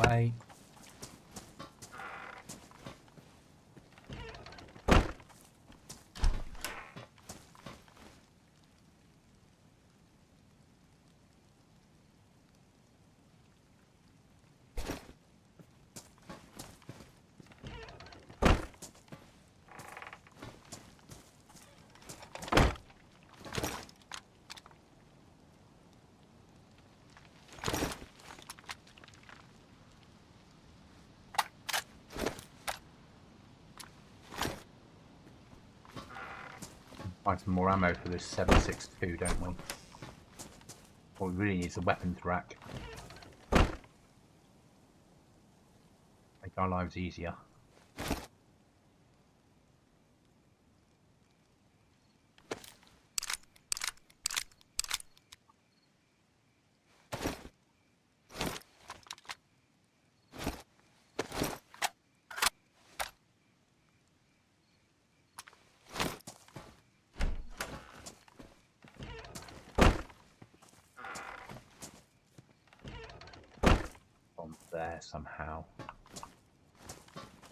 away. Find some more ammo for this 7.62, don't we? What we really need is a weapons rack. Make our lives easier. There somehow.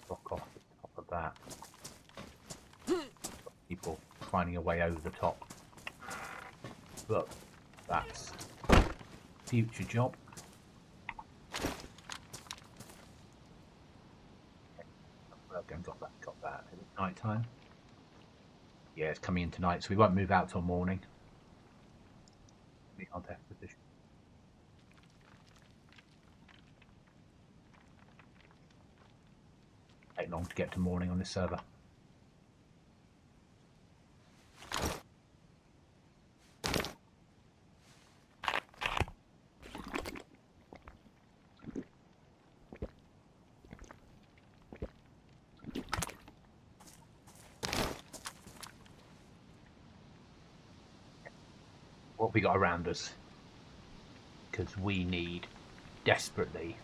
Block off the top of that. People finding a way over the top. Look, that's future job. Well, got that. Is it night time? Yeah, it's coming in tonight, so we won't move out till morning. Our death position. Take long to get to morning on this server. What have we got around us? Because we need desperately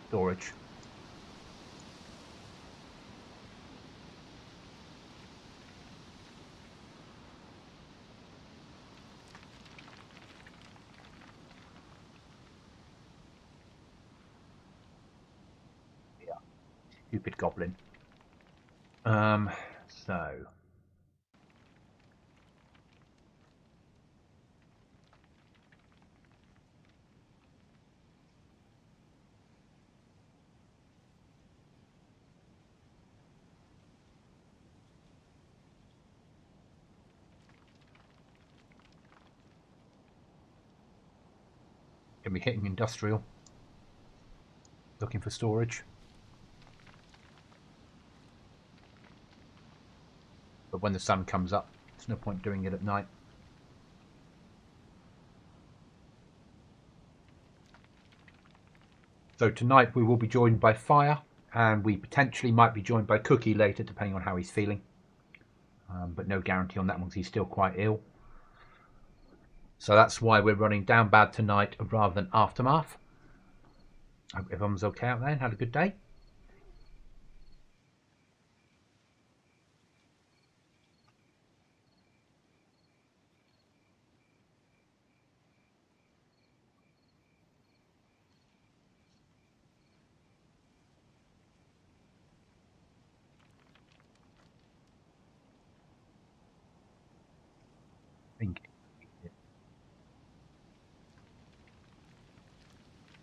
storage. Yeah, stupid goblin. So gonna be hitting industrial, looking for storage. But when the sun comes up, there's no point doing it at night. So tonight we will be joined by Fire, and we potentially might be joined by Cookie later, depending on how he's feeling. But no guarantee on that one because he's still quite ill. So that's why we're running Down Bad tonight rather than Aftermath. Hope everyone's okay out there and had a good day.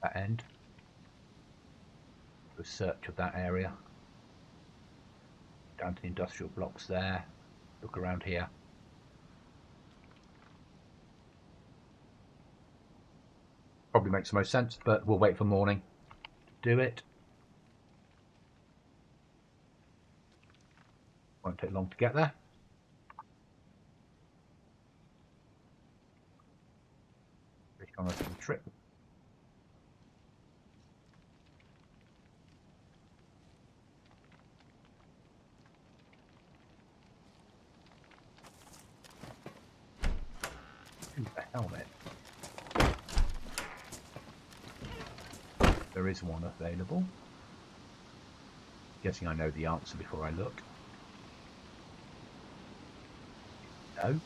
That end. Do a search of that area. Down to the industrial blocks there. Look around here. Probably makes the most sense, but we'll wait for morning to do it. Won't take long to get there. On a little trip. Ooh, the helmet. There is one available. Guessing I know the answer before I look. No.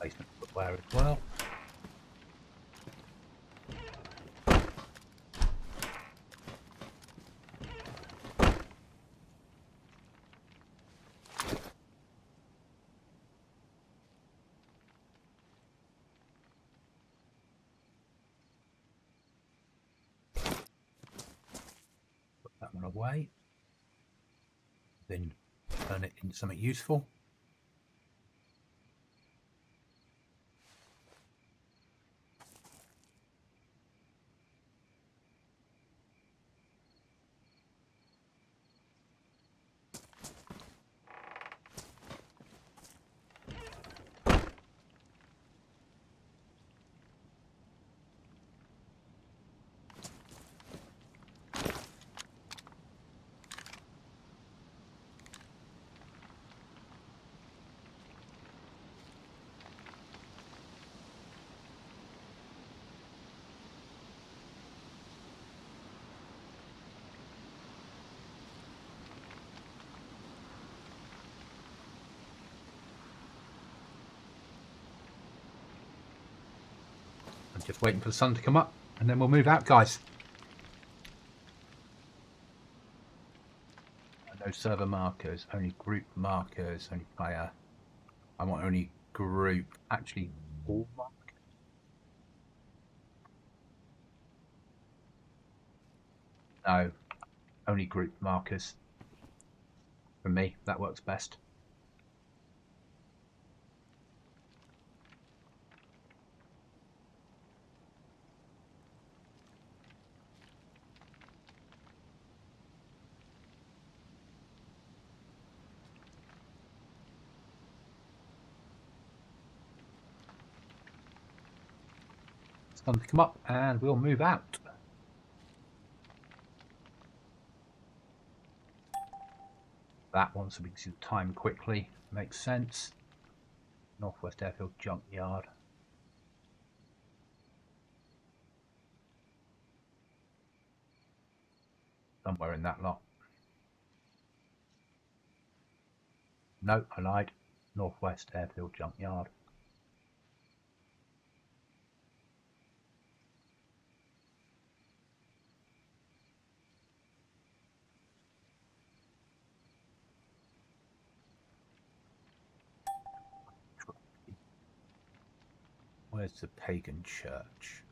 Basement footwear as well. Put that one away. Then turn it into something useful. I'm just waiting for the sun to come up and then we'll move out, guys. No server markers, only group markers, only player. I want only group, actually all markers. No, only group markers. For me, that works best. It's time to come up and we'll move out. That one, so we can see the time quickly. Makes sense. Northwest Airfield Junkyard. Somewhere in that lot. No, I lied. Northwest Airfield Junkyard. Where's the pagan church?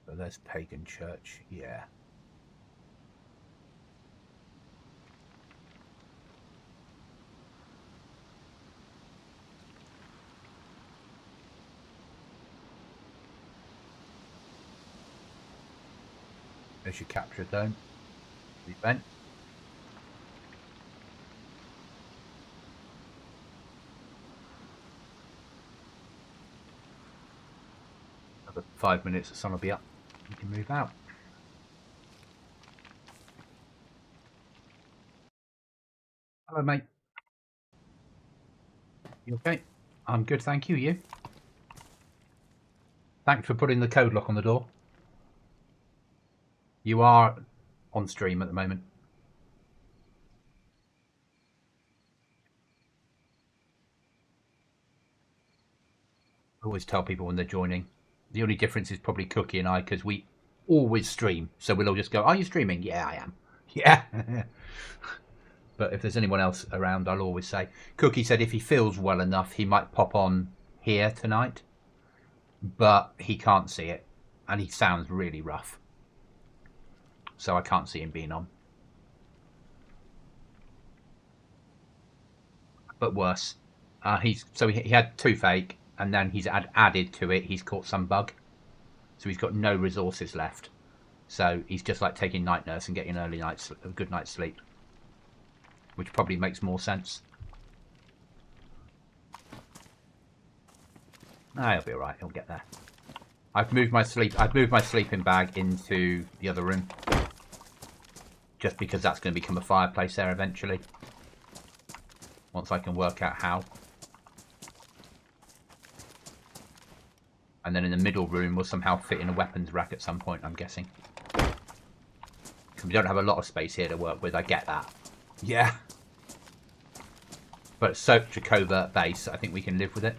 So there's pagan church, yeah. There's your capture zone. Event. Another 5 minutes, the sun will be up. You can move out. Hello, mate. You okay? I'm good, thank you. You? Thanks for putting the code lock on the door. You are on stream at the moment. I always tell people when they're joining. The only difference is probably Cookie and I, because we always stream. So we'll all just go, are you streaming? Yeah, I am. Yeah. But if there's anyone else around, I'll always say. Cookie said if he feels well enough, he might pop on here tonight. But he can't see it. And he sounds really rough. So I can't see him being on. But worse. He had toothache, and then he's added to it. He's caught some bug. So he's got no resources left. So he's just like taking night nurse and getting a good night's sleep. Which probably makes more sense. He'll be alright, he'll get there. I've moved my sleeping bag into the other room. Just because that's going to become a fireplace there eventually. Once I can work out how. And then in the middle room we'll somehow fit in a weapons rack at some point, I'm guessing. Because we don't have a lot of space here to work with, I get that. Yeah. But it's such a covert base, I think we can live with it.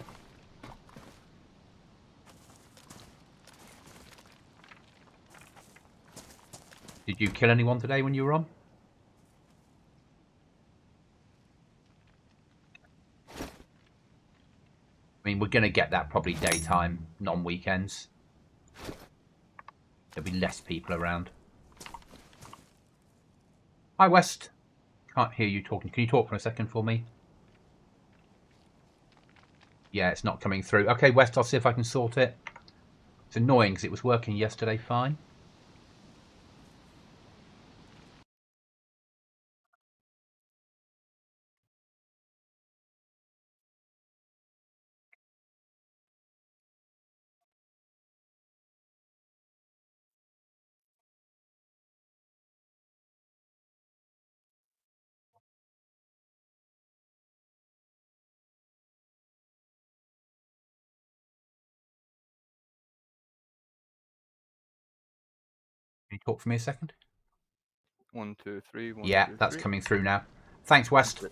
Did you kill anyone today when you were on? I mean, we're going to get that probably daytime, non-weekends. There'll be less people around. Hi, West. Can't hear you talking. Can you talk for a second for me? Yeah, it's not coming through. Okay, West, I'll see if I can sort it. It's annoying because it was working yesterday fine. Can you talk for me a second? 1, 2, 3. 1, Yeah, 2, that's 3. coming through now. Thanks, West.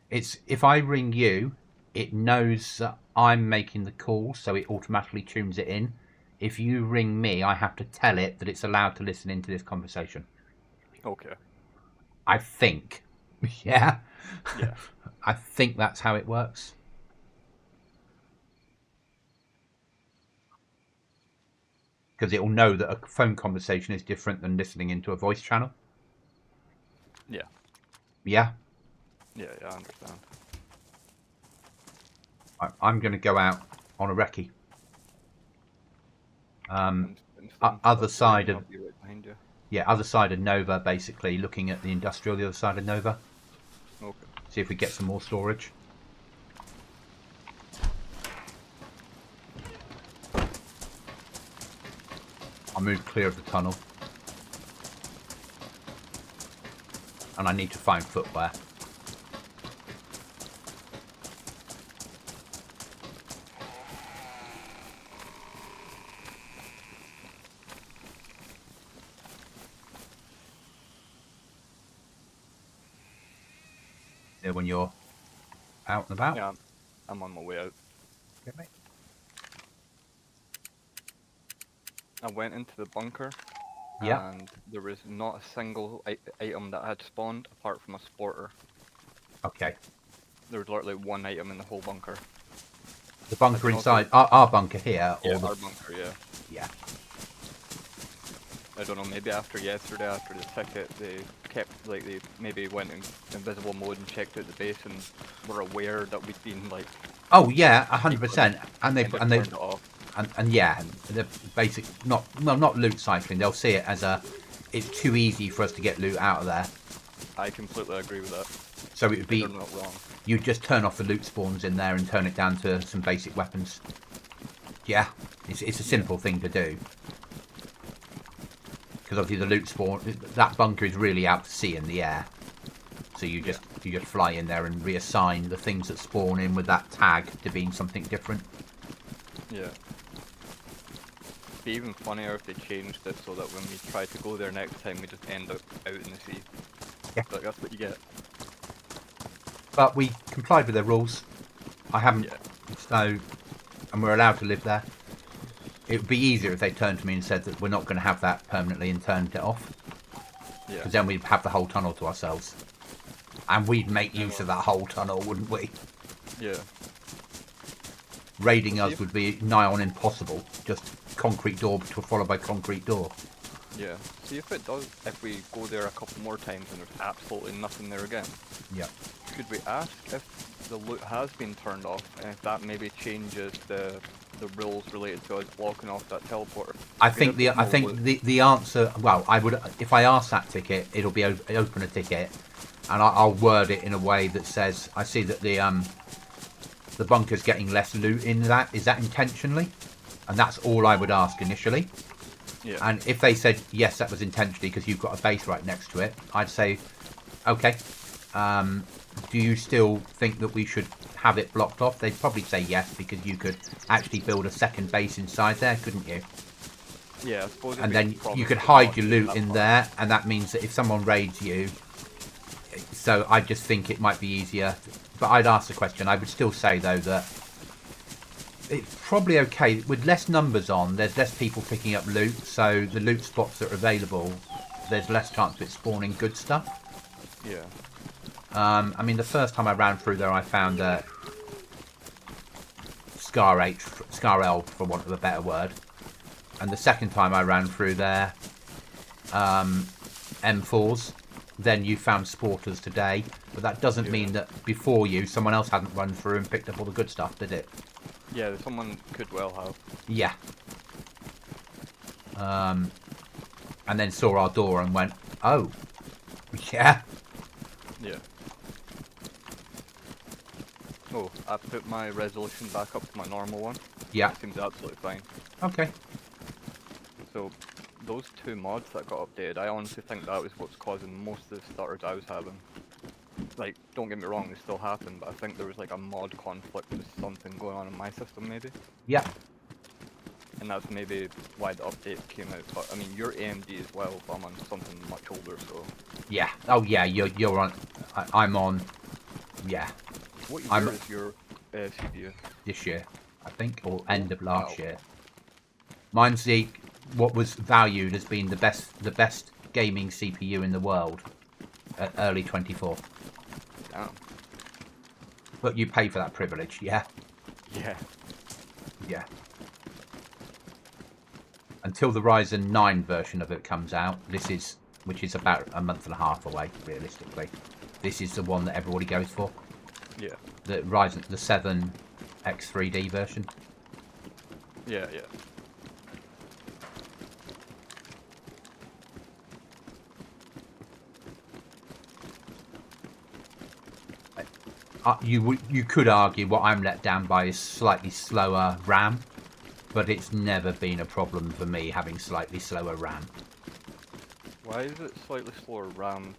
It's if I ring you, it knows that I'm making the call, so it automatically tunes it in. If you ring me, I have to tell it that it's allowed to listen into this conversation. Okay. I think. Yeah. Yeah. I think that's how it works. Because it will know that a phone conversation is different than listening into a voice channel. Yeah. Yeah. Yeah, I understand. I'm going to go out on a recce. Instant, Other side of... I'll be right behind you. Yeah, other side of Nova, basically, looking at the industrial, the other side of Nova. Okay. See if we get some more storage. I'll move clear of the tunnel. And I need to find footwear. Yeah, when you're out and about. Yeah, I'm on my way out. Okay, mate. I went into the bunker, Yeah. and there was not a single item that had spawned apart from a sporter. Okay. There was literally one item in the whole bunker. The bunker inside, our bunker here, or Yeah, the... our bunker, yeah. Yeah. I don't know, maybe after yesterday, after the ticket, they kept, like, they maybe went in invisible mode and checked out the base and were aware that we'd been, like... Oh, yeah, 100%. And they turned it off. And yeah, the basic, not loot cycling. They'll see it as a, it's too easy for us to get loot out of there. I completely agree with that. So it would be, They're not wrong. You just turn off the loot spawns in there and turn it down to some basic weapons. Yeah, it's a simple thing to do. Because obviously the loot spawn, that bunker is really out to sea in the air. So you just fly in there and reassign the things that spawn in with that tag to being something different. Yeah. It'd be even funnier if they changed it so that when we try to go there next time, we just end up out in the sea. Yeah. Like, that's what you get. But we complied with their rules. I haven't. Yeah. So, and we're allowed to live there. It would be easier if they turned to me and said that we're not going to have that permanently and turned it off. Yeah. Because then we'd have the whole tunnel to ourselves. And we'd make use of that whole tunnel, wouldn't we? Yeah. Raiding us would be nigh on impossible. Just concrete door followed by concrete door. Yeah. See if it does, if we go there a couple more times and there's absolutely nothing there again. Yeah. Could we ask if the loot has been turned off and if that maybe changes the rules related to us blocking off that teleporter? I think the answer. Well, I would if I ask that ticket, it'll be open a ticket, and I'll word it in a way that says, I see that the bunker's getting less loot in that. Is that intentionally? And that's all I would ask initially. Yeah. And if they said yes, that was intentionally because you've got a base right next to it, I'd say, okay. Do you still think that we should have it blocked off? They'd probably say yes, because you could actually build a second base inside there, couldn't you? Yeah, I suppose. And then you could hide your loot in there, and that means that if someone raids you, so I just think it might be easier. But I'd ask the question. I would still say though that it's probably okay with less numbers on. There's less people picking up loot, so the loot spots that are available, there's less chance of it spawning good stuff. Yeah. I mean, the first time I ran through there, I found a Scar L, for want of a better word. And the second time I ran through there, M4s. Then you found Sporters today, but that doesn't mean that before you, someone else hadn't run through and picked up all the good stuff, did it? Yeah, someone could well have. Yeah. And then saw our door and went, oh, yeah. Yeah. Oh, I put my resolution back up to my normal one. Yeah. It seems absolutely fine. Okay. So, those 2 mods that got updated, I honestly think that was what's causing most of the stutters I was having. Like, don't get me wrong, they still happen, but I think there was like a mod conflict with something going on in my system maybe. Yeah. And that's maybe why the update came out. But I mean, you're AMD as well, but I'm on something much older, so... Yeah. Oh yeah, you're on... I'm on... Yeah. What year is your CPU? This year, I think, or end of last year. Mine's what was valued as being the best gaming CPU in the world at early 24. Damn. But you pay for that privilege, yeah? Yeah. Yeah. Until the Ryzen 9 version of it comes out, which is about a month and a half away, realistically. This is the one that everybody goes for. Yeah. The 7 X3D version. Yeah, yeah. You could argue what I'm let down by is slightly slower RAM, but it's never been a problem for me having slightly slower RAM. Why is it slightly slower RAM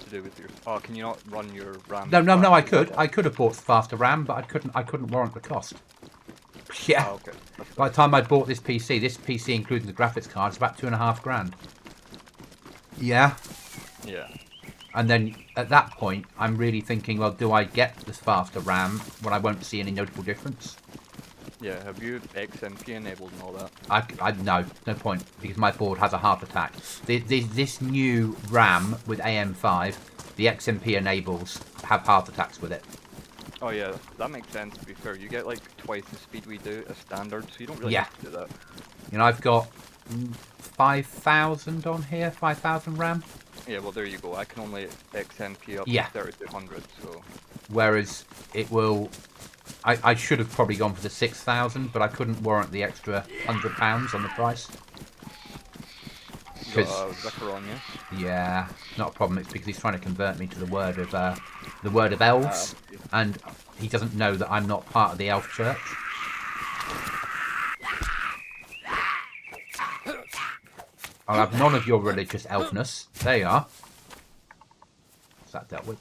to do with your... Oh, can you not run your RAM? No, I could. I could have bought faster RAM, but I couldn't warrant the cost. Yeah. Oh, okay. By the time I bought this PC including the graphics card, it's about $2,500. Yeah. Yeah. And then at that point, I'm really thinking, well, do I get this faster RAM when I won't see any notable difference? Yeah, have you XMP enabled and all that? No point, because my board has a heart attack. This new RAM with AM5, the XMP enables have heart attacks with it. Oh yeah, that makes sense to be fair. You get like twice the speed we do as standard, so you don't really Yeah. need to do that. You know, I've got 5,000 on here, 5,000 RAM. Yeah, well there you go. I can only XMP up Yeah. to 3200, so... Whereas it will... I should have probably gone for the 6,000, but I couldn't warrant the extra £100 on the price. You got a Vicar on you? Yeah, not a problem. It's because he's trying to convert me to the word of elves, and he doesn't know that I'm not part of the elf church. I'll have none of your religious elfness. There you are. What's that dealt with?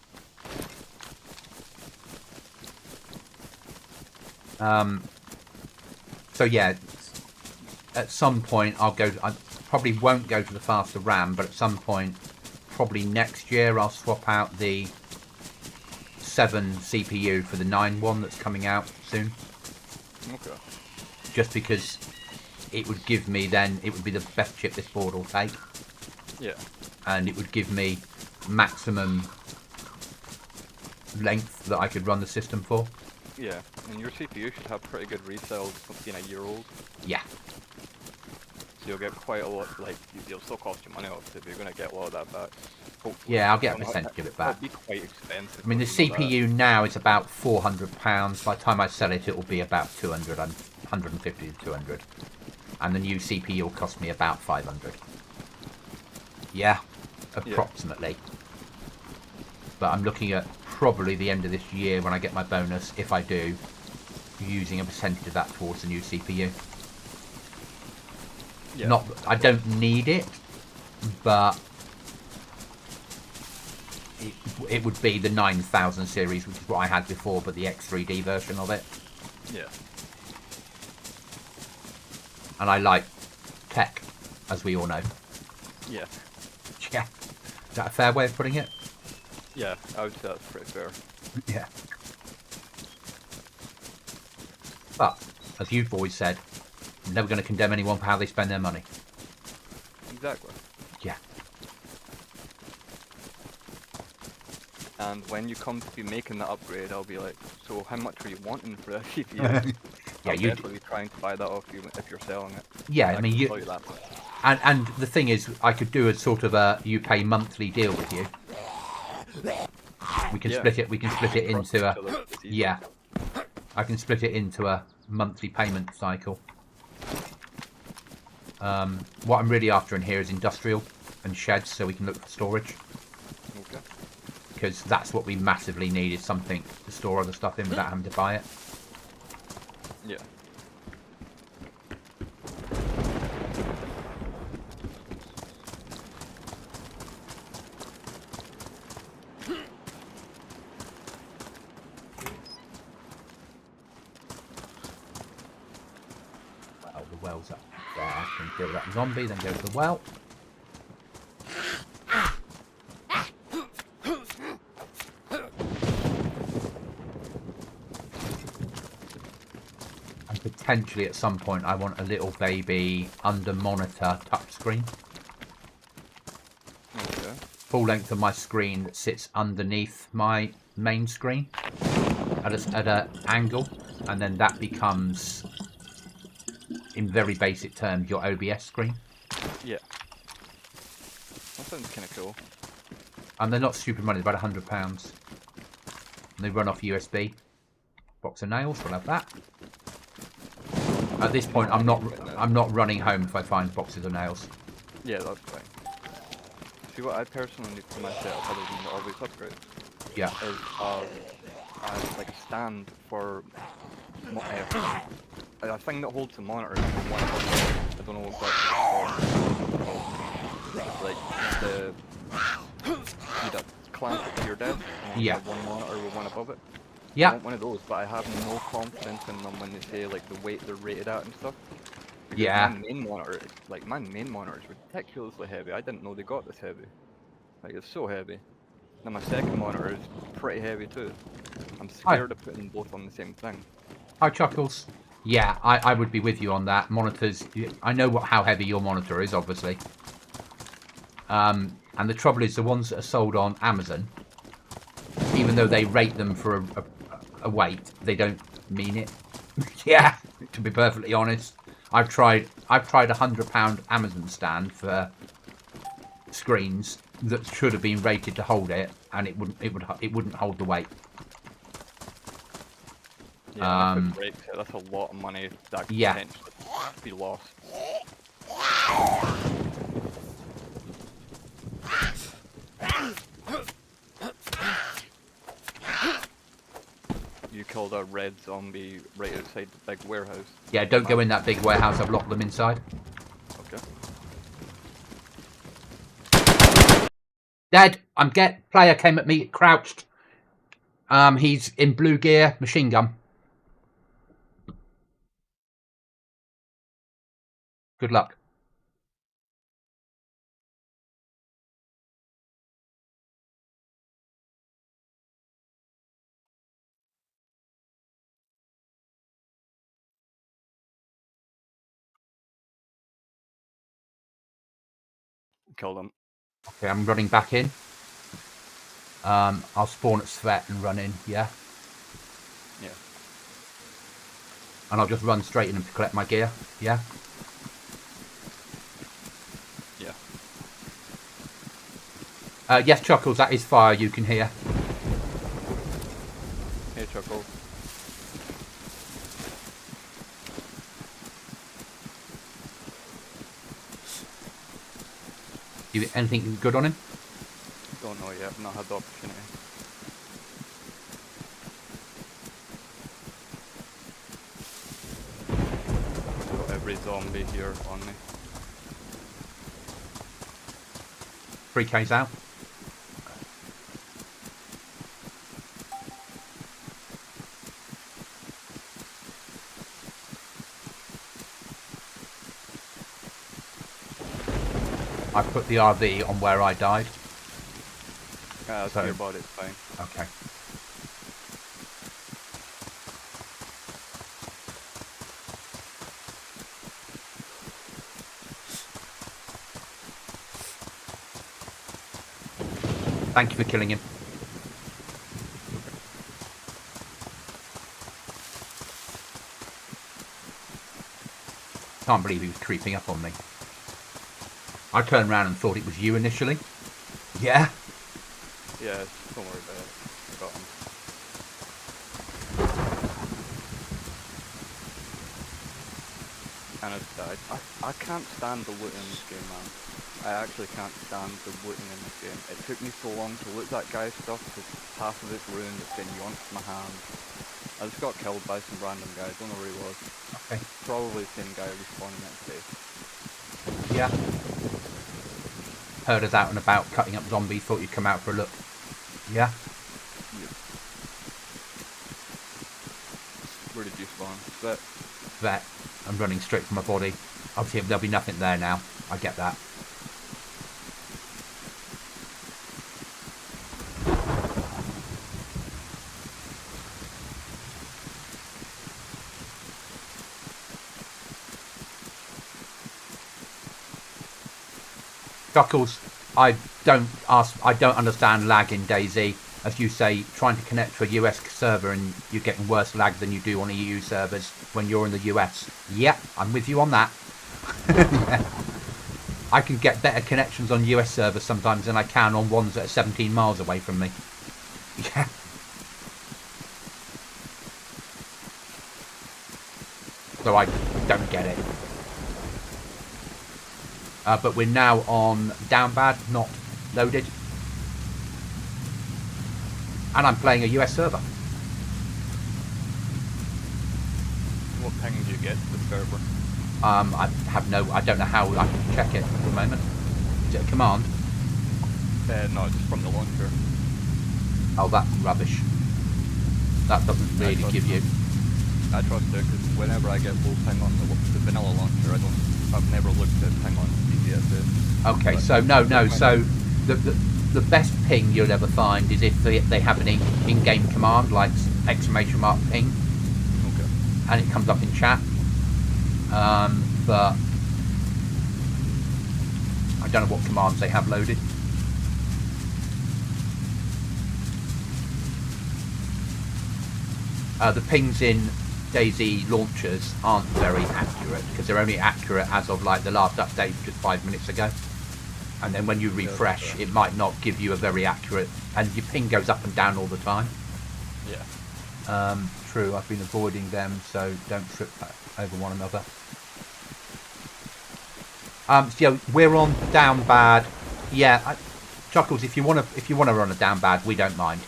So yeah, at some point I probably won't go to the faster RAM, but at some point, probably next year, I'll swap out the 7 CPU for the 9 one that's coming out soon. Okay. Just because it would give me it would be the best chip this board will take. Yeah. And it would give me maximum length that I could run the system for. Yeah, and your CPU should have pretty good resales being a year old. Yeah. So you'll get quite a lot, like, you'll still cost you money obviously, but you're going to get a lot of that back. Hopefully. Yeah, I'll get a percentage of it back. It'll be quite expensive. I mean, the CPU now is about £400. By the time I sell it, it will be about 150 to 200. And the new CPU will cost me about 500. Yeah, approximately. Yeah. But I'm looking at probably the end of this year when I get my bonus, if I do, using a percentage of that towards the new CPU. Yeah. I don't need it, but it would be the 9000 series, which is what I had before, but the X3D version of it. Yeah. And I like tech, as we all know. Yeah. Yeah. Is that a fair way of putting it? Yeah, I would say that's pretty fair. Yeah. But, as you've always said, I'm never going to condemn anyone for how they spend their money. Exactly. Yeah. And when you come to be making the upgrade, I'll be like, so how much are you wanting for that CPU? Yeah, I'll you definitely be trying to buy that off you if you're selling it. Yeah, I mean, can you. tell you that much. And the thing is, I could do a sort of a you pay monthly deal with you. We can split it. We can split it into a. Yeah. I can split it into a monthly payment cycle. What I'm really after in here is industrial and sheds, so we can look for storage. Okay. Because that's what we massively need, is something to store other stuff in without having to buy it. Yeah. Well, the well's up there. I can kill that zombie, then go to the well. And potentially at some point I want a little baby under monitor touchscreen. Okay. Full length of my screen that sits underneath my main screen at an angle, and then that becomes, in very basic terms, your OBS screen. Yeah. That sounds kind of cool. And they're not stupid money, about £100. And they run off USB. Box of nails, we'll have that. At this point, I'm not running home if I find boxes of nails. Yeah, that's fine. See, what I personally need for my setup, other than the obvious upgrade, Yeah. is like a stand for a thing that holds the monitor. I don't know what that's called. It's like the you'd clamp it to your desk, and Yeah. have one monitor with one above it. I Yeah. want one of those, but I have no confidence in them when they say like the weight they're rated at and stuff. Because Yeah. my main monitor is ridiculously heavy. I didn't know they got this heavy. Like, it's so heavy. Now my second monitor is pretty heavy too. I'm scared of putting them both on the same thing. Hi, Chuckles. Yeah, I would be with you on that. Monitors, I know how heavy your monitor is, obviously. And the trouble is, the ones that are sold on Amazon, even though they rate them for a weight, they don't mean it. Yeah, to be perfectly honest. I've tried a £100 Amazon stand for screens that should have been rated to hold it, and it wouldn't hold the weight. Yeah, if it breaks it, that's a lot of money that could potentially be lost. You killed a red zombie right outside the big warehouse. Yeah, don't go in that big warehouse. I've locked them inside. Okay. Dead. Player came at me crouched. He's in blue gear, machine gun. Good luck. Killed him. Okay, I'm running back in. I'll spawn at Svet and run in, yeah? Yeah. And I'll just run straight in to collect my gear, yeah? Yeah. Yes, Chuckles, that is fire, you can hear. Hey, Chuckles. Anything good on him? Don't know yet, not had the opportunity. Got every zombie here on me. 3K's out. I put the RV on where I died. That's So- your body, it's fine. Okay. Thank you for killing him. Can't believe he was creeping up on me. I turned around and thought it was you initially. Yeah. Yeah, don't worry about it. I got him. And it's died. I can't stand the looting in this game, man. I actually can't stand the looting in this game. It took me so long to loot that guy's stuff because half of it's ruined, it's been yoinked from my hand. I just got killed by some random guy, don't know where he was. Okay. Probably the same guy respawning next day. Yeah. Heard us out and about cutting up zombies, thought you'd come out for a look. Yeah. Yep. Where did you spawn? That. Vet. I'm running straight from my body. Obviously there'll be nothing there now. I get that. Chuckles, I don't understand lag in DayZ. As you say, trying to connect to a US server and you're getting worse lag than you do on EU servers when you're in the US. Yep, I'm with you on that. Yeah. I can get better connections on US servers sometimes than I can on ones that are 17 miles away from me. Yeah. So I don't get it. But we're now on down bad, not loaded. And I'm playing a US server. What ping do you get to the server? I don't know how I can check it at the moment. Is it a command? No, just from the launcher. Oh, that's rubbish. That doesn't really give you... I trust it because whenever I get low ping on the vanilla launcher, I've never looked at ping on DVSS. Okay, so so the best ping you'll ever find is if they have an in-game command like ! ping. Okay. And it comes up in chat. But I don't know what commands they have loaded. The pings in DayZ launchers aren't very accurate because they're only accurate as of like the last update just 5 minutes ago. And then when you refresh, it might not give you a very accurate, and your ping goes up and down all the time. Yeah. True, I've been avoiding them, so don't trip over one another. So we're on down bad. Yeah, Chuckles, if you want to run a down bad, we don't mind.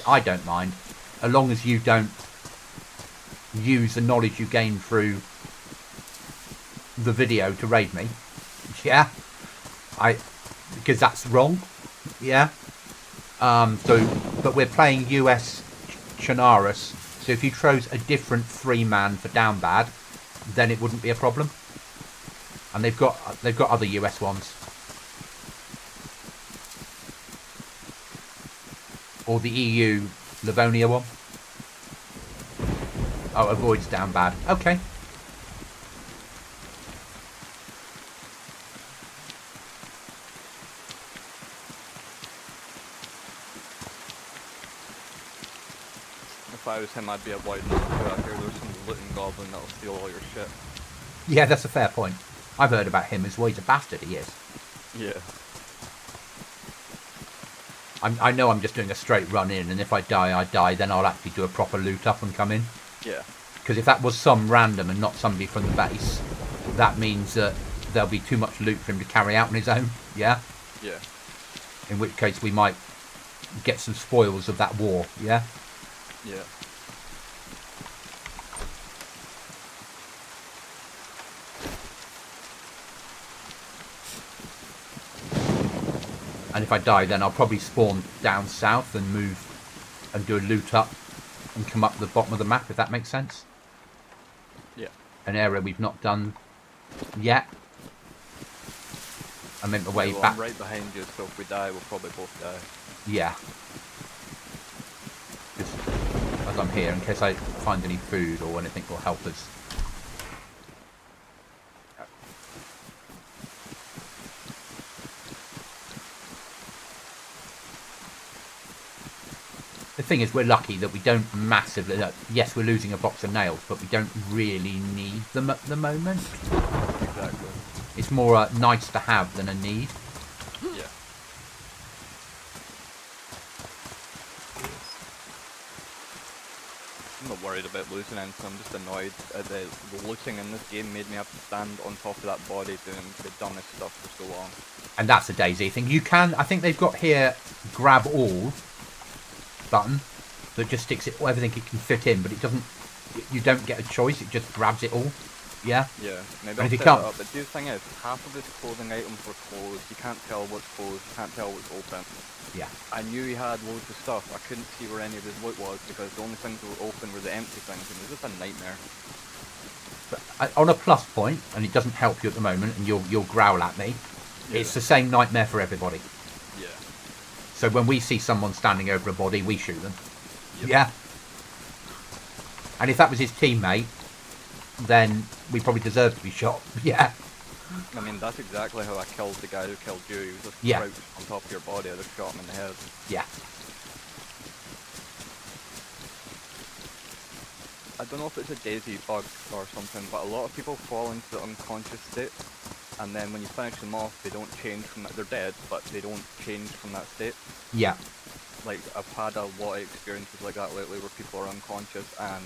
I don't mind, as long as you don't use the knowledge you gain through the video to raid me. Yeah. Because that's wrong. Yeah. But we're playing US Chernarus, so if you chose a different 3-man for down bad, then it wouldn't be a problem. And they've got other US ones. Or the EU Livonia one. Oh, avoids down bad. Okay. If I was him, I'd be avoiding them too. I hear there's some looting goblin that'll steal all your shit. Yeah, that's a fair point. I've heard about him as well. He's a bastard, he is. Yeah. I know I'm just doing a straight run in, and if I die, then I'll actually do a proper loot up and come in. Yeah. Because if that was some random and not somebody from the base, that means that there'll be too much loot for him to carry out on his own. Yeah? Yeah. In which case we might get some spoils of that war. Yeah? Yeah. And if I die, then I'll probably spawn down south and move and do a loot up and come up the bottom of the map, if that makes sense. Yeah. An area we've not done yet. I meant the way well, back. I'm right behind you, so if we die, we'll probably both die. Yeah. Just as I'm here, in case I find any food or anything will help us. The thing is, we're lucky that we don't massively... yes, we're losing a box of nails, but we don't really need them at the moment. Exactly. It's more nice to have than a need. Yeah. I'm not worried about losing anything, I'm just annoyed at the looting in this game made me have to stand on top of that body doing the dumbest stuff for so long. And that's a DayZ thing. You can... I think they've got here grab all button that just sticks it everything it can fit in, but it doesn't... you don't get a choice, it just grabs it all. Yeah? Yeah, maybe And I'll if you set can't... it up, but the thing is, half of his clothing items were closed, you can't tell what's closed, you can't tell what's open. Yeah. I knew he had loads of stuff, I couldn't see where any of his loot was because the only things that were open were the empty things, and it was just a nightmare. But on a plus point, and it doesn't help you at the moment, and you'll growl at me, Yeah. it's the same nightmare for everybody. Yeah. So when we see someone standing over a body, we shoot them. Yep. Yeah. And if that was his teammate, then we probably deserve to be shot. Yeah. I mean, that's exactly how I killed the guy who killed you. He was just Yeah. crouched on top of your body. I just shot him in the head. Yeah. I don't know if it's a DayZ bug or something, but a lot of people fall into the unconscious state, and then when you finish them off, they don't change from that. They're dead, but they don't change from that state. Yeah. Like, I've had a lot of experiences like that lately where people are unconscious, and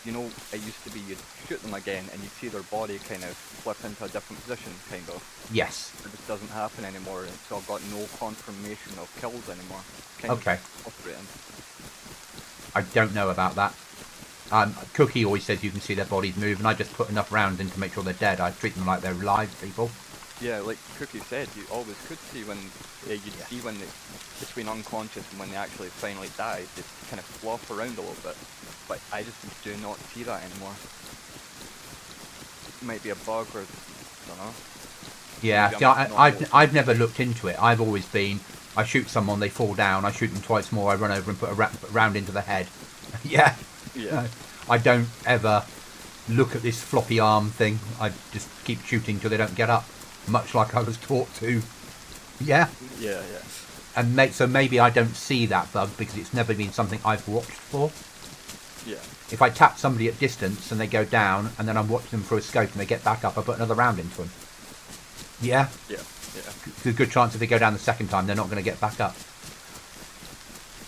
you know, it used to be you'd shoot them again and you'd see their body kind of flip into a different position, kind of. Yes. It just doesn't happen anymore, so I've got no confirmation of kills anymore. Okay. Frustrating. I don't know about that. Cookie always says you can see their bodies move, and I just put enough rounds in to make sure they're dead. I treat them like they're live people. Yeah, like Cookie said, you always could see when you'd see when they, between unconscious and when they actually finally died, they kind of flop around a little bit. But I just do not see that anymore. It might be a bug or I don't know. Yeah, see, I've never looked into it. I've always been, I shoot someone, they fall down, I shoot them twice more, I run over and put a round into the head. Yeah. Yeah. I don't ever look at this floppy arm thing. I just keep shooting till they don't get up, much like I was taught to. Yeah. Yeah, yeah. And so maybe I don't see that bug because it's never been something I've watched for. Yeah. If I tap somebody at distance and they go down, and then I'm watching them through a scope and they get back up, I put another round into them. Yeah? Yeah, yeah. There's a good chance if they go down the second time, they're not going to get back up.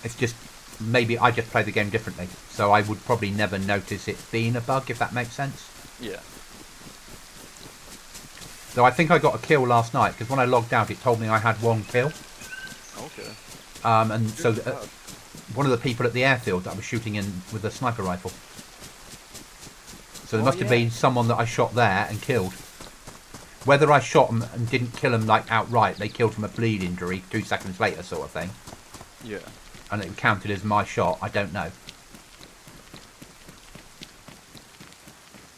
It's just, maybe I just play the game differently. So I would probably never notice it being a bug, if that makes sense. Yeah. So I think I got a kill last night, because when I logged out, it told me I had one kill. Okay. And so one of the people at the airfield that I was shooting in with a sniper rifle. So there must have been someone that I shot there and killed. Whether I shot him and didn't kill him like outright, they killed from a bleed injury 2 seconds later sort of thing. Yeah. And it counted as my shot, I don't know.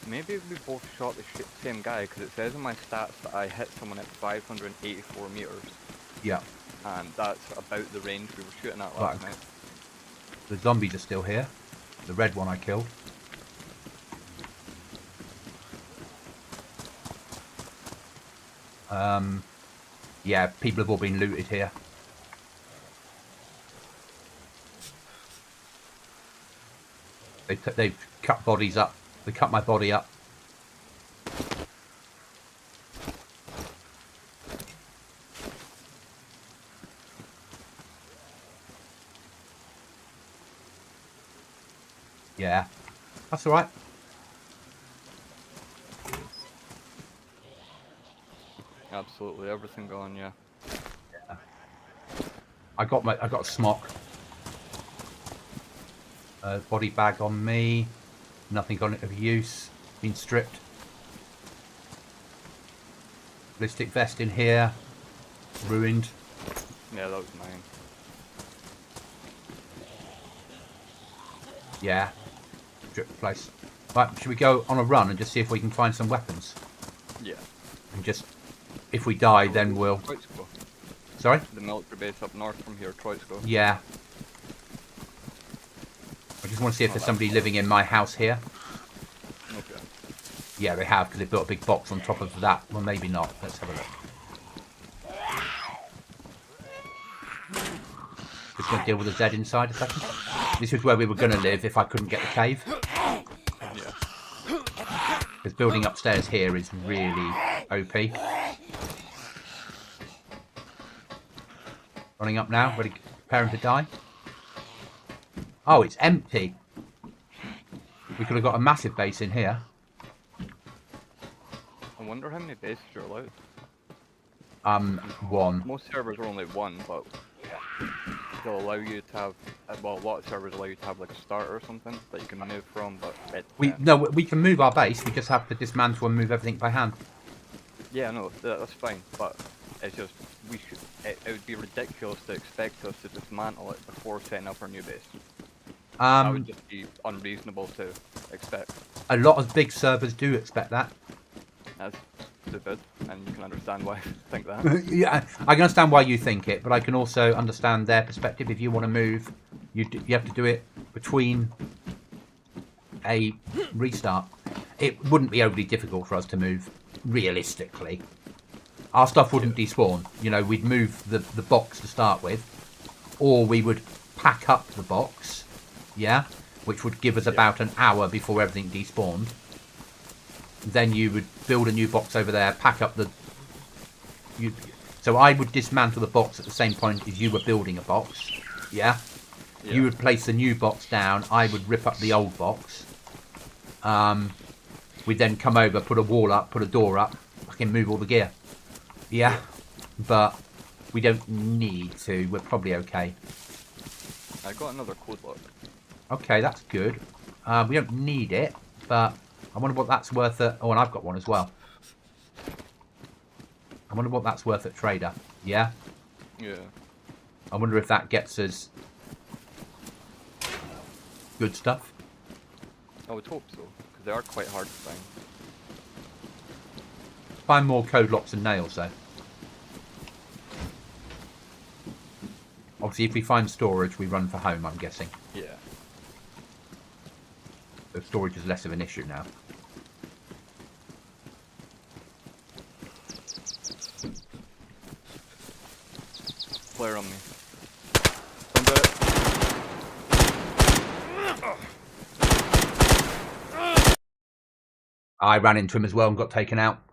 Maybe we both shot the same guy, because it says in my stats that I hit someone at 584 meters. Yeah. And that's about the range we were shooting at last night. The zombies are still here. The red one I killed. Yeah, people have all been looted here. They've cut bodies up. They cut my body up. Yeah, that's all right. Absolutely, everything gone, yeah. I got a smock. Body bag on me. Nothing on it of use. Been stripped. Ballistic vest in here. Ruined. Yeah, that was mine. Yeah. Stripped the place. Right, should we go on a run and just see if we can find some weapons? Yeah. And just If we die, Where then was we'll... Troitsko? Sorry? The military base up north from here, Troitsko. Yeah. I just want to see if there's somebody living in my house here. Okay. Yeah, they have, because they built a big box on top of that. Well, maybe not. Let's have a look. Just going to deal with the Z inside a second. This is where we were going to live if I couldn't get the cave. Yeah. Because building upstairs here is really OP. Running up now, ready, preparing to die. Oh, it's empty. We could have got a massive base in here. I wonder how many bases you're allowed. One. Most servers are only one, but they'll allow you to have, well, a lot of servers allow you to have like a starter or something that you can move from, but we can move our base, we just have to dismantle and move everything by hand. Yeah, no, that's fine, but it's just, it would be ridiculous to expect us to dismantle it before setting up our new base. That would just be unreasonable to expect. A lot of big servers do expect that. That's stupid, and you can understand why I think that. Yeah, I can understand why you think it, but I can also understand their perspective. If you want to move, you have to do it between a restart. It wouldn't be overly difficult for us to move, realistically. Our stuff wouldn't despawn. You know, we'd move the box to start with, or we would pack up the box, yeah, which would give us about an hour before everything despawned. Then you would build a new box over there, pack up the... So I would dismantle the box at the same point as you were building a box, yeah? You would place the new box down, I would rip up the old box. We'd then come over, put a wall up, put a door up, fucking move all the gear. Yeah, but we don't need to, we're probably okay. I got another code lock. Okay, that's good. We don't need it, but I wonder what that's worth at... Oh, and I've got one as well. I wonder what that's worth at Trader. Yeah? Yeah. I wonder if that gets us good stuff. I would hope so, because they are quite hard to find. Find more code locks and nails, though. Obviously, if we find storage, we run for home, I'm guessing. Yeah. So storage is less of an issue now. Player on me. I ran into him as well and got taken out.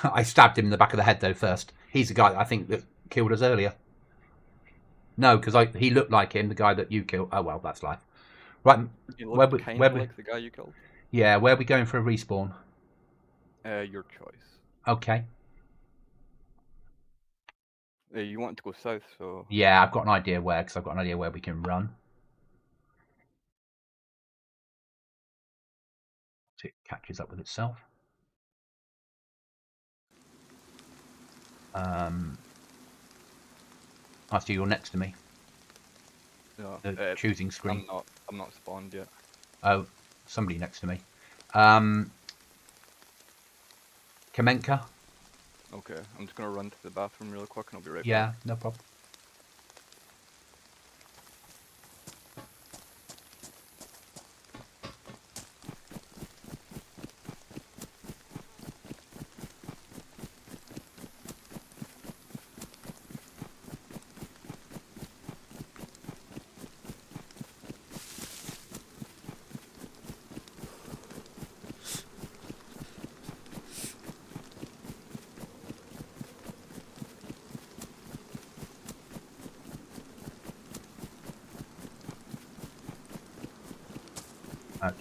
I stabbed him in the back of the head, though, first. He's the guy, I think, that killed us earlier. No, because he looked like him, the guy that you killed. Oh, well, that's life. Right, where like the guy you killed? Yeah, where are we going for a respawn? Your choice. Okay. You want to go south, so... Yeah, I've got an idea where, because I've got an idea where we can run. So it catches up with itself. I see you're next to me. No, The choosing screen. I'm not spawned yet. Oh, somebody next to me. Kamenka? Okay, I'm just gonna run to the bathroom real quick and I'll be right back. Yeah, no problem.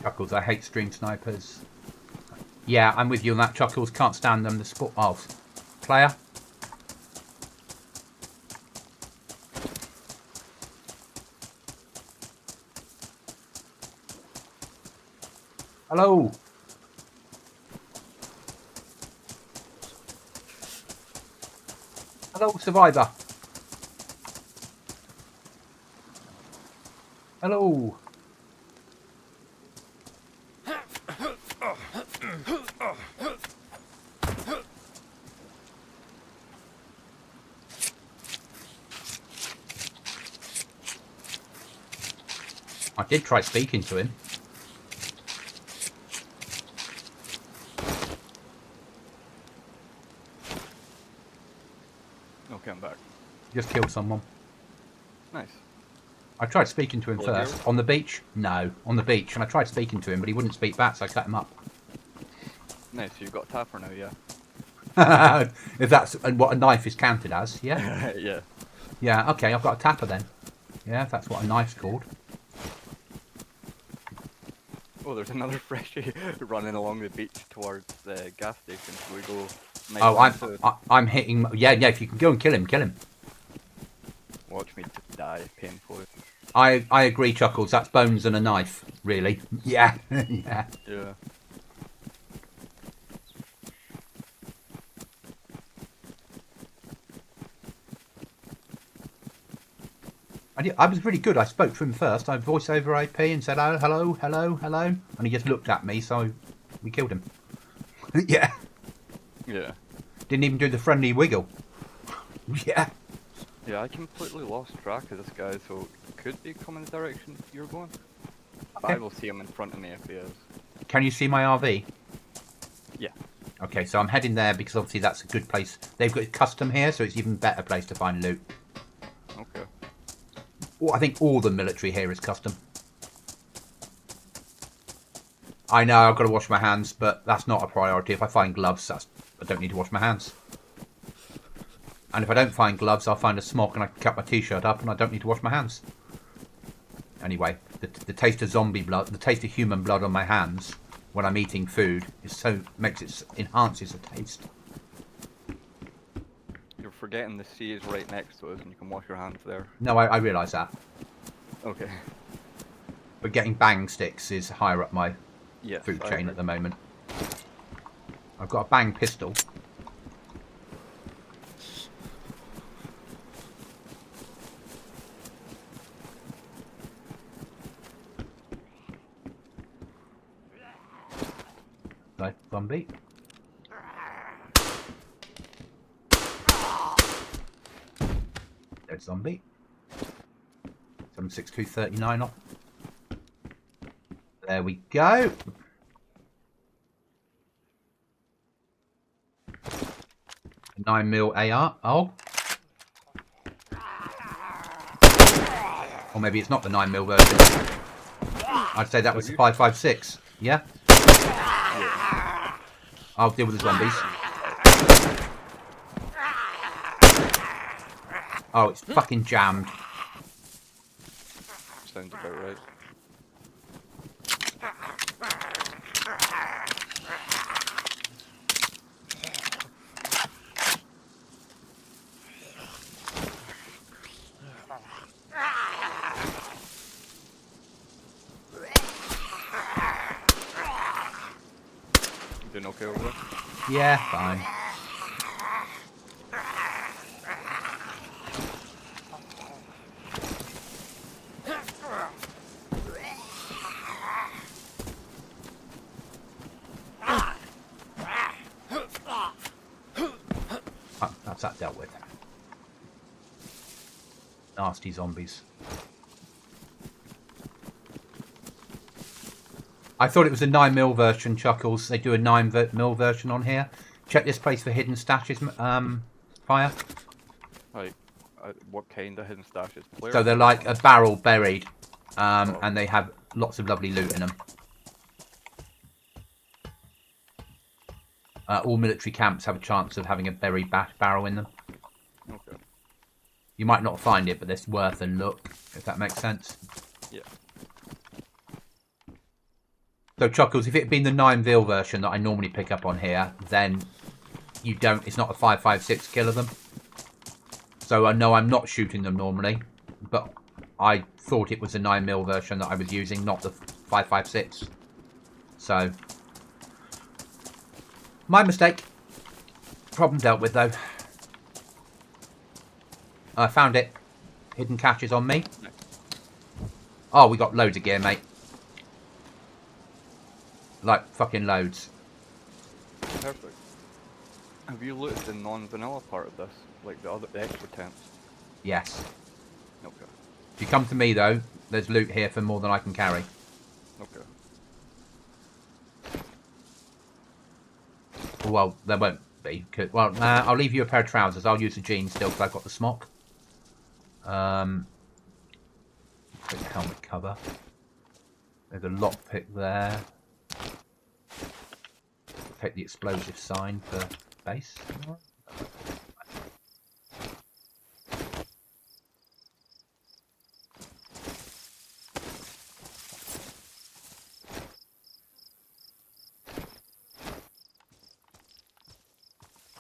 Chuckles, I hate stream snipers. Yeah, I'm with you on that, Chuckles. Can't stand them. The sport. Oh, player. Hello. Hello, survivor. Hello. I did try speaking to him. Okay, I'm back. Just killed someone. Nice. I tried speaking to him Well, first. here? On the beach? No, on the beach. And I tried speaking to him, but he wouldn't speak back, so I cut him up. Nice, you've got a tapper now, yeah. If that's what a knife is counted as, yeah? Yeah. Yeah, okay, I've got a tapper then. Yeah, if that's what a knife's called. Oh, there's another freshie running along the beach towards the gas station. Should we go? Nice Oh, one, I'm hitting... Yeah, if you can go and kill him, kill him. watch me die painfully. I agree, Chuckles. That's bones and a knife, really. Yeah, yeah. Yeah. I was really good. I spoke to him first. I voice over IP and said, oh, hello, hello, hello. And he just looked at me, so we killed him. Yeah. Yeah. Didn't even do the friendly wiggle. Yeah. Yeah, I completely lost track of this guy, so could be coming the direction you're going. Okay. I will see him in front of me if he is. Can you see my RV? Yeah. Okay, so I'm heading there because obviously that's a good place. They've got custom here, so it's an even better place to find loot. Okay. Well, I think all the military here is custom. I know I've got to wash my hands, but that's not a priority. If I find gloves, I don't need to wash my hands. And if I don't find gloves, I'll find a smock and I can cut my t-shirt up and I don't need to wash my hands. Anyway, the taste of zombie blood, the taste of human blood on my hands when I'm eating food is enhances the taste. You're forgetting the sea is right next to us and you can wash your hands there. No, I realise that. Okay. But getting bang sticks is higher up my Yes, food I chain agree. at the moment. I've got a bang pistol. Right, zombie. Dead zombie. 76239 off. There we go. A 9mm AR. Oh. Or maybe it's not the 9mm version. I'd say that was the 5.56. Yeah? I'll deal with the zombies. Oh, it's fucking jammed. Sounds about right. You doing okay over there? Yeah, fine. Oh, that's that dealt with. Nasty zombies. I thought it was a 9mm version, Chuckles. They do a 9mm version on here. Check this place for hidden stashes, Fire. Like, what kind of hidden stashes? Player? So they're like a barrel buried, and they have lots of lovely loot in them. All military camps have a chance of having a buried barrel in them. Okay. You might not find it, but it's worth a look, if that makes sense. Yeah. So, Chuckles, if it had been the 9mm version that I normally pick up on here, then you don't. It's not a 5.56 kill of them. So I know I'm not shooting them normally, but I thought it was the 9mm version that I was using, not the 5.56. So, my mistake. Problem dealt with, though. I found it. Hidden caches on me. Oh, we got loads of gear, mate. Like, fucking loads. Perfect. Have you looked at the non-vanilla part of this? Like the extra tents? Yes. Okay. If you come to me, though, there's loot here for more than I can carry. Okay. Well, there won't be. Well, I'll leave you a pair of trousers. I'll use the jeans still because I've got the smock. Take the helmet cover. There's a lockpick there. Take the explosive sign for base.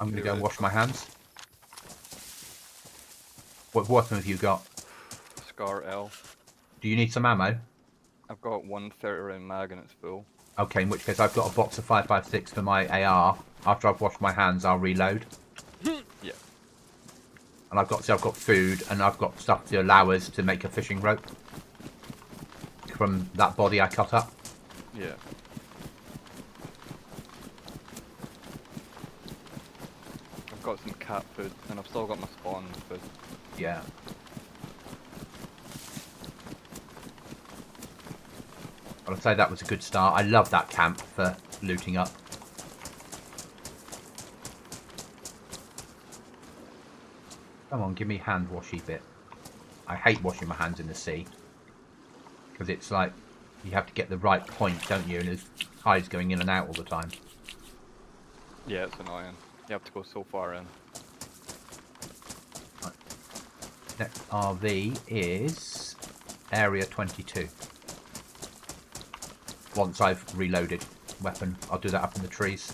I'm going to go and wash my hands. What weapon have you got? Scar L. Do you need some ammo? I've got 1 30-round mag and it's full. Okay, in which case I've got a box of 5.56 for my AR. After I've washed my hands, I'll reload. Yeah. And I've got food, and I've got stuff to allow us to make a fishing rope from that body I cut up. Yeah. I've got some cat food, and I've still got my spawn food. Yeah. I'd say that was a good start. I love that camp for looting up. Come on, give me hand washy bit. I hate washing my hands in the sea. Because it's like, you have to get the right point, don't you? And there's tides going in and out all the time. Yeah, it's annoying. You have to go so far in. Right. Next RV is Area 22. Once I've reloaded weapon, I'll do that up in the trees.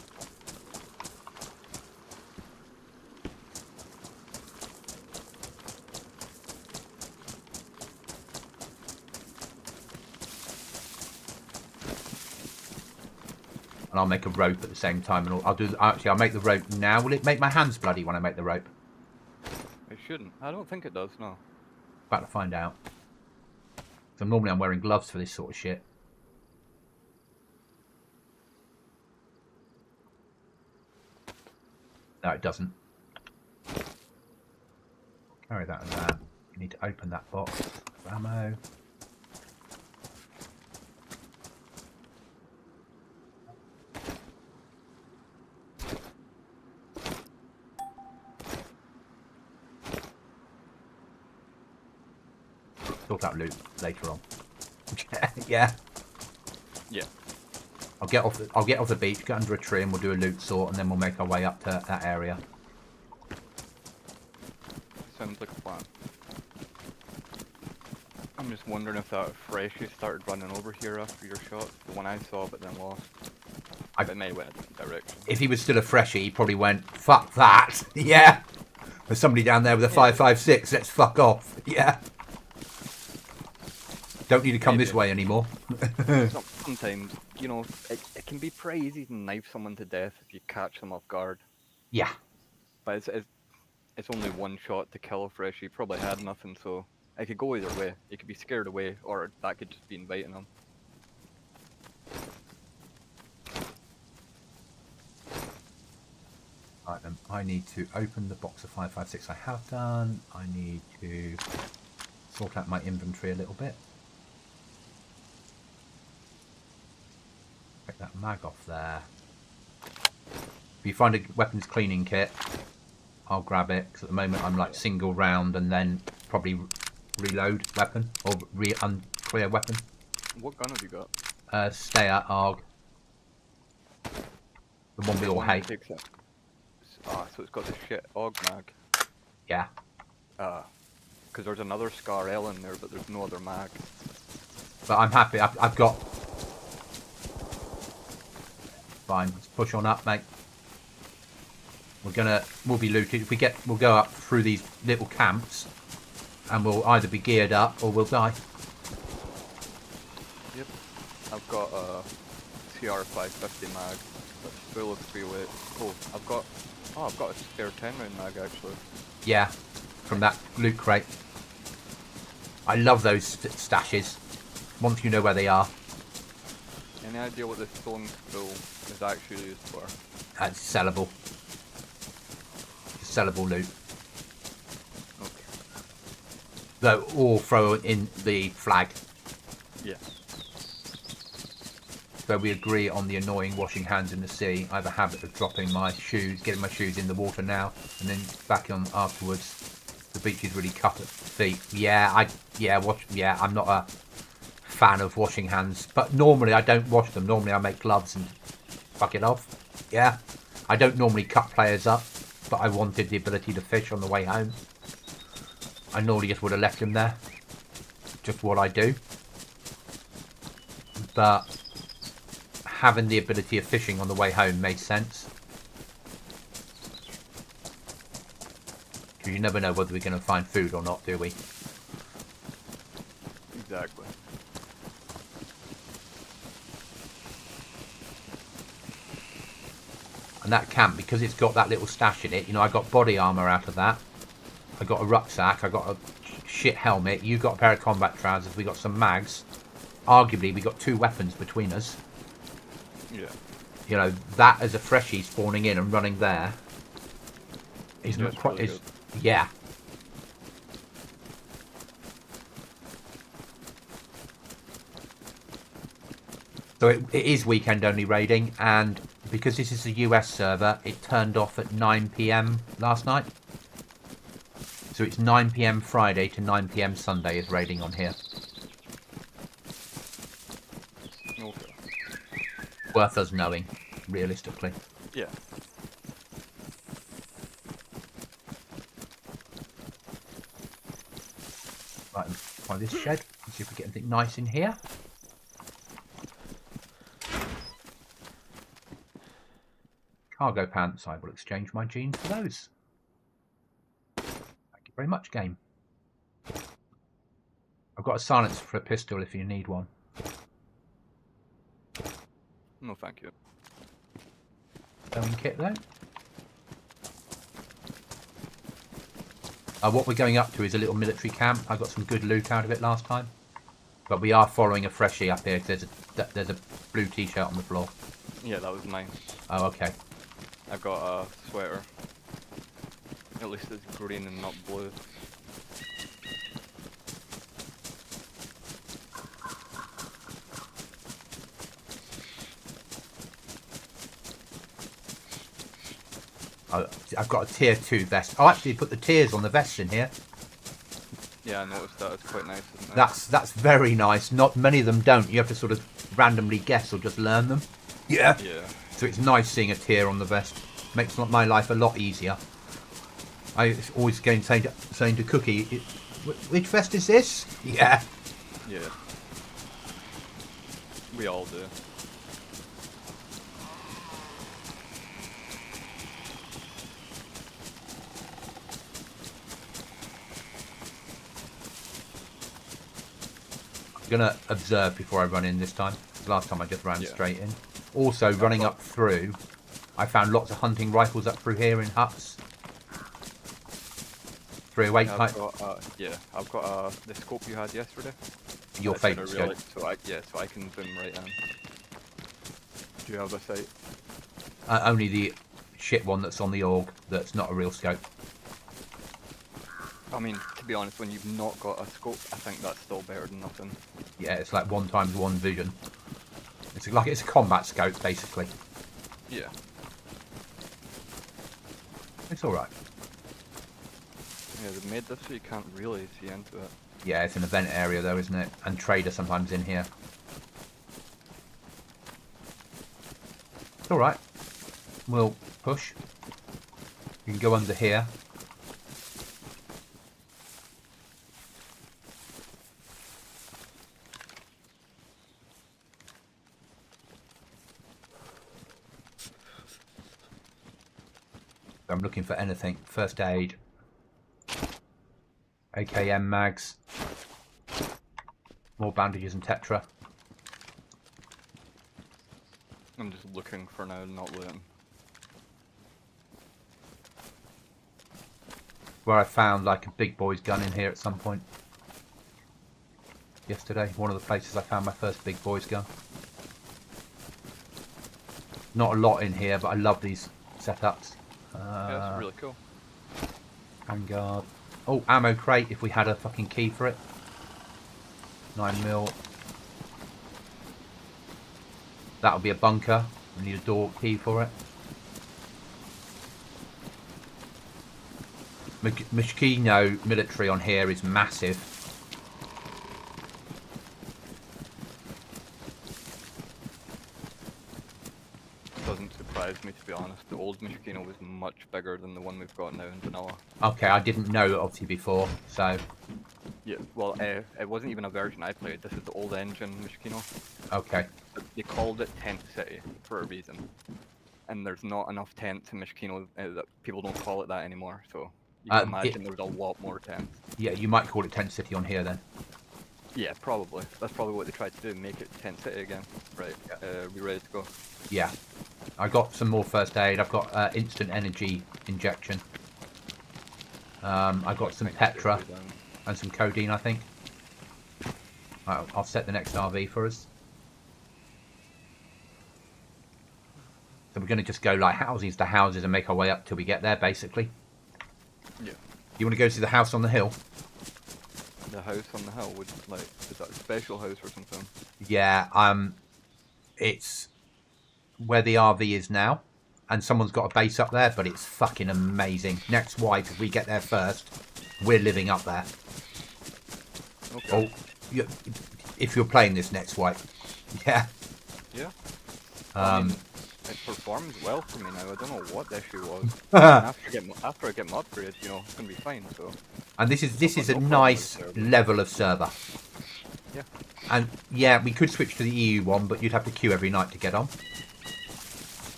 And I'll make a rope at the same time, and I'll make the rope now. Will it make my hands bloody when I make the rope? It shouldn't. I don't think it does, no. About to find out. So normally I'm wearing gloves for this sort of shit. No, it doesn't. Carry that and that. You need to open that box of ammo. Sort out loot later on. Yeah. Yeah. I'll get off the beach, get under a tree, and we'll do a loot sort, and then we'll make our way up to that area. Sounds like a plan. I'm just wondering if that freshie started running over here after your shot. The one I saw, but then lost. It may have went a different direction. If he was still a freshie, he probably went, fuck that. Yeah. There's somebody down there with a 5.56. Let's fuck off. Yeah. Don't need to come this way anymore. Sometimes, you know, it can be pretty easy to knife someone to death if you catch them off guard. Yeah. But it's only one shot to kill a fresh. He probably had nothing, so it could go either way. He could be scared away, or that could just be inviting him. Right then, I need to open the box of 5.56 I have done. I need to sort out my inventory a little bit. Take that mag off there. If you find a weapons cleaning kit, I'll grab it, because at the moment I'm like single round and then probably reload weapon, or unclear weapon. What gun have you got? Stayer ARG. The one we all hate. Ah, so it's got the shit AUG mag. Yeah. Because there's another Scar L in there, but there's no other mag. But I'm happy, I've got... Fine, let's push on up, mate. We'll be looted. If we'll go up through these little camps, and we'll either be geared up or we'll die. Yep. I've got a CR550 mag that's full of 3-weight. Oh, I've got a spare 10-round mag actually. Yeah, from that loot crate. I love those stashes. Once you know where they are. Any idea what this stone spool is actually used for? That's sellable. Sellable loot. Though, or throw in the flag. Yeah. So we agree on the annoying washing hands in the sea. I have a habit of dropping my shoes, getting my shoes in the water now, and then back on afterwards. The beach is really cut at feet. Yeah, I'm not a fan of washing hands, but normally I don't wash them. Normally I make gloves and fuck it off. Yeah, I don't normally cut players up, but I wanted the ability to fish on the way home. I normally just would have left him there. Just what I do. But having the ability of fishing on the way home made sense. Because you never know whether we're going to find food or not, do we? Exactly. And that camp, because it's got that little stash in it, you know, I got body armor out of that. I got a rucksack, I got a shit helmet, you got a pair of combat trousers, we got some mags. Arguably, we got 2 weapons between us. Yeah. You know, that as a freshie spawning in and running there is Yeah, not quite. really Yeah. So it is weekend only raiding, and because this is a US server, it turned off at 9 PM last night. So it's 9 PM Friday to 9 PM Sunday is raiding on here. Okay. Worth us knowing, realistically. Yeah. Right, find this shed and see if we get anything nice in here. Cargo pants. I will exchange my jeans for those. Thank you very much, game. I've got a silencer for a pistol if you need one. No, thank you. Going kit though. What we're going up to is a little military camp. I got some good loot out of it last time. But we are following a freshie up here because there's a blue t-shirt on the floor. Yeah, that was mine. Oh, okay. I've got a sweater. At least it's green and not blue. I've got a tier 2 vest. Oh, actually, put the tiers on the vest in here. Yeah, I noticed that. It's quite nice, isn't it? That's very nice. Not many of them don't. You have to sort of randomly guess or just learn them. Yeah. Yeah. So it's nice seeing a tier on the vest. Makes my life a lot easier. I always saying to Cookie, which vest is this? Yeah. Yeah. We all do. I'm gonna observe before I run in this time. Last time I just ran Yeah. straight in. Also, running up through, I found lots of hunting rifles up through here in huts. 308 I've type. I've got the scope you had yesterday. Your That's what I favourite really scope. like, so I can zoom right in. Do you have a sight? Only the shit one that's on the org. That's not a real scope. I mean, to be honest, when you've not got a scope, I think that's still better than nothing. Yeah, it's like 1x1 vision. It's like it's a combat scope basically. Yeah. It's all right. Yeah, they've made this so you can't really see into it. Yeah, it's an event area though, isn't it? And trader sometimes in here. It's all right. We'll push. You can go under here. I'm looking for anything. First aid. AKM mags. More bandages and tetra. I'm just looking for now, not looting. Where I found like a big boy's gun in here at some point. Yesterday, one of the places I found my first big boy's gun. Not a lot in here, but I love these setups. Yeah, that's really cool. Vanguard. Oh, ammo crate if we had a fucking key for it. 9mm. That'll be a bunker. We need a door key for it. Mosquito military on here is massive. Doesn't surprise me, to be honest. The old Mosquito was much bigger than the one we've got now in vanilla. Okay, I didn't know obviously before, so... Yeah, well, it wasn't even a version I played. This is the old engine Mosquito. Okay. They called it Tent City for a reason. And there's not enough tents in Mosquito that people don't call it that anymore, so... You can imagine there's a lot more tents. Yeah, you might call it Tent City on here then. Yeah, probably. That's probably what they tried to do, make it Tent City again. Right, we ready to go? Yeah. I got some more first aid. I've got instant energy injection. I've got some Petra and some codeine, I think. I'll set the next RV for us. So we're going to just go like houses to houses and make our way up till we get there, basically. Yeah. You want to go to the house on the hill? The house on the hill would is that a special house or something? Yeah, it's where the RV is now, and someone's got a base up there, but it's fucking amazing. Next wipe, if we get there first, we're living up there. Okay. Oh, if you're playing this next wipe, yeah. Yeah. I mean, it performs well for me now. I don't know what the issue was. after I get my upgrade, you know, it's gonna be fine. So. And this is a nice level of server. Yeah. And yeah, we could switch to the EU one, but you'd have to queue every night to get on.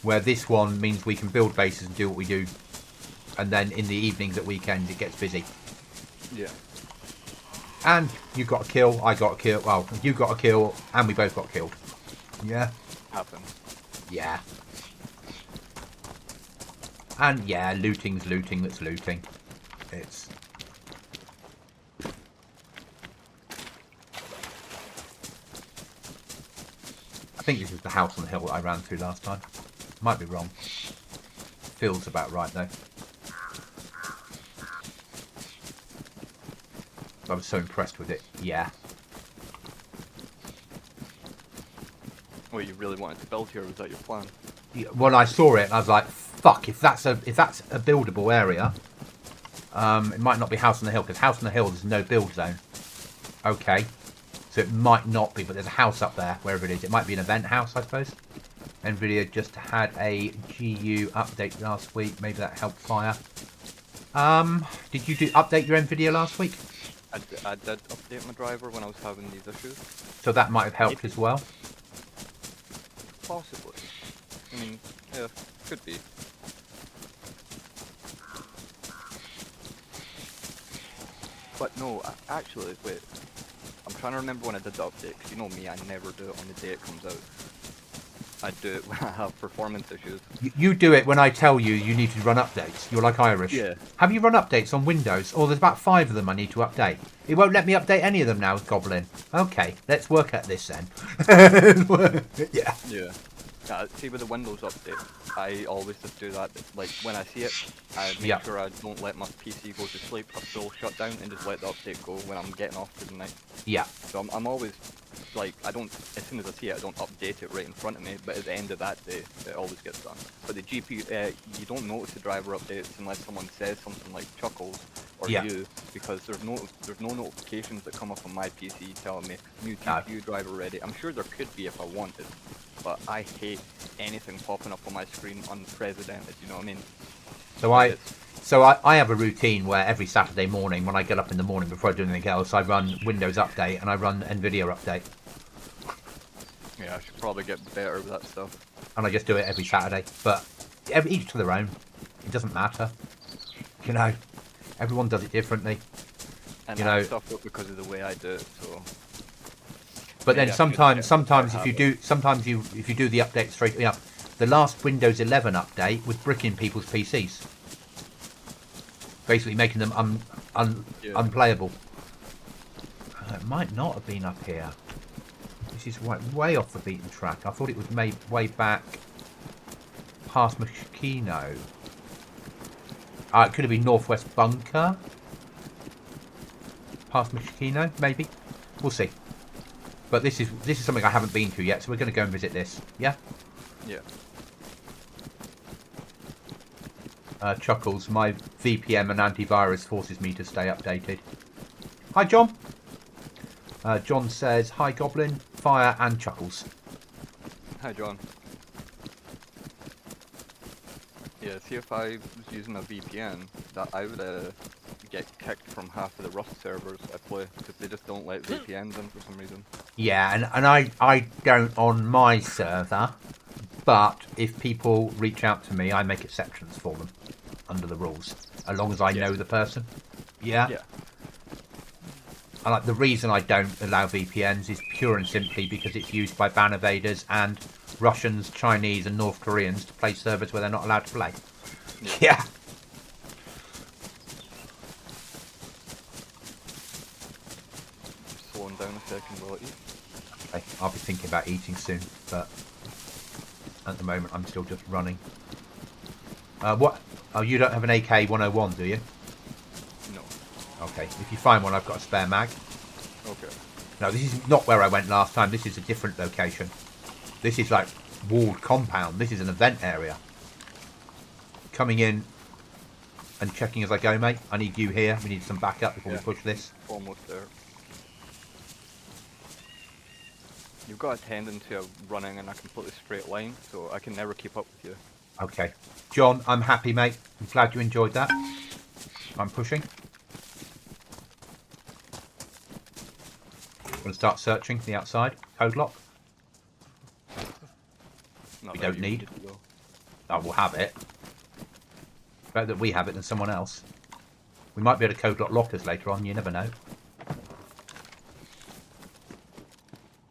Where this one means we can build bases and do what we do, and then in the evenings at weekends it gets busy. Yeah. And you got a kill, I got a kill. Well, you got a kill, and we both got killed. Yeah. Happens. Yeah. And yeah, looting's looting that's looting. It's... I think this is the house on the hill that I ran through last time. Might be wrong. Feels about right though. I was so impressed with it. Yeah. Well, you really wanted to build here, was that your plan? When I saw it, I was like, "Fuck! If that's a buildable area, it might not be House on the Hill because House on the Hill there's no build zone. Okay, so it might not be, but there's a house up there wherever it is. It might be an event house, I suppose. Nvidia just had a GU update last week. Maybe that helped fire. Did you update your Nvidia last week? I did update my driver when I was having these issues. So that might have helped as well. Possibly. I mean, yeah, could be. But no, actually, wait. I'm trying to remember when I did the update, because you know me, I never do it on the day it comes out. I do it when I have performance issues. You do it when I tell you you need to run updates. You're like Irish. Yeah. Have you run updates on Windows? Oh, there's about 5 of them I need to update. It won't let me update any of them now with Goblin. Okay, let's work at this then. Yeah. Yeah. See, with the Windows update, I always just do that. Like, when I see it, I make sure I don't let my PC go to sleep, a full shutdown, and just let the update go when I'm getting off for the night. Yeah. So I'm always, like, I don't, as soon as I see it, I don't update it right in front of me, but at the end of that day, it always gets done. But the GPU, you don't notice the driver updates unless someone says something like Chuckles or you, because there's no notifications that come up on my PC telling me new GPU driver ready. I'm sure there could be if I wanted, but I hate anything popping up on my screen unprecedented, you know what I mean? So I have a routine where every Saturday morning when I get up in the morning before I do anything else, I run Windows Update and I run Nvidia Update. Yeah, I should probably get better with that stuff. And I just do it every Saturday, but each to their own. It doesn't matter. You know, everyone does it differently. And you know, stuff up because of the way I do it, so... But then sometimes if you do the update straight up, the last Windows 11 update was bricking people's PCs, basically making them unplayable. It might not have been up here. This is way off the beaten track. I thought it was made way back past Mosquito. It could have been Northwest Bunker. Past Michikino, maybe. We'll see. But this is something I haven't been to yet, so we're going to go and visit this. Yeah? Yeah. Chuckles, my VPN and antivirus forces me to stay updated. Hi, John. John says, hi, Goblin, Fire, and Chuckles. Hi, John. Yeah, see if I was using a VPN, that I would get kicked from half of the Rust servers I play, because they just don't let VPNs in for some reason. Yeah, and I don't on my server, but if people reach out to me, I make exceptions for them under the rules, as long as I know the person. Yeah? Yeah. And like, the reason I don't allow VPNs is pure and simply because it's used by ban evaders and Russians, Chinese and North Koreans to play servers where they're not allowed to play. Yeah. Just slowing down a second while I eat. Okay, I'll be thinking about eating soon, but at the moment I'm still just running. What? Oh, you don't have an AK-101, do you? No. Okay, if you find one, I've got a spare mag. Okay. No, this is not where I went last time. This is a different location. This is like walled compound. This is an event area. Coming in and checking as I go, mate. I need you here. We need some backup before we push this. Almost there. You've got a tendency of running in a completely straight line, so I can never keep up with you. Okay. John, I'm happy, mate. I'm glad you enjoyed that. I'm pushing. I'm going to start searching the outside. Code lock. Not We that don't you need. needed to go. Oh, we'll have it. Better that we have it than someone else. We might be able to code lock lockers later on. You never know.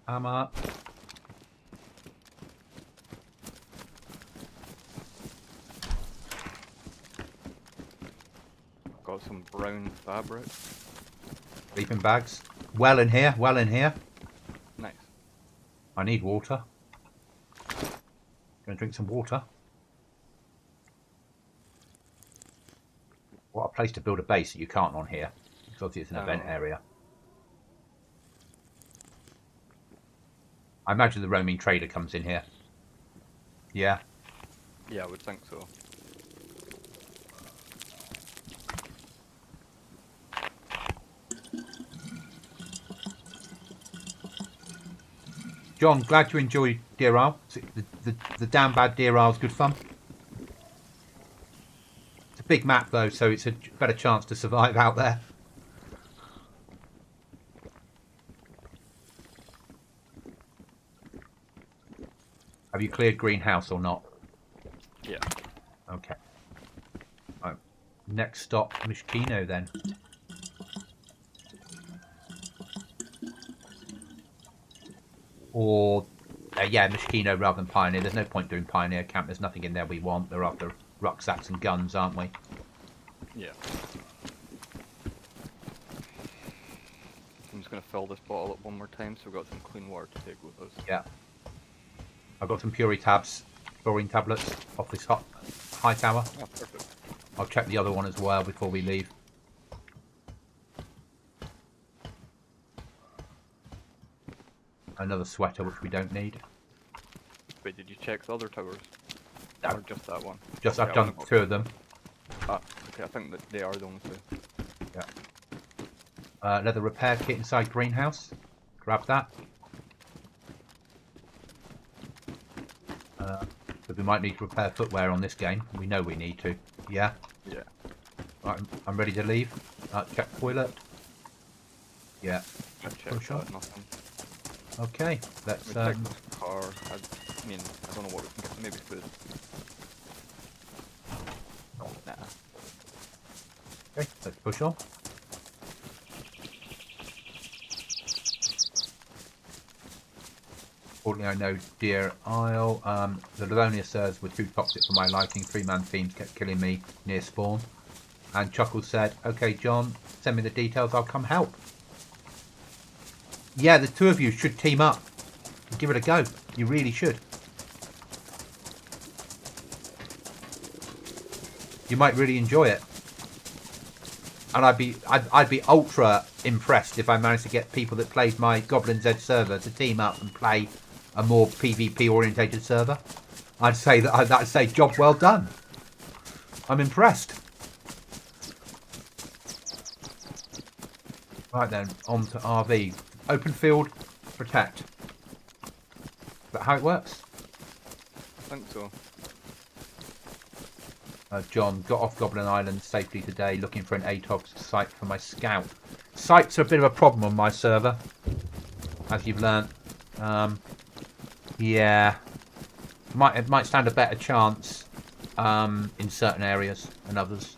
Hammer. Got some brown fabric. Sleeping bags. Well in here. Well in here. Nice. I need water. Gonna drink some water. What a place to build a base that you can't on here. Because obviously it's an event area. I imagine the roaming trader comes in here. Yeah. Yeah, I would think so. John, glad you enjoyed Deer Isle. The damn bad Deer Isle's good fun. It's a big map though, so it's a better chance to survive out there. Have you cleared greenhouse or not? Yeah. Okay. Right. Next stop, Michikino then. Or, yeah, Michikino rather than Pioneer. There's no point doing Pioneer Camp. There's nothing in there we want. They're after rucksacks and guns, aren't we? Yeah. I'm just going to fill this bottle up one more time so we've got some clean water to take with us. Yeah. I've got some Puri tabs, chlorine tablets off this high tower. Oh, perfect. I'll check the other one as well before we leave. Another sweater, which we don't need. Wait, did you check the other towers? No. Or just that one? Just, Okay, I've done 2 of them. Ah, okay, I think that they are the only two. Yeah. Leather repair kit inside greenhouse. Grab that. But we might need to repair footwear on this game. We know we need to. Yeah? Yeah. Right, I'm ready to leave. Check toilet. Yeah. Check push on. that, nothing. Okay, let's... We check this car. I mean, I don't know what we can get. Maybe food. Nah. Okay, let's push on. Fortunately, I know Deer Isle. The Livonia serves were too toxic for my liking. 3-man teams kept killing me near spawn. And Chuckles said, okay, John, send me the details. I'll come help. Yeah, the 2 of you should team up. Give it a go. You really should. You might really enjoy it. And I'd be ultra impressed if I managed to get people that played my Goblin Z server to team up and play a more PvP orientated server. I'd say job well done. I'm impressed. Right then, on to RV. Open field, protect. Is that how it works? I think so. John, got off Goblin Island safely today, looking for an ATOG site for my scout. Sites are a bit of a problem on my server, as you've learnt. Yeah, it might stand a better chance in certain areas than others.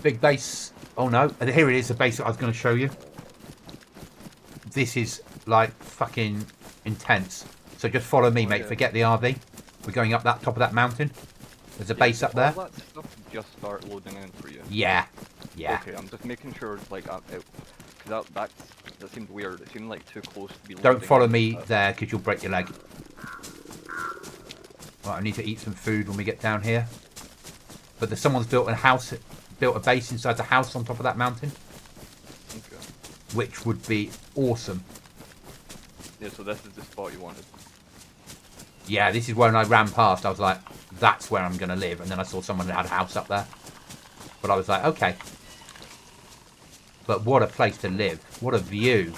Big base. Oh no, here it is, the base that I was going to show you. This is like fucking intense. So just follow me, mate. Yeah. Forget the RV. We're going up that top of that mountain. There's a base up there. All that stuff just start loading in for you. Yeah, yeah. Okay, I'm just making sure, like, because that seemed weird. It seemed like too close to be. Don't follow me there, because you'll break your leg. Right, I need to eat some food when we get down here. But someone's built a base inside the house on top of that mountain. Okay. Which would be awesome. Yeah, so this is the spot you wanted. Yeah, this is when I ran past. I was like, that's where I'm going to live. And then I saw someone that had a house up there. But I was like, okay. But what a place to live. What a view.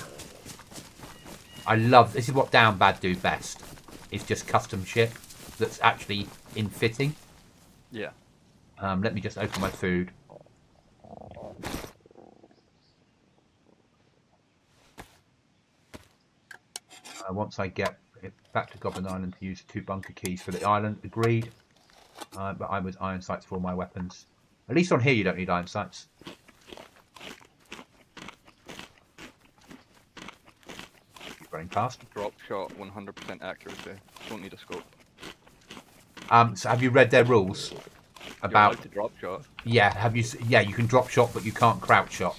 I love... This is what Down Bad do best. It's just custom shit that's actually in fitting. Yeah. Let me just open my food. Once I get back to Goblin Island to use 2 bunker keys for the island, agreed. But I was iron sights for all my weapons. At least on here you don't need iron sights. Keep running past. Drop shot, 100% accuracy. Don't need a scope. So have you read their rules? About You're allowed to drop shot. Yeah, have you? Yeah, you can drop shot, but you can't crouch shot.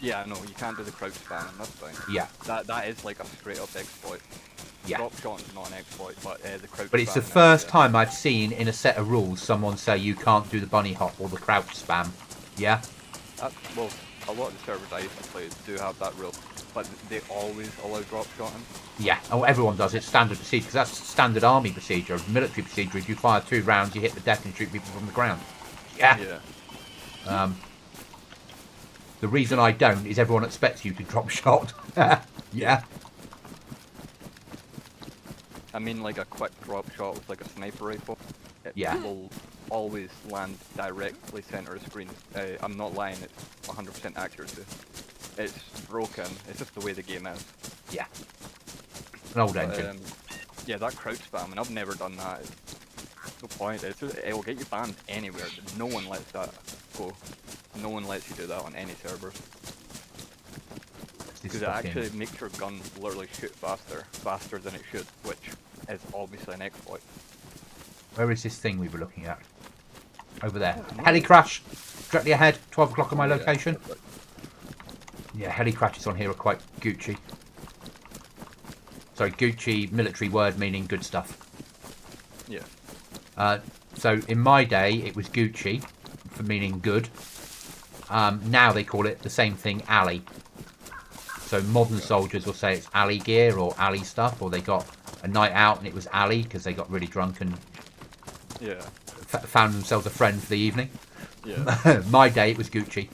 Yeah, no, you can't do the crouch spam. That's fine. Yeah. That is like a straight up exploit. Yeah. Drop shot is not an exploit, but the crouch. But it's the first time I've seen in a set of rules someone say you can't do the bunny hop or the crouch spam. Yeah. Well, a lot of the servers I used to play do have that rule, but they always allow drop shotting. Yeah. Oh, everyone does. It's standard procedure because that's standard army procedure. Military procedure is you fire 2 rounds, you hit the deck and shoot people from the ground. Yeah. Yeah. The reason I don't is everyone expects you to drop shot. Yeah. I mean, like a quick drop shot with like a sniper rifle. It will always land directly center of screen. I'm not lying. It's 100% accuracy. It's broken. It's just the way the game is. Yeah. An old engine. Yeah, that crouch spam, and I've never done that. It's no point. It will get you banned anywhere. No one lets that go. No one lets you do that on any server. Because it actually makes your gun literally shoot faster than it should, which is obviously an exploit. Where is this thing we were looking at? Over there. Heli crash! Directly ahead, 12 o'clock on my location. Yeah, heli crashes on here are quite Gucci. Sorry, Gucci, military word meaning good stuff. Yeah. So in my day, it was Gucci, for meaning good. Now they call it the same thing, alley. So modern soldiers will say it's alley gear or alley stuff, or they got a night out and it was alley because they got really drunk and found themselves a friend for the evening. Yeah. My day, it was Gucci.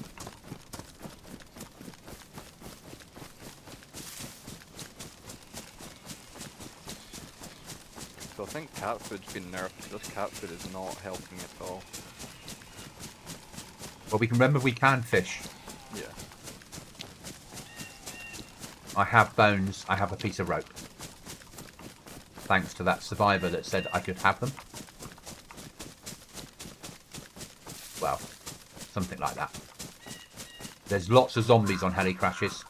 So I think cat food's been nerfed. This cat food is not helping at all. Well, we can remember we can fish. Yeah. I have bones. I have a piece of rope. Thanks to that survivor that said I could have them. something like that. There's lots of zombies on heli crashes.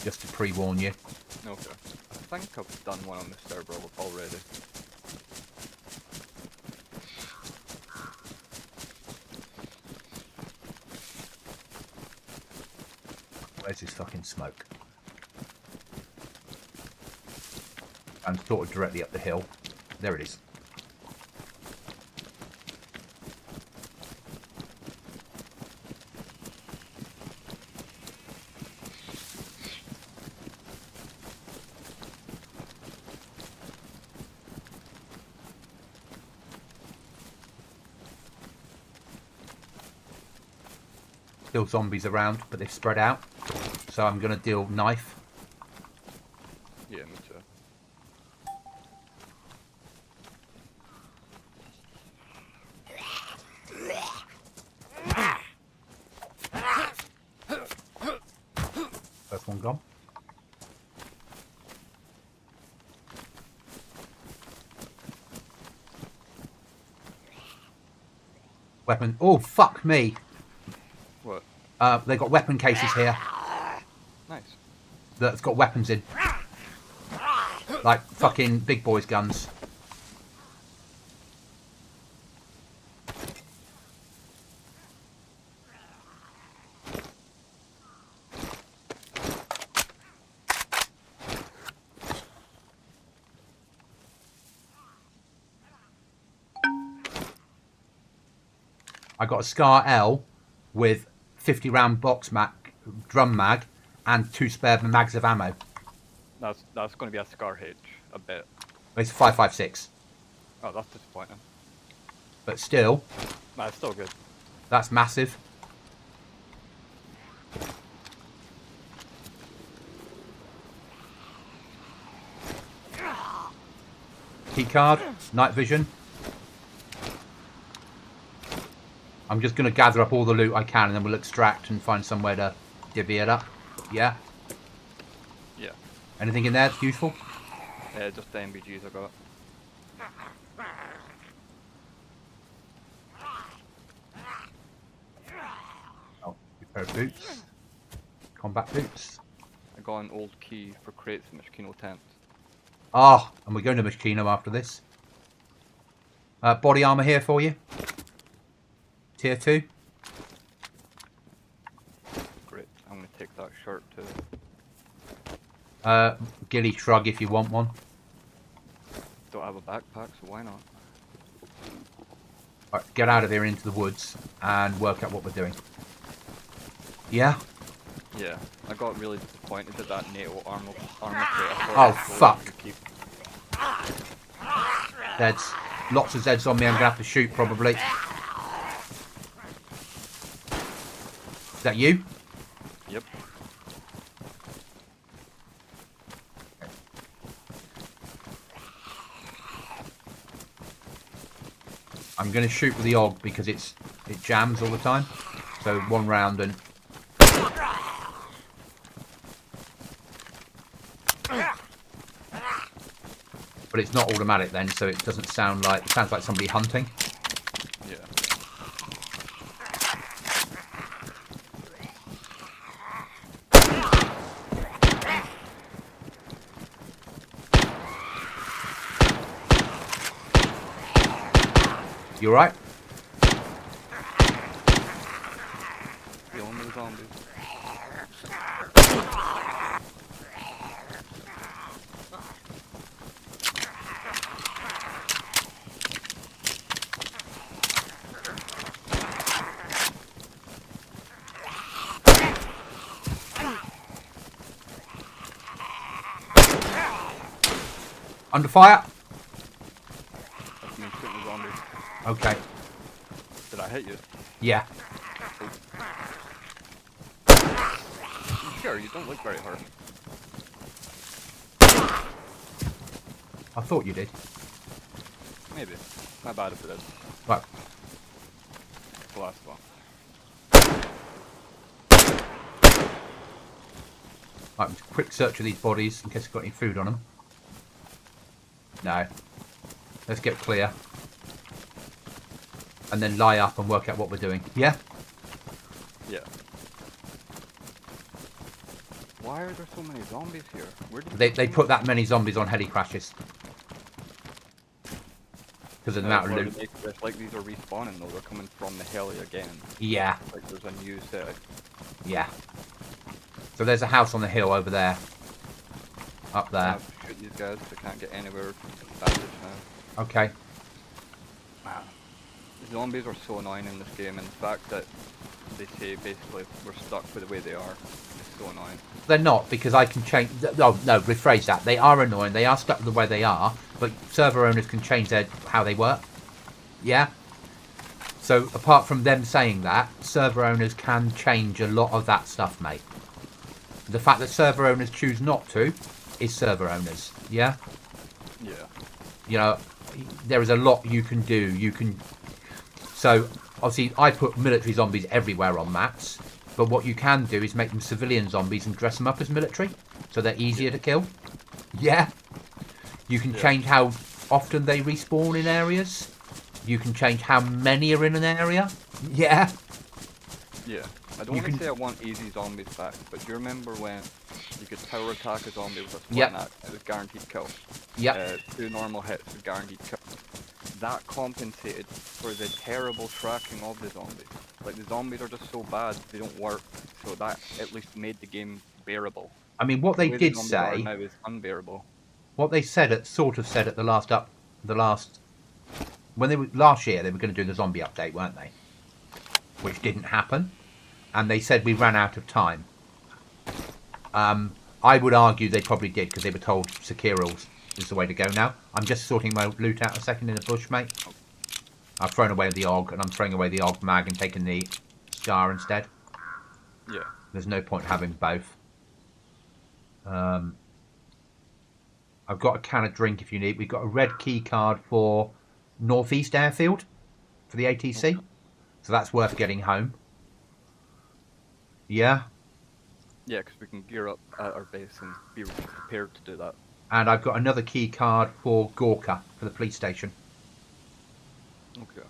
Just to pre-warn you. Okay. I think I've done one on this server already. Where's this fucking smoke? I'm sort of directly up the hill. There it is. Still zombies around, but they've spread out. So I'm going to deal knife. Yeah, me too. First one gone. Weapon. Oh, fuck me. What? They've got weapon cases here. Nice. That's got weapons in. Like fucking big boys guns. I got a Scar L with 50 round box mag, drum mag, and 2 spare mags of ammo. That's going to be a Scar H, I bet. It's 5.56. Oh, that's disappointing. But still, Nah, it's still good. that's massive. Keycard, night vision. I'm just going to gather up all the loot I can and then we'll extract and find somewhere to divvy it up. Yeah? Yeah. Anything in there that's useful? Yeah, just the MBGs I got. Oh, a pair of boots. Combat boots. I got an old key for crates in Mishkino tent. Ah, and we're going to Mishkino after this. Body armor here for you. Tier 2. Great. I'm going to take that shirt too. Ghillie shrug if you want one. Don't have a backpack, so why not? Right, get out of here into the woods and work out what we're doing. Yeah? Yeah, I got really disappointed at that NATO armor crate. Oh, fuck. Zeds. Lots of Zeds on me. I'm going to have to shoot probably. Is that you? Yep. I'm going to shoot with the AUG because it jams all the time. So one round and... But it's not automatic then, so it doesn't sound like... It sounds like somebody hunting. Yeah. You alright? The only zombies. Under fire? That's me shooting the zombies. Okay. Did I hit you? Yeah. Sure, you don't look very hurt. I thought you did. Maybe. Not bad if it is. Right. The last one. Right, quick search of these bodies in case I've got any food on them. No. Let's get clear. and then lie up and work out what we're doing. Yeah? Yeah. Why are there so many zombies here? Where did They put that many zombies on heli crashes. Because of the amount of loot. It's like these are respawning though, they're coming from the heli again. Yeah. Like there's a new set. Yeah. So there's a house on the hill over there. Up there. Shoot these guys, they can't get anywhere fast now. Okay. Man. The zombies are so annoying in this game, and the fact that they say basically we're stuck with the way they are is so annoying. They're not, because I can change... Oh, no, rephrase that. They are annoying. They are stuck the way they are, but server owners can change how they work. Yeah? So, apart from them saying that, server owners can change a lot of that stuff, mate. The fact that server owners choose not to is server owners. Yeah? Yeah. You know, there is a lot you can do. You can... So, obviously, I put military zombies everywhere on maps. But what you can do is make them civilian zombies and dress them up as military. So they're easier to kill. Yeah. You can change how often they respawn in areas. You can change how many are in an area. Yeah. Yeah. I don't want to say I want easy zombies back, but do you remember when you could power attack a zombie with a split axe? It was guaranteed kill. Yep. 2 normal hits with guaranteed kill. That compensated for the terrible tracking of the zombies. Like, the zombies are just so bad, they don't work, so that at least made the game bearable. I mean, what they did the say now is unbearable. What they said at the last when they were last year, they were going to do the zombie update, weren't they? Which didn't happen, and they said we ran out of time. I would argue they probably did, because they were told Sekirals is the way to go now. I'm just sorting my loot out a second in the bush, mate. I've thrown away the AUG, and I'm throwing away the AUG mag and taking the SCAR instead. Yeah. There's no point having both. I've got a can of drink if you need. We've got a red key card for Northeast Airfield for the ATC. Okay. So that's worth getting home. Yeah? Yeah, because we can gear up at our base and be prepared to do that. And I've got another key card for Gorka for the police station. Okay.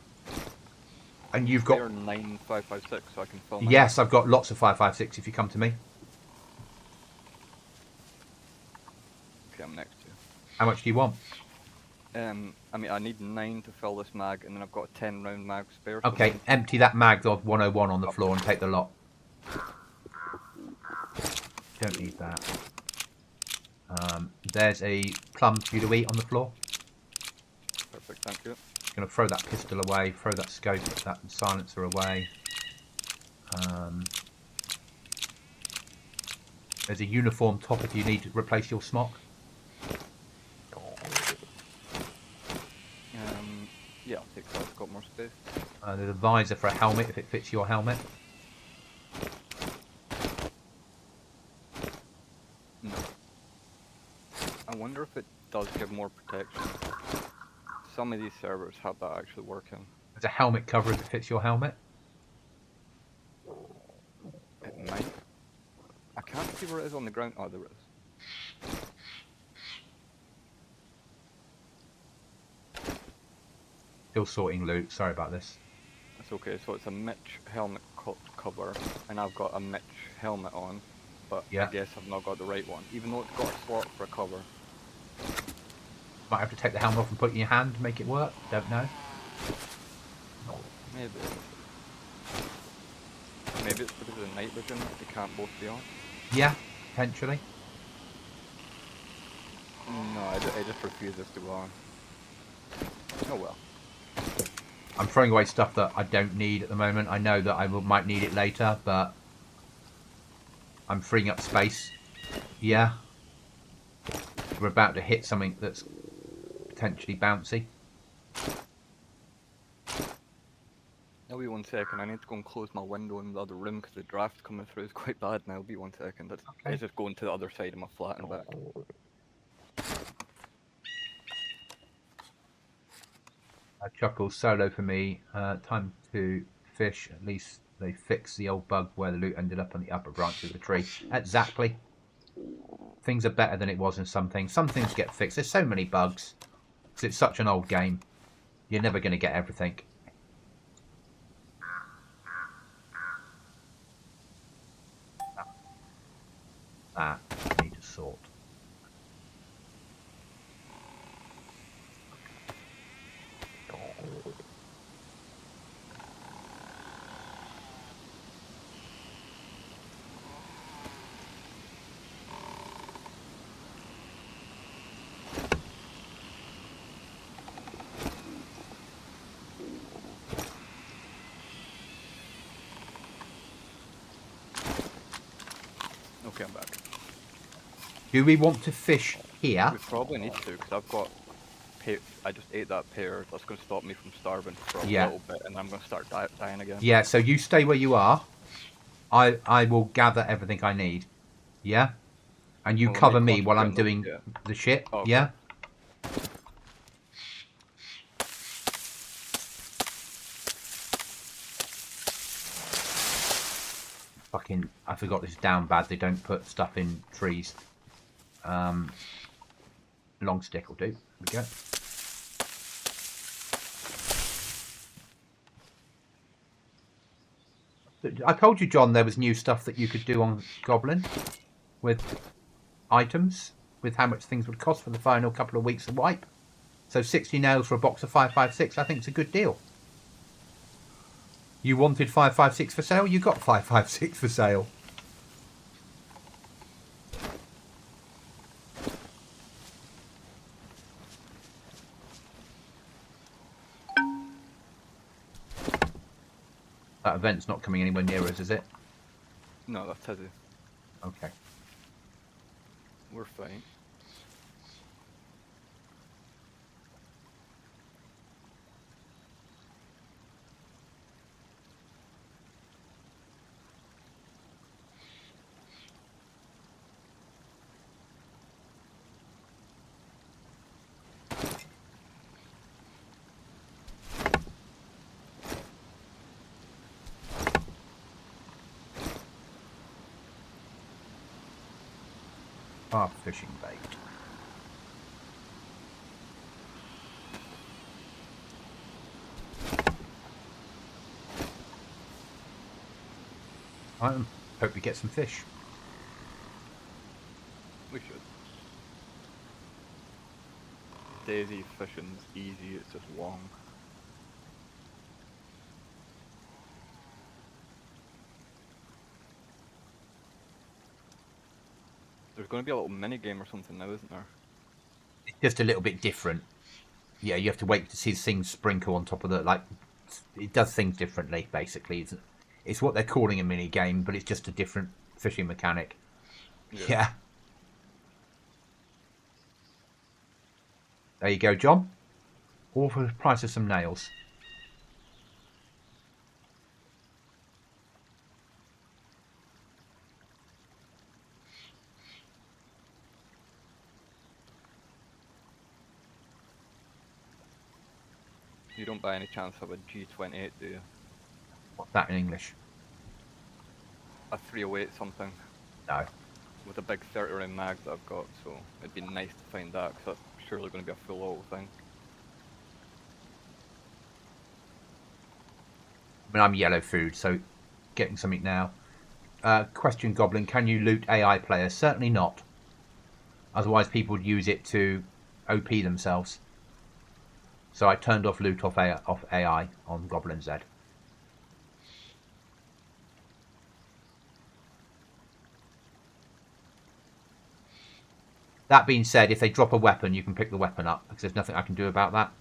And you've got... 9556, so I can film. Yes, I've got lots of 556 if you come to me. Okay, I'm next to you. How much do you want? I mean, I need 9 to fill this mag, and then I've got a 10 round mag spare. Okay, so empty that mag of 101 on the floor and take the lot. Don't need that. There's a plum for you to eat on the floor. Perfect, thank you. Going to throw that pistol away, throw that scope, that silencer away. There's a uniform top if you need to replace your smock. Yeah, I'll take that, I've got more space. There's a visor for a helmet if it fits your helmet. No. I wonder if it does give more protection. Some of these servers have that actually working. There's a helmet cover if it fits your helmet. It might. I can't see where it is on the ground. Oh, there it is. Still sorting loot. Sorry about this. That's okay. So it's a Mitch helmet cover, and I've got a Mitch helmet on, but I guess I've not got the right one, even though it's got a slot for a cover. Might have to take the helmet off and put it in your hand to make it work. Don't know. Maybe. Maybe it's because of the night vision. They can't both be on. Yeah, potentially. No, I just refuse this to go on. Oh well. I'm throwing away stuff that I don't need at the moment. I know that I might need it later, but I'm freeing up space. Yeah. We're about to hit something that's potentially bouncy. Now, wait 1 second. I need to go and close my window in the other room because the draft coming through is quite bad now. Be 1 second. It's just going to the other side of my flat and back. Chuckles solo for me. Time to fish. At least they fixed the old bug where the loot ended up on the upper branch of the tree. Exactly. Things are better than it was in some things. Some things get fixed. There's so many bugs. Because it's such an old game. You're never going to get everything. Okay, I'm back. Do we want to fish here? We probably need to, because I've got... I just ate that pear. That's going to stop me from starving for a little bit, and I'm going to start dying again. Yeah, so you stay where you are. I will gather everything I need. Yeah? And you Well, cover me while I'm doing yeah. the shit. Oh, okay. Yeah? Fucking, I forgot this is down bad. They don't put stuff in trees. Long stick will do. There we go. I told you, John, there was new stuff that you could do on Goblin with items, with how much things would cost for the final couple of weeks of wipe. So 60 nails for a box of 556, I think it's a good deal. You wanted 556 for sale, you got 556 for sale. That event's not coming anywhere near us, is it? No, that's heavy. Okay. We're fine. Fishing bait. I hope we get some fish. We should. DayZ fishing's easy, it's just long. There's going to be a little mini game or something now, isn't there? It's just a little bit different. Yeah, you have to wait to see things sprinkle on top of the, like, it does things differently, basically. It's what they're calling a mini game, but it's just a different fishing mechanic. Yeah. There you go, John. All for the price of some nails. You don't by any chance have a G28, do you? What's that in English? A 308 something. No. With a big 30 round mag that I've got, so it'd be nice to find that, because that's surely going to be a full auto thing. I mean, I'm yellow food, so getting something now. Question, Goblin, can you loot AI players? Certainly not. Otherwise, people would use it to OP themselves. So I turned off loot off AI on Goblin Z. That being said, if they drop a weapon, you can pick the weapon up, because there's nothing I can do about that.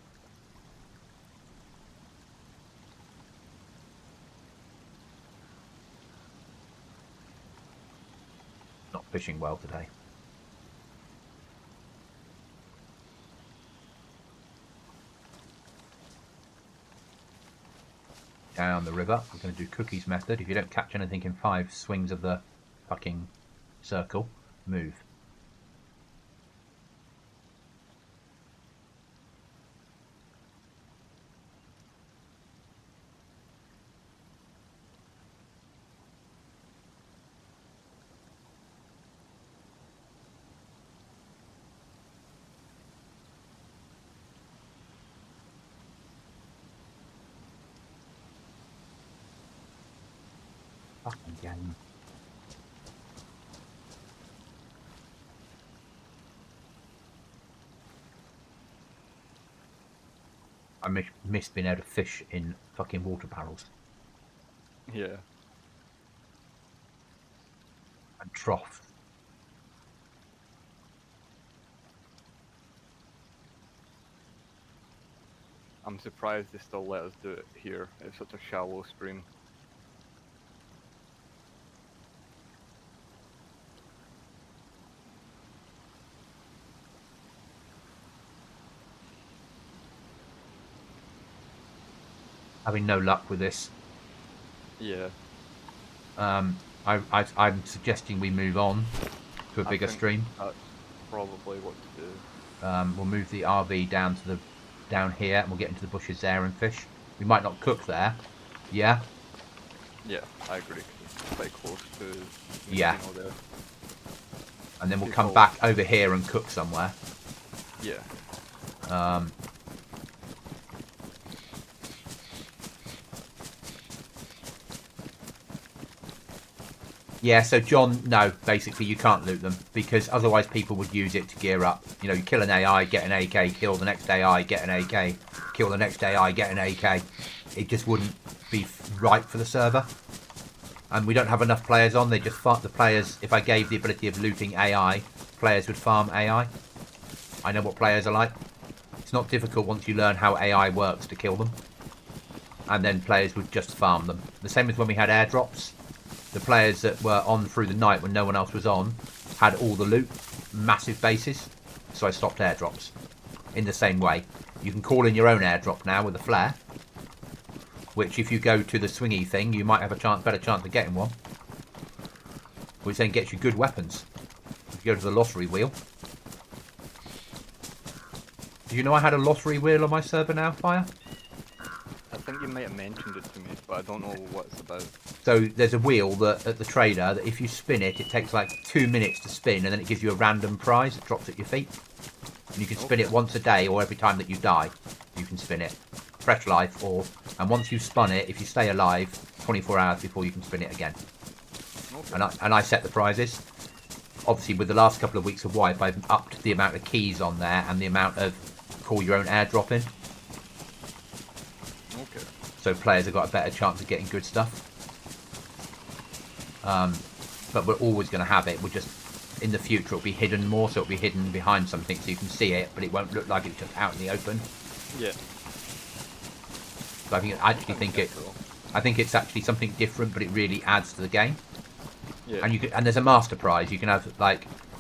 Not fishing well today. Down the river, I'm going to do Cookie's method. If you don't catch anything in 5 swings of the fucking circle, move. Fucking game. I miss being able to fish in fucking water barrels. Yeah. And troughs. I'm surprised they still let us do it here. It's such a shallow stream. having no luck with this. Yeah. I'm suggesting we move on to a bigger stream. That's probably what to do. We'll move the RV down to down here, and we'll get into the bushes there and fish. We might not cook there. Yeah. Yeah, I agree. 'Cause it's quite close to. Yeah. There. And then we'll come back over here and cook somewhere. Yeah. Yeah, so John, no, basically you can't loot them because otherwise people would use it to gear up. You know, you kill an AI, get an AK, kill the next AI, get an AK, kill the next AI, get an AK. It just wouldn't be right for the server. And we don't have enough players on. They just farm the players. If I gave the ability of looting AI, players would farm AI. I know what players are like. It's not difficult once you learn how AI works to kill them. And then players would just farm them. The same as when we had airdrops. The players that were on through the night when no one else was on had all the loot, massive bases, so I stopped airdrops. In the same way, you can call in your own airdrop now with a flare, which if you go to the swingy thing, you might have a better chance of getting one, which then gets you good weapons. If you go to the lottery wheel. Do you know I had a lottery wheel on my server now, Fire? I think you might have mentioned it to me, but I don't know what it's about. So there's a wheel that at the trader that if you spin it, it takes like 2 minutes to spin, and then it gives you a random prize that drops at your feet. And you can spin it once a day, or every time that you die, you can spin it. Fresh life, and once you've spun it, if you stay alive, 24 hours before you can spin it again. Okay. And I set the prizes. Obviously, with the last couple of weeks of wipe, I've upped the amount of keys on there and the amount of call your own airdrop in. Okay. So players have got a better chance of getting good stuff. But we're always going to have it. We're just, in the future, it'll be hidden more, so it'll be hidden behind something so you can see it, but it won't look like it's just out in the open. Yeah. So I think it's actually something different, but it really adds to the game. Yeah. And there's a master prize. You can have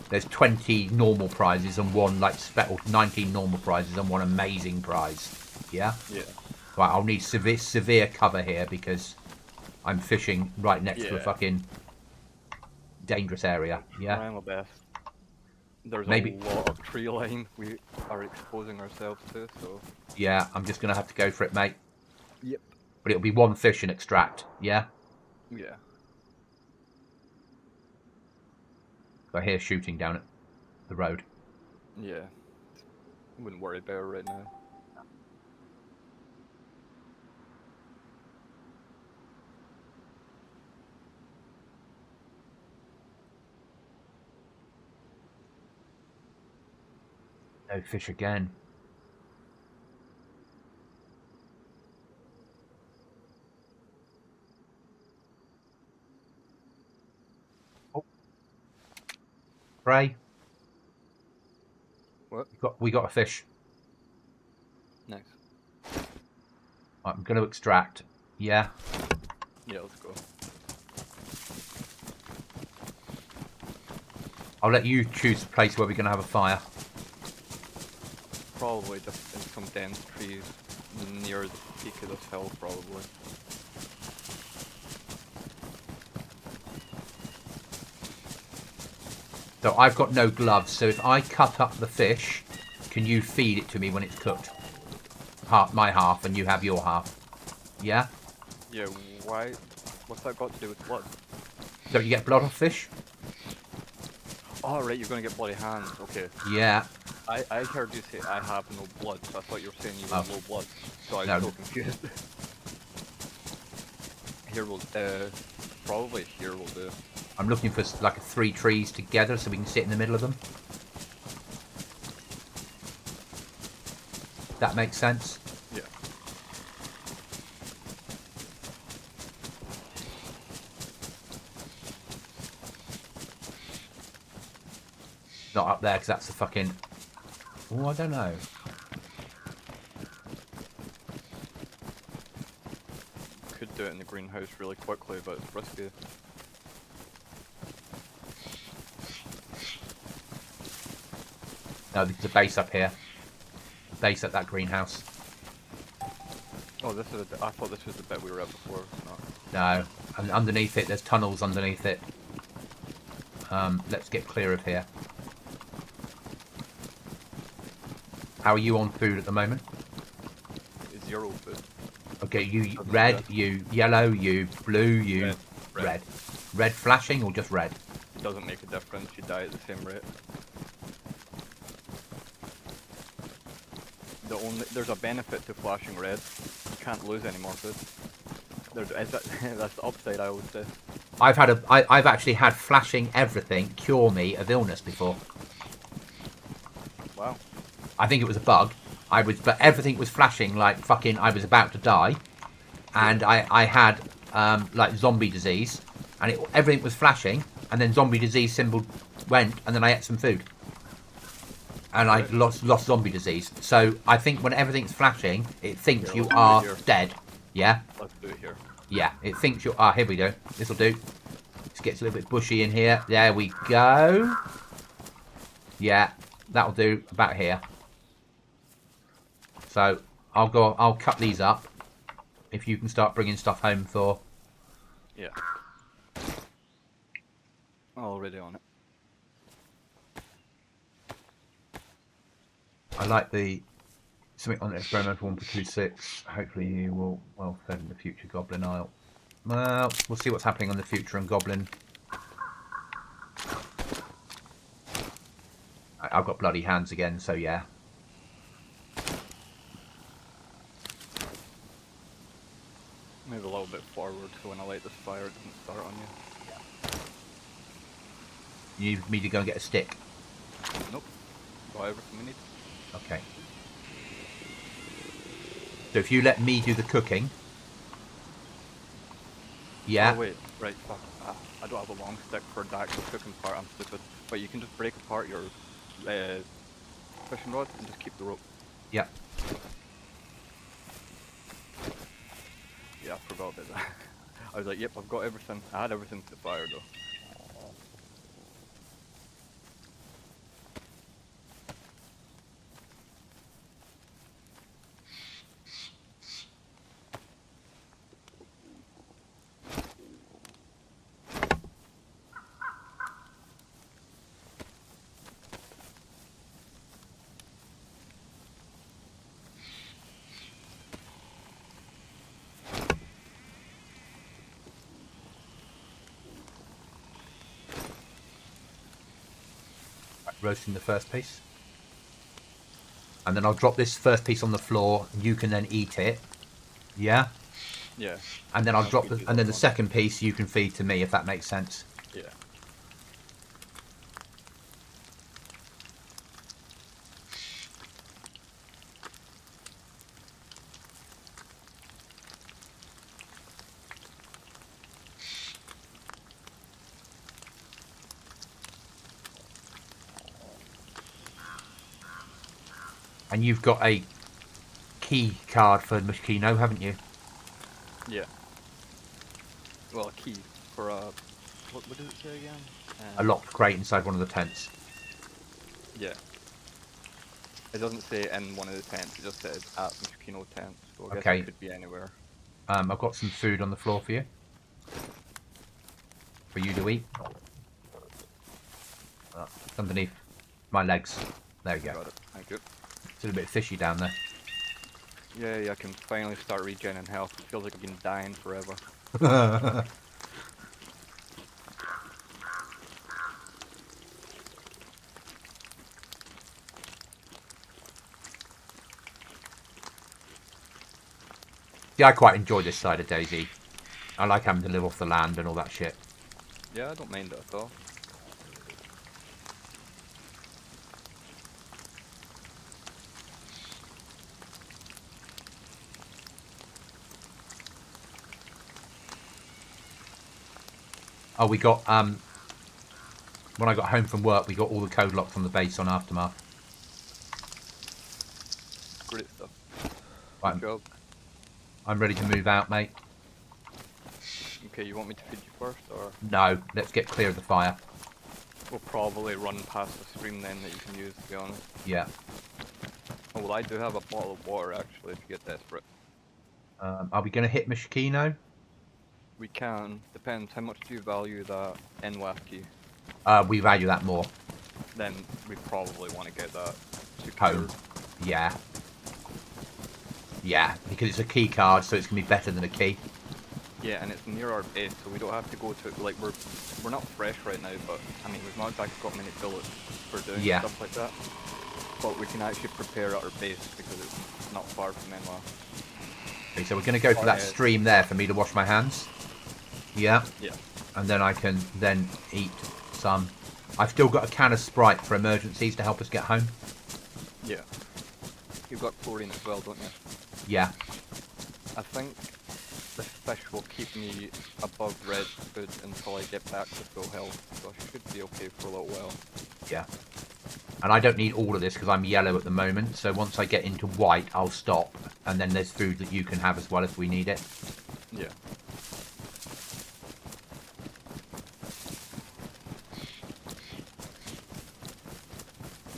there's 20 normal prizes and one or 19 normal prizes and one amazing prize. Yeah. Yeah. Right, I'll need severe cover here because I'm fishing right next to a fucking dangerous area. Yeah. Trying my best. There's Maybe a lot of tree line we are exposing ourselves to, so. Yeah, I'm just gonna have to go for it, mate. Yep. But it'll be one fish and extract. Yeah. Yeah. I hear shooting down at the road. Yeah. Wouldn't worry about it right now. No fish again. Oh. Prey. What? We got a fish. Nice. I'm going to extract. Yeah. Yeah, let's go. I'll let you choose the place where we're going to have a fire. Probably just in some dense trees near the peak of this hill, probably. So I've got no gloves, so if I cut up the fish, can you feed it to me when it's cooked? My half, and you have your half. Yeah? Yeah, why? What's that got to do with blood? Don't you get blood off fish? Oh, right, you're gonna get bloody hands, okay. Yeah. I heard you say I have no blood, so I thought you were saying you have low blood. So I was so confused. Here we'll, probably here we'll do. I'm looking for like 3 trees together so we can sit in the middle of them. That makes sense? Yeah. Not up there because that's the fucking... Oh, I don't know. Could do it in the greenhouse really quickly, but it's risky. No, there's a base up here. A base at that greenhouse. Oh, this is. I thought this was the bit we were at before. It's not. No, and underneath it, there's tunnels underneath it. Let's get clear of here. How are you on food at the moment? It's 0 food. Okay, you red, you yellow, you blue, you red. Red flashing or just red? It doesn't make a difference. You die at the same rate. There's a benefit to flashing red. You can't lose any more food. That's the upside, I would say. I've actually had flashing everything cure me of illness before. Wow. I think it was a bug. But everything was flashing like fucking. I was about to die, and I had like zombie disease, and everything was flashing, and then zombie disease symbol went, and then I ate some food, and I lost zombie disease. So I think when everything's flashing, it thinks you are dead. Yeah. Let's do it here. Yeah, it thinks you're. Ah, here we go. This'll do. This gets a little bit bushy in here. There we go. Yeah, that'll do about here. So I'll cut these up. If you can start bringing stuff home for. Yeah. Already on it. I like the something on the experimental 1.26. Hopefully you will well fed in the future Goblin Isle. Well, we'll see what's happening on the future and Goblin. I've got bloody hands again, so yeah. Move a little bit forward so when I light this fire it doesn't start on you. You need me to go and get a stick. Nope. Got everything we need. Okay. So if you let me do the cooking. Yeah. Oh wait, right, fuck. I don't have a long stick for the actual cooking part, I'm stupid. But you can just break apart your fishing rod and just keep the rope. Yeah. Yeah, I forgot about that. I was like, yep, I've got everything. I had everything to the fire though. Roasting the first piece. And then I'll drop this first piece on the floor. You can then eat it. Yeah? Yeah. And then I'll drop the second piece you can feed to me, if that makes sense. Yeah. And you've got a key card for Machino, haven't you? Yeah. Well, a key for what does it say again? A locked crate inside one of the tents. Yeah. It doesn't say in one of the tents, it just says at Machino tent, so I guess it could be anywhere. I've got some food on the floor for you. For you to eat. Underneath my legs. There we go. Got it, thank you. It's a little bit fishy down there. Yeah, I can finally start regenerating health. It feels like I've been dying forever. Yeah, I quite enjoy this side of DayZ. I like having to live off the land and all that shit. Yeah, I don't mind it at all. Oh, we got, when I got home from work, we got all the code locks from the base on Aftermath. Great stuff. Right, Good job. I'm ready to move out, mate. Okay, you want me to feed you first, or? No, let's get clear of the fire. We'll probably run past the stream then that you can use, to be honest. Yeah. Oh, well, I do have a bottle of water, actually, if you get desperate. Are we going to hit Mishkino? We can. Depends. How much do you value that NWAF key? We value that more. Then we probably want to get that Home. secured. Yeah. Yeah, because it's a key card, so it's going to be better than a key. Yeah, and it's near our base, so we don't have to go to it. Like, we're not fresh right now, but I mean, we've not exactly got many bullets for doing stuff like that. But we can actually prepare at our base because it's not far from NWAF. Okay, so we're going to go for that stream there for me to wash my hands. Yeah. Yeah. And then I can then eat some. I've still got a can of Sprite for emergencies to help us get home. Yeah. You've got chlorine as well, don't you? Yeah. I think the fish will keep me above red food until I get back to full health, so I should be okay for a little while. Yeah. And I don't need all of this because I'm yellow at the moment, so once I get into white, I'll stop. And then there's food that you can have as well if we need it. Yeah.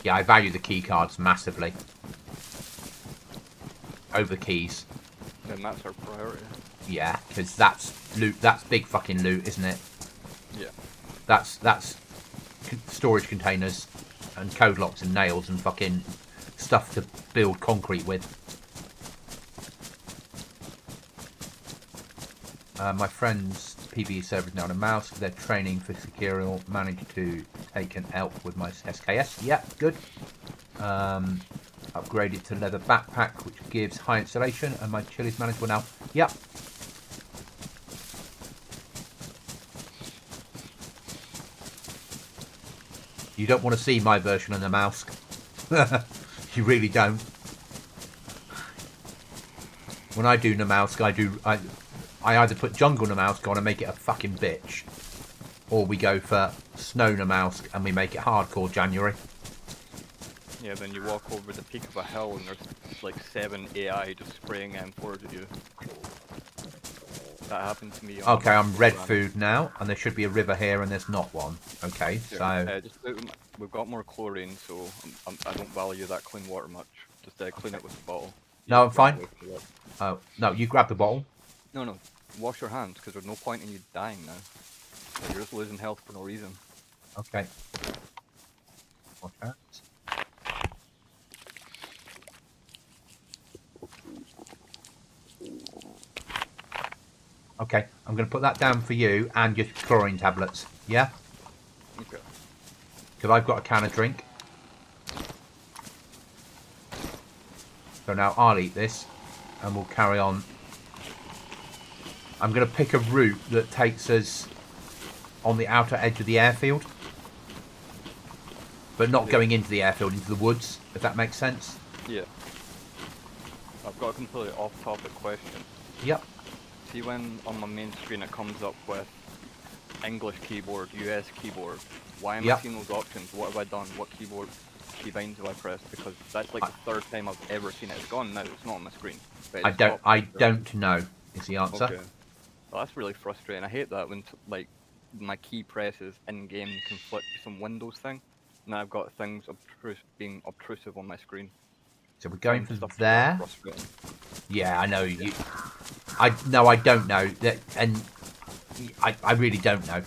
Yeah, I value the key cards massively. Over keys. Then that's our priority. Yeah, because that's loot. That's big fucking loot, isn't it? Yeah. That's storage containers and code locks and nails and fucking stuff to build concrete with. My friend's PvE server is now on a mouse. They're training for Securial. Managed to take an elk with my SKS. Yeah, good. Upgraded to leather backpack, which gives high insulation, and my chilies manageable now. Yep. You don't want to see my version of the mouse. You really don't. When I do Namalsk, I either put jungle Namalsk on and make it a fucking bitch, or we go for snow Namalsk and we make it hardcore January. Yeah, then you walk over the peak of a hill and there's like 7 AI just spraying M4s at you. That happened to me. Okay, I'm red food now, and there should be a river here, and there's not one. Okay, so we've got more chlorine, so I don't value that clean water much. Just clean it with the bottle. No, I'm fine. Oh no, you grab the bottle. No, wash your hands, because there's no point in you dying now. Like, you're just losing health for no reason. Okay. Wash hands. Okay, I'm going to put that down for you and your chlorine tablets. Yeah? Okay. Because I've got a can of drink. So now I'll eat this and we'll carry on. I'm going to pick a route that takes us on the outer edge of the airfield. But not going into the airfield, into the woods, if that makes sense. Yeah. I've got a completely off-topic question. Yep. See when on my main screen it comes up with English keyboard, US keyboard. Why am I seeing those options? What have I done? What keyboard keybinds have I pressed? Because that's like the third time I've ever seen it. It's gone now. It's not on my screen. I don't know is the answer. Okay. Well, that's really frustrating. I hate that when like my key presses in game conflict with some Windows thing. Now I've got things being obtrusive on my screen. So we're going from there. Yeah, I know. I don't know that, and I really don't know.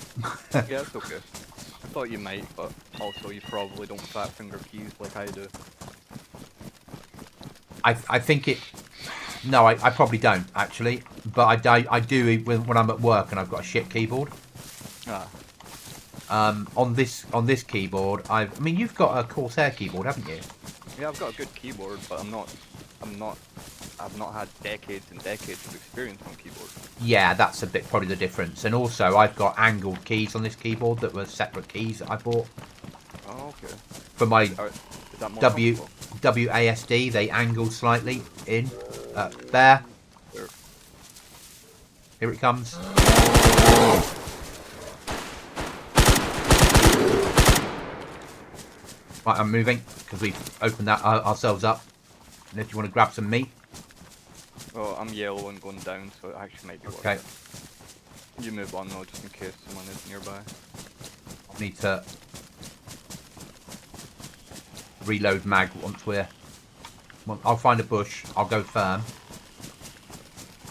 Yeah, it's okay. I thought you might, but also you probably don't fat finger keys like I do. I think it. No, I probably don't actually, but I do when I'm at work and I've got a shit keyboard. On this keyboard, I mean, you've got a Corsair keyboard, haven't you? Yeah, I've got a good keyboard, but I've not had decades and decades of experience on keyboard. Yeah, that's probably the difference. And also, I've got angled keys on this keyboard that were separate keys that I bought. Oh, okay. For my WASD, they angle slightly in. There. Here it comes. Right, I'm moving because we've opened that ourselves up. And if you want to grab some meat. Oh, I'm yellow and going down, so it actually might be worth it. You move on though, just in case someone is nearby. I need to reload mag once we're... I'll find a bush. I'll go firm.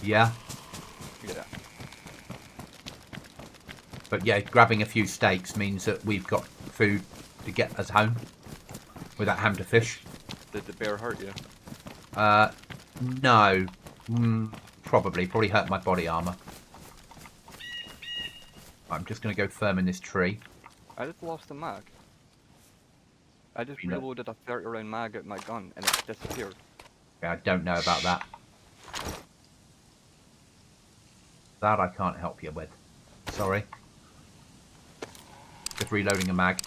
Yeah. Yeah. But yeah, grabbing a few steaks means that we've got food to get us home without having to fish. Did the bear hurt you? No. Probably hurt my body armor. I'm just going to go firm in this tree. I just lost a mag. I just You know. reloaded a 30 round mag at my gun and it disappeared. Yeah, I don't know about that. That I can't help you with. Sorry. Just reloading a mag.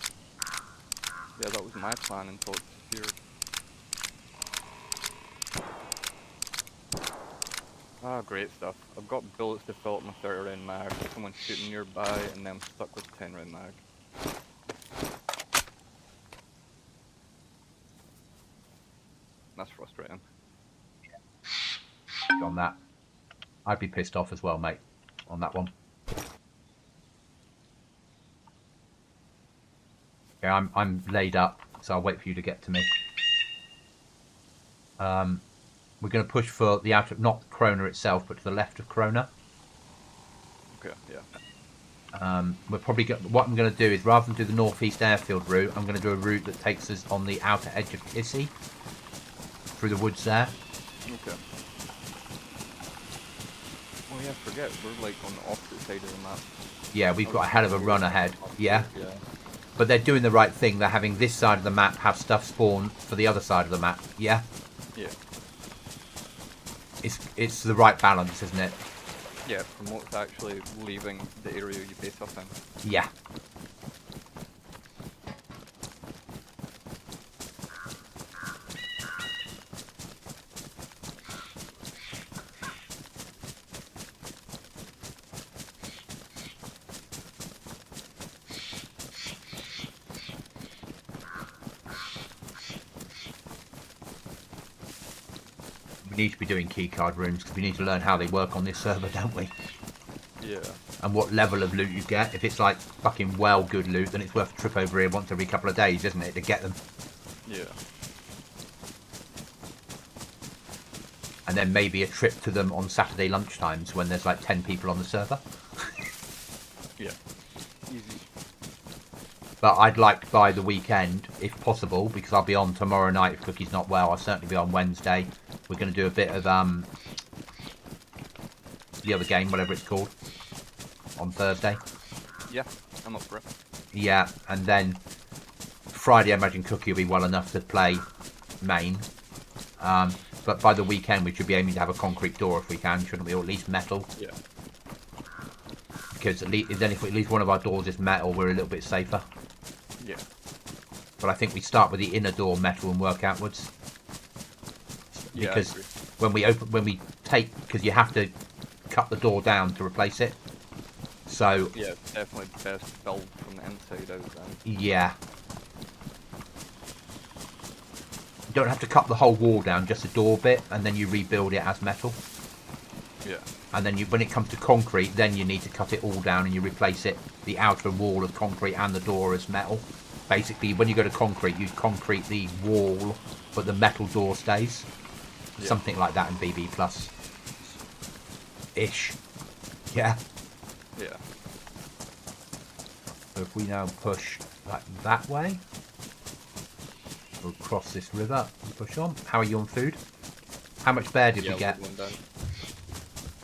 Yeah, that was my plan until it disappeared. Ah, great stuff. I've got bullets to fill up my 30 round mag. Someone's shooting nearby and then I'm stuck with a 10 round mag. That's frustrating. On that. I'd be pissed off as well, mate, on that one. Yeah, I'm laid up, so I'll wait for you to get to me. We're going to push for the outer, not Krona itself, but to the left of Krona. Okay, yeah. We're probably what I'm going to do is, rather than do the northeast airfield route, I'm going to do a route that takes us on the outer edge of Kissy, through the woods there. Okay. Oh yeah, forget, we're like on the opposite side of the map. Yeah, we've got a hell of a run ahead. Yeah. Yeah. But they're doing the right thing. They're having this side of the map have stuff spawn for the other side of the map. Yeah. Yeah. It's the right balance, isn't it? Yeah, promotes actually leaving the area you base up in. Yeah. We need to be doing keycard rooms because we need to learn how they work on this server, don't we? Yeah. And what level of loot you get. If it's like fucking well good loot, then it's worth a trip over here once every couple of days, isn't it, to get them? Yeah. And then maybe a trip to them on Saturday lunchtimes when there's like 10 people on the server. Yeah. Easy. But I'd like by the weekend, if possible, because I'll be on tomorrow night if Cookie's not well. I'll certainly be on Wednesday. We're going to do a bit of the other game, whatever it's called, on Thursday. Yeah, I'm up for it. Yeah, and then Friday I imagine Cookie will be well enough to play main. But by the weekend we should be aiming to have a concrete door if we can, shouldn't we? Or at least metal. Yeah. Because then if at least one of our doors is metal, we're a little bit safer. Yeah. But I think we start with the inner door metal and work outwards. Yeah, Because when we take, because you have to cut the door down to replace it. So yeah, it's definitely best build from the inside out then. yeah. You don't have to cut the whole wall down, just the door bit, and then you rebuild it as metal. Yeah. And then when it comes to concrete, then you need to cut it all down and you replace it, the outer wall of concrete and the door as metal. Basically, when you go to concrete, you concrete the wall, but the metal door stays. Yeah. Something like that in BB Plus. Ish. Yeah. Yeah. So if we now push like that way, we'll cross this river and push on. How are you on food? How much bear did we get? One down.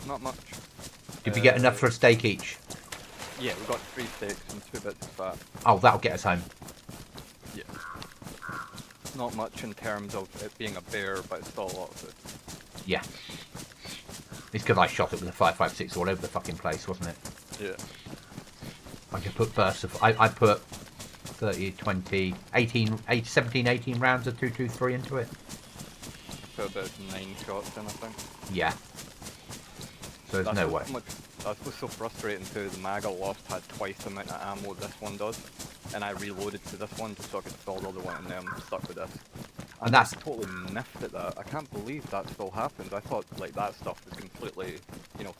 Not much. Did we get enough for a steak each? Yeah, we got 3 steaks and 2 bits of fat. Oh, that'll get us home. Yeah. Not much in terms of it being a bear, but it's still a lot of food. Yeah. It's because I shot it with a 5.56 all over the fucking place, wasn't it? Yeah. I could put bursts of... I put 30, 20, 18, 17, 18 rounds of 223 into it. I put about 9 shots in, I think. Yeah. So there's no way. That's what's so frustrating too. The mag I lost had twice the amount of ammo this one does. And I reloaded to this one just so I could fill the other one and then I'm stuck with this. And that's... totally miffed at that. I can't believe that still happens. I thought like that stuff was completely,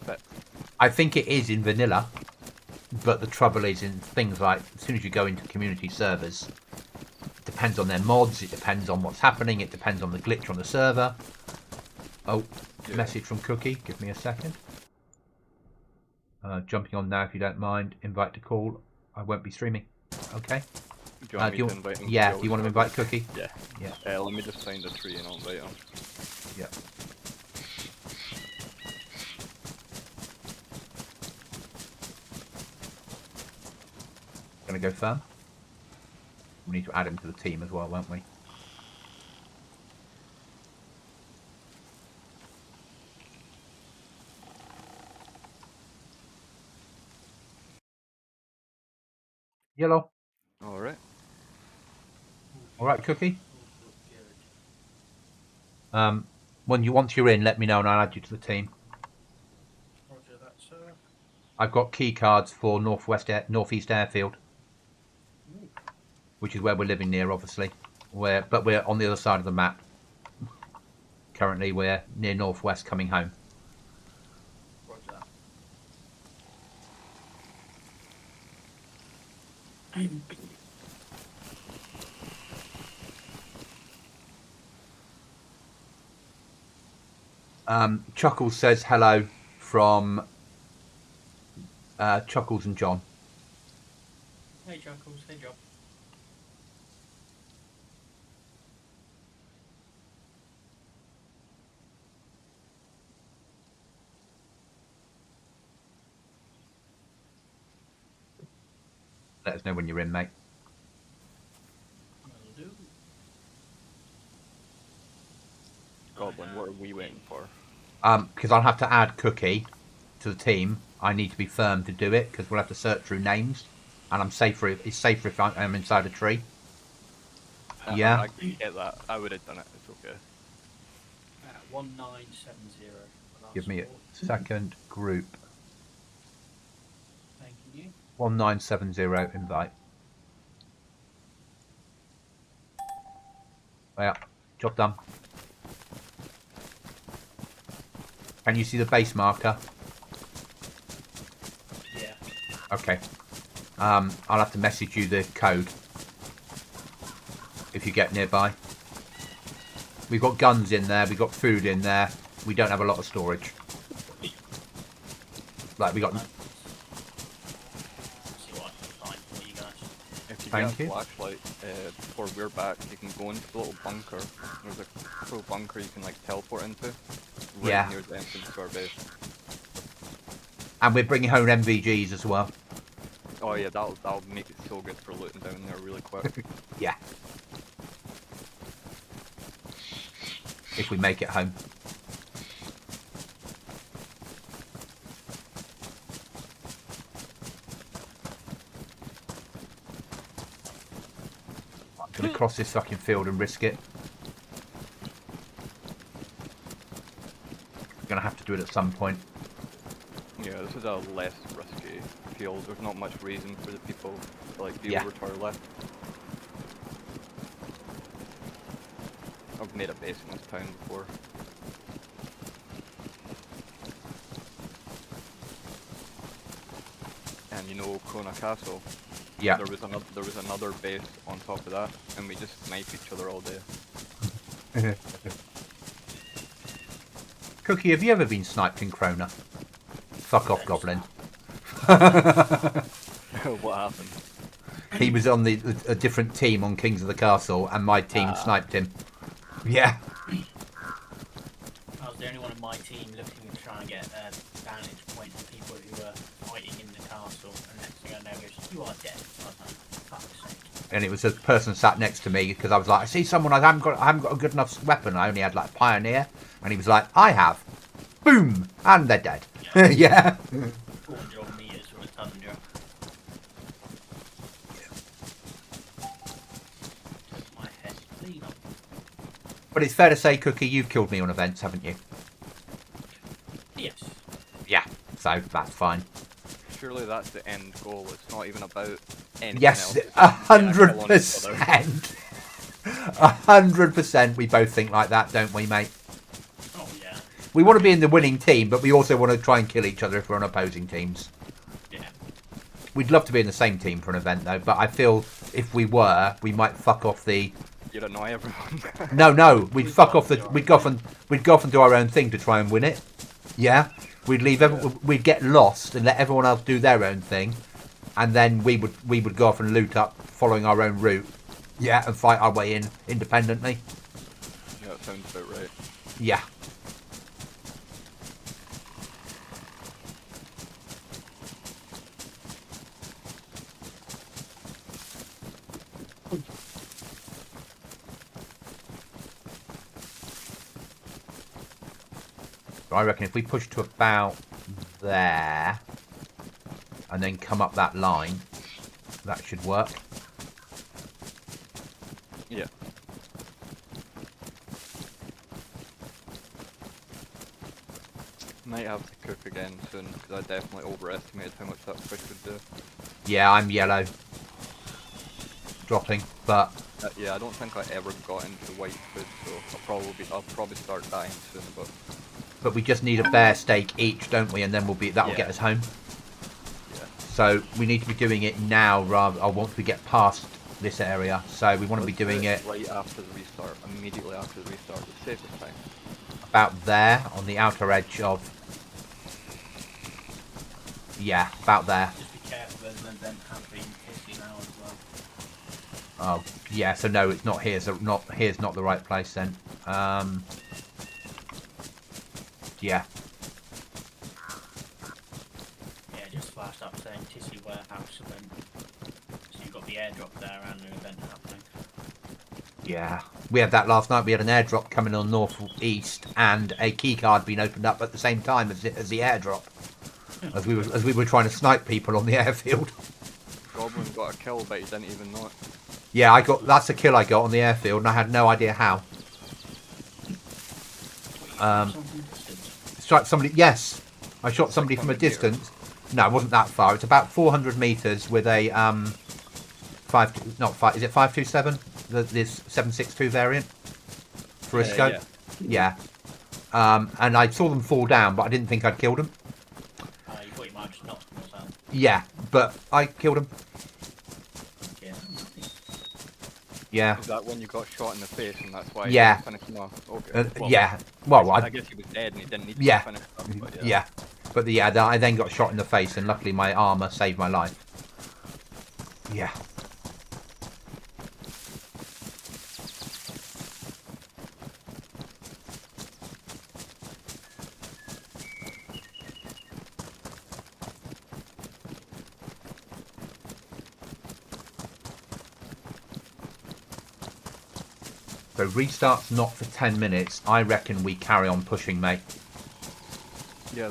fixed. I think it is in vanilla, but the trouble is in things like, as soon as you go into community servers, it depends on their mods, it depends on what's happening, it depends on the glitch on the server. Oh, Yeah. Message from Cookie. Give me a second. Jumping on now if you don't mind. Invite to call. I won't be streaming. Okay. Do you want me to invite him? Yeah, do you want to invite Cookie? Yeah. Yeah. Let me just find a tree and I'll invite him. Yeah. Gonna go firm. We need to add him to the team as well, won't we? Yellow. Alright. Alright, Cookie. Once you're in, let me know and I'll add you to the team. Roger that, sir. I've got key cards for Northeast Airfield, which is where we're living near, obviously. But we're on the other side of the map. Currently, we're near Northwest, coming home. Roger that. Chuckles says hello from Chuckles and John. Hey, Chuckles. Hey, John. Let us know when you're in, mate. Will do. Goblin, what are we waiting for? Because I'll have to add Cookie to the team. I need to be firm to do it because we'll have to search through names, and it's safer if I'm inside a tree. Yeah. I can get that. I would have done it. It's okay. 1970. Give me a second. Group Thank you. 1970 invite. Well, job done. Can you see the base marker? Yeah. Okay. I'll have to message you the code if you get nearby. We've got guns in there. We've got food in there. We don't have a lot of storage. Like we got. See what I can find for you guys. If you Thank get a you. flashlight before we're back, you can go into the little bunker. There's a cool bunker you can like teleport into. Right Yeah. near the entrance to our base. And we're bringing home MVGs as well. Oh yeah, that'll make it so good for looting down there really quick. Yeah. If we make it home. I'm gonna cross this fucking field and risk it. I'm gonna have to do it at some point. Yeah, this is a less risky field. There's not much reason for the people to like be Yeah. over to our left. I've made a base in this town before. And you know Krona Castle? Yeah. There was another base on top of that, and we just snipe each other all day. Cookie, have you ever been sniped in Krona? Fuck off, Goblin. What happened? He was on a different team on Kings of the Castle, and my team sniped him. Yeah. I was the only one in my team looking to try and get a vantage point on people who were fighting in the castle, and next thing I know, goes, "You are dead." I was like, "Fuck's sake." And it was a person sat next to me because I was like, I see someone, I haven't got a good enough weapon. I only had like Pioneer, and he was like, I have. Boom, and they're dead. Yeah. 400 meters from a tundra. Took my head clean off. But it's fair to say, Cookie, you've killed me on events, haven't you? Yes. Yeah. So that's fine. Surely that's the end goal. It's not even about anything Yes, else. It's just getting a kill on each other. 100%. We both think like that, don't we, mate? Oh yeah. We want to be in the winning team, but we also want to try and kill each other if we're on opposing teams. Yeah. We'd love to be in the same team for an event, though, but I feel if we were, we might fuck off the You don't know everyone. No, we'd fuck off we'd go off and do our own thing to try and win it. Yeah, we'd leave. We'd get lost and let everyone else do their own thing, and then we would go off and loot up, following our own route. Yeah, and fight our way in independently. Yeah, that sounds about right. Yeah. I reckon if we push to about there and then come up that line, that should work. Yeah. Might have to cook again soon because I definitely overestimated how much that fish would do. Yeah, I'm yellow. Dropping, but Yeah, I don't think I ever got into white food, so I'll probably start dying soon. But we just need a bear steak each, don't we? And then that'll get us home. Yeah. So we need to be doing it now, rather, or once we get past this area. So we want to be doing it right after the restart, immediately after the restart, the safest time. About there, on the outer edge of. Yeah, about there. Just be careful of them have been pissy now as well. Oh, yeah. So no, it's not here. So here's not the right place then. Yeah. Yeah, just flashed up saying Tissy Warehouse event. So you've got the airdrop there and an event happening. Yeah. We had that last night. We had an airdrop coming on northeast and a key card being opened up at the same time as the airdrop. As we were trying to snipe people on the airfield. Goblin got a kill, but he didn't even know it. Yeah, that's a kill I got on the airfield, and I had no idea how. Strike somebody. Yes, I shot somebody from a distance. No, it wasn't that far. It's about 400 meters with a Is it 527? This 7.62 variant for a scope. Yeah. And I saw them fall down, but I didn't think I'd killed them. You thought you might have just knocked them or something. Yeah, but I killed them. Yeah. Yeah. Is that when you got shot in the face and that's why Yeah. you finished him off? Okay. Yeah. Well, I guess he was dead and he didn't need to Yeah. finish him off, but Yeah. But I then got shot in the face, and luckily my armor saved my life. Yeah. So restart's not for 10 minutes. I reckon we carry on pushing, mate. Yeah,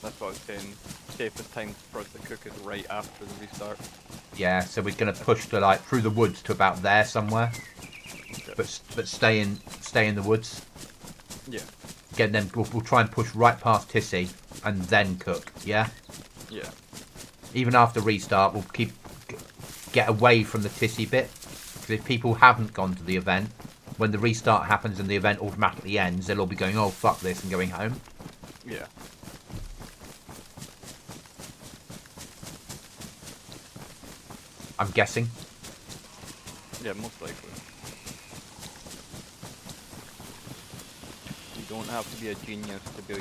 that's what I was saying. Safest time for us to cook is right after the restart. Yeah, so we're gonna push to through the woods to about there somewhere. Okay. But stay in the woods. Yeah. Get them. We'll try and push right past Tissy and then cook. Yeah. Yeah. Even after restart, we'll get away from the Tissy bit. Because if people haven't gone to the event, when the restart happens and the event automatically ends, they'll all be going, "Oh fuck this," and going home. Yeah. I'm guessing. Yeah, most likely. You don't have to be a genius to be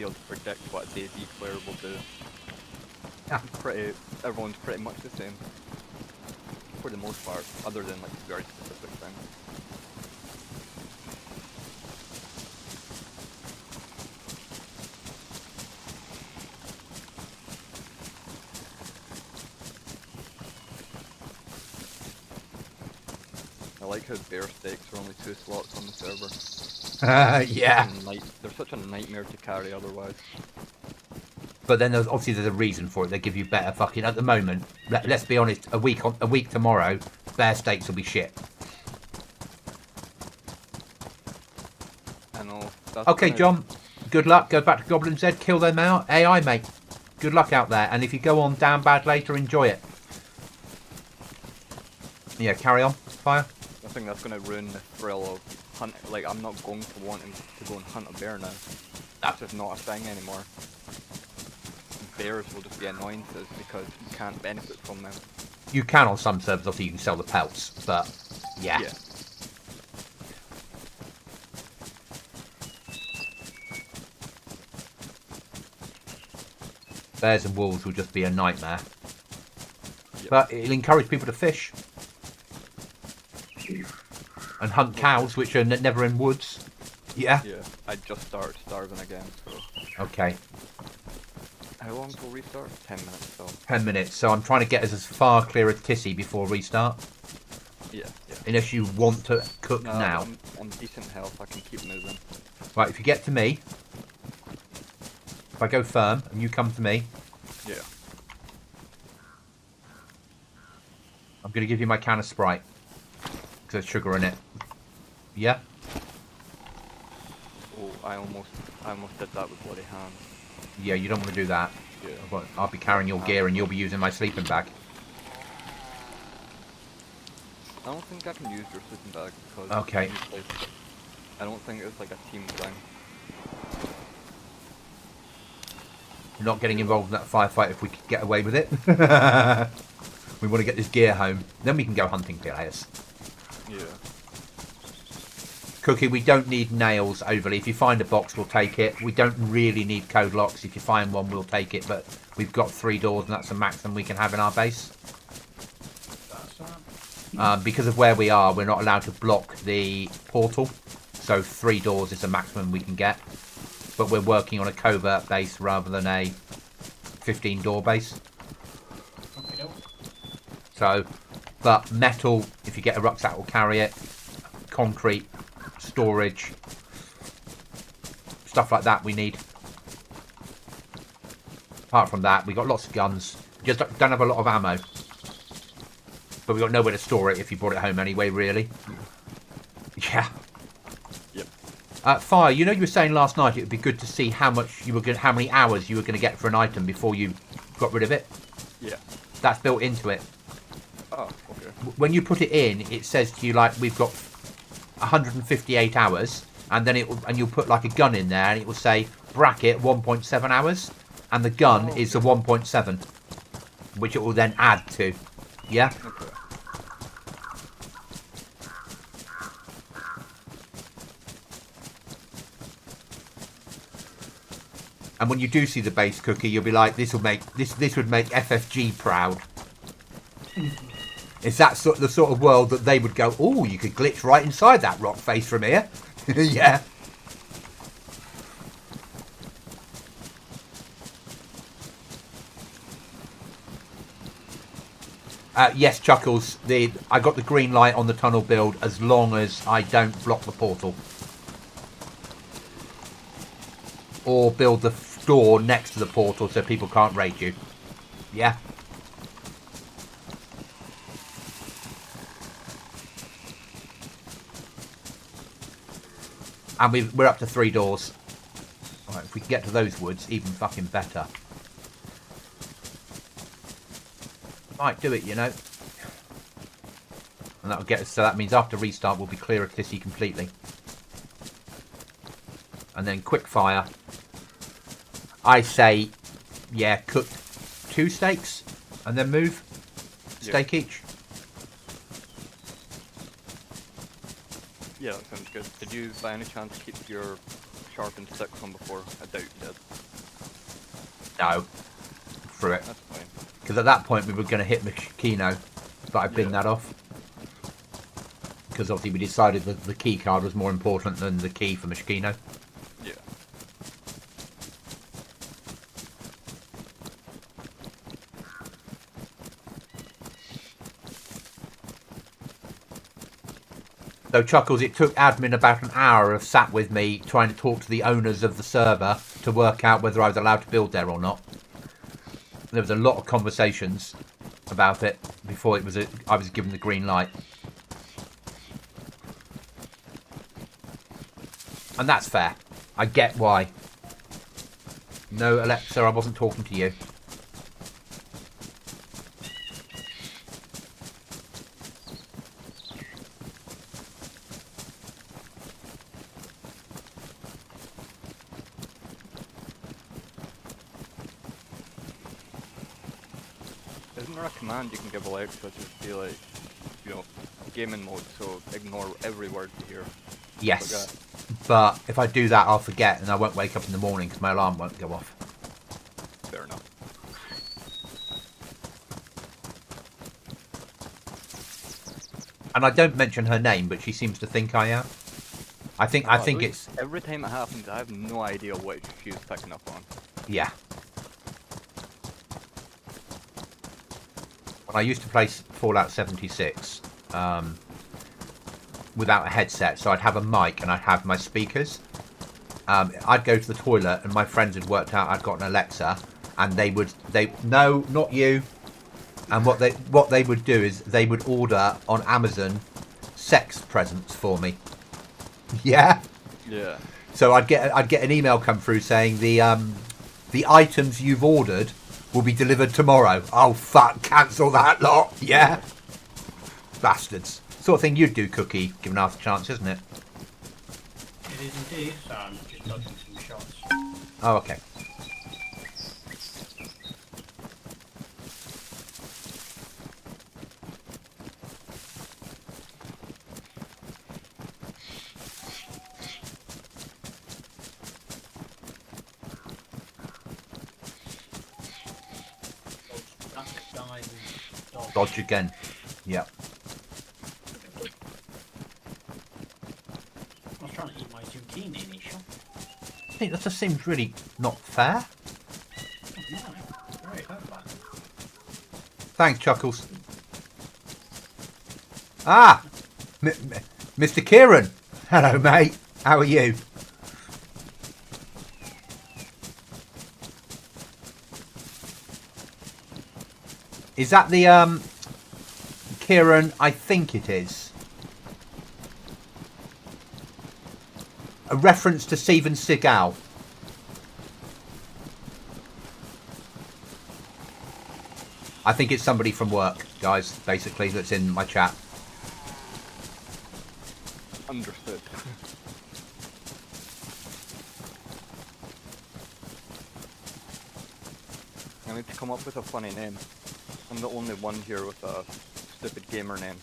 able to predict what a DayZ player will do. Yeah. Everyone's pretty much the same. For the most part, other than very specific things. I like how bear steaks are only 2 slots on the server. Yeah. They're such a nightmare to carry otherwise. But then there's a reason for it. They give you better fucking. At the moment, let's be honest. A week tomorrow, bear steaks will be shit. I know. Okay, John. Good luck. Go back to Goblin Z. Kill them out. AI, mate. Good luck out there. And if you go on down bad later, enjoy it. Yeah, carry on. Fire. I think that's going to ruin the thrill of hunting. I'm not going to want him to go and hunt a bear now. That's just not a thing anymore. Bears will just be annoyances because you can't benefit from them. You can on some servers, obviously you can sell the pelts, but Yeah. Yeah. Bears and wolves will just be a nightmare. Yep. But it'll encourage people to fish. And hunt cows, which are never in woods. Yeah? Yeah. I just started starving again, so... Okay. How long till restart? 10 minutes, so... 10 minutes. So I'm trying to get us as far clear as Tissy before restart. Yeah, yeah. Unless you want to cook No, now. I'm decent health, I can keep moving. Right, if you get to me... If I go firm, and you come to me... Yeah. I'm going to give you my can of Sprite. Because there's sugar in it. Yeah? Oh, I almost did that with bloody hands. Yeah, you don't want to do that. Yeah. But I'll be carrying your gear and you'll be using my sleeping bag. I don't think I can use your sleeping bag because... Okay. I don't think it's like a team thing. We're not getting involved in that firefight if we could get away with it. We want to get this gear home. Then we can go hunting players. Yeah. Cookie, we don't need nails overly. If you find a box, we'll take it. We don't really need code locks. If you find one, we'll take it. But we've got 3 doors, and that's the maximum we can have in our base. Because of where we are, we're not allowed to block the portal. So 3 doors is the maximum we can get. But we're working on a covert base rather than a 15-door base. So, but metal, if you get a rucksack, will carry it. Concrete, storage, stuff like that we need. Apart from that, we got lots of guns. Just don't have a lot of ammo. But we got nowhere to store it if you brought it home anyway, really. Yeah. Yep. Fire, you know you were saying last night it would be good to see how many hours you were going to get for an item before you got rid of it. Yeah. That's built into it. Oh, okay. When you put it in, it says to you like we've got 158 hours, and then you'll put like a gun in there, and it will say bracket 1.7 hours, and the gun is the 1.7, which it will then add to. Yeah. Okay. And when you do see the base, Cookie, you'll be like, this would make FFG proud. Is that the sort of world that they would go, oh, you could glitch right inside that rock face from here? Yeah. Yes, Chuckles. I got the green light on the tunnel build as long as I don't block the portal. Or build the door next to the portal so people can't raid you. Yeah. And we're up to 3 doors. Right, if we can get to those woods, even fucking better. Might do it, you know. And that'll get us, so that means after restart we'll be clear of Tissy completely. And then quick fire. I say, yeah, cook 2 steaks and then move. Steak each. Yeah, that sounds good. Did you by any chance keep your sharpened sticks on before? I doubt you did. No. Through it. That's fine. Because at that point we were going to hit Machino, but I binned that off. Because obviously we decided that the key card was more important than the key for Machino. Yeah. So Chuckles, it took admin about an hour of sat with me trying to talk to the owners of the server to work out whether I was allowed to build there or not. There was a lot of conversations about it before I was given the green light. And that's fair. I get why. No, Alexa, I wasn't talking to you. Isn't there a command you can give Alexa to just be like, you know, gaming mode, so ignore every word you hear. Yes, but if I do that, I'll forget and I won't wake up in the morning because my alarm won't go off. Fair enough. And I don't mention her name, but she seems to think I am. I think it's... Every time it happens, I have no idea what she was picking up on. Yeah. When I used to play Fallout 76 without a headset, so I'd have a mic and I'd have my speakers. I'd go to the toilet and my friends had worked out I'd got an Alexa, and no, not you. And what they would do is they would order on Amazon sex presents for me. Yeah. Yeah. So I'd get an email come through saying the items you've ordered will be delivered tomorrow. Oh fuck! Cancel that lot. Yeah. Bastards. Sort of thing you'd do, Cookie, given half a chance, isn't it? It is indeed. So I'm just dodging some shots. Oh, okay. Dodge again. Yep. I was trying to eat my zucchini initial. I think that just seems really not fair. Oh, no. Very clever. Thanks, Chuckles. Ah! Mr. Kieran. Hello, mate. How are you? Is that the, Kieran, I think it is. A reference to Steven Seagal. I think it's somebody from work, guys, basically, that's in my chat. Understood. I need to come up with a funny name. I'm the only one here with a stupid gamer name.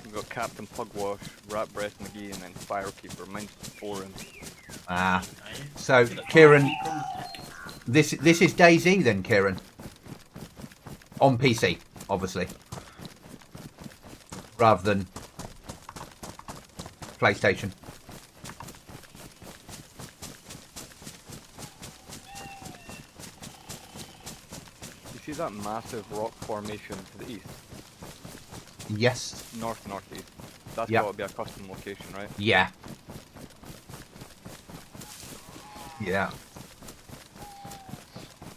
We've got Captain Pugwash, Rat Breast McGee, and then Firekeeper. Mine's boring. Ah. So, Kieran, this is DayZ then, Kieran? On PC, obviously. Rather than PlayStation. You see that massive rock formation to the east? Yes. Northeast. That's Yep. got to be a custom location, right? Yeah. Yeah.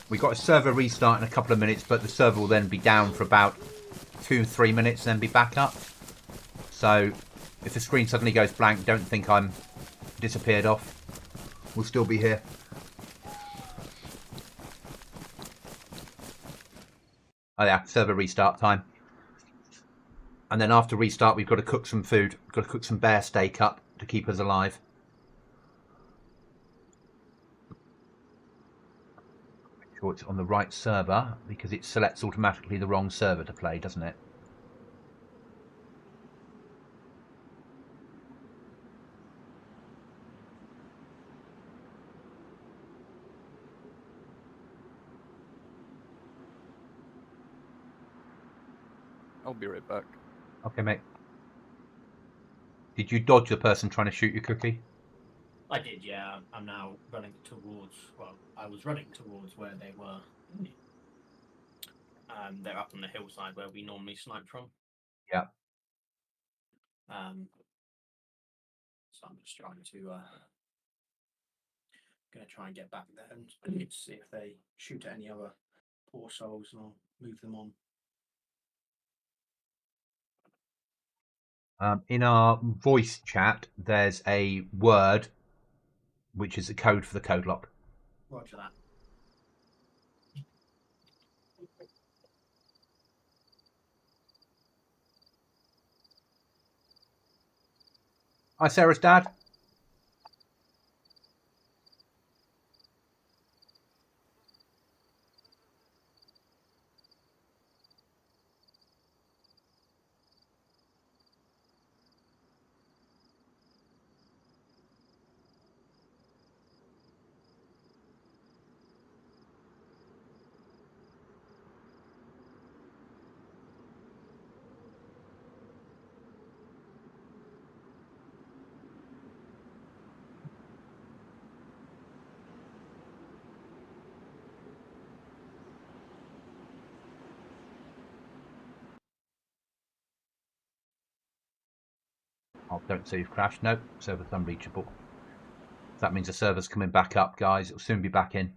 We got a server restart in a couple of minutes, but the server will then be down for about 2-3 minutes and then be back up. So if the screen suddenly goes blank, don't think I'm disappeared off. We'll still be here. Oh yeah, server restart time. And then after restart, we've got to cook some food. We've got to cook some bear steak up to keep us alive. Make sure it's on the right server, because it selects automatically the wrong server to play, doesn't it? I'll be right back. Okay, mate. Did you dodge the person trying to shoot your cookie? I did, yeah. I'm now running towards, well, I was running towards where they were. They're up on the hillside where we normally snipe from. Yeah. So I'm just trying to, gonna try and get back there and see if they shoot at any other poor souls, and I'll move them on. In our voice chat, there's a word which is a code for the code lock. Roger that. Hi, Sarah's dad. Oh, don't say you've crashed. Nope, server's unreachable. That means the server's coming back up, guys. It'll soon be back in.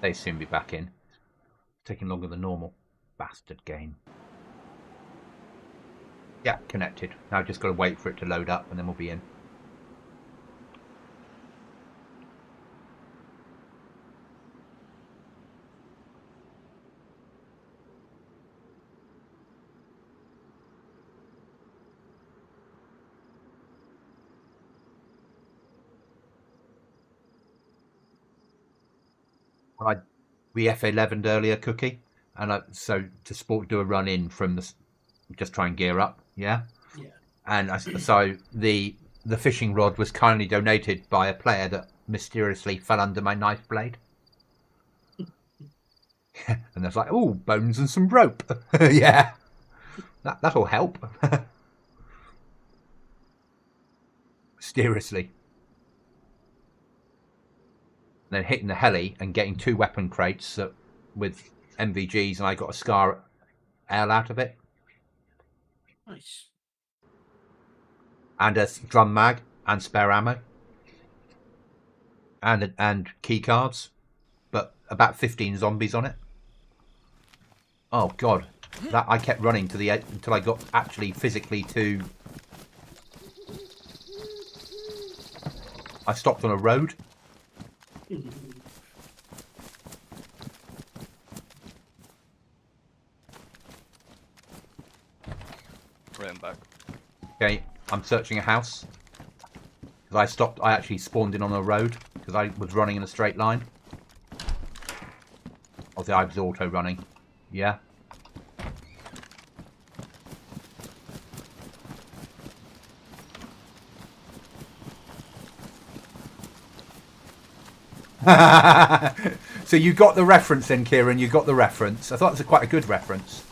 They soon be back in. It's taking longer than normal. Bastard game. Yeah, connected. Now just got to wait for it to load up and then we'll be in. We F11'd earlier, Cookie, and so to do a run in from the, just try and gear up, yeah. Yeah. And so the fishing rod was kindly donated by a player that mysteriously fell under my knife blade. And there's like, oh, bones and some rope. Yeah, that'll help. Mysteriously. Then hitting the heli and getting 2 weapon crates with MVGs, and I got a Scar L out of it. Nice. And a drum mag and spare ammo. And key cards. But about 15 zombies on it. Oh god. That I kept running to the edge until I got actually physically to... I stopped on a road. Right, I'm back. Okay, I'm searching a house. Because I actually spawned in on a road. Because I was running in a straight line. Obviously I was auto running. Yeah. So you got the reference then, Kieran. You got the reference. I thought it was quite a good reference.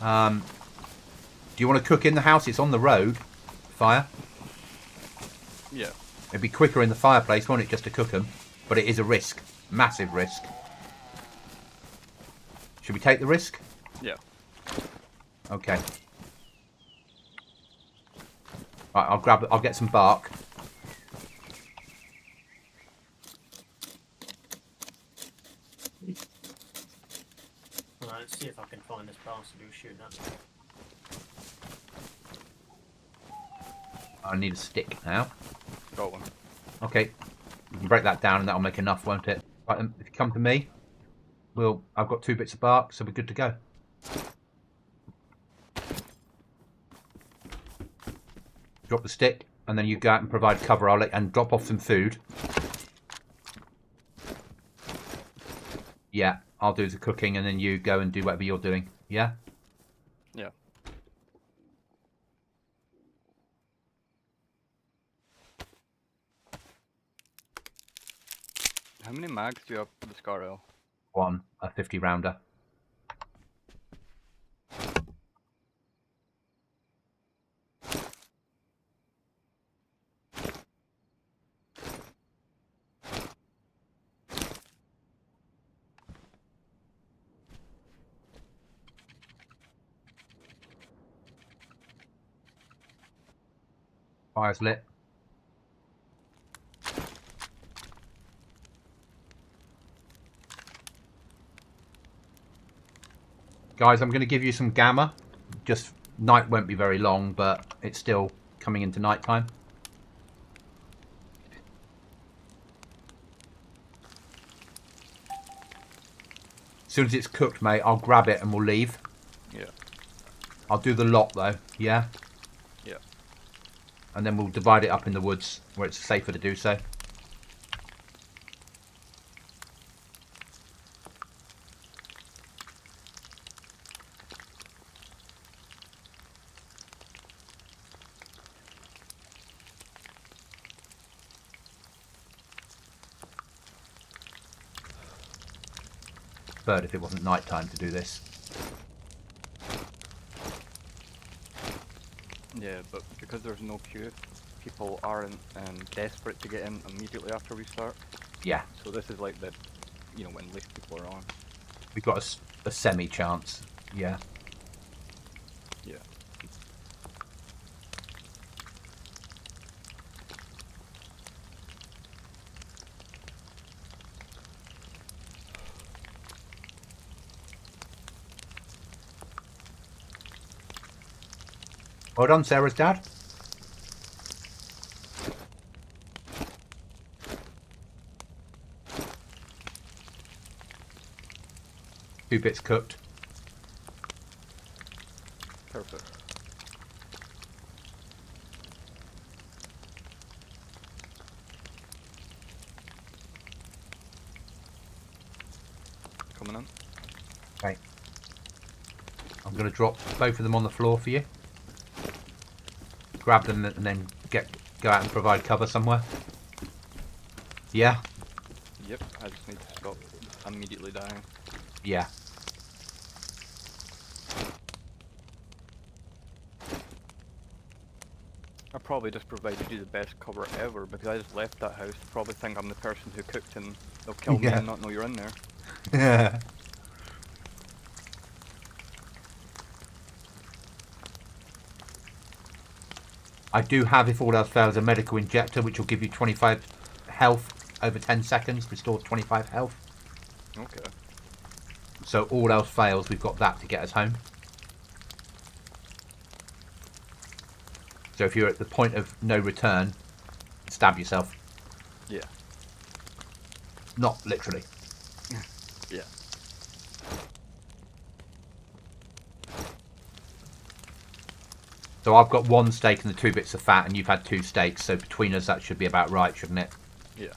Do you want to cook in the house? It's on the road. Fire. Yeah. It'd be quicker in the fireplace, won't it, just to cook them? But it is a risk. Massive risk. Should we take the risk? Yeah. Okay. Right, I'll get some bark. Right, let's see if I can find this bastard who's shooting at me. I need a stick now. Got one. Okay. You can break that down and that'll make enough, won't it? Right, if you come to me, I've got 2 bits of bark, so we're good to go. Drop the stick, and then you go out and provide cover. And drop off some food. Yeah, I'll do the cooking, and then you go and do whatever you're doing. Yeah? Yeah. How many mags do you have for the Scar L? 1, a 50 rounder. Fire's lit. Guys, I'm going to give you some gamma. Just night won't be very long, but it's still coming into night time. As soon as it's cooked, mate, I'll grab it and we'll leave. Yeah. I'll do the lot though, yeah? Yeah. And then we'll divide it up in the woods where it's safer to do so. preferred if it wasn't night time to do this. Yeah, but because there's no queue, people aren't desperate to get in immediately after we start. Yeah. So this is like the, you know, when least people are on. We've got a semi chance. Yeah. Yeah. Well done, Sarah's dad. Two bits cooked. Perfect. Coming in. Okay. I'm going to drop both of them on the floor for you. Grab them and then go out and provide cover somewhere. Yeah? Yep, I just need to stop immediately dying. Yeah. I probably just provided you the best cover ever because I just left that house. They probably think I'm the person who cooked and they'll kill me Yeah. and not know you're in there. Yeah. I do have, if all else fails, a medical injector which will give you 25 health over 10 seconds, restore 25 health. Okay. So all else fails, we've got that to get us home. So if you're at the point of no return, stab yourself. Yeah. Not literally. Yeah. So I've got one steak and the 2 bits of fat, and you've had 2 steaks. So between us, that should be about right, shouldn't it? Yeah.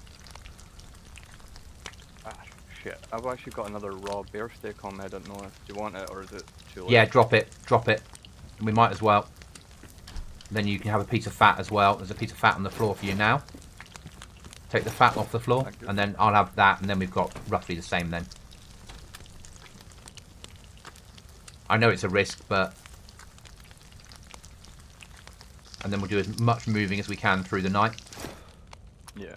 Ah, shit. I've actually got another raw bear steak on me. I don't know if you want it or is it too late? Yeah, drop it. Drop it. We might as well. Then you can have a piece of fat as well. There's a piece of fat on the floor for you now. Take the fat off the floor, Thank you. and then I'll have that, and then we've got roughly the same then. I know it's a risk, but... And then we'll do as much moving as we can through the night. Yeah.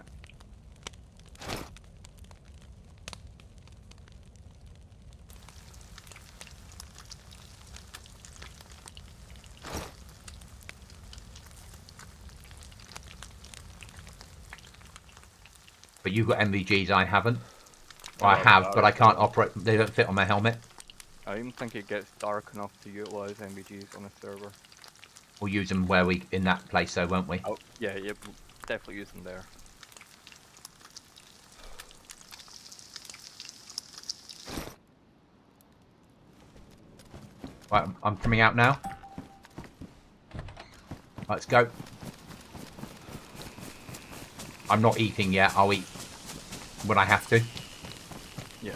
But you've got MVGs, I haven't. Oh, I have, yeah, but I can't operate. They don't fit on my helmet. I even think it gets dark enough to utilize MBGs on a server. We'll use them where we in that place, though, won't we? Oh, yeah, we'll definitely use them there. Right, I'm coming out now. Let's go. I'm not eating yet. I'll eat when I have to. Yeah.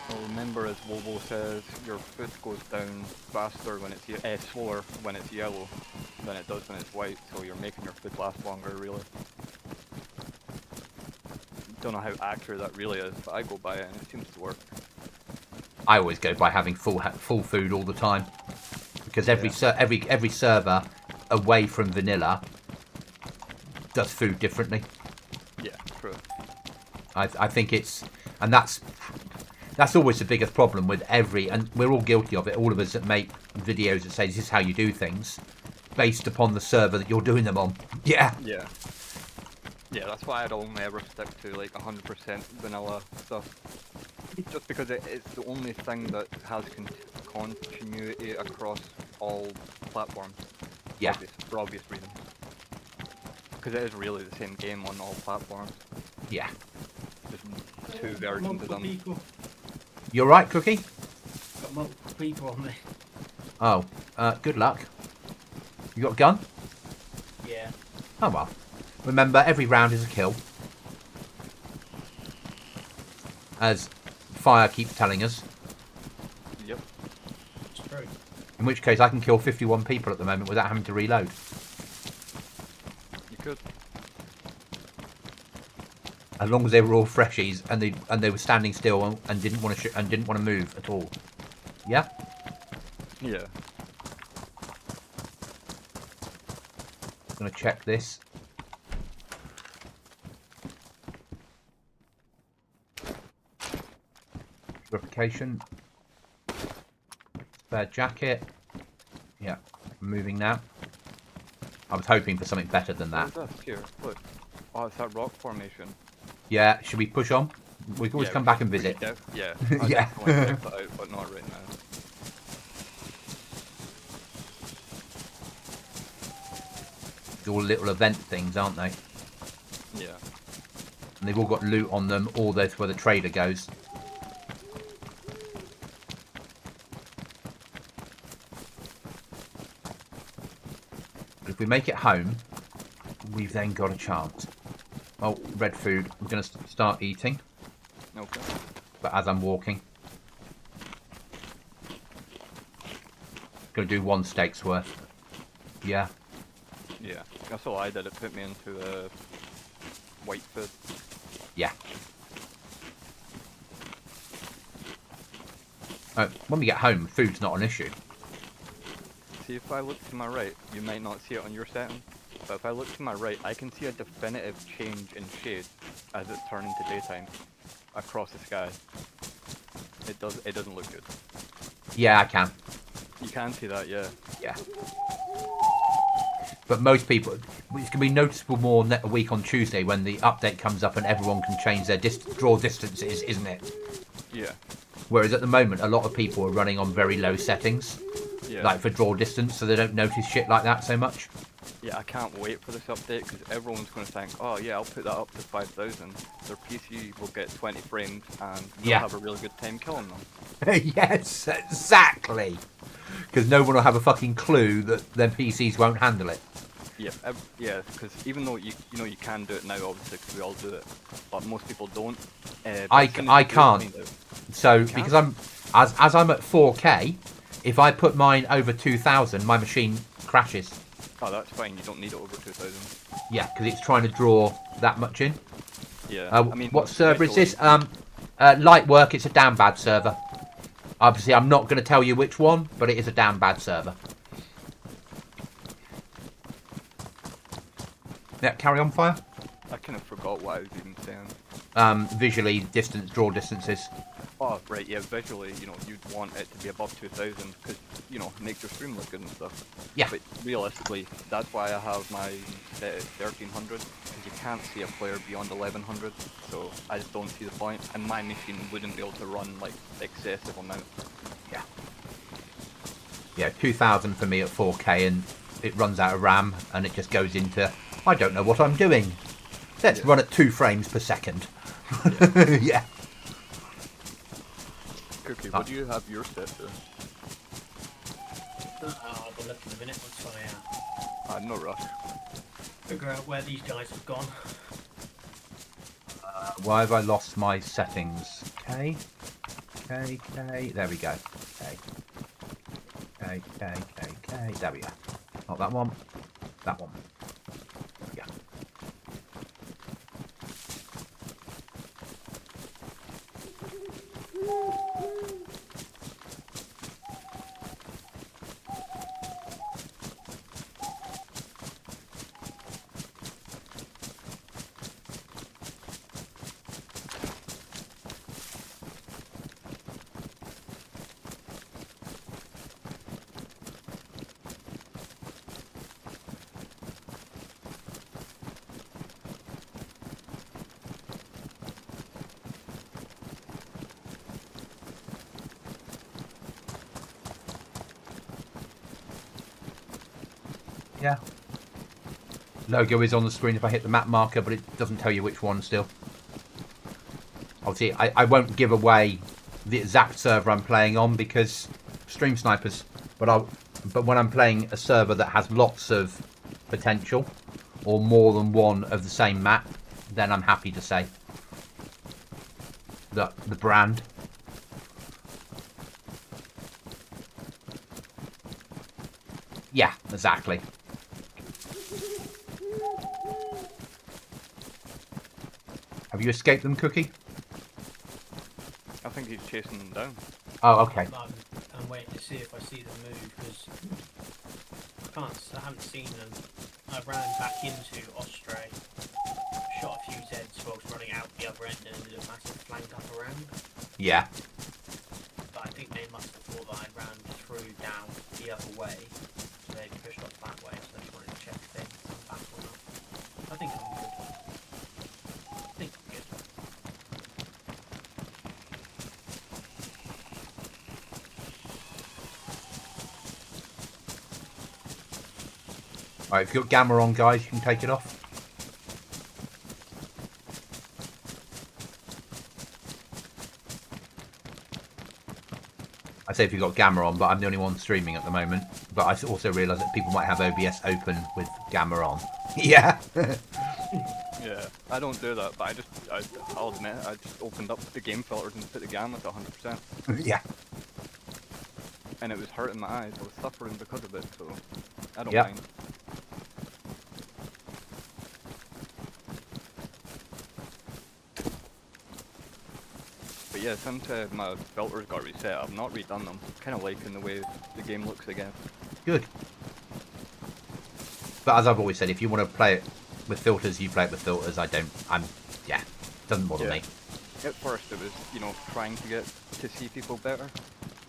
Well, remember, as Wobo says, your foot goes down faster when it's slower when it's yellow than it does when it's white. So you're making your food last longer, really. Don't know how accurate that really is, but I go by it and it seems to work. I always go by having full food all the time, because every server away from vanilla does food differently. Yeah, true. I think it's, and that's always the biggest problem with and we're all guilty of it. All of us that make videos that say this is how you do things, based upon the server that you're doing them on. Yeah. Yeah. Yeah, that's why I'd only ever stick to like 100% vanilla stuff. Just because it's the only thing that has continuity across all platforms. Yeah. For obvious reasons. Because it is really the same game on all platforms. Yeah. Just two versions of them. People. You're right, Cookie? Got multiple people on me. Oh, good luck. You got a gun? Yeah. Oh well. Remember, every round is a kill. As Fire keeps telling us. Yep. It's true. In which case I can kill 51 people at the moment without having to reload. You could. as long as they were all freshies and they were standing still and didn't want to move at all. Yeah. Yeah. I'm gonna check this. Replication. Spare jacket. Yeah, I'm moving now. I was hoping for something better than that. What's this here? Look. Oh, it's that rock formation. Yeah, should we push on? We can always come back and visit. Yeah. Yeah. I check that out, but not right now. It's all little event things, aren't they? Yeah. And they've all got loot on them, or that's where the trader goes. But if we make it home, we've then got a chance. Oh, red food. I'm going to start eating. Okay. But as I'm walking. Going to do 1 steak's worth. Yeah. Yeah. That's all I did. It put me into white food. Yeah. When we get home, food's not an issue. See, if I look to my right, you might not see it on your setting, but if I look to my right, I can see a definitive change in shade as it's turning to daytime across the sky. It doesn't look good. Yeah, I can. You can see that, yeah. Yeah. But most people, it's going to be noticeable more a week on Tuesday when the update comes up and everyone can change their draw distances, isn't it? Yeah. Whereas at the moment, a lot of people are running on very low settings, Yeah. like for draw distance, so they don't notice shit like that so much. Yeah, I can't wait for this update because everyone's going to think, oh yeah, I'll put that up to 5,000. Their PC will get 20 frames and they'll Yeah. have a really good time killing them. Yes, exactly. Because no one will have a fucking clue that their PCs won't handle it. Yeah, yeah, because even though you can do it now, obviously, because we all do it, but most people don't. But I as soon as can't. you do find out- So can't? because I'm as I'm at 4K, if I put mine over 2000, my machine crashes. Oh, that's fine. You don't need it over 2,000. Yeah, because it's trying to draw that much in. Yeah. I mean, what server is this? visually- Light work. It's a damn bad server. Obviously, I'm not going to tell you which one, but it is a damn bad server. Yeah, carry on, fire. I kind of forgot what I was even saying. Visually, draw distances. Oh, right, yeah, visually, you'd want it to be above 2,000 because, it makes your stream look good and stuff. Yeah. But realistically, that's why I have my set at 1,300 because you can't see a player beyond 1,100, so I just don't see the point. And my machine wouldn't be able to run, like, excessive amount. Yeah. Yeah, 2000 for me at 4K, and it runs out of RAM, and it just goes into, I don't know what I'm doing. Let's run at 2 frames per second. Yeah. Cookie, what do you have your set to? I'll go look in a minute once I No rush. figure out where these guys have gone. Why have I lost my settings? K. There we go. K. There we go. Not that one. That one. Yeah. Yeah. Logo is on the screen if I hit the map marker, but it doesn't tell you which one still. Obviously, I won't give away the exact server I'm playing on because stream snipers. But when I'm playing a server that has lots of potential, or more than one of the same map, then I'm happy to say the brand. Yeah, exactly. Have you escaped them, Cookie? I think he's chasing them down. Oh, okay. I'm waiting to see if I see them move because I haven't seen them. I ran back into Ostray, shot a few Zeds whilst running out the other end and did a massive flank up around. Yeah. But I think they must have thought that I ran through down the other way, so they pushed off that way. So they wanted to check if they come back or not. I think I'm good. I think I'm good. Alright, if you've got Gamma on, guys, you can take it off. I say if you've got Gamma on, but I'm the only one streaming at the moment. But I also realise that people might have OBS open with Gamma on. Yeah. Yeah, I don't do that, but I'll admit, I just opened up the game filters and put the gamma to 100%. Yeah. And it was hurting my eyes. I was suffering because of it, so I don't Yep. mind. But yeah, since my filters got reset, I've not redone them. Kind of liking the way the game looks again. Good. But as I've always said, if you want to play it with filters, you play it with filters. Yeah, doesn't bother me. At first it was, trying to get to see people better.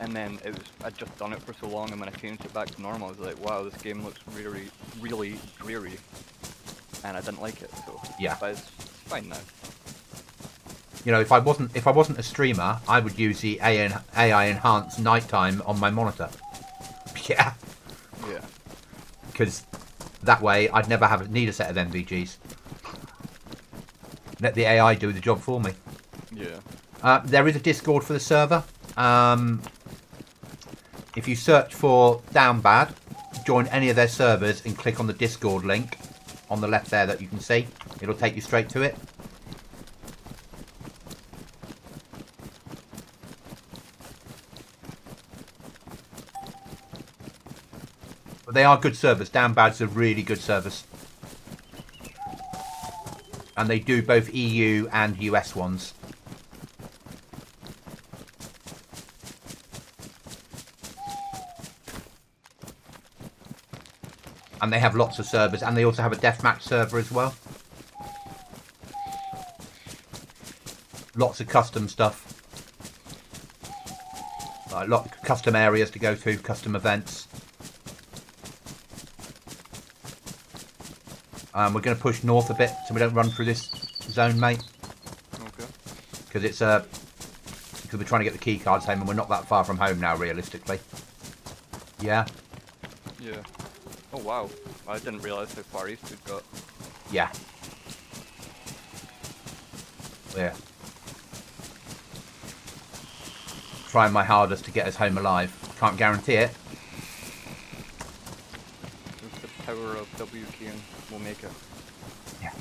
And then I'd just done it for so long, and when I changed it back to normal, I was like, wow, this game looks really, really dreary. And I didn't like it, so. Yeah. But it's fine now. You know, if I wasn't a streamer, I would use the AI enhanced nighttime on my monitor. Yeah. Yeah. Because that way I'd never need a set of MVGs. Let the AI do the job for me. Yeah. There is a Discord for the server. If you search for Down Bad, join any of their servers and click on the Discord link on the left there that you can see. It'll take you straight to it. But they are good servers. Down Bad's a really good service. And they do both EU and US ones. And they have lots of servers, and they also have a deathmatch server as well. Lots of custom stuff. A lot of custom areas to go to, custom events. We're going to push north a bit so we don't run through this zone, mate. Okay. Because because we're trying to get the key cards home, and we're not that far from home now, realistically. Yeah. Yeah. Oh wow, I didn't realise how far east we'd got. Yeah. Yeah. Trying my hardest to get us home alive. Can't guarantee it. With the power of W keying, we'll make it. Yeah.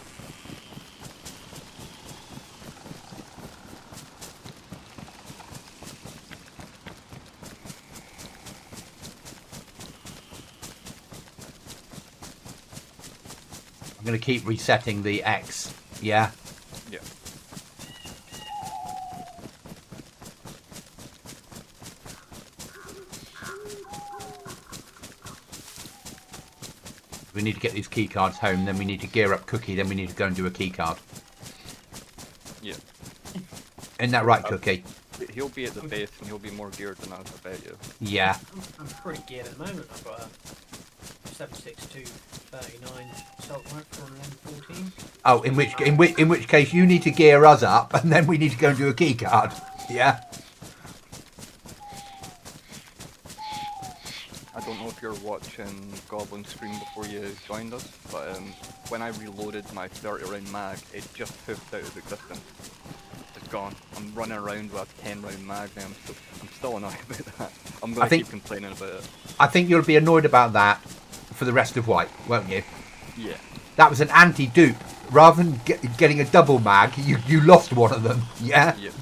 I'm going to keep resetting the X. Yeah. Yeah. We need to get these key cards home, then we need to gear up Cookie, then we need to go and do a key card. Yeah. Isn't that right, Cookie? He'll be at the base and he'll be more geared than us, I bet you. Yeah. I'm pretty geared at the moment. I've got a 7.62 39 assault rifle on level 14. Oh, in which case you need to gear us up, and then we need to go and do a key card. Yeah. I don't know if you're watching Goblin stream before you joined us, but when I reloaded my 30 round mag, it just poofed out of existence. It's gone. I'm running around with a 10 round mag now. I'm still annoyed about that. I'm going to keep complaining about it. I think you'll be annoyed about that for the rest of White, won't you? Yeah. That was an anti-dupe. Rather than getting a double mag, you lost one of them. Yeah? Yep.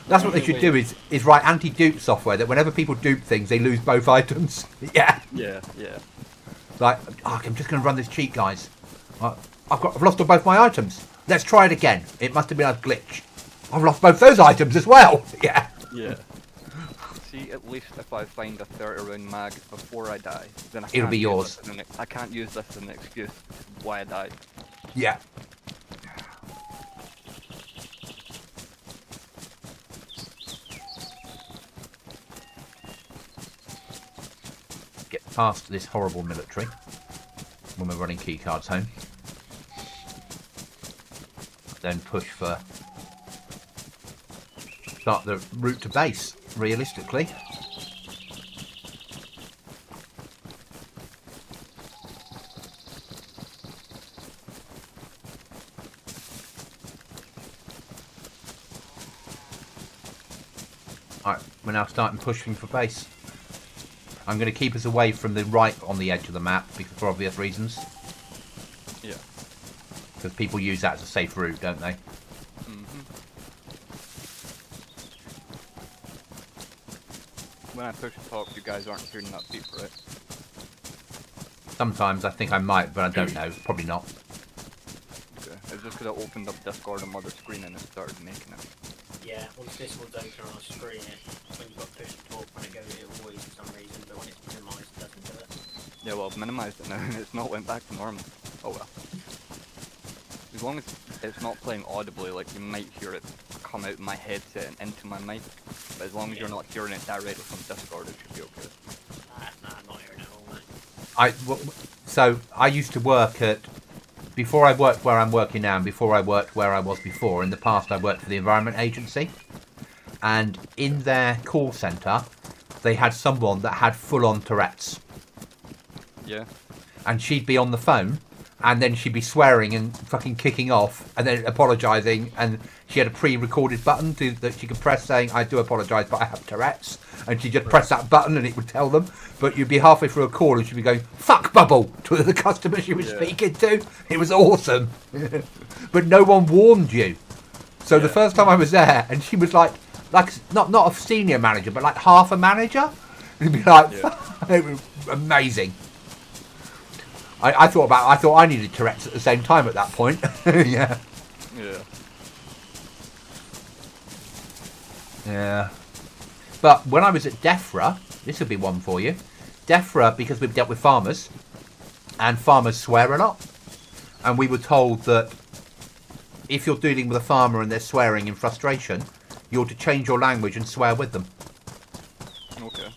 That's what they should do is write anti-dupe software that whenever people dupe things, they lose both items. Yeah. Yeah, yeah. Like, oh, I'm just going to run this cheat, guys. I've lost both my items. Let's try it again. It must have been a glitch. I've lost both those items as well. Yeah. Yeah. See, at least if I find a 30-round mag before I die, then It'll be yours. I can't use this as an excuse why I died. Yeah. Get past this horrible military when we're running keycards home. Then push for start the route to base, realistically. Alright, we're now starting pushing for base. I'm going to keep us away from the right on the edge of the map because for obvious reasons. Yeah. Because people use that as a safe route, don't they? When I push the top, you guys aren't hearing that beep, right? Sometimes I think I might, but I don't know. Probably not. Okay. It's just because I opened up Discord on mother screen and it started making it. Yeah, once this one's open on a screen, when you've got push to talk, when it goes, it always for some reason, but when it's minimised, it doesn't do it. Yeah, well, I've minimized it now and it's not went back to normal. Oh well. As long as it's not playing audibly, like you might hear it come out my headset and into my mic, but as long as you're not hearing it directly from Discord, it should be okay. Nah, I'm not hearing it all, mate. So I used to work at, before I worked where I'm working now and before I worked where I was before, in the past I worked for the Environment Agency, and in their call centre they had someone that had full-on Tourette's. Yeah. And she'd be on the phone and then she'd be swearing and fucking kicking off and then apologising, and she had a pre-recorded button that she could press saying, I do apologise but I have Tourette's, and she'd just press that button and it would tell them. But you'd be halfway through a call and she'd be going, fuck bubble, to the customer she was speaking to. It was awesome. But no one warned you. So the first time I was there and she was like not a senior manager but like half a manager, it'd be like it was amazing. I thought I needed Tourette's at the same time at that point. Yeah. But when I was at DEFRA, this would be one for you. DEFRA, because we've dealt with farmers, and farmers swear a lot, and we were told that if you're dealing with a farmer and they're swearing in frustration, you're to change your language and swear with them. Okay.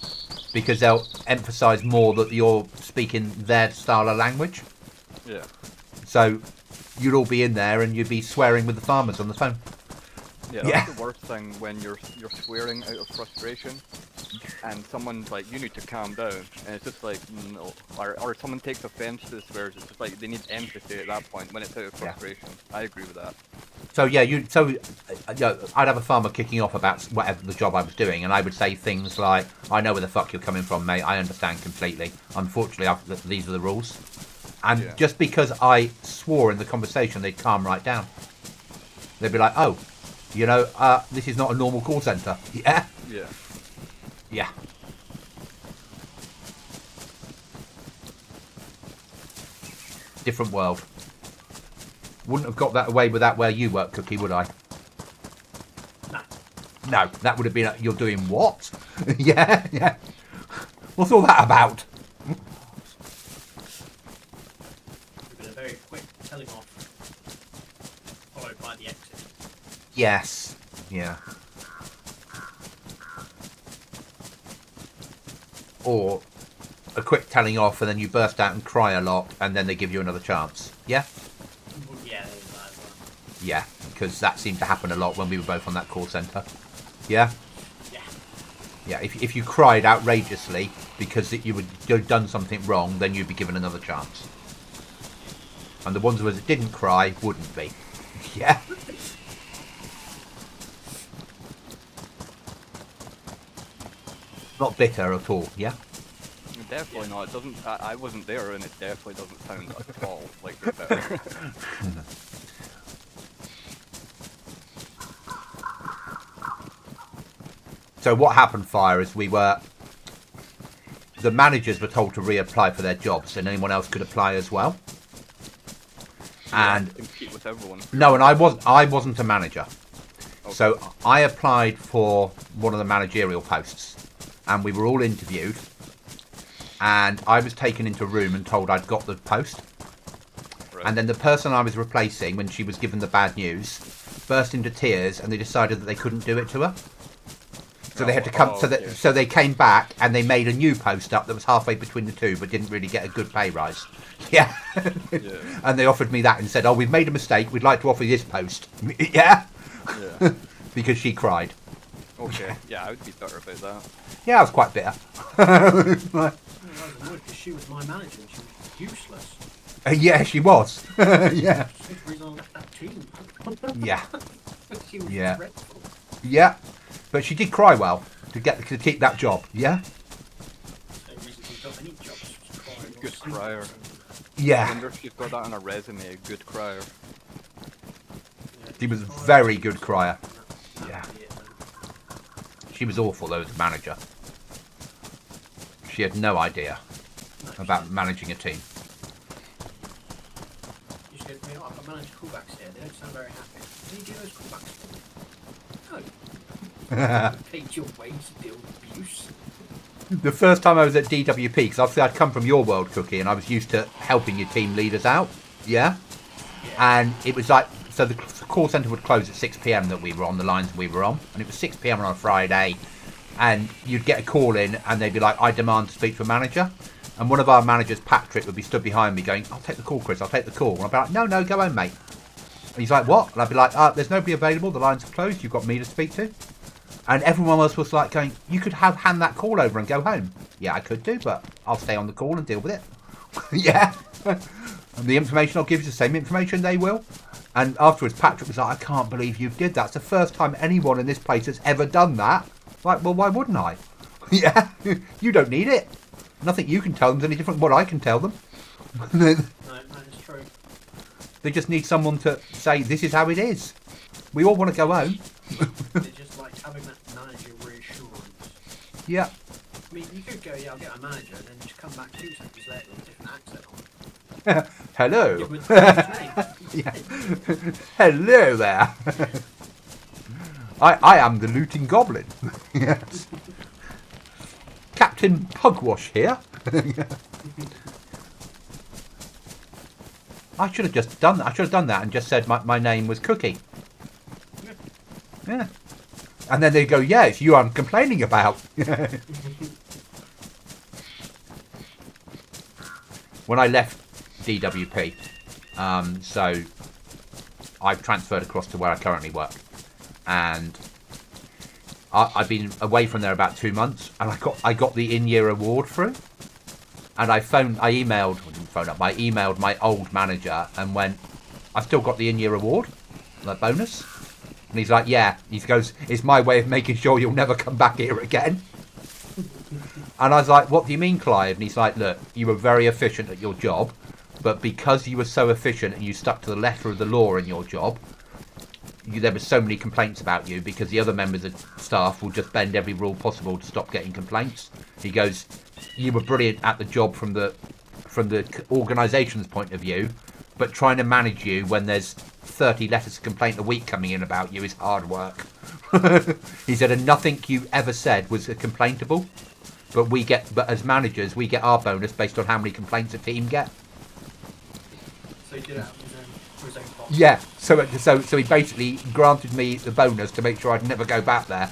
Because they'll emphasise more that you're speaking their style of language. Yeah. So you'd all be in there and you'd be swearing with the farmers on the phone. Yeah, that's the worst thing when you're swearing out of frustration, and someone's like, you need to calm down, and it's just like, no, or someone takes offence to the swears. It's just like they need empathy at that point when it's out of frustration. I agree with that. So I'd have a farmer kicking off about whatever the job I was doing, and I would say things like, I know where the fuck you're coming from, mate, I understand completely, unfortunately these are the rules. And just because I swore in the conversation, they'd calm right down. They'd be like, oh, you know, this is not a normal call centre. Yeah? Yeah. Different world. Wouldn't have got that away with that where you work, Cookie, would I? No, that would have been, you're doing what? Yeah. What's all that about? We've been a very quick telling off, followed by the exit. Yes. Yeah. Or a quick telling off and then you burst out and cry a lot and then they give you another chance. Yeah? Yeah, there's that as well. Yeah, because that seemed to happen a lot when we were both on that call centre. Yeah? Yeah, if you cried outrageously because you'd done something wrong, then you'd be given another chance. And the ones of us that didn't cry wouldn't be. Yeah? Not bitter at all, yeah? Definitely not. It doesn't. I wasn't there, and it definitely doesn't sound at all like the better. So what happened, Fire, is the managers were told to reapply for their jobs, and anyone else could apply as well. And compete with everyone. no, and I wasn't a manager. Okay. So I applied for one of the managerial posts, and we were all interviewed, and I was taken into a room and told I'd got the post. Right. And then the person I was replacing, when she was given the bad news, burst into tears, and they decided that they couldn't do it to her. So they had to come. So they came back and they made a new post up that was halfway between the two, but didn't really get a good pay rise. Yeah. Yeah. And they offered me that and said, "Oh, we've made a mistake. We'd like to offer you this post." Yeah. Yeah. Because she cried. Okay. Yeah, I would be better about that. Yeah, I was quite bitter. I was annoyed because she was my manager and she was useless. Yeah, she was. Yeah. That's the reason I left that team. Yeah. She was Yeah. dreadful. Yeah. But she did cry well to keep that job. Yeah. No reason we got any jobs. Was crying or Good sleeping. crier. I Yeah. wonder if she's got that on a resume, a good crier. Yeah, She was crying. very good crier. That'd Yeah. be it, then. She was awful though as a manager. She had no idea No, about managing a team. You said to me, oh, I've got managed callbacks here. They don't sound very happy. What do you do those callbacks for? No. Paid your wage to deal with abuse. The first time I was at DWP, because obviously I'd come from your world, Cookie, and I was used to helping your team leaders out. Yeah. Yeah. And it was like, so the call centre would close at 6 p.m. that we were on, the lines we were on. And it was 6 p.m. on a Friday. And you'd get a call in and they'd be like, I demand to speak to a manager. And one of our managers, Patrick, would be stood behind me going, I'll take the call, Chris, I'll take the call. And I'd be like, no, go home, mate. And he's like, what? And I'd be like, there's nobody available, the lines are closed, you've got me to speak to. And everyone else was like going, you could hand that call over and go home. Yeah, I could do, but I'll stay on the call and deal with it. Yeah. And the information I'll give is the same information they will. And afterwards, Patrick was like, I can't believe you did that. It's the first time anyone in this place has ever done that. Like, well, why wouldn't I? Yeah, you don't need it. Nothing you can tell them is any different from what I can tell them. No, that is true. They just need someone to say, this is how it is. We all want to go home. They just like having that manager reassurance. Yeah. I mean, you could go, yeah, I'll get a manager, and then just come back 2 seconds later with a different accent on. Hello. With the same Yeah. name. Hello there. I am the looting goblin. Yes. Captain Pugwash here. I should have just done that. I should have done that and just said my name was Cookie. Yeah. And then they go, yeah, it's you I'm complaining about. When I left DWP, so I've transferred across to where I currently work. And I've been away from there about 2 months, and I got the in-year award through. And I emailed my old manager and went, I still got the in-year award, like bonus. And he's like, yeah. He goes, it's my way of making sure you'll never come back here again. And I was like, what do you mean, Clive? And he's like, look, you were very efficient at your job, but because you were so efficient and you stuck to the letter of the law in your job, there were so many complaints about you because the other members of staff will just bend every rule possible to stop getting complaints. He goes, you were brilliant at the job from the organisation's point of view, but trying to manage you when there's 30 letters of complaint a week coming in about you is hard work. He said, and nothing you ever said was complainable, but as managers we get our bonus based on how many complaints a team get. So he did it out for his own box. Yeah, so he basically granted me the bonus to make sure I'd never go back there.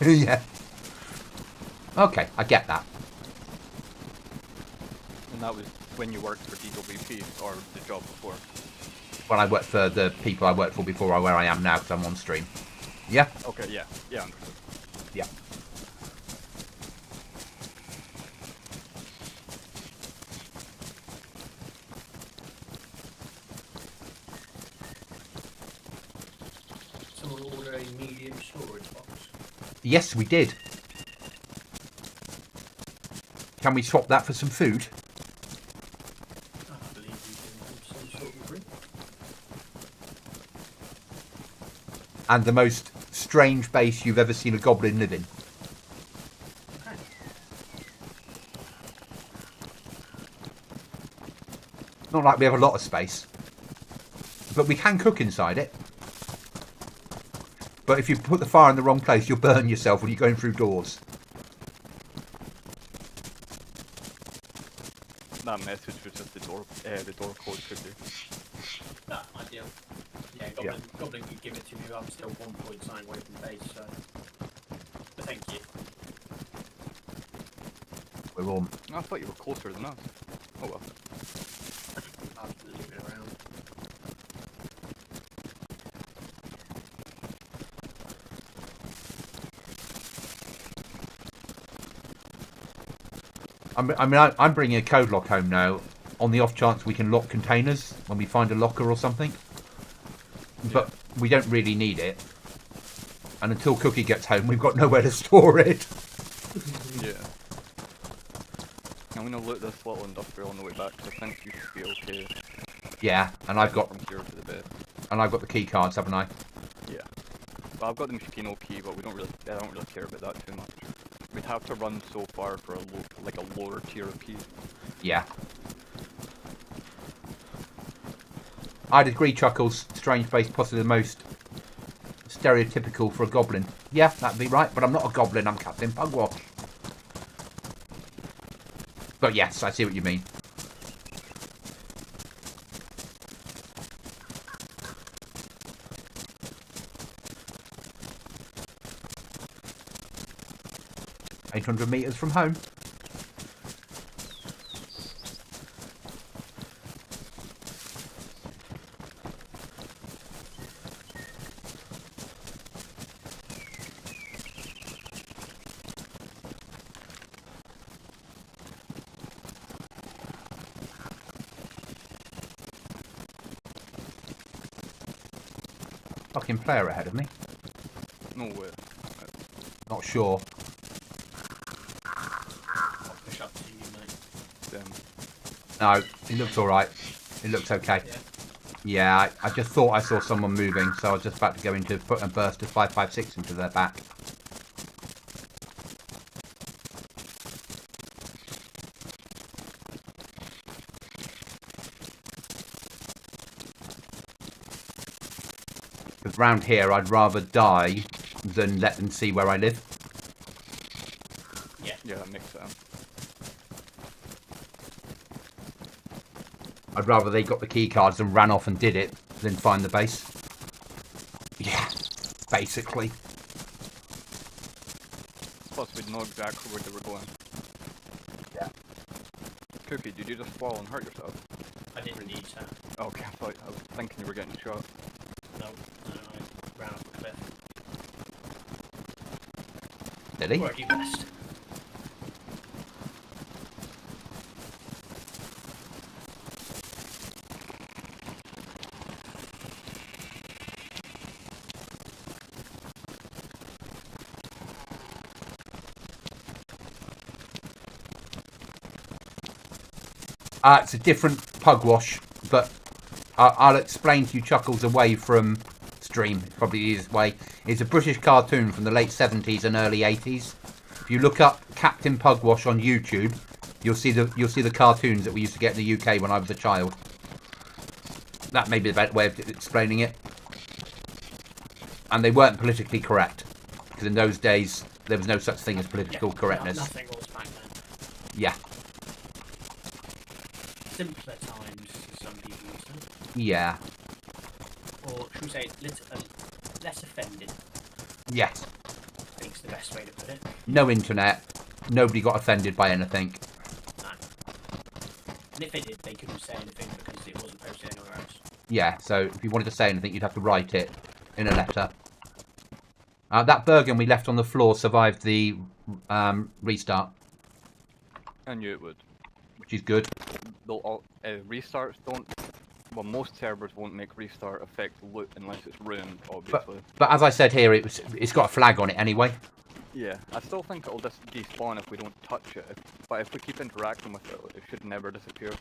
Yeah. Okay, I get that. And that was when you worked for DWP or the job before. When I worked for the people I worked for before where I am now, because I'm on stream. Yeah? Okay, yeah, understood. Yeah. Someone ordered a medium storage box. Yes, we did. Can we swap that for some food? I believe you can have some sort of drink. And the most strange base you've ever seen a goblin live in. Okay. Not like we have a lot of space. but we can cook inside it. But if you put the fire in the wrong place, you'll burn yourself when you're going through doors. That message was just the door code could be. No, ideal. Yeah, Goblin could give it to me. I'm still 1.9 away from base, so. But thank you. We're warm. I thought you were closer than us. Oh well. I'll leave it around. I'm bringing a code lock home now, on the off chance we can lock containers when we find a locker or something. But we don't really need it. And until Cookie gets home, we've got nowhere to store it. Yeah. I'm gonna loot this little industrial on the way back, because I think you should be okay. Yeah, and I've got from here to the bed. And I've got the key cards, haven't I? Yeah. Well, I've got the Machino key, but I don't really care about that too much. We'd have to run so far for a lower tier of key. Yeah. I'd agree, Chuckles. Strange face, possibly the most stereotypical for a goblin. Yeah, that'd be right, but I'm not a goblin, I'm Captain Pugwash. But yes, I see what you mean. $800 meters from home. Fucking player ahead of me. No way. Not sure. I'll push up to you, mate. No, it looks alright. It looks okay. Yeah, I just thought I saw someone moving, so I was just about to go into put a burst of 5.56 into their back. Because round here, I'd rather die than let them see where I live. Yeah, that makes sense. I'd rather they got the key cards and ran off and did it than find the base. Yeah, basically. Plus, we'd know exactly where they were going. Yeah. Cookie, did you just fall and hurt yourself? I didn't need to. Okay, I was thinking you were getting shot. No, I ran off a cliff. Did he? Work your best. It's a different Pugwash, but I'll explain to you Chuckles away from stream. It's probably the easiest way. It's a British cartoon from the late 70s and early 80s. If you look up Captain Pugwash on YouTube, you'll see the cartoons that we used to get in the UK when I was a child. That may be the better way of explaining it. And they weren't politically correct, because in those days there was no such thing as political correctness. Nothing was back then. Yeah. Simpler times, as some people would say. Yeah. Or should we say less offended? Yes. I think's the best way to put it. No internet. Nobody got offended by anything. No. And if they did, they couldn't say anything because it wasn't posted anywhere else. Yeah, so if you wanted to say anything, you'd have to write it in a letter. That Bergen we left on the floor survived the restart, I knew it would. which is good. Restarts don't. Well, most servers won't make restart affect loot unless it's ruined, obviously. But as I said here, it's got a flag on it anyway. Yeah, I still think it'll just despawn if we don't touch it. But if we keep interacting with it, it should never disappear.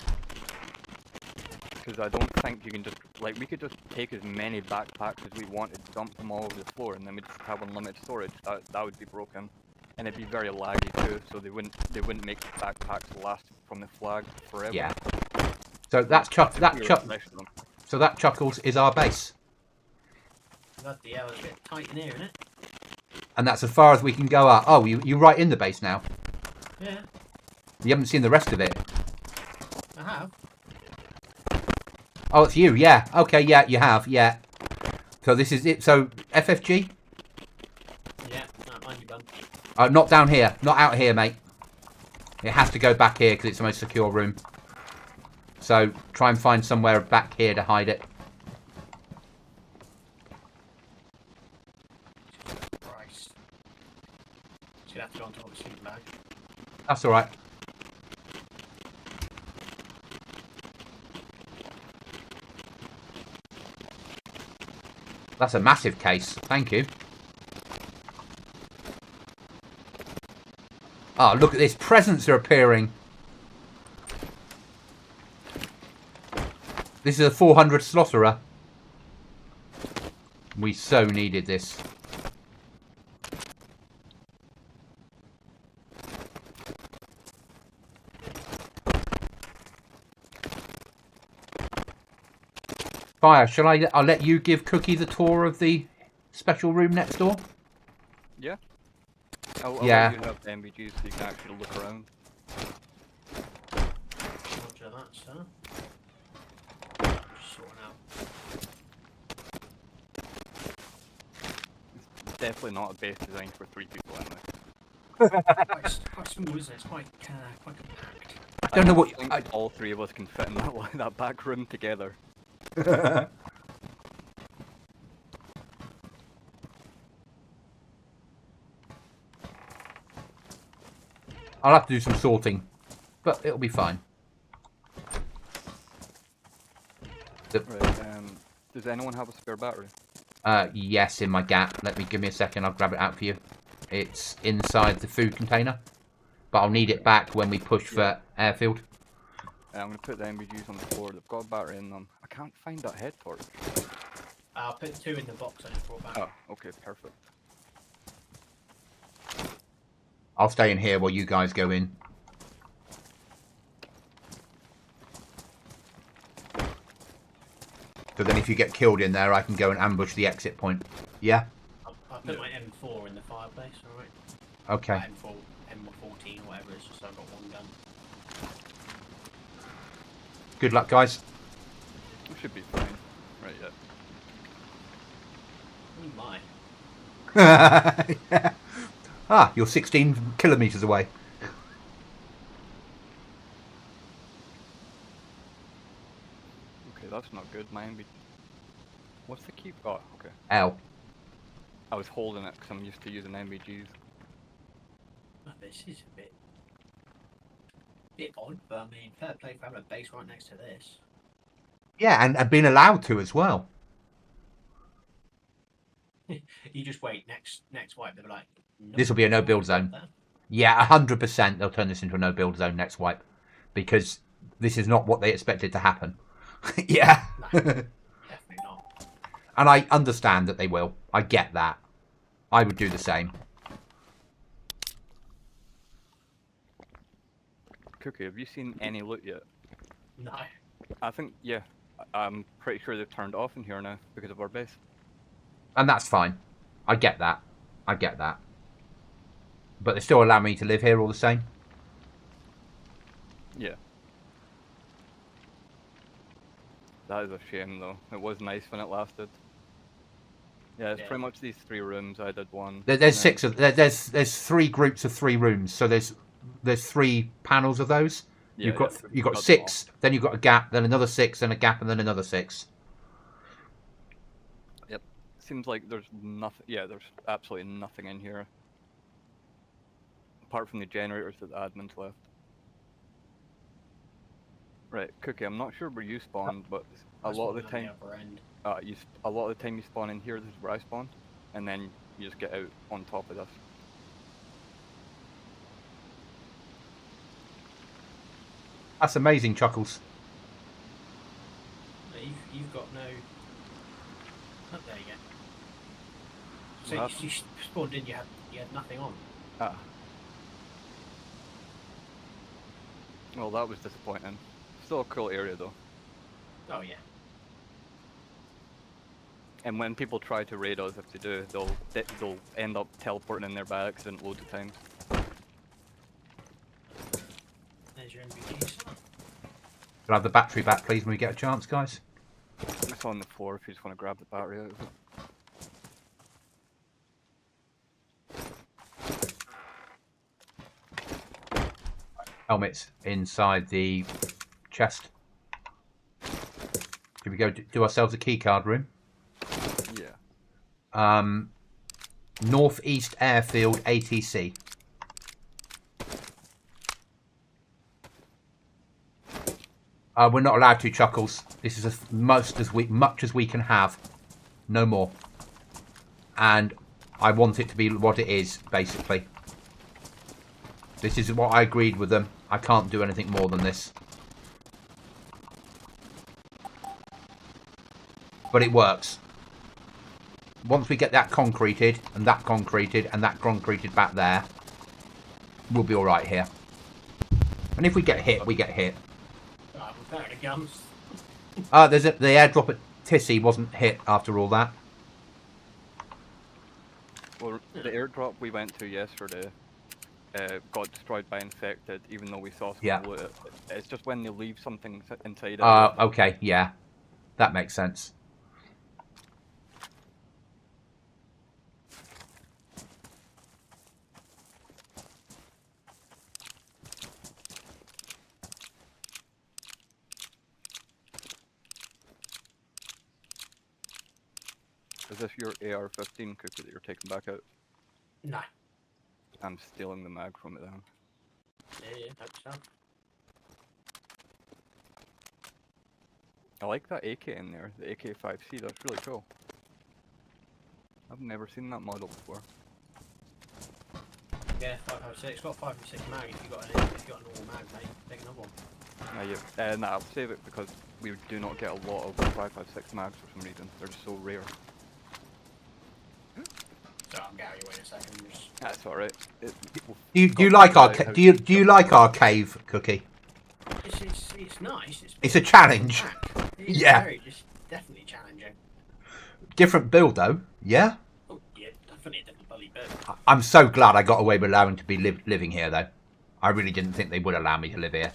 Because I don't think you can just, like, we could just take as many backpacks as we wanted, dump them all over the floor, and then we'd just have unlimited storage. That would be broken. And it'd be very laggy too, so they wouldn't make backpacks last from the flag forever. Yeah. So that's Chuck. So that, Chuckles, is our base. Bloody hell, it's a bit tight in here, isn't it? And that's as far as we can go up. Oh, you're right in the base now. Yeah, You haven't seen the rest of it. I have. Oh, it's you. Yeah. Okay, yeah, you have. Yeah. So this is it. So, FFG? Yeah, no, mind you, bum. Not down here. Not out here, mate. It has to go back here because it's the most secure room. So, try and find somewhere back here to hide it. Christ. Just gonna have to go on top of the sleeping bag. That's alright. That's a massive case. Thank you. Oh, look at this. Presents are appearing. This is a 400 slaughterer. We so needed this. Fire, shall I'll let you give Cookie the tour of the special room next door? Yeah. I'll Yeah. let you have the MBGs so you can actually look around. Roger that, sir. Just sorting out. It's definitely not a base designed for 3 people anyway. Quite small, isn't it? It's quite compact. I don't know what... I think all 3 of us can fit in that back room together. I'll have to do some sorting, but it'll be fine. Right, does anyone have a spare battery? Yes, in my gap. Give me a second, I'll grab it out for you. It's inside the food container, but I'll need it back when we push for airfield. I'm going to put the MBGs on the floor. They've got a battery in them. I can't find that head torch. I'll put 2 in the box I just brought back. Oh, okay, perfect. I'll stay in here while you guys go in. So then if you get killed in there, I can go and ambush the exit point. Yeah? I'll put my M4 in the fireplace, alright? Okay. M4, M14, whatever it is, just so I've got one gun. Good luck, guys. We should be fine. Right, yeah. Oh my. Ah, you're 16 kilometres away. Okay, that's not good. What's the key? Oh, okay. L. I was holding it because I'm used to using MBGs. Oh, this is a bit odd, but I mean, fair play for having a base right next to this. Yeah, and being allowed to as well. You just wait, next wipe, they'll be like, nope, This will be a no-build zone. there. Yeah, 100% they'll turn this into a no-build zone next wipe. Because this is not what they expected to happen. Yeah. No, definitely not. And I understand that they will. I get that. I would do the same. Cookie, have you seen any loot yet? No. I think, yeah. I'm pretty sure they've turned off in here now because of our base. And that's fine. I get that. I get that. But they still allow me to live here all the same. Yeah. That is a shame though. It was nice when it lasted. Yeah, it's pretty much these 3 rooms. I did one. There's 6 of there's 3 groups of 3 rooms. So there's 3 panels of those. Yeah, you've got 6, then you've got a gap, then another 6, then a gap, and then another 6. Yep. Seems like there's nothing. Yeah, there's absolutely nothing in here. Apart from the generators that the admins left. Right, Cookie, I'm not sure where you spawned, but a lot of the time, a lot of the time you spawn in here. This is where I spawned, and then you just get out on top of this. That's amazing, Chuckles. You've got no... Oh, there you go. So you spawned in, you had nothing on. Ah. Well, that was disappointing. Still a cool area though. Oh yeah. And when people try to raid us, if they do, they'll end up teleporting in there by accident loads of times. There's your NVG, son. Can I have the battery back, please, when we get a chance, guys? It's on the floor if you just want to grab the battery out of it. Helmets inside the chest. Should we go do ourselves a keycard room? Yeah. Northeast Airfield ATC. We're not allowed to, Chuckles. This is much as we can have. No more. And I want it to be what it is, basically. This is what I agreed with them. I can't do anything more than this. But it works. Once we get that concreted, and that concreted, and that concreted back there, we'll be alright here. And if we get hit, we get hit. Right, we're better to guns. The airdrop at Tissy wasn't hit after all that. Well, the airdrop we went to yesterday got destroyed by infected, even though we saw some loot it. It's just when they leave something inside it. Okay, yeah. That makes sense. Is this your AR-15 cookie that you're taking back out? No. I'm stealing the mag from it then. Yeah, hope so. I like that AK in there, the AK-5C, that's really cool. I've never seen that model before. Yeah, 5.56. It's got 5.56 mag. If you got a normal mag, mate, take another one. Nah, I'll save it because we do not get a lot of 5.56 mags for some reason. They're just so rare. So I'm Gary. Wait a second. That's all right. Do you like our do you like our cave, Cookie? It's nice. It's a challenge. It's Yeah. Definitely challenging. Different build though. Yeah. Oh yeah, definitely a different bloody build. I'm so glad I got away with allowing to be living here though. I really didn't think they would allow me to live here.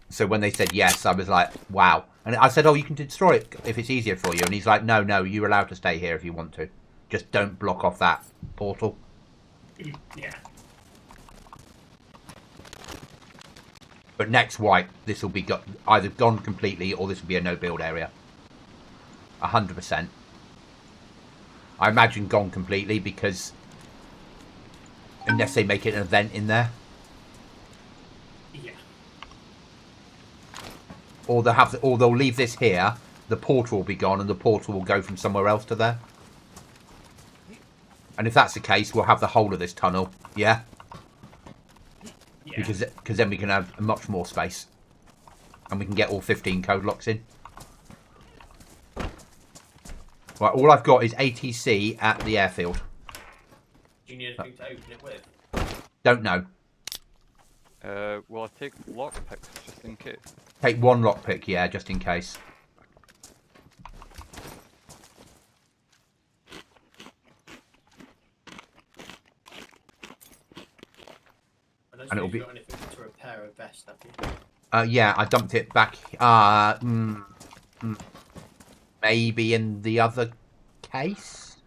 So when they said yes, I was like, wow. And I said, oh, you can destroy it if it's easier for you. And he's like, no, you're allowed to stay here if you want to. Just don't block off that portal. Yeah. But next wipe, this will be either gone completely or this will be a no build area. 100%. I imagine gone completely because unless they make it an event in there. Yeah. Or they'll leave this here. The portal will be gone, and the portal will go from somewhere else to there. And if that's the case, we'll have the whole of this tunnel. Yeah. Yeah. Because then we can have much more space, and we can get all 15 code locks in. Right, all I've got is ATC at the airfield. Do you need anything to open it with? Don't know. Well, I take lockpicks just in case. Take one lockpick, yeah, just in case. And it'll be. Got anything to repair a vest, have you? Yeah, I dumped it back. Maybe in the other case.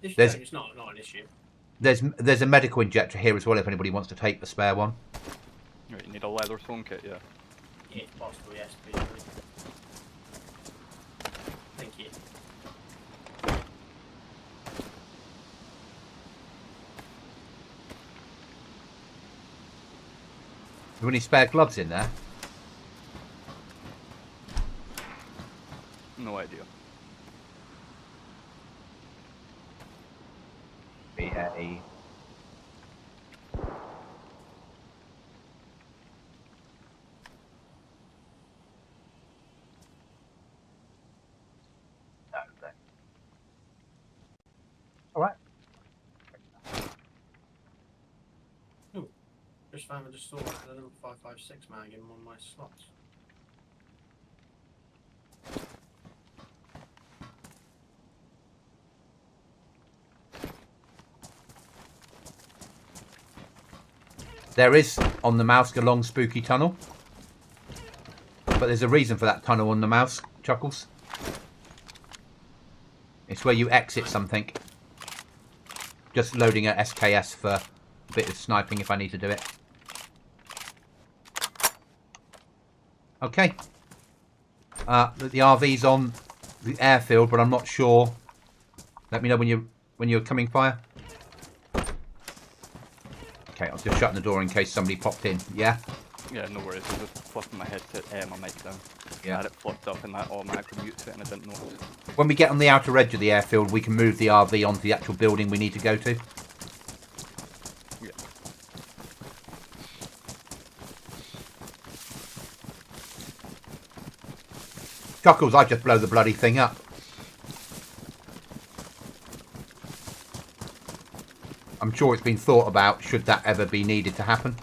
It's not an issue. There's a medical injector here as well. If anybody wants to take the spare one. Right, you need a leather sewn kit, yeah. Yeah, if possible, yes, please. Thank you. Have any spare gloves in there? No idea. BA. All right. Just found I just saw another 5.56 mag in one of my slots. There is on the mouse a long spooky tunnel. But there's a reason for that tunnel on the mouse, Chuckles. It's where you exit something. Just loading a SKS for a bit of sniping if I need to do it. Okay. The RV's on the airfield, but I'm not sure. Let me know when you're coming fire. Okay, I was just shutting the door in case somebody popped in. Yeah? Yeah, no worries. I was just flipping my headset, my mic down. Yeah. I had it flipped up and that automatically mutes it and I didn't notice. When we get on the outer edge of the airfield, we can move the RV onto the actual building we need to go to. Yeah. Chuckles, I just blow the bloody thing up. I'm sure it's been thought about should that ever be needed to happen.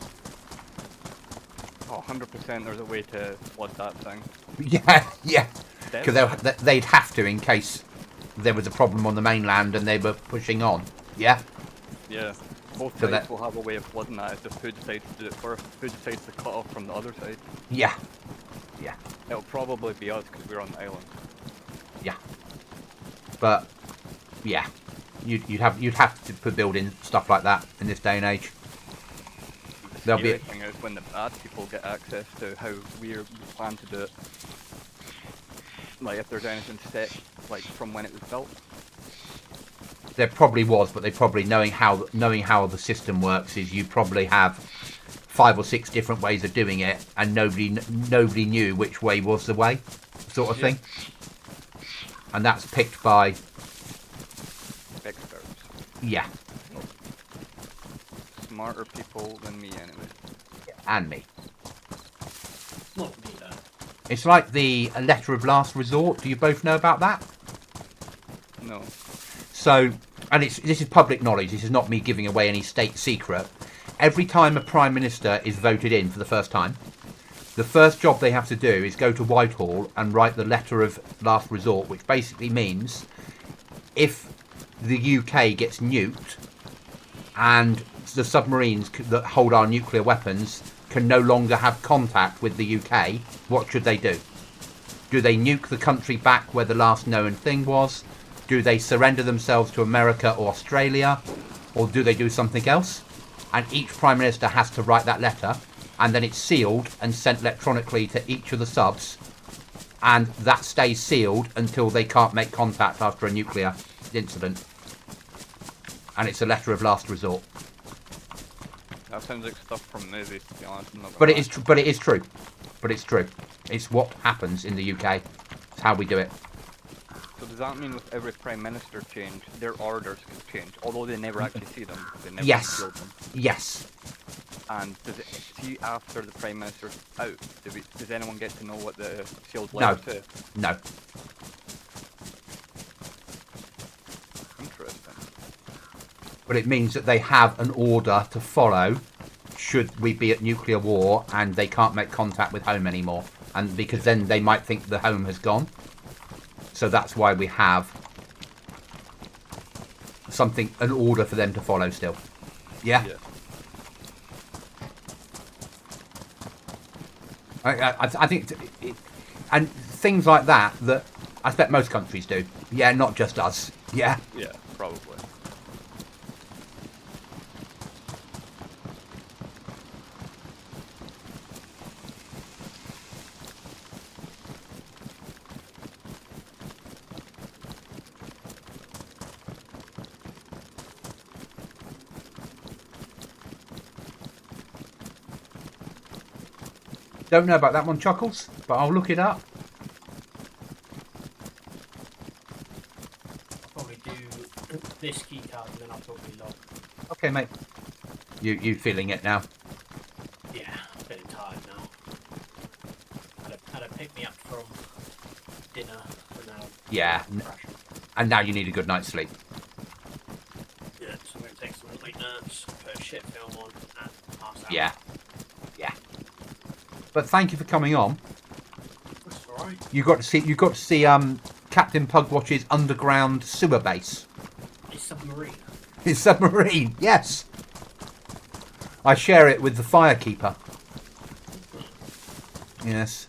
Oh, 100% there's a way to flood that thing. Yeah, yeah. Because Definitely. they'd have to in case there was a problem on the mainland and they were pushing on. Yeah? Yeah. Both So sides that- will have a way of flooding that. It's just who decides to do it first, who decides to cut off from the other side. Yeah. Yeah. It'll probably be us because we're on the island. Yeah. But, yeah. You'd have to put build in stuff like that in this day and age. The There'll be scary thing is when the bad people get access to how we plan to do it. Like if there's anything set, like from when it was built. There probably was, but they probably knowing how the system works is you probably have 5 or 6 different ways of doing it, and nobody knew which way was the way, sort of thing. And that's picked by Experts. yeah, Smarter people than me anyway. and me. Not me though. It's like the letter of last resort. Do you both know about that? No. So, and this is public knowledge. This is not me giving away any state secret. Every time a prime minister is voted in for the first time, the first job they have to do is go to Whitehall and write the letter of last resort, which basically means if the UK gets nuked and the submarines that hold our nuclear weapons can no longer have contact with the UK, what should they do? Do they nuke the country back where the last known thing was? Do they surrender themselves to America or Australia? Or do they do something else? And each Prime Minister has to write that letter, and then it's sealed and sent electronically to each of the subs, and that stays sealed until they can't make contact after a nuclear incident. And it's a letter of last resort. That sounds like stuff from movies, to be honest. I'm not But gonna it is but it is true. But it's true. It's what happens in the UK. It's how we do it. So does that mean with every Prime Minister change, their orders could change? Although they never actually see them. They never Yes. seal them. Yes. And does it see after the Prime Minister's out? Does anyone get to know what the sealed No. letter says? No. Interesting. But it means that they have an order to follow should we be at nuclear war and they can't make contact with home anymore. And because then they might think the home has gone. So that's why we have an order for them to follow still. Yeah? Yeah. I think, and things like that I expect most countries do. Yeah, not just us. Yeah. Yeah, probably. Don't know about that one, Chuckles, but I'll look it up. I'll probably do this key card and then I'll probably log. Okay, mate. You feeling it now? Yeah, I'm getting tired now. Had to pick me up from dinner and now. Yeah. Crashing. And now you need a good night's sleep. Yeah, so I'm going to take some late nerves, put a shit film on, and pass out. Yeah. Yeah. But thank you for coming on. That's alright. You got to see Captain Pugwatch's underground sewer base. It's submarine. His submarine, yes. I share it with the firekeeper. Yes.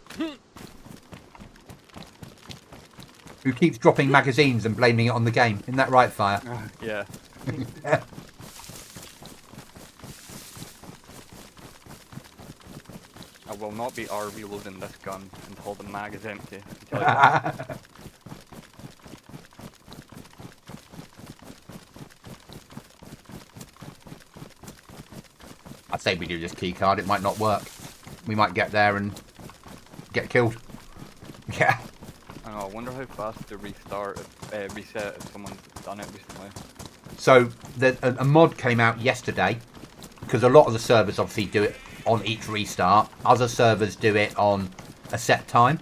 Who keeps dropping magazines and blaming it on the game. Isn't that right, Fire? Yeah. I will not be reloading this gun until the mag is empty. I tell you that. I'd say we do this key card. It might not work. We might get there and get killed. Yeah. I know, I wonder how fast to reset if someone's done it recently. So a mod came out yesterday, because a lot of the servers obviously do it on each restart. Other servers do it on a set time,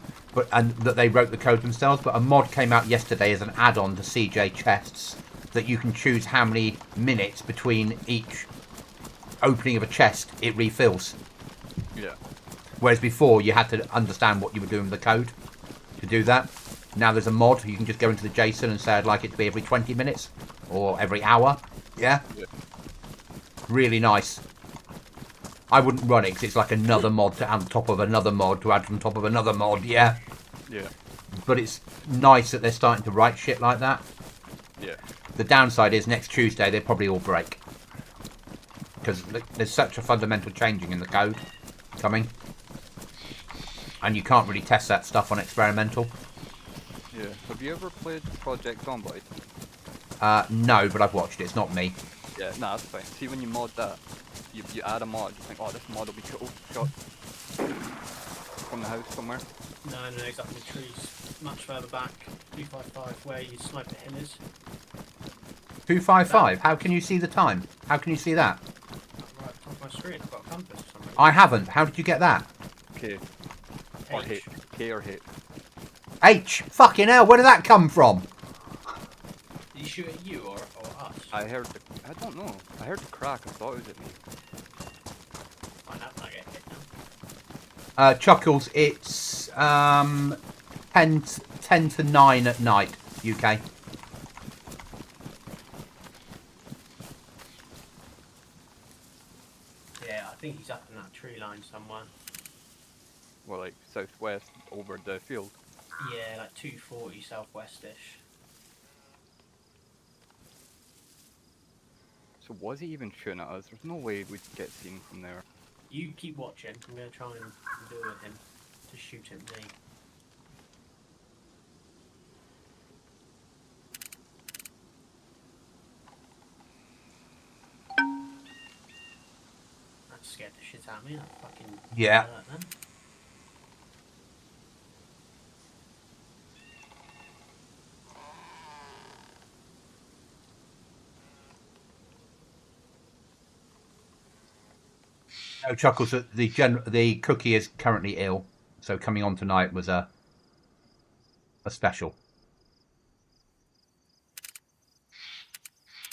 and that they wrote the code themselves. But a mod came out yesterday as an add-on to CJ chests that you can choose how many minutes between each opening of a chest it refills. Yeah. Whereas before you had to understand what you were doing with the code to do that. Now there's a mod. You can just go into the JSON and say I'd like it to be every 20 minutes or every hour. Yeah. Really nice. I wouldn't run it because it's like another mod to add on top of another mod to add on top of another mod. Yeah. Yeah. But it's nice that they're starting to write shit like that. Yeah. The downside is next Tuesday they probably all break. Because there's such a fundamental changing in the code coming. And you can't really test that stuff on experimental. Yeah. Have you ever played Project Zomboid? No, but I've watched it. It's not me. Yeah, nah, that's fine. See, when you mod that, you add a mod, you think, oh, this mod will be cool. Shot from the house somewhere. No, it's up in the trees, much further back. 255, where you sniper hill is. 255. How can you see the time? How can you see that? Right at the top of my screen, I've got a compass for some reason. I haven't. How did you get that? K. Or hit. K or hit. H. Fucking hell. Where did that come from? Did he shoot at you or us? I don't know. I heard the crack, I thought it was at me. Find out when I get hit now. Chuckles, it's 10 to 9 at night, UK. Yeah, I think he's up in that tree line somewhere. Well, like, southwest over the field. Yeah, like 240 southwest-ish. So was he even shooting at us? There's no way we'd get seen from there. You keep watching. I'm going to try and lure him to shoot at me. That scared the shit out of me. That fucking Yeah. hurt then. No, Chuckles, the cookie is currently ill, so coming on tonight was a special.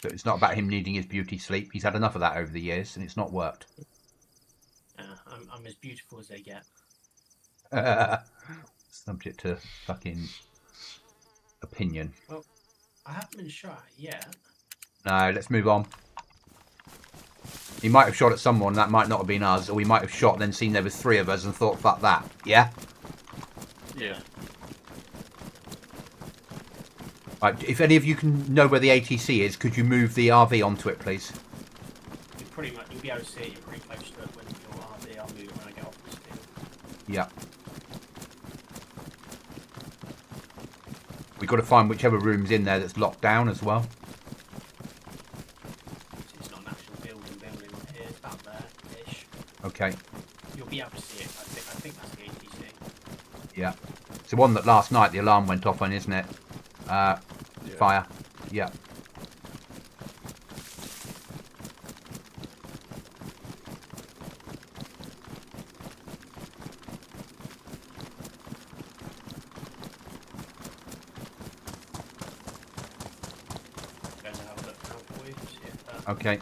But it's not about him needing his beauty sleep. He's had enough of that over the years, and it's not worked. I'm as beautiful as they get. Subject to fucking opinion. Well, I haven't been shot yet. No, let's move on. He might have shot at someone, that might not have been us, or we might have shot and then seen there was 3 of us and thought, fuck that. Yeah? Yeah. Right, if any of you can know where the ATC is, could you move the RV onto it, please? You'll be able to see it. You're pretty close to it when you're RV. I'll move it when I get off this field. Yeah. We've got to find whichever room's in there that's locked down as well. It's not an actual building here. It's about there-ish. Okay. You'll be able to see it. I think that's the ATC. Yeah. It's the one that last night the alarm went off on, isn't it? Yeah. Fire. Yeah. Going to have a look now for you. See if Okay.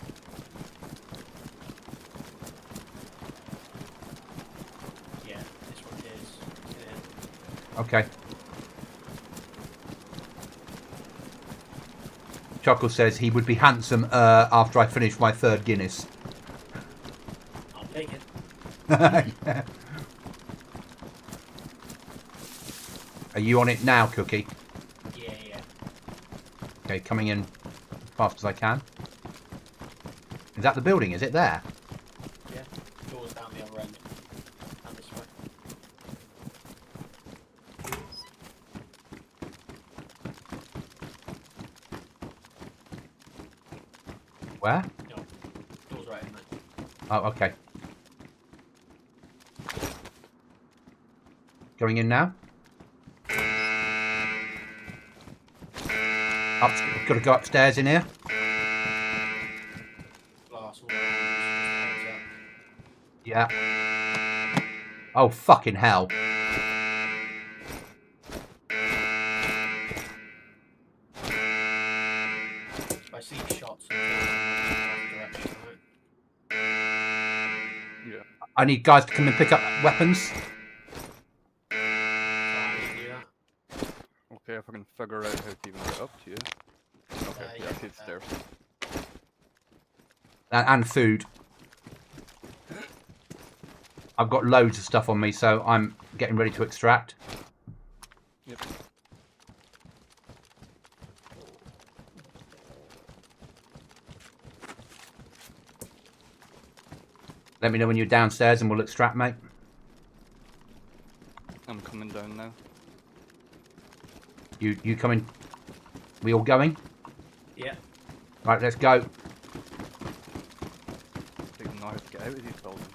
yeah, this one is. Yeah. Okay. Chuckle says he would be handsome after I finish my 3rd Guinness. Yeah. Are you on it now, Cookie? Yeah, yeah. Okay, coming in as fast as I can. Is that the building? Is it there? Yeah. Doors down the other end. And this way. Where? No. Doors right in there. Oh, okay. Going in now. Got to go upstairs in here. Glass all around. Just heads Yeah. Oh, fucking hell. up. I see shots in the direction, right? Yeah. I need guys to come and pick up weapons. So I need to do that. Okay, if I can figure out how to even get up to you. Okay, yeah, I see the stairs. And food. I've got loads of stuff on me, so I'm getting ready to extract. Yep. Let me know when you're downstairs and we'll extract, mate. I'm coming down now. You coming? We all going? Yeah. Right, let's go. I don't even know how to get out of these buildings.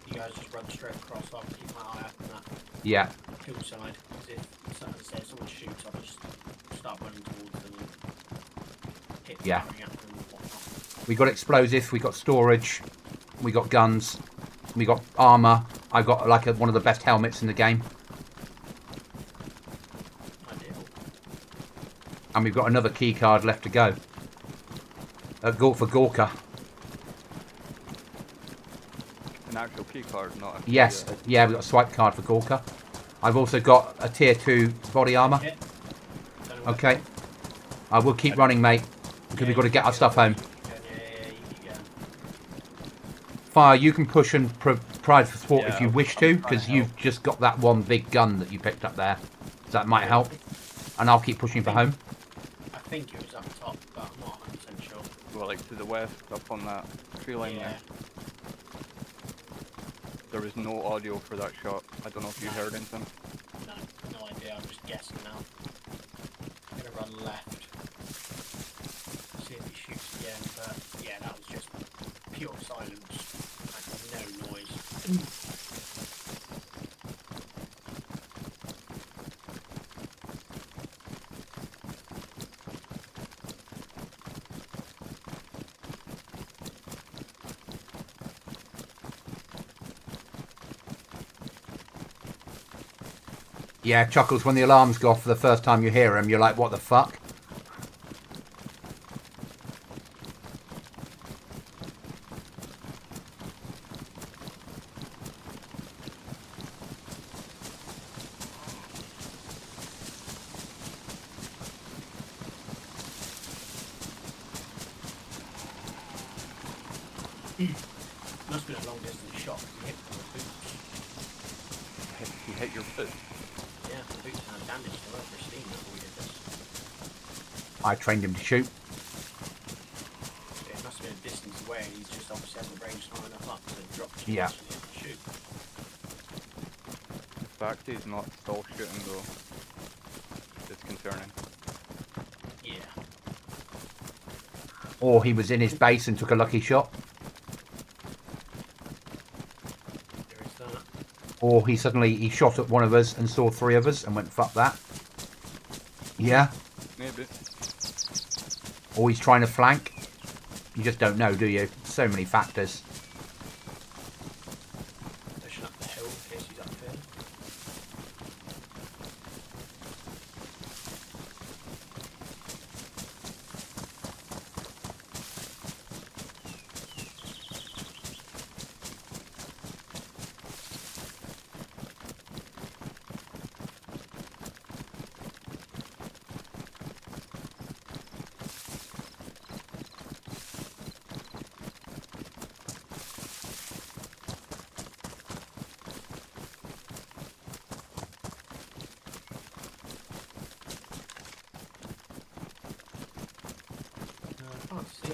You guys just run straight across. I'll keep my eye out on that Yeah. hillside. Because if someone shoots, I'll just start running towards them and hit Yeah. firing at them and whatnot. We got explosives, we got storage, we got guns, we got armor. I got like one of the best helmets in the game, Ideal. and we've got another key card left to go. For Gorka. An actual key card, not a key, Yes, yeah, we've got a swipe card for Gorka. I've also got a tier 2 body armor. Yeah. Don't know where- Okay. I will keep running, mate, because we've got to get our stuff home. Yeah, you keep going. Fire, you can push and provide for support Yeah, if you wish I'm to, trying because to you've help. just got that one big gun that you picked up there. So that might help. And I'll keep pushing for home. I think it was up top, but I'm not 100% sure. Well, like to the west, up on that tree line Yeah. there. There was no audio for that shot. I don't know if you heard anything. No, no idea. I'm just guessing now. I'm gonna run left. See if he shoots again, but yeah, that was just pure silence. Like no noise. Yeah, Chuckles, when the alarms go off for the first time you hear them, you're like, what the fuck? Must have been a long distance shot. He hit the boots. You hit your foot. Yeah, the boots had damage to her pristine before we did this. I trained him to shoot. It must have been a distance away, and he's just obviously had the range high enough up to drop the Yeah. shots and hit and shoot. The fact he's not still shooting though is concerning. Yeah. Or he was in his base and took a lucky shot. There is that. Or he shot at one of us and saw 3 of us and went, fuck that. Yeah. Maybe. Or he's trying to flank. You just don't know, do you? So many factors. Pushing up the hill in case he's up here.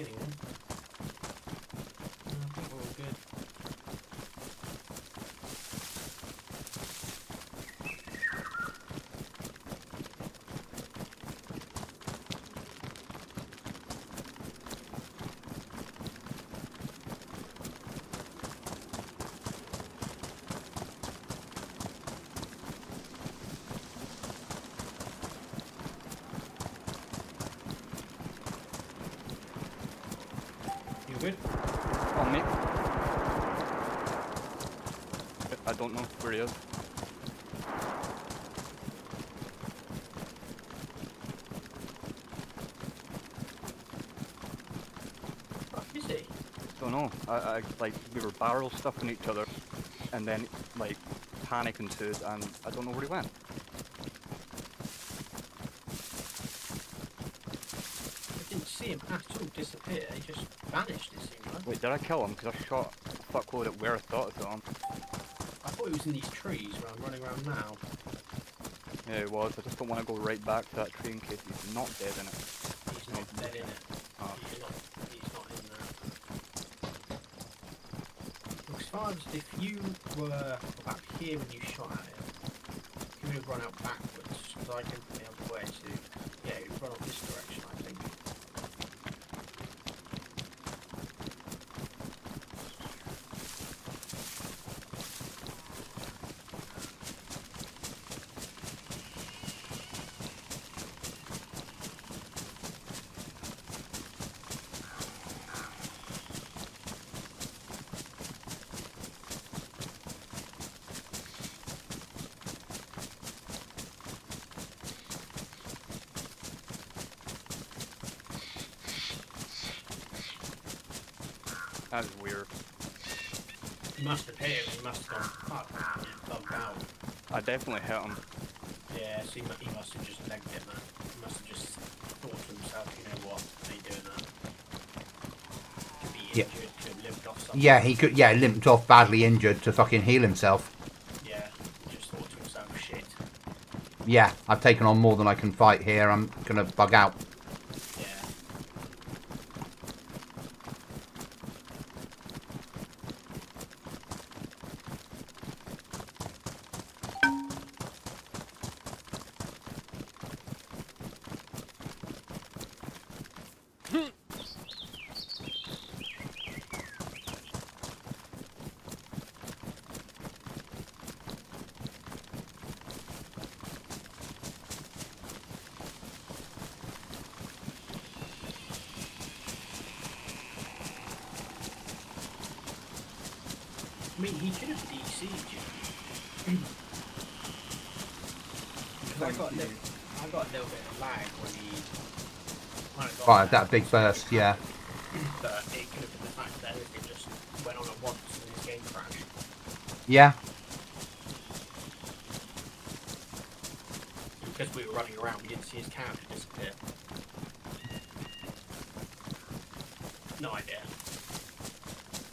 anyone. No, I think we're all good. You good? Oh, mate. I don't know where he is. Fuck is he? Don't know. I like we were barrel stuffing each other, and then like panic ensued, and I don't know where he went. I didn't see him at all disappear. He just vanished, it seemed like. Wait, did I kill him? Because I shot a fuckload at where I thought I saw him. I thought he was in these trees where I'm running around now. Yeah, it was. I just don't want to go right back to that tree in case he's not dead in it. He's not dead in it. Oh. He's not in there. Looks fine. If you were back here when you shot at him, you would have run out backwards, because I came from the other way, so yeah, you would run off this direction, I think. That was weird. He must have hit him, he must have gone, fuck, and bugged out. I definitely hit him. Yeah, so he must have just legged it, man. He must have just thought to himself, you know what, they doing that. To be Yeah. injured, to have limped off something. Yeah, he could. Yeah, limped off, badly injured, to fucking heal himself. Yeah, he just thought to himself, shit. Yeah, I've taken on more than I can fight here. I'm gonna bug out. Yeah. I mean, he could have DC'd you. Because I got a little bit of lag when he kind of got Right, that big burst. Yeah. But it could have been the fact that everything just went on at once and his game crashed. Yeah. Because we were running around, we didn't see his character disappear. No idea.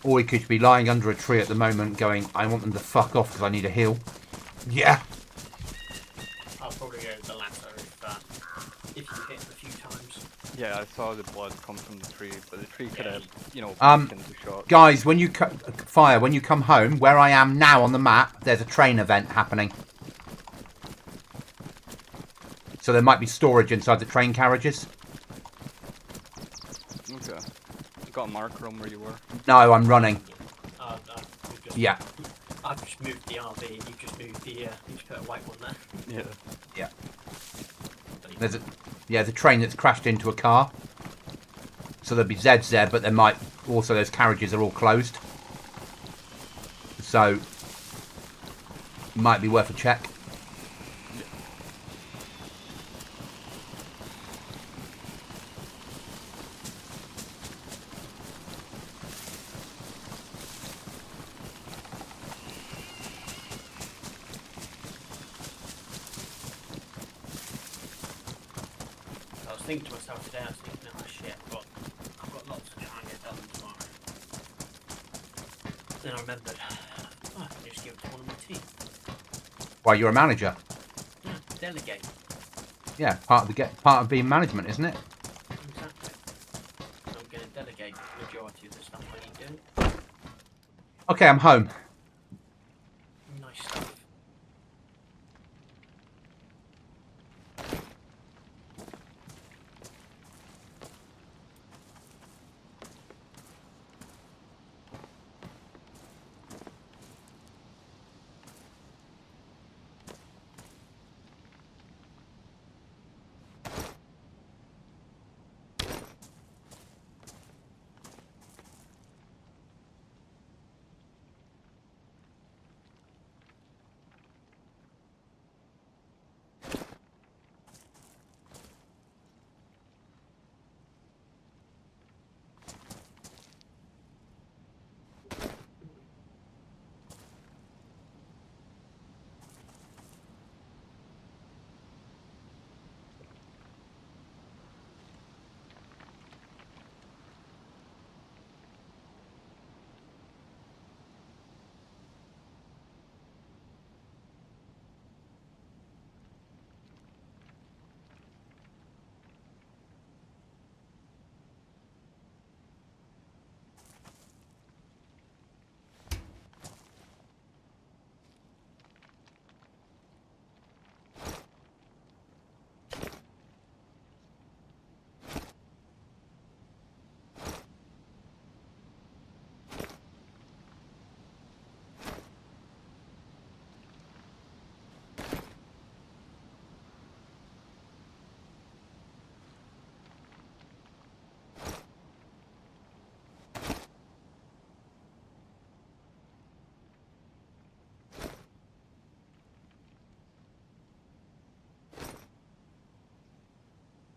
Or he could be lying under a tree at the moment, going, "I want them to fuck off because I need a heal." Yeah. I'll probably go with the latter if you hit him a few times. Yeah, I saw the blood come from the tree, but the tree could have, you know, into shots. Guys, when you fire, when you come home, where I am now on the map, there's a train event happening. So there might be storage inside the train carriages. Okay. You got a marker on where you were? No, I'm running. Yeah. I've just moved the RV and you've just moved the, you just put a white one there. Yeah. There's a train that's crashed into a car. So there'll be Zeds there, but there might also, those carriages are all closed. So, might be worth a check. I was thinking to myself today, I was thinking, oh shit, I've got lots to try and get done tomorrow. Then I remembered, I can just give it to one of my team. Why, you're a manager. Yeah, delegate. Yeah, part of being management, isn't it? Exactly. So I'm going to delegate the majority of the stuff I need doing. Okay, I'm home. Nice stuff.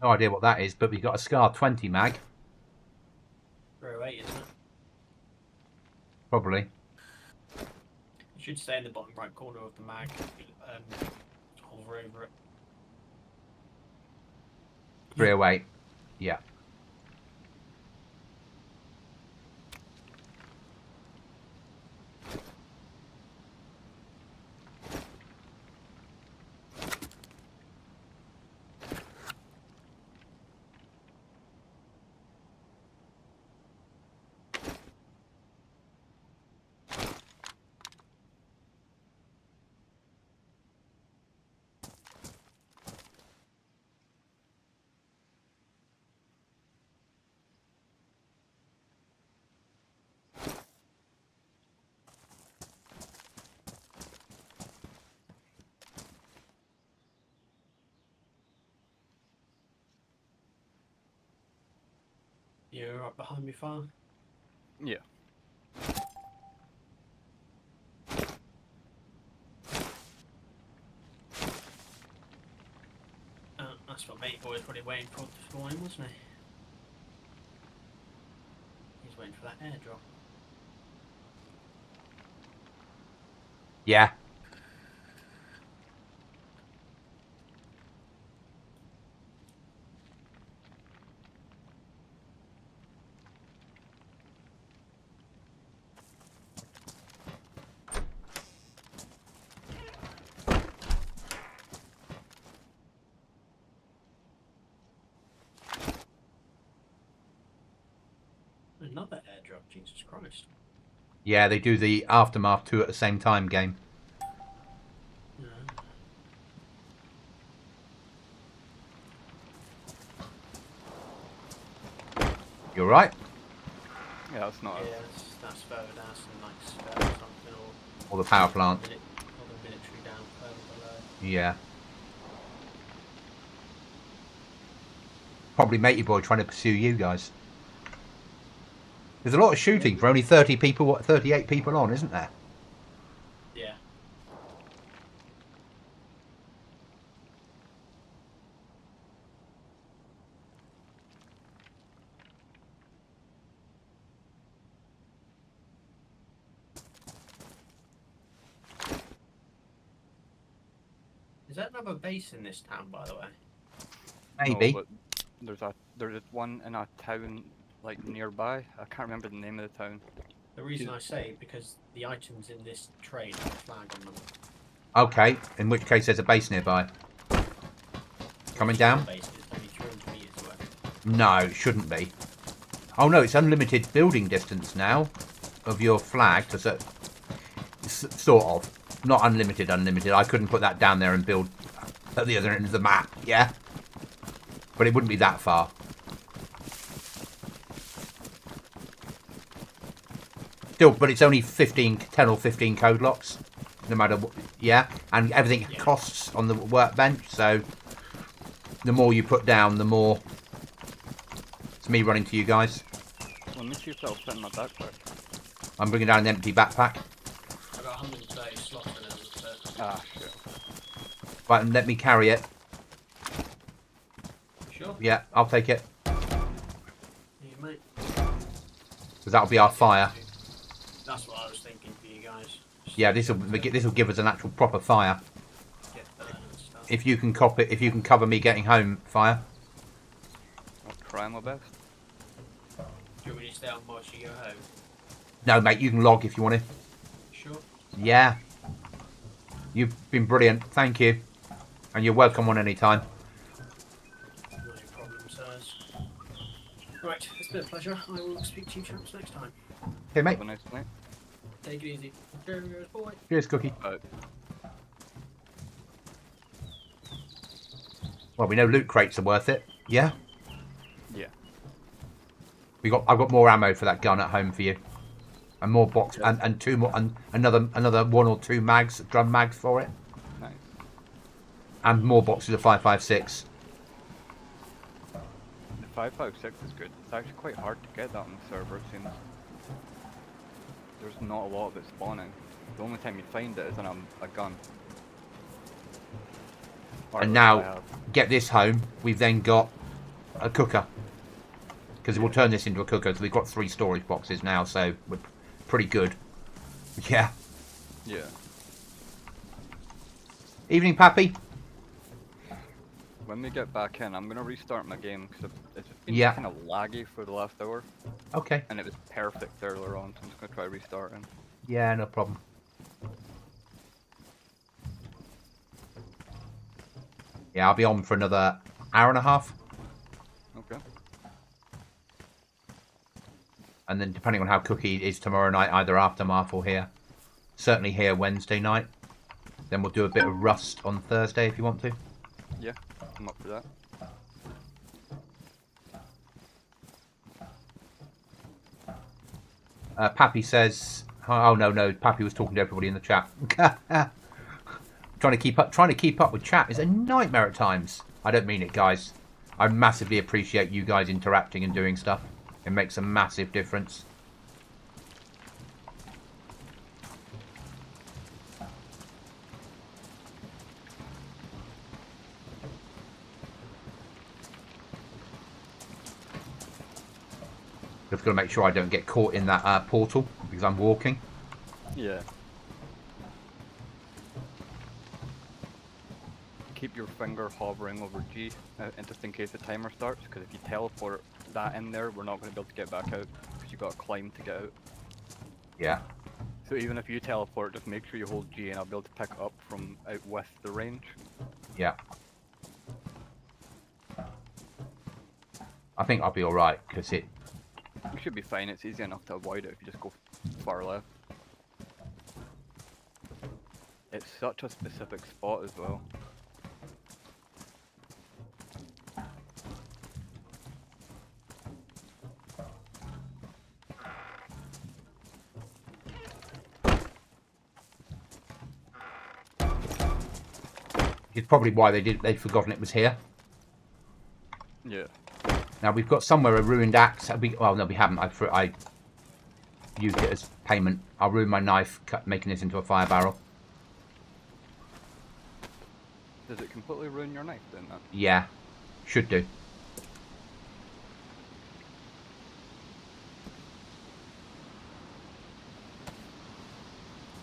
No idea what that is, but we've got a Scar 20 mag. 308, isn't it? Probably. It should stay in the bottom right corner of the mag. Hover over it. 308. Yeah. You're right behind me, far. Yeah. That's what Mate Boy was probably waiting for this morning, wasn't he? He's waiting for that airdrop. Yeah. Another airdrop, Jesus Christ. Yeah, they do the Aftermath 2 at the same time game. Yeah. You alright? Yeah, that's not. Yeah, that's further down, some like spell or something, Or the power plant. or the military down further below. Yeah. Probably Matey Boy trying to pursue you guys. There's a lot of shooting for only 30 people, what, 38 people on, isn't there? Yeah. Is that another base in this town, by the way? Maybe. No, but there's one in a town like nearby. I can't remember the name of the town. The reason I say because the items in this trade have a flag on them. Okay, in which case there's a base nearby. Coming down? Base is only 300 meters away. No, it shouldn't be. Oh no, it's unlimited building distance now of your flag. Sort of. Not unlimited, unlimited. I couldn't put that down there and build at the other end of the map, yeah? But it wouldn't be that far. Still, but it's only 10 or 15 code locks. No matter what, yeah? And everything costs on the workbench, so the more you put down, the more... It's me running to you guys. Let me see if that'll fit in my backpack. I'm bringing down an empty backpack. I've got 130 slots in it. But... Ah, shit. Right, and let me carry it. Sure. Yeah, I'll take it. Yeah, mate. Because that'll be our fire. That's what I was thinking for you guys. Yeah, this will give us an actual proper fire. Get burn and stuff. If you can cover me getting home, fire. I'll try my best. Do you want me to stay on whilst you go home? No, mate, you can log if you want to. Sure. Yeah. You've been brilliant. Thank you. And you're welcome on any time. No problem, sirs. Right, it's been a pleasure. I will speak to you chaps next time. Okay, mate. Have a nice night. Take it easy. Cheers, boy. Cheers, Cookie. Well, we know loot crates are worth it. Yeah. Yeah. I've got more ammo for that gun at home for you, and more box and two more and another 1 or 2 mags, drum mags for it, Nice. and more boxes of 5.56. The 5.56 is good. It's actually quite hard to get that on the server, it seems. There's not a lot of it spawning. The only time you find it is in a gun. Or And at least I now, have. get this home. We've then got a cooker, because we'll turn this into a cooker. So we've got 3 storage boxes now, so we're pretty good. Yeah. Yeah. Evening, Pappy. When we get back in, I'm gonna restart my game because it's been Yeah. kind of laggy for the last hour, Okay. and it was perfect earlier on. So I'm just gonna try restarting. Yeah, no problem. Yeah, I'll be on for another hour and a half. Okay. And then depending on how Cookie is tomorrow night, either Aftermath or here. Certainly here Wednesday night. Then we'll do a bit of Rust on Thursday if you want to. Yeah, I'm up for that. Pappy says, oh no, Pappy was talking to everybody in the chat. trying to keep up with chat is a nightmare at times. I don't mean it, guys. I massively appreciate you guys interacting and doing stuff. It makes a massive difference. Just got to make sure I don't get caught in that portal because I'm walking. Yeah. Keep your finger hovering over G, just in case the timer starts, because if you teleport that in there, we're not going to be able to get back out, because you got to climb to get out. Yeah. So even if you teleport, just make sure you hold G and I'll be able to pick up from out with the range. Yeah. I think I'll be alright, because it... You should be fine, it's easy enough to avoid it if you just go far left. It's such a specific spot as well. It's probably why they'd forgotten it was here. Yeah. Now we've got somewhere a ruined axe. Well, no, we haven't. I used it as payment. I'll ruin my knife, making this into a fire barrel. Does it completely ruin your knife then? Yeah, should do.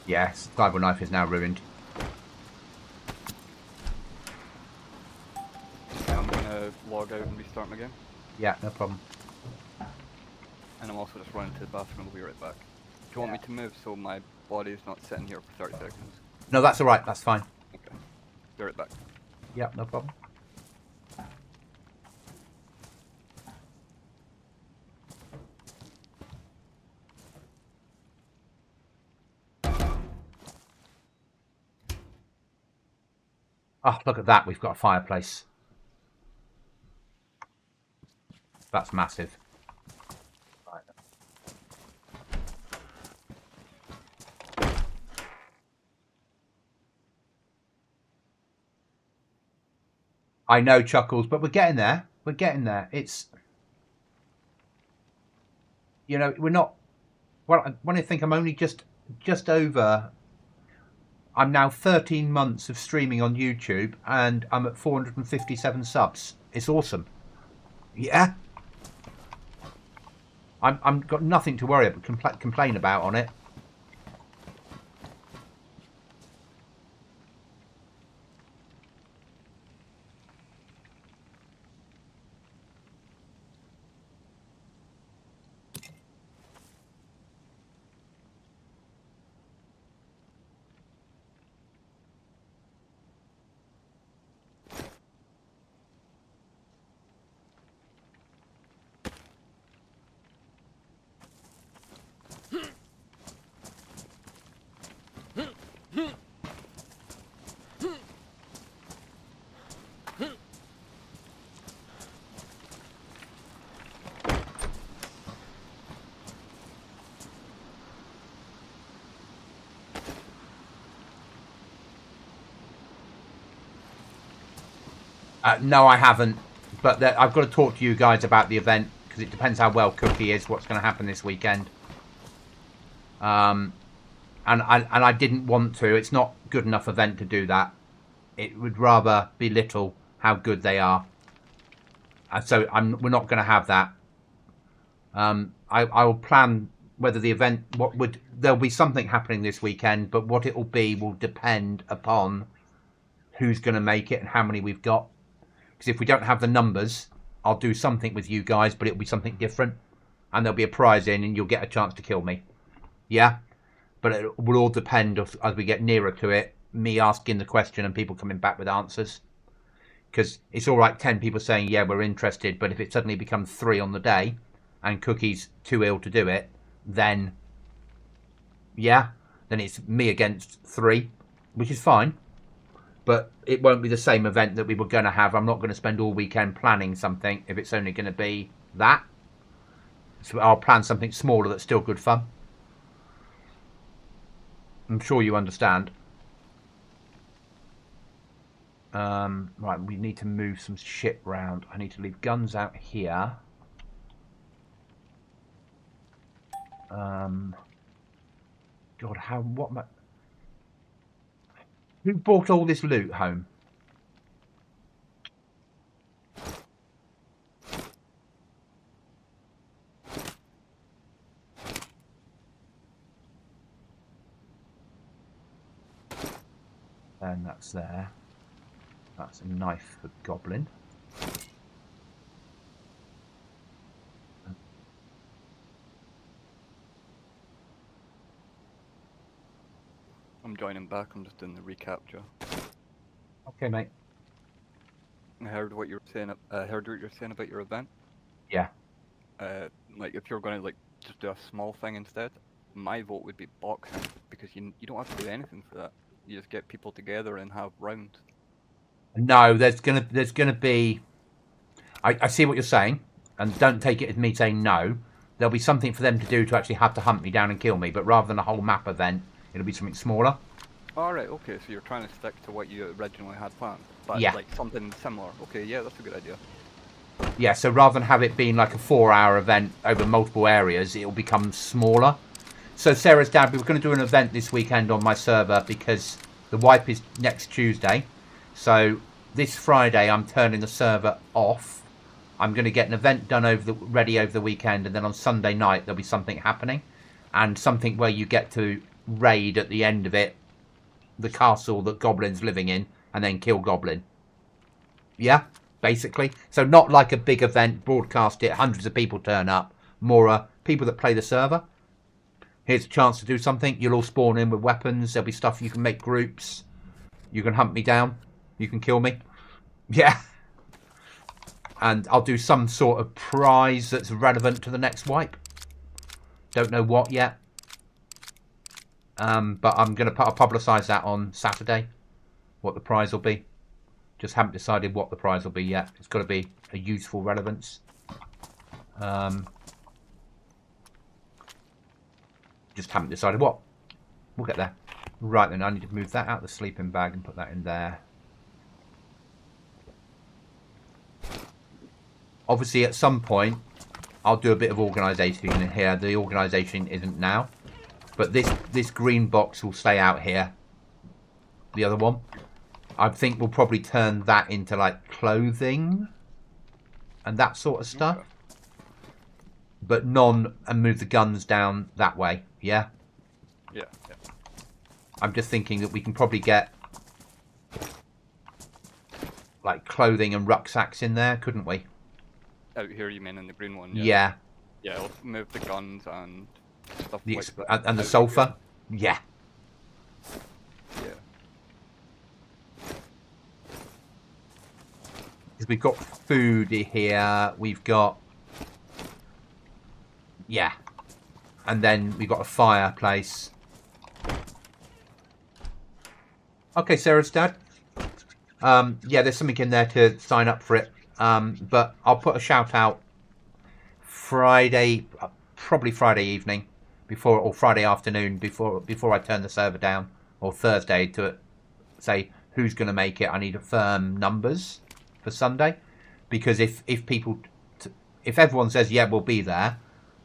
Yes, survival knife is now ruined. Okay, I'm gonna log out and restart my game. Yeah, no problem. And I'm also just running to the bathroom and I'll be right back. Do you want me to move so my body's not sitting here for 30 seconds? No, that's alright, that's fine. Okay. Be right back. Yeah, no problem. Oh, look at that. We've got a fireplace. That's massive. Right. I know, Chuckles, but we're getting there. We're getting there. It's, you know, we're not. Well, when I think I'm only just over. I'm now 13 months of streaming on YouTube, and I'm at 457 subs. It's awesome. Yeah. I'm got nothing to worry about, complain about on it. No, I haven't. But I've got to talk to you guys about the event, because it depends how well Cookie is, what's going to happen this weekend. And I didn't want to. It's not good enough event to do that. It would rather belittle how good they are. So we're not going to have that. I will plan whether the event, there'll be something happening this weekend, but what it will be will depend upon who's going to make it and how many we've got. Because if we don't have the numbers, I'll do something with you guys, but it'll be something different. And there'll be a prize in and you'll get a chance to kill me. Yeah? But it will all depend as we get nearer to it, me asking the question and people coming back with answers. Because it's all right 10 people saying, yeah, we're interested, but if it suddenly becomes 3 on the day and Cookie's too ill to do it, then, yeah, then it's me against 3, which is fine. But it won't be the same event that we were going to have. I'm not going to spend all weekend planning something if it's only going to be that. So I'll plan something smaller that's still good fun. I'm sure you understand. Right, we need to move some shit round. I need to leave guns out here. God, who brought all this loot home? And that's there. That's a knife for Goblin. I'm joining back. I'm just doing the recapture. Okay, mate. I heard what you were saying. Heard what you were saying about your event. Yeah. Like if you're going to just do a small thing instead, my vote would be boxing, because you don't have to do anything for that. You just get people together and have rounds. No, there's gonna be. I see what you're saying, and don't take it as me saying no. There'll be something for them to do to actually have to hunt me down and kill me, but rather than a whole map event, it'll be something smaller. Alright, okay, so you're trying to stick to what you originally had planned, but yeah, like something similar. Okay, yeah, that's a good idea. Yeah, so rather than have it being like a 4-hour event over multiple areas, it'll become smaller. So Sarah's dad, we were going to do an event this weekend on my server because the wipe is next Tuesday. So this Friday I'm turning the server off. I'm going to get an event done ready over the weekend, and then on Sunday night there'll be something happening, and something where you get to raid at the end of it the castle that Goblin's living in and then kill Goblin. Yeah, basically. So not like a big event, broadcast it, hundreds of people turn up. More people that play the server. Here's a chance to do something. You'll all spawn in with weapons. There'll be stuff you can make groups. You can hunt me down. You can kill me. Yeah. And I'll do some sort of prize that's relevant to the next wipe. Don't know what yet. But I'm going to publicise that on Saturday. What the prize will be. Just haven't decided what the prize will be yet. It's got to be a useful relevance. Just haven't decided what. We'll get there. Right then, I need to move that out of the sleeping bag and put that in there. Obviously, at some point, I'll do a bit of organisation in here. The organisation isn't now. But this green box will stay out here. The other one. I think we'll probably turn that into, like, clothing. And that sort of stuff. Okay. But and move the guns down that way. Yeah? Yeah. I'm just thinking that we can probably get like clothing and rucksacks in there, couldn't we? Out here, you mean in the green one? Yeah. Yeah, I'll move the guns and stuff The like that. and the out sulfur. Yeah. here. Yeah. Because we've got food here. We've got and then we've got a fireplace. Okay, Sarah's dad. Yeah, there's something in there to sign up for it. But I'll put a shout out Friday, probably Friday evening, or Friday afternoon before I turn the server down, or Thursday to say who's going to make it. I need firm numbers for Sunday, because if everyone says yeah we'll be there,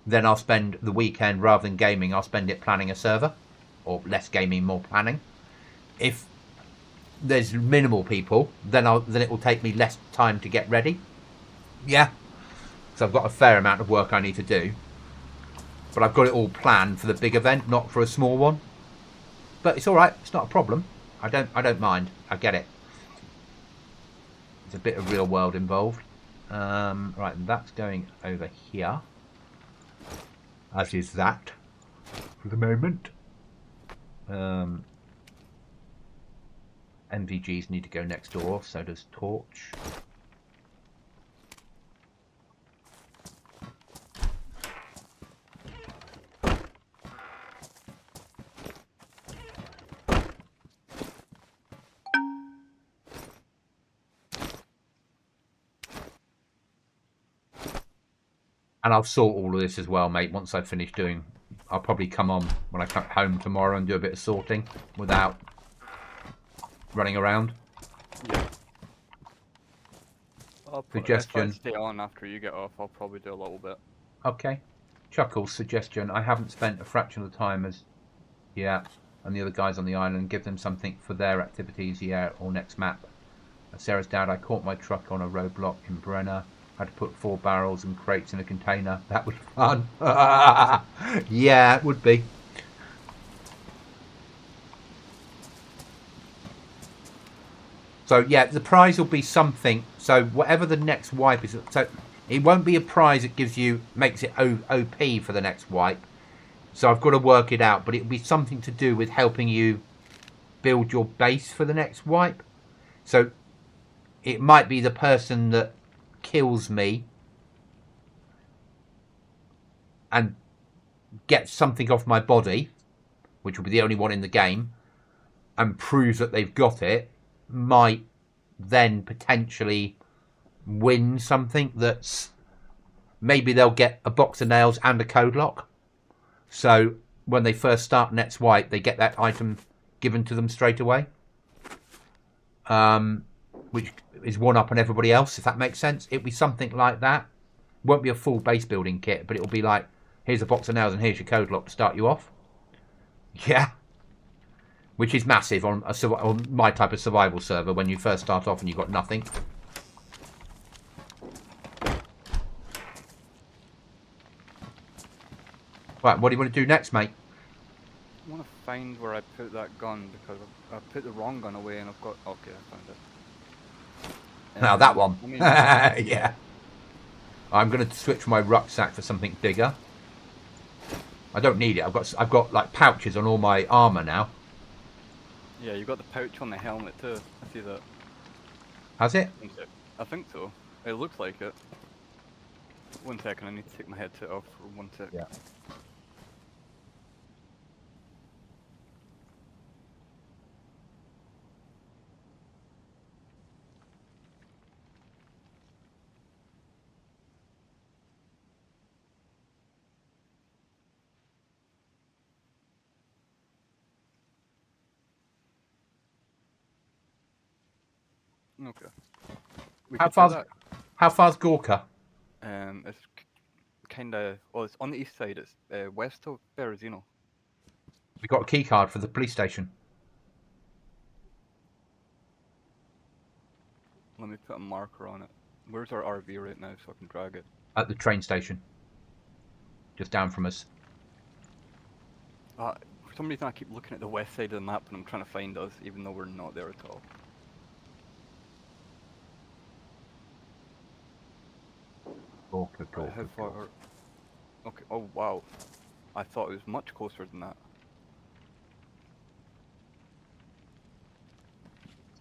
then I'll spend the weekend rather than gaming. I'll spend it planning a server, or less gaming, more planning. If there's minimal people, then it will take me less time to get ready. Yeah. So I've got a fair amount of work I need to do. But I've got it all planned for the big event, not for a small one. But it's alright, it's not a problem. I don't mind. I get it. There's a bit of real world involved. Right, and that's going over here. As is that for the moment. MVGs need to go next door, so does Torch. And I'll sort all of this as well, mate. Once I finish doing, I'll probably come on when I come home tomorrow and do a bit of sorting without running around. Yeah. Suggestion. If I stay on after you get off, I'll probably do a little bit. Okay. Chuckles, suggestion. I haven't spent a fraction of the time as and the other guys on the island. Give them something for their activities, or next map. Sarah's dad, I caught my truck on a roadblock in Brenner. Had to put 4 barrels and crates in a container. That was fun. Yeah, it would be. So yeah, the prize will be something. So whatever the next wipe is, so it won't be a prize that makes it OP for the next wipe. So I've got to work it out, but it'll be something to do with helping you build your base for the next wipe. So it might be the person that kills me and gets something off my body, which will be the only one in the game, and proves that they've got it, might then potentially win something that's maybe they'll get a box of nails and a code lock. So when they first start next wipe, they get that item given to them straight away. Which is one up on everybody else, if that makes sense. It'll be something like that. Won't be a full base building kit, but it'll be like, here's a box of nails and here's your code lock to start you off. Yeah. Which is massive on my type of survival server when you first start off and you've got nothing. Right, what do you want to do next, mate? I want to find where I put that gun because I put the wrong gun away and I've got... Okay, I found it. Now that one. I mean, yeah. I'm going to switch my rucksack for something bigger. I don't need it. I've got like pouches on all my armor now. yeah, you got the pouch on the helmet too. I see that. Has it? I think so. It looks like it. 1 second, I need to take my headset off for 1 sec. Yeah. Okay. We How could try far's how far's Gorka? that. It's kind of well, it's on the east side. It's west of Berezino. We got a key card for the police station Let me put a marker on it. Where's our RV right now so I can drag it? at the train station, just down from us. For some reason I keep looking at the west side of the map when I'm trying to find us, even though we're not there at all. Gorka, Right, Gorka, how far? Gorka. Okay. Oh wow. I thought it was much closer than that.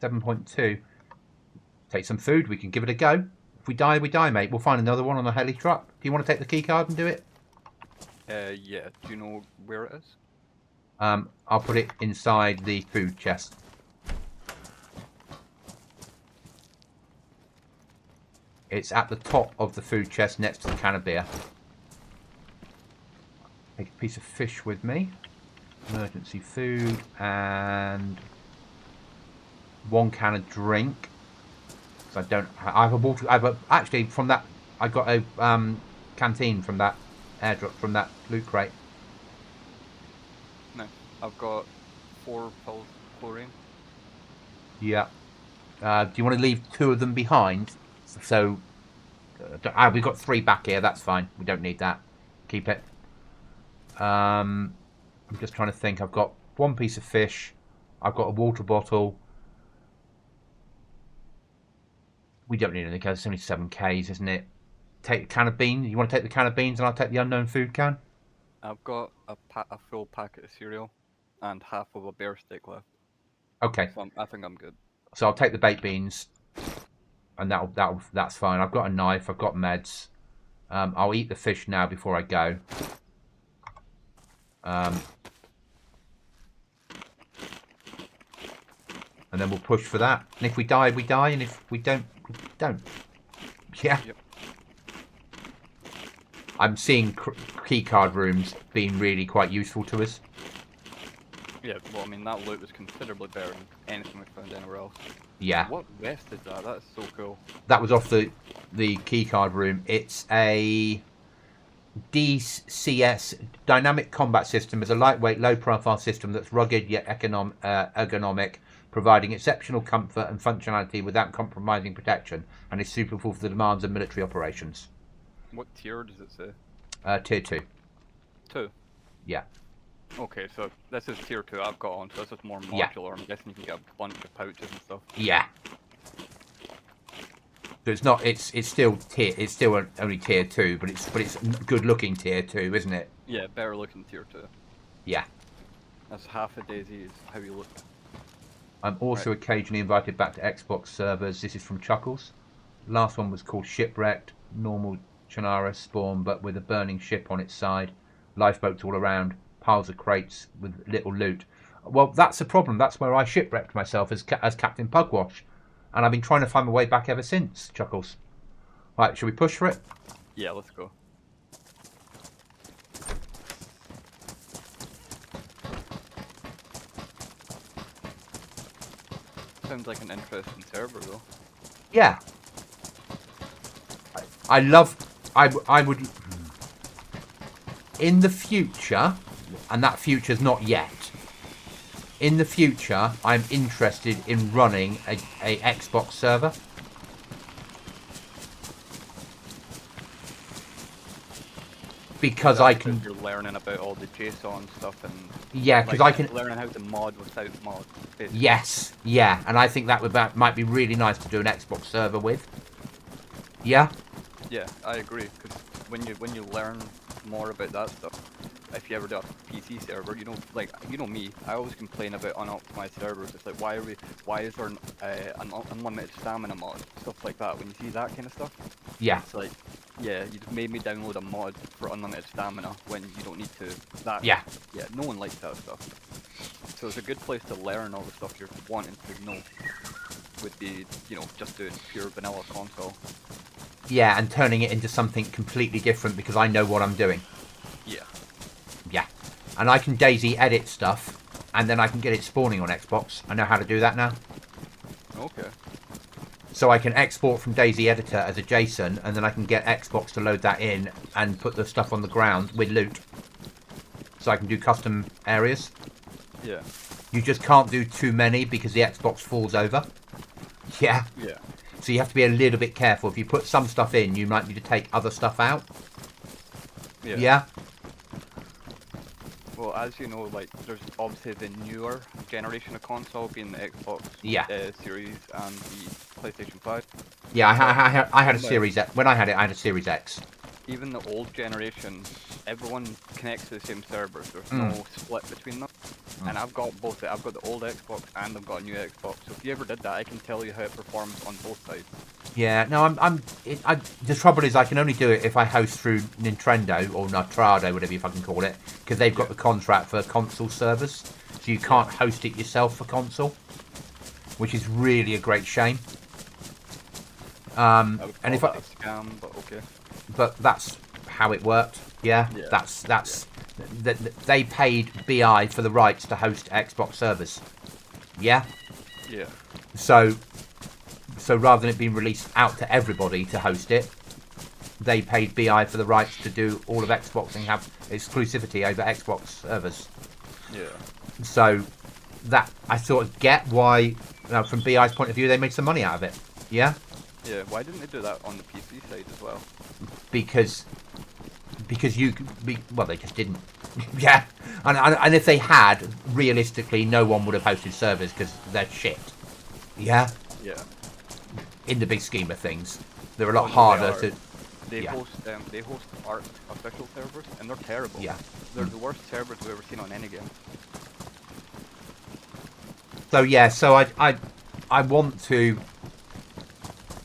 7.2. Take some food. We can give it a go. If we die, we die, mate. We'll find another one on a heli truck. Do you want to take the key card and do it? Yeah. Do you know where it is? I'll put it inside the food chest. It's at the top of the food chest next to the can of beer. Take a piece of fish with me. Emergency food and 1 can of drink. So I don't. I have a water. Actually, from that, I got a canteen from that airdrop from that loot crate. No. I've got 4 pills of chlorine. Yeah. Do you want to leave 2 of them behind? So we've got 3 back here. That's fine. We don't need that. Keep it. I'm just trying to think. I've got 1 piece of fish. I've got a water bottle. We don't need anything because it's only 7 Ks, isn't it? Take a can of beans. You want to take the can of beans and I'll take the unknown food can? I've got a full packet of cereal and half of a bear steak left. Okay. So I think I'm good. So I'll take the baked beans, and that's fine. I've got a knife. I've got meds. I'll eat the fish now before I go. And then we'll push for that. And if we die, we die. And if we don't, we don't. Yeah. Yep. I'm seeing keycard rooms being really quite useful to us. Yeah, well, I mean, that loot was considerably better than anything we found anywhere else. Yeah. What vest is that? That's so cool. That was off the keycard room. It's a DCS, Dynamic Combat System. Is a lightweight, low-profile system that's rugged yet ergonomic, providing exceptional comfort and functionality without compromising protection, and is suitable for the demands of military operations. What tier does it say? Tier 2. 2? Yeah. Okay, so this is tier 2 I've got on, so this is more modular. Yeah. I'm guessing you can get a bunch of pouches and stuff. Yeah. So it's not. It's still tier. It's still only tier 2, but it's good looking tier 2, isn't it? Yeah, better looking tier 2. Yeah. That's half a DayZ is how you look. I'm also occasionally invited back to Xbox servers. This is from Chuckles. Last one was called Shipwrecked. Normal Chernara spawn, but with a burning ship on its side. Lifeboats all around. Piles of crates with little loot. Well, that's a problem. That's where I shipwrecked myself as Captain Pugwash. And I've been trying to find my way back ever since, Chuckles. Right, shall we push for it? Yeah, let's go. Sounds like an interesting server, though. Yeah. I love... I would... In the future, and that future's not yet, in the future, I'm interested in running a Xbox server. Because I can... You're learning about all the JSON stuff and... Yeah, because I can... Learning how to mod without mod. Basically. Yes, yeah, and I think that might be really nice to do an Xbox server with. Yeah? Yeah, I agree, because when you learn more about that stuff, if you ever do a PC server, you know me, I always complain about unoptimized servers. It's like, why is there an unlimited stamina mod, stuff like that. When you see that kind of stuff, Yeah. it's like, yeah, you just made me download a mod for unlimited stamina when you don't need to. Yeah. Yeah, no one likes that stuff. So it's a good place to learn all the stuff you're wanting to know with the, just doing pure vanilla console. Yeah, and turning it into something completely different because I know what I'm doing. Yeah. Yeah. And I can DayZ edit stuff, and then I can get it spawning on Xbox. I know how to do that now. Okay. So I can export from DayZ editor as a JSON, and then I can get Xbox to load that in and put the stuff on the ground with loot. So I can do custom areas. Yeah. You just can't do too many because the Xbox falls over. Yeah. Yeah. So you have to be a little bit careful. If you put some stuff in, you might need to take other stuff out. Yeah. Yeah. Well, as you know, like, there's obviously the newer generation of console being the Xbox Series and the PlayStation 5. Yeah, I had a Series X. When I had it, I had a Series X. Even the old generation, everyone connects to the same servers. There's no split between them. And I've got both. I've got the old Xbox and I've got a new Xbox. So if you ever did that, I can tell you how it performs on both sides. Yeah, no, the trouble is I can only do it if I host through Nintendo or Natrado, whatever you fucking call it, because they've got the contract for console servers, so you can't host it yourself for console, which is really a great shame. And if a scam, but okay. But that's how it worked. Yeah. They paid BI for the rights to host Xbox servers. Yeah. Yeah. So rather than it being released out to everybody to host it, they paid BI for the rights to do all of Xbox and have exclusivity over Xbox servers. Yeah. So that I sort of get why, from BI's point of view, they made some money out of it. Yeah. Yeah. Why didn't they do that on the PC side as well? Because they just didn't. Yeah. And if they had, realistically, no one would have hosted servers because they're shit. Yeah. Yeah. In the big scheme of things, they're a lot harder to. They host art official servers, and they're terrible. Yeah. They're the worst servers we've ever seen on any game. So yeah, I want to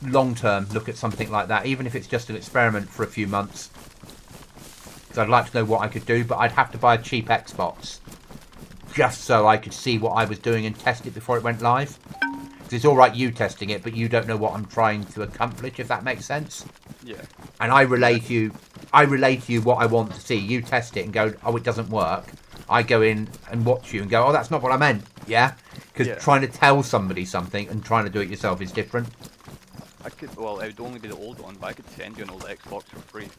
long term look at something like that, even if it's just an experiment for a few months. Because I'd like to know what I could do, but I'd have to buy a cheap Xbox just so I could see what I was doing and test it before it went live. It's all right you testing it, but you don't know what I'm trying to accomplish, if that makes sense. Yeah. And I relay to you what I want to see. You test it and go, oh, it doesn't work. I go in and watch you and go, oh, that's not what I meant. Yeah? Because trying to tell somebody something and trying to do it yourself is different. It would only be the old one, but I could send you an old Xbox for free.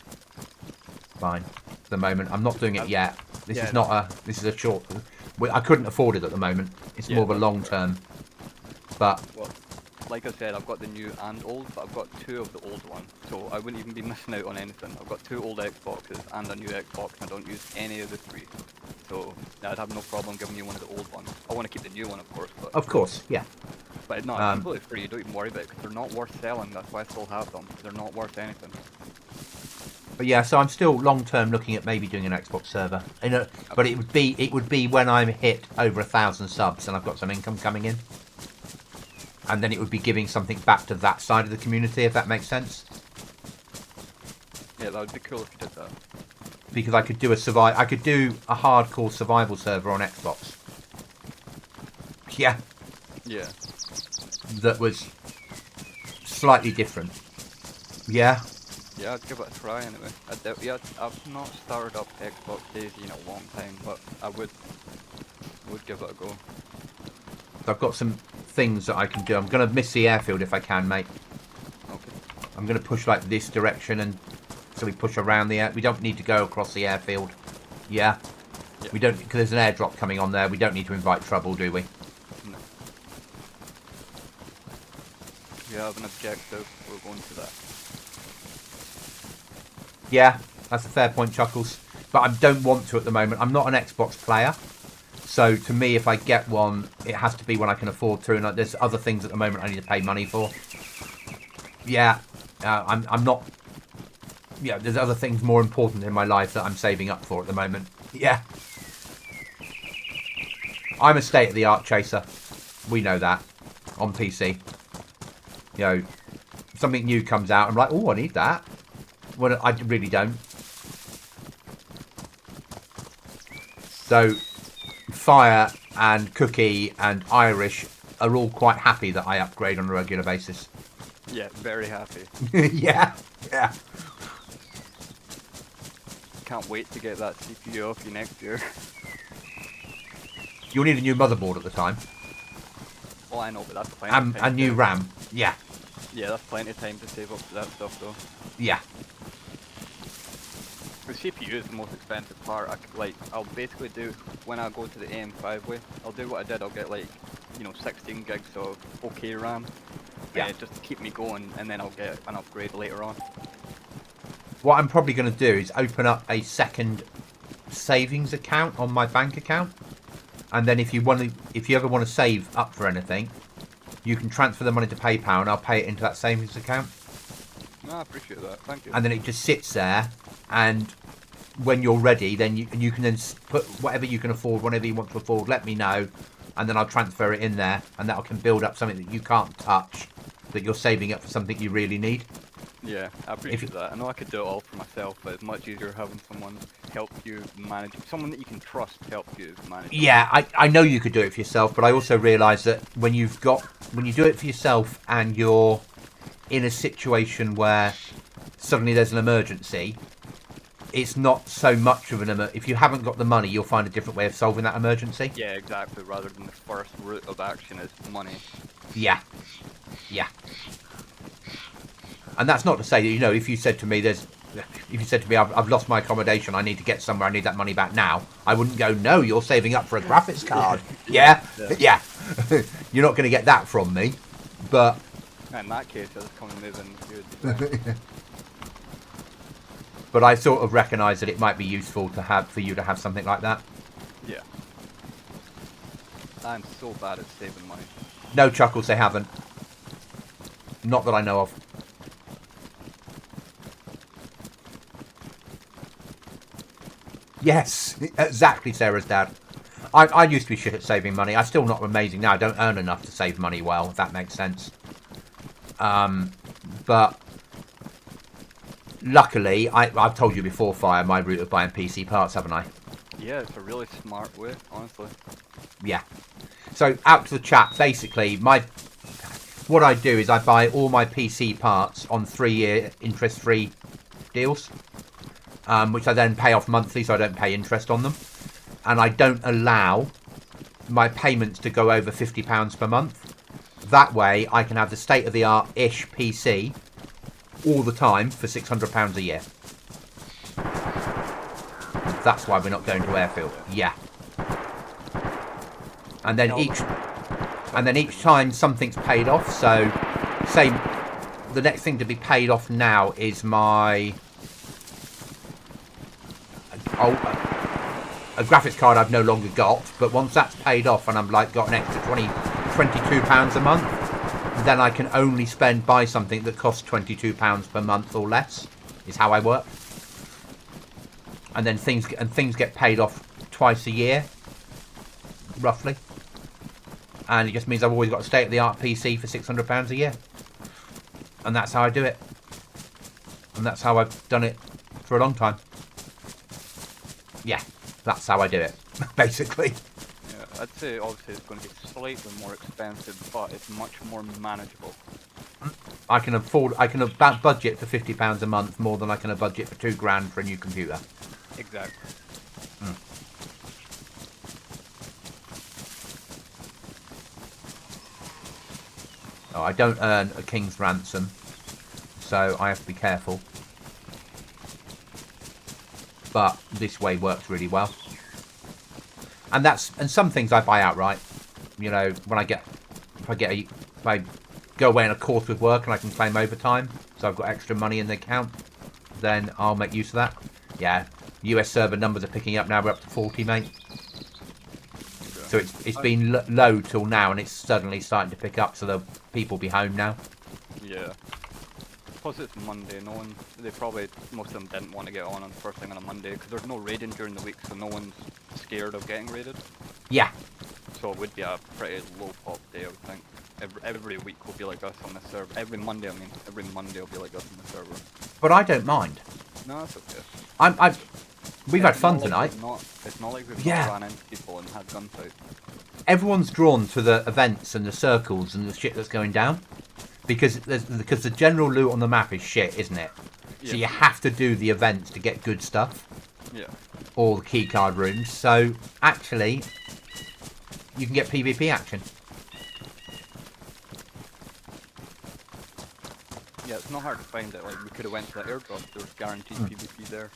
Fine. At the moment, I'm not doing it yet. This is a short. I couldn't afford it at the moment. It's more of a long term. But well, like I said, I've got the new and old, but I've got two of the old one, so I wouldn't even be missing out on anything. I've got two old Xboxes and a new Xbox, and I don't use any of the three. So I'd have no problem giving you one of the old ones. I want to keep the new one, of course. But of course, yeah. But no, it's completely free. You don't even worry about it because they're not worth selling. That's why I still have them. They're not worth anything. But yeah, so I'm still long term looking at maybe doing an Xbox server. But it would be when I'm hit over 1,000 subs and I've got some income coming in. And then it would be giving something back to that side of the community, if that makes sense. Yeah, that would be cool if you did that. Because I could do a hardcore survival server on Xbox. Yeah. Yeah. That was slightly different. Yeah. Yeah, I'd give it a try anyway. I've not started up Xbox DayZ in a long time, but I would give it a go. So I've got some things that I can do. I'm going to miss the airfield if I can, mate. Okay. I'm going to push like this direction, and so we push around the air. We don't need to go across the airfield. Yeah. We don't, because there's an airdrop coming on there. We don't need to invite trouble, do we? No. You have an objective. We're going to that. Yeah, that's a fair point, Chuckles. But I don't want to at the moment. I'm not an Xbox player. So to me, if I get one, it has to be when I can afford to. And there's other things at the moment I need to pay money for. Yeah, I'm not. Yeah, there's other things more important in my life that I'm saving up for at the moment. Yeah. I'm a state-of-the-art chaser. We know that. On PC. You know, something new comes out. I'm like, oh, I need that. Well, I really don't. So, Fire and Cookie and Irish are all quite happy that I upgrade on a regular basis. Yeah, very happy. Yeah. Can't wait to get that CPU off you next year. You'll need a new motherboard at the time. Well, I know, but that's fine. And new RAM. Yeah. Yeah, that's plenty of time to save up that stuff though. Yeah. The CPU is the most expensive part. I'll basically do, when I go to the AM5 way, I'll do what I did. I'll get like, 16 gigs of OK RAM. Yeah. Just to keep me going, and then I'll get an upgrade later on. What I'm probably going to do is open up a second savings account on my bank account, and then if you ever want to save up for anything, you can transfer the money to PayPal, and I'll pay it into that savings account. No, I appreciate that. Thank you. And then it just sits there, and when you're ready, then you can then put whatever you can afford, whatever you want to afford. Let me know, and then I'll transfer it in there, and that can build up something that you can't touch, that you're saving up for something you really need. Yeah, I appreciate that. I know I could do it all for myself, but it's much easier having someone help you manage, someone that you can trust help you manage. Yeah, I know you could do it for yourself, but I also realise that when you do it for yourself and you're in a situation where suddenly there's an emergency, it's not so much of an emergency. If you haven't got the money, you'll find a different way of solving that emergency. Yeah, exactly. Rather than the first route of action is money. Yeah. Yeah. And that's not to say that, if you said to me, I've lost my accommodation, I need to get somewhere, I need that money back now, I wouldn't go, no, you're saving up for a graphics card. Yeah. You're not going to get that from me, but... In that case, I just come and move in with you. But I sort of recognise that it might be useful for you to have something like that. Yeah. I'm so bad at saving money. No, Chuckles, they haven't. Not that I know of. Yes, exactly, Sarah's dad. I used to be shit at saving money. I'm still not amazing now. I don't earn enough to save money well, if that makes sense. But luckily, I've told you before, Fire, my route of buying PC parts, haven't I? Yeah, it's a really smart way, honestly. Yeah. So, out to the chat, basically, what I do is I buy all my PC parts on 3-year interest-free deals. Which I then pay off monthly, so I don't pay interest on them. And I don't allow my payments to go over £50 per month. That way, I can have the state-of-the-art-ish PC all the time for £600 a year. That's why we're not going to Airfield. Yeah. And then each time something's paid off. So, say the next thing to be paid off now is my... a graphics card I've no longer got, but once that's paid off and I'm got an extra £22 a month, then I can only buy something that costs £22 per month or less, is how I work. And then things get paid off twice a year, roughly. And it just means I've always got a state-of-the-art PC for £600 a year. And that's how I do it. And that's how I've done it for a long time. Yeah, that's how I do it, basically. Yeah, I'd say obviously it's going to be slightly more expensive, but it's much more manageable. I can budget for £50 a month more than I can budget for £2,000 for a new computer. Exactly. Oh, I don't earn a king's ransom, so I have to be careful. But this way works really well. And some things I buy outright. When if I go away on a course with work and I can claim overtime, so I've got extra money in the account, then I'll make use of that. Yeah, US server numbers are picking up now. We're up to 40, mate. So it's been low till now, and it's suddenly starting to pick up. So the people will be home now. Yeah. Plus it's Monday, most of them didn't want to get on first thing on a Monday, because there's no raiding during the week, so no one's scared of getting raided. Yeah. So it would be a pretty low pop day, I would think. Every week will be like us on the server. Every Monday will be like us on the server. But I don't mind. No, that's okay. We've had fun tonight. It's not like we've not ran into people and had gunfights. Everyone's drawn to the events and the circles and the shit that's going down. Because the general loot on the map is shit, isn't it? Yeah. So you have to do the events to get good stuff. Yeah. Or the keycard rooms. So actually, you can get PvP action. it's not hard to find it. Like we could have went to that airdrop. There was guaranteed PvP there.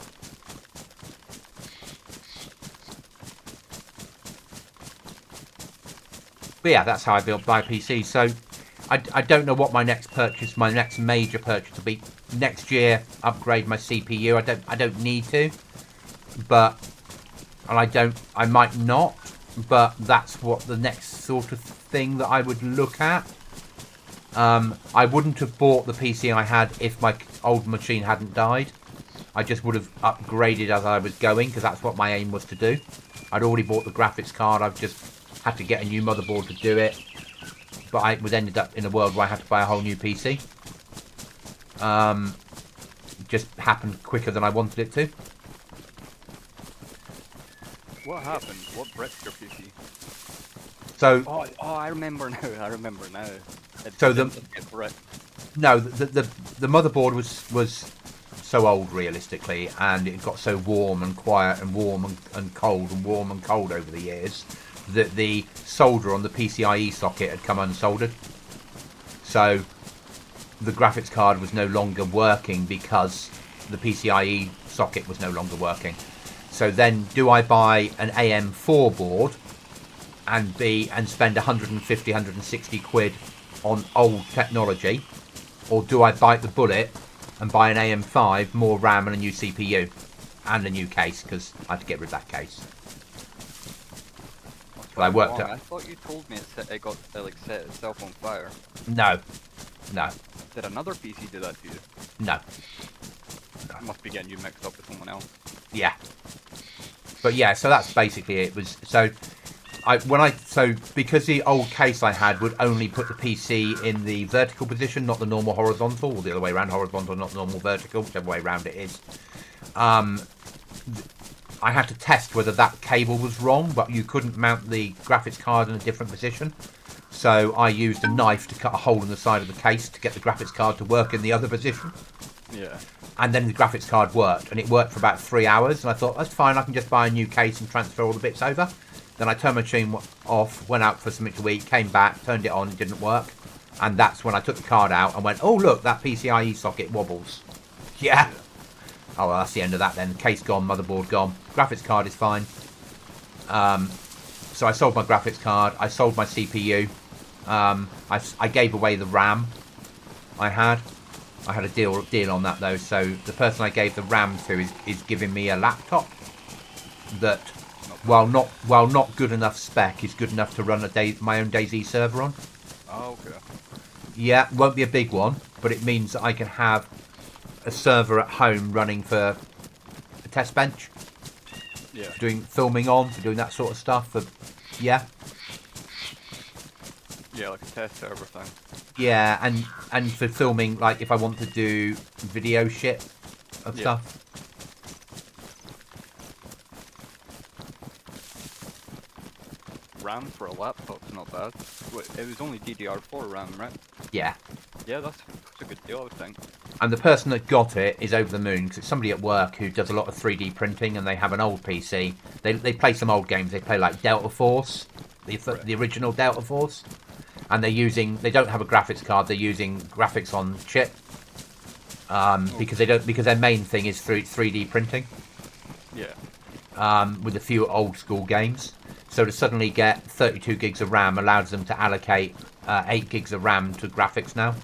But yeah, that's how I built my PC. So I don't know what my next major purchase will be. Next year, upgrade my CPU. I don't need to, but I might not, but that's what the next sort of thing that I would look at. I wouldn't have bought the PC I had if my old machine hadn't died. I just would have upgraded as I was going, because that's what my aim was to do. I'd already bought the graphics card. I've just had to get a new motherboard to do it. But I ended up in a world where I had to buy a whole new PC. It just happened quicker than I wanted it to. What happened? What bricked your PC? So I remember now. I remember now. So the motherboard was so old realistically, and it got so warm and quiet and warm and cold and warm and cold over the years that the solder on the PCIe socket had come unsoldered. So the graphics card was no longer working because the PCIe socket was no longer working. So then, do I buy an AM4 board and spend 150, 160 quid on old technology, or do I bite the bullet and buy an AM5, more RAM and a new CPU and a new case, because I had to get rid of that case. But I worked out. I thought you told me it got set itself on fire. No. Did another PC do that to you? No. I must be getting you mixed up with someone else. Yeah. But yeah, so that's basically it. Because the old case I had would only put the PC in the vertical position, not the normal horizontal, or the other way around, horizontal, not normal vertical, whichever way around it is. I had to test whether that cable was wrong, but you couldn't mount the graphics card in a different position. So I used a knife to cut a hole in the side of the case to get the graphics card to work in the other position. Yeah. And then the graphics card worked, and it worked for about 3 hours, and I thought, that's fine, I can just buy a new case and transfer all the bits over. Then I turned my machine off, went out for something to eat, came back, turned it on, it didn't work. And that's when I took the card out and went, oh look, that PCIe socket wobbles. Yeah. Oh, well, that's the end of that then. Case gone, motherboard gone. Graphics card is fine. So I sold my graphics card, I sold my CPU. I gave away the RAM I had. I had a deal on that though, so the person I gave the RAM to is giving me a laptop that, while not good enough spec, is good enough to run my own DayZ server on. Oh, okay. Yeah, won't be a big one, but it means that I can have a server at home running for a test bench. Yeah. For doing filming on, for doing that sort of stuff. Yeah, like a test server thing. Yeah, and for filming, like if I want to do video shit of stuff. RAM for a laptop's not bad. It was only DDR4 RAM, right? Yeah. Yeah, that's a good deal, I think. And the person that got it is over the moon, because it's somebody at work who does a lot of 3D printing, and they have an old PC. They play some old games. They play like Delta Force, the original Delta Force. And they don't have a graphics card, they're using graphics on chip. Because their main thing is 3D printing. Yeah. With a few old school games. So to suddenly get 32 gigs of RAM allows them to allocate 8 gigs of RAM to graphics now.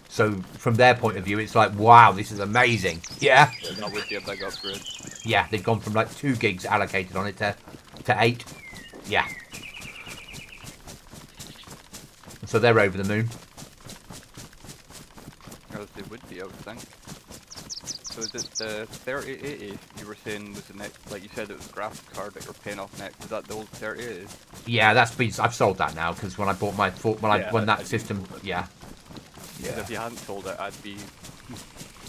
So from their point of view, it's like, wow, this is amazing. Yeah. That would be a big upgrade. Yeah, they've gone from like 2 gigs allocated on it to 8. Yeah. So they're over the moon. As they would be, I would think. So is it the 3080 you were saying was the next, like you said it was a graphics card that you're paying off next, is that the old 3080? Yeah, I've sold that now, because when I bought my, when that system, yeah. Because if you hadn't sold it, I'd be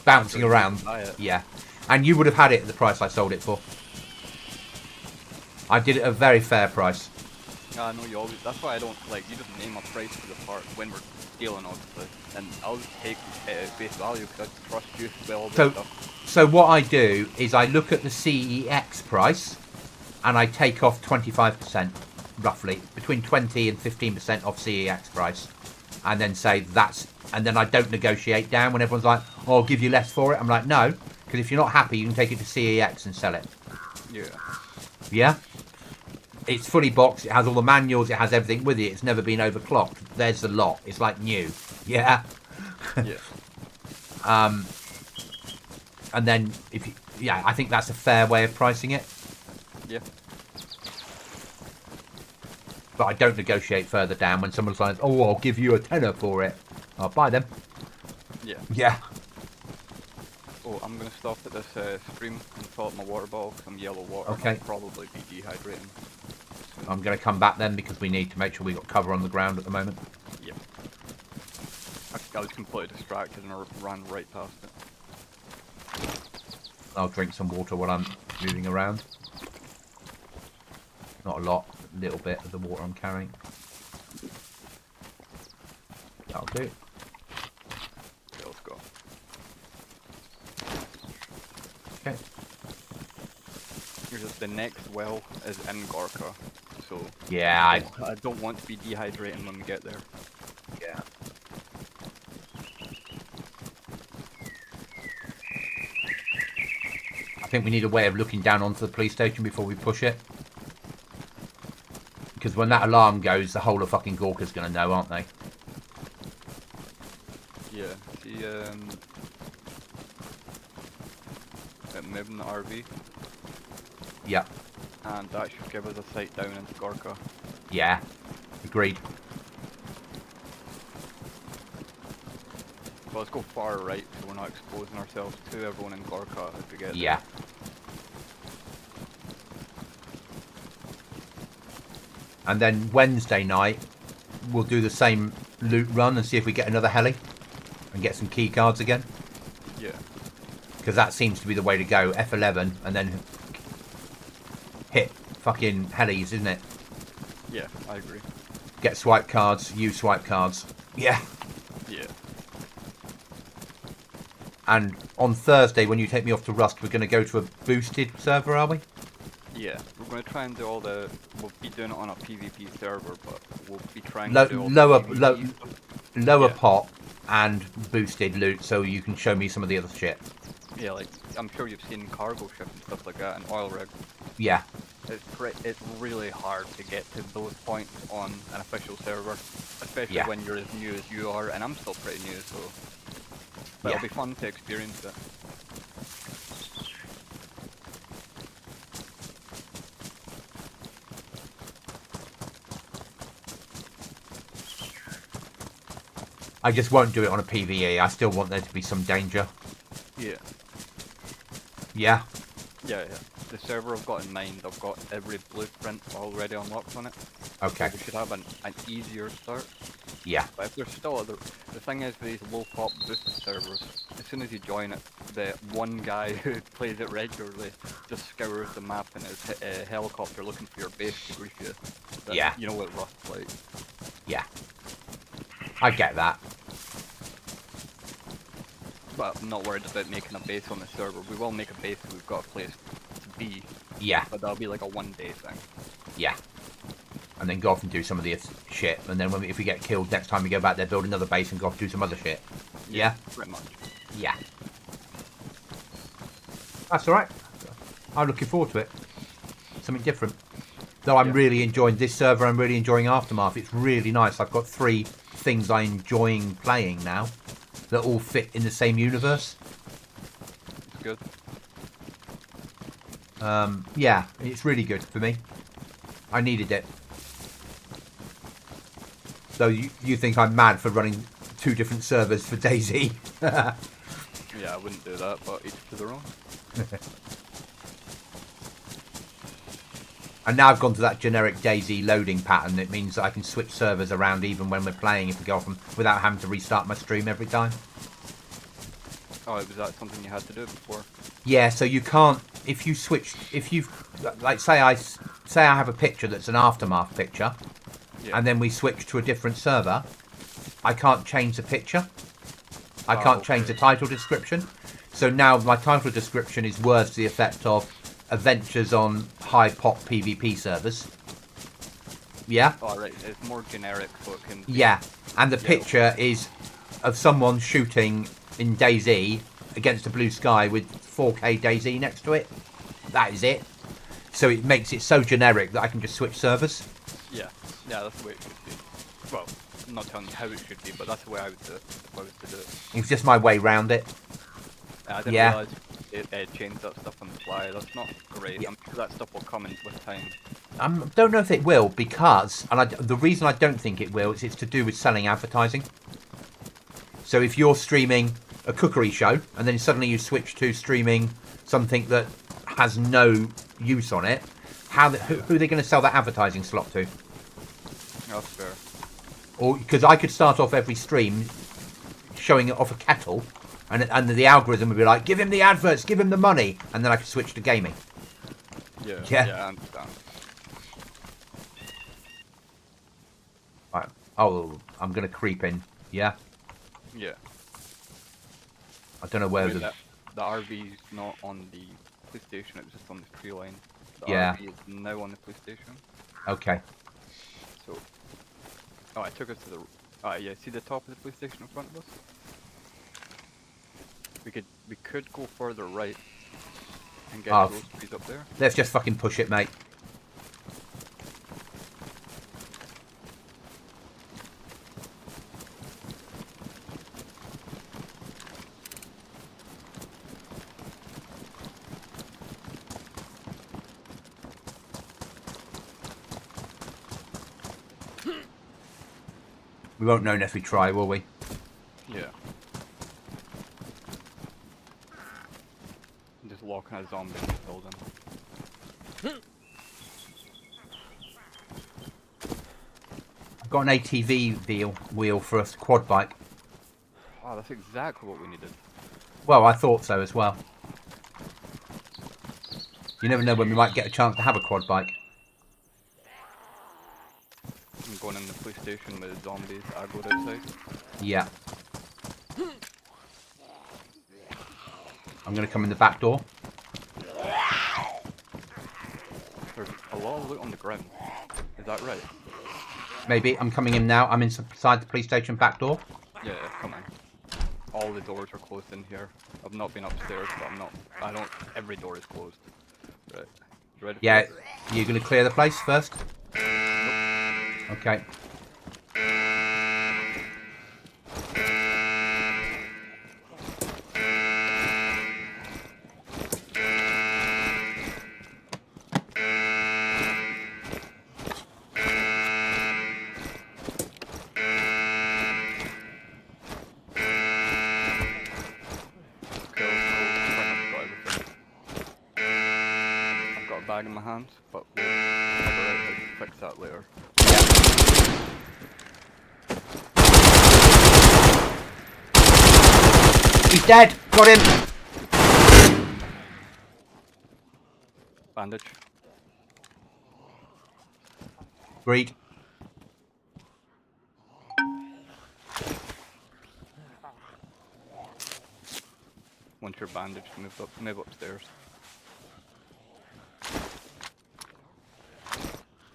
bouncing around. Yeah. And you would have had it at the price I sold it for. I did it at a very fair price. I know you always, that's why I don't, like, you just name a price for the part when we're dealing, obviously. And I'll just take face value because I trust you with all this stuff. So what I do is I look at the CEX price and I take off 25%, roughly, between 20 and 15% off CEX price. And then say that's and then I don't negotiate down when everyone's like, oh, I'll give you less for it. I'm like, no, because if you're not happy, you can take it to CEX and sell it. Yeah. Yeah? It's fully boxed, it has all the manuals, it has everything with it, it's never been overclocked. There's the lot, it's like new. Yeah? Yeah. And then, I think that's a fair way of pricing it. Yeah. But I don't negotiate further down when someone's like, oh, I'll give you a tenner for it. I'll buy them. Yeah. Yeah. Oh, I'm gonna stop at this stream and fill up my water bottle because I'm yellow water. Okay. And I'll probably be dehydrating. I'm going to come back then because we need to make sure we got cover on the ground at the moment. Yeah. I was completely distracted and I ran right past it. I'll drink some water while I'm moving around. Not a lot, a little bit of the water I'm carrying. That'll do. Yeah, let's go. Okay. Here's the next well is in Gorka, so Yeah, I don't want to be dehydrating when we get there. Yeah. I think we need a way of looking down onto the police station before we push it. Because when that alarm goes, the whole of fucking Gorka's going to know, aren't they? Yeah, see, moving the RV, Yeah. and that should give us a sight down into Gorka. Yeah. Agreed. So let's go far right so we're not exposing ourselves to everyone in Gorka as we get Yeah. there. And then Wednesday night, we'll do the same loot run and see if we get another heli. And get some key cards again. Yeah. Because that seems to be the way to go. F11 and then hit fucking helis, isn't it? Yeah, I agree. Get swipe cards, use swipe cards. Yeah. Yeah. And on Thursday, when you take me off to Rust, we're going to go to a boosted server, are we? Yeah, we're going to try and do all the... We'll be doing it on a PvP server, but we'll be trying Lo- to do all lower, the lo- PvP. lower Yeah. pot and boosted loot, so you can show me some of the other shit. Yeah, like, I'm sure you've seen cargo ship and stuff like that, and oil rig. Yeah. It's really hard to get to those points on an official server, especially Yeah. when you're as new as you are, and I'm still pretty new, so... But Yeah. it'll be fun to experience it. I just won't do it on a PvE. I still want there to be some danger. Yeah. Yeah. Yeah. The server I've got in mind, I've got every blueprint already unlocked on it. Okay. So we should have an easier start. Yeah. But if there's still other... The thing is with these low pop boosted servers, as soon as you join it, the one guy who plays it regularly just scours the map in his helicopter looking for your base to grief you. But Yeah. You know what Rust's like. Yeah. I get that. But I'm not worried about making a base on the server. We will make a base so we've got a place to be. Yeah. But that'll be like a one-day thing. Yeah. And then go off and do some of the shit. And then if we get killed, next time we go back there, build another base and go off and do some other shit. Yeah? Pretty much. Yeah. That's alright. I'm looking forward to it. Something different. Though I'm really enjoying this server, I'm really enjoying Aftermath. It's really nice. I've got 3 things I'm enjoying playing now that all fit in the same universe. It's good. Yeah, it's really good for me. I needed it. So you think I'm mad for running 2 different servers for DayZ? Yeah, I wouldn't do that, but each to their own. And now I've gone to that generic DayZ loading pattern. It means that I can switch servers around even when we're playing if we go off them without having to restart my stream every time. Oh, was that something you had to do before? Yeah, so you can't if you've like say I have a picture that's an Aftermath picture, Yeah. and then we switch to a different server, I can't change the picture. I can't change the title description. So now my title description is words to the effect of Adventures on High Pop PvP servers. Yeah? Oh, right. It's more generic, so it can... Yeah. And the picture is of someone shooting in DayZ against a blue sky with 4K DayZ next to it. That is it. So it makes it so generic that I can just switch servers. Yeah, that's the way it should be. Well, I'm not telling you how it should be, but that's the way I would do it if I was to do it. It's just my way round it. I didn't realise it changed that stuff on the fly. That's not great. Yeah. I'm sure that stuff will come in with time. I don't know if it will because, and the reason I don't think it will is it's to do with selling advertising. So if you're streaming a cookery show and then suddenly you switch to streaming something that has no use on it, who are they going to sell that advertising slot to? That's fair. Or because I could start off every stream showing it off a kettle, and the algorithm would be like, give him the adverts, give him the money, and then I could switch to gaming. Yeah, I understand. Right. Oh, I'm going to creep in. Yeah. Yeah. I don't know where The RV is not on the PlayStation, it was just on the tree line. The Yeah. RV is now on the PlayStation. Okay. So, I took us to the. Yeah. See the top of the PlayStation in front of us. We could go further right and get those trees up there. Let's just fucking push it, mate. We won't know unless we try, will we? Yeah. Just walking a zombie in the building. I've got an ATV wheel for a quad bike. Oh, that's exactly what we needed. Well, I thought so as well. You never know when we might get a chance to have a quad bike. I'm going in the police station with the zombies aggroed outside. Yeah. I'm going to come in the back door. There's a lot of loot on the ground. Is that right? Maybe. I'm coming in now. I'm inside the police station back door. Yeah, come on. All the doors are closed in here. I've not been upstairs, but every door is closed. Right. You ready? Yeah. You're going to clear the place first? Okay. I've got a bag in my hand, but we'll figure out how to fix that later. He's dead! Got him! Bandage. Agreed. Once you're bandaged, move upstairs.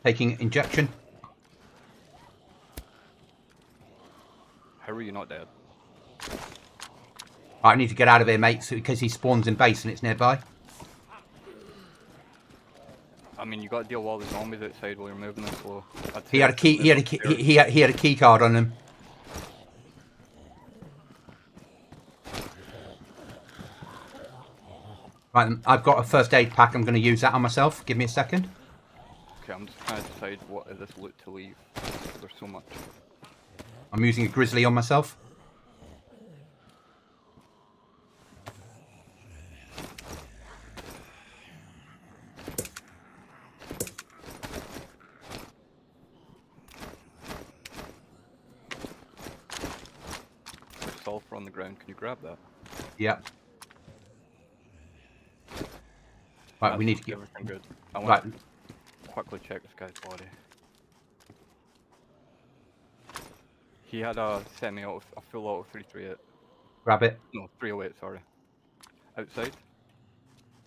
Taking injection. How are you not dead? I need to get out of here, mate, because he spawns in base and it's nearby. I mean, you got to deal with all the zombies outside while you're moving them, so... He had a key. He had a key card on him. Right, I've got a first aid pack. I'm going to use that on myself. Give me a second. Okay, I'm just trying to decide what is this loot to leave. There's so much. I'm using a grizzly on myself. There's sulfur on the ground. Can you grab that? Yeah. Right, we need to get everything good. I want right. to quickly check this guy's body. He had a full auto 338. Grab it. No, 308. Sorry. Outside.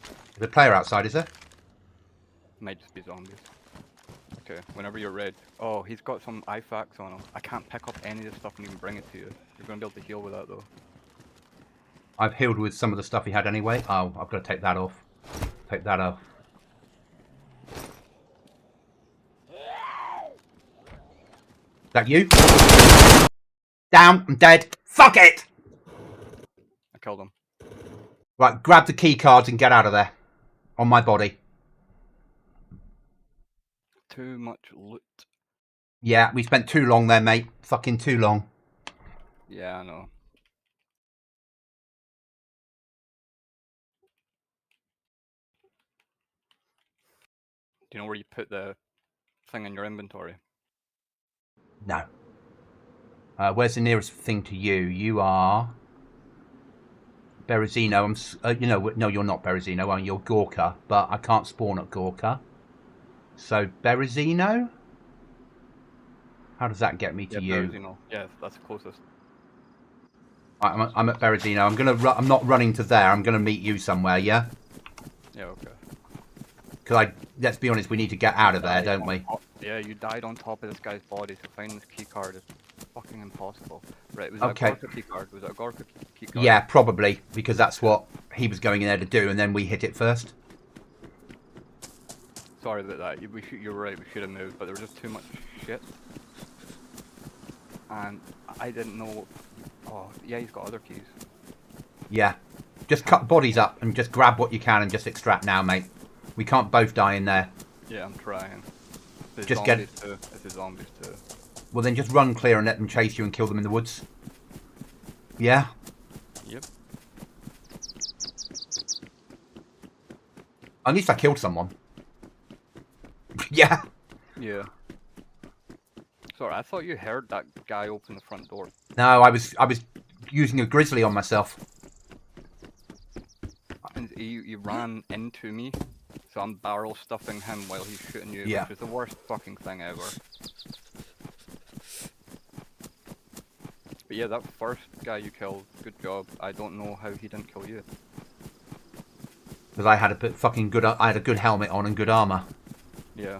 There's a player outside, is there? Might just be zombies. Okay, whenever you're ready. Oh, he's got some IFAKs on him. I can't pick up any of this stuff and even bring it to you. You're gonna be able to heal with that though. I've healed with some of the stuff he had anyway. Oh, I've got to take that off. Take that off. That you? Down. I'm dead. Fuck it! I killed him. Right, grab the key cards and get out of there. On my body. Too much loot. Yeah, we spent too long there, mate. Fucking too long. Yeah, I know. Do you know where you put the thing in your inventory? No. Where's the nearest thing to you? You are Berezino. You know, no, you're not Berezino. You're Gorka, but I can't spawn at Gorka. So Berezino. How does that get me to you? Berezino. Yeah, that's the closest. I'm at Berezino. I'm not running to there. I'm gonna meet you somewhere. Yeah. Yeah. Okay. Because let's be honest, we need to get out of there, don't we? Yeah, you died on top of this guy's body, so finding this key card is fucking impossible. Right, was it Okay. a Gorka key card? Was it a Gorka key card? Yeah, probably, because that's what he was going in there to do, and then we hit it first. Sorry about that. You're right, we should have moved, but there was just too much shit. And I didn't know... Oh, yeah, he's got other keys. Yeah. Just cut bodies up and just grab what you can and just extract now, mate. We can't both die in there. Yeah, I'm trying. It's Just zombies too. It's the zombies too. Well, then just run clear and let them chase you and kill them in the woods. Yeah? Yep. At least I killed someone. Yeah. Yeah. Sorry, I thought you heard that guy open the front door. No, I was using a grizzly on myself. And you ran into me, so I'm barrel stuffing him while he's shooting you, Yeah. which is the worst fucking thing ever. But yeah, that first guy you killed, good job. I don't know how he didn't kill you. Because I had a good helmet on and good armor. Yeah.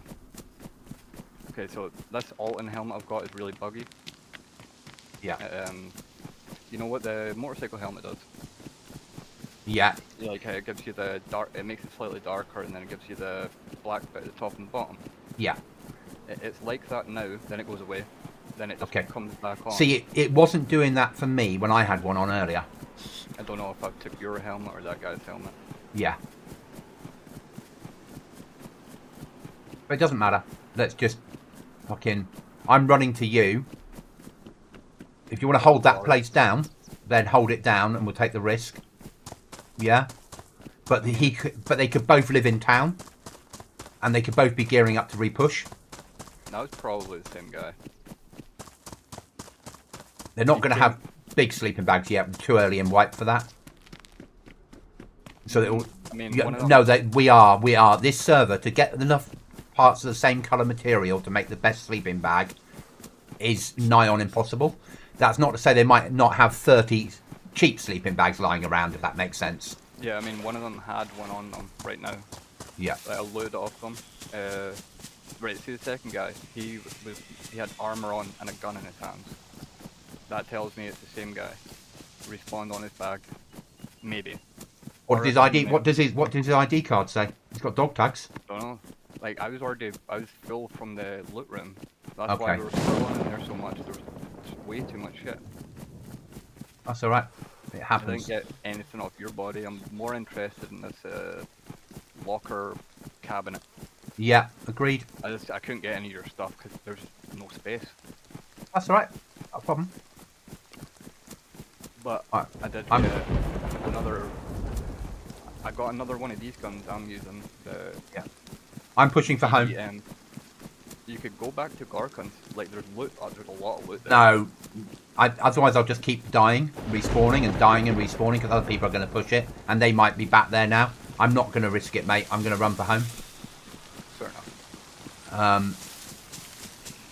Okay, so this Alton helmet I've got is really buggy. Yeah. You know what the motorcycle helmet does? Yeah. Like it gives you the dark, it makes it slightly darker, and then it gives you the black bit at the top and the bottom. Yeah. It's like that now, then it goes away, then it just Okay. comes back on. See, it wasn't doing that for me when I had one on earlier. I don't know if I took your helmet or that guy's helmet. Yeah. But it doesn't matter. Let's just fucking... I'm running to you. If you want to hold that place down, then hold it down and we'll take the risk. Yeah? But they could both live in town. And they could both be gearing up to repush. That was probably the same guy. They're not going to have big sleeping bags yet. Too early and white for that. So it'll... I mean, Yeah, one of them, no, we are. This server, to get enough parts of the same colour material to make the best sleeping bag is nigh on impossible. That's not to say they might not have 30 cheap sleeping bags lying around, if that makes sense. yeah, I mean, one of them had one on them right now. Yeah. Like a load of them. Right, see the second guy, he had armour on and a gun in his hands. That tells me it's the same guy. Respawned on his bag. Maybe. What does his ID card say? He's got dog tags. Don't know. Like, I was full from the loot room. That's Okay. why we were scrolling in there so much. There was just way too much shit. That's alright. It I didn't happens. get anything off your body. I'm more interested in this locker cabinet. Yeah, agreed. I couldn't get any of your stuff because there's no space. That's alright. No problem. But Alright, I did I'm- get another. I got another one of these guns I'm using. The I'm pushing for home. EM. You could go back to Gorkons. Like there's loot. There's a lot of loot there. No. Otherwise I'll just keep dying, respawning and dying and respawning because other people are going to push it and they might be back there now. I'm not going to risk it, mate. I'm going to run for home. Fair enough.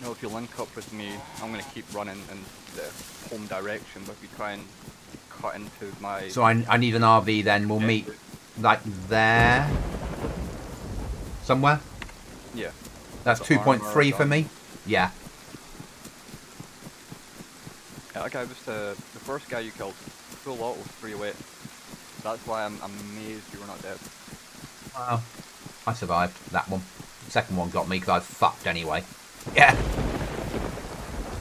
No, if you link up with me, I'm going to keep running in the home direction. But if you try and cut into my... So I need an RV then. We'll meet like there. Somewhere. Yeah. That's The 2.3 for armor me. Yeah. Yeah, that guy was the first guy you killed. Full auto, 308. That's why I'm amazed you were not dead. Well, I survived that one. The second one got me because I was fucked anyway. Yeah.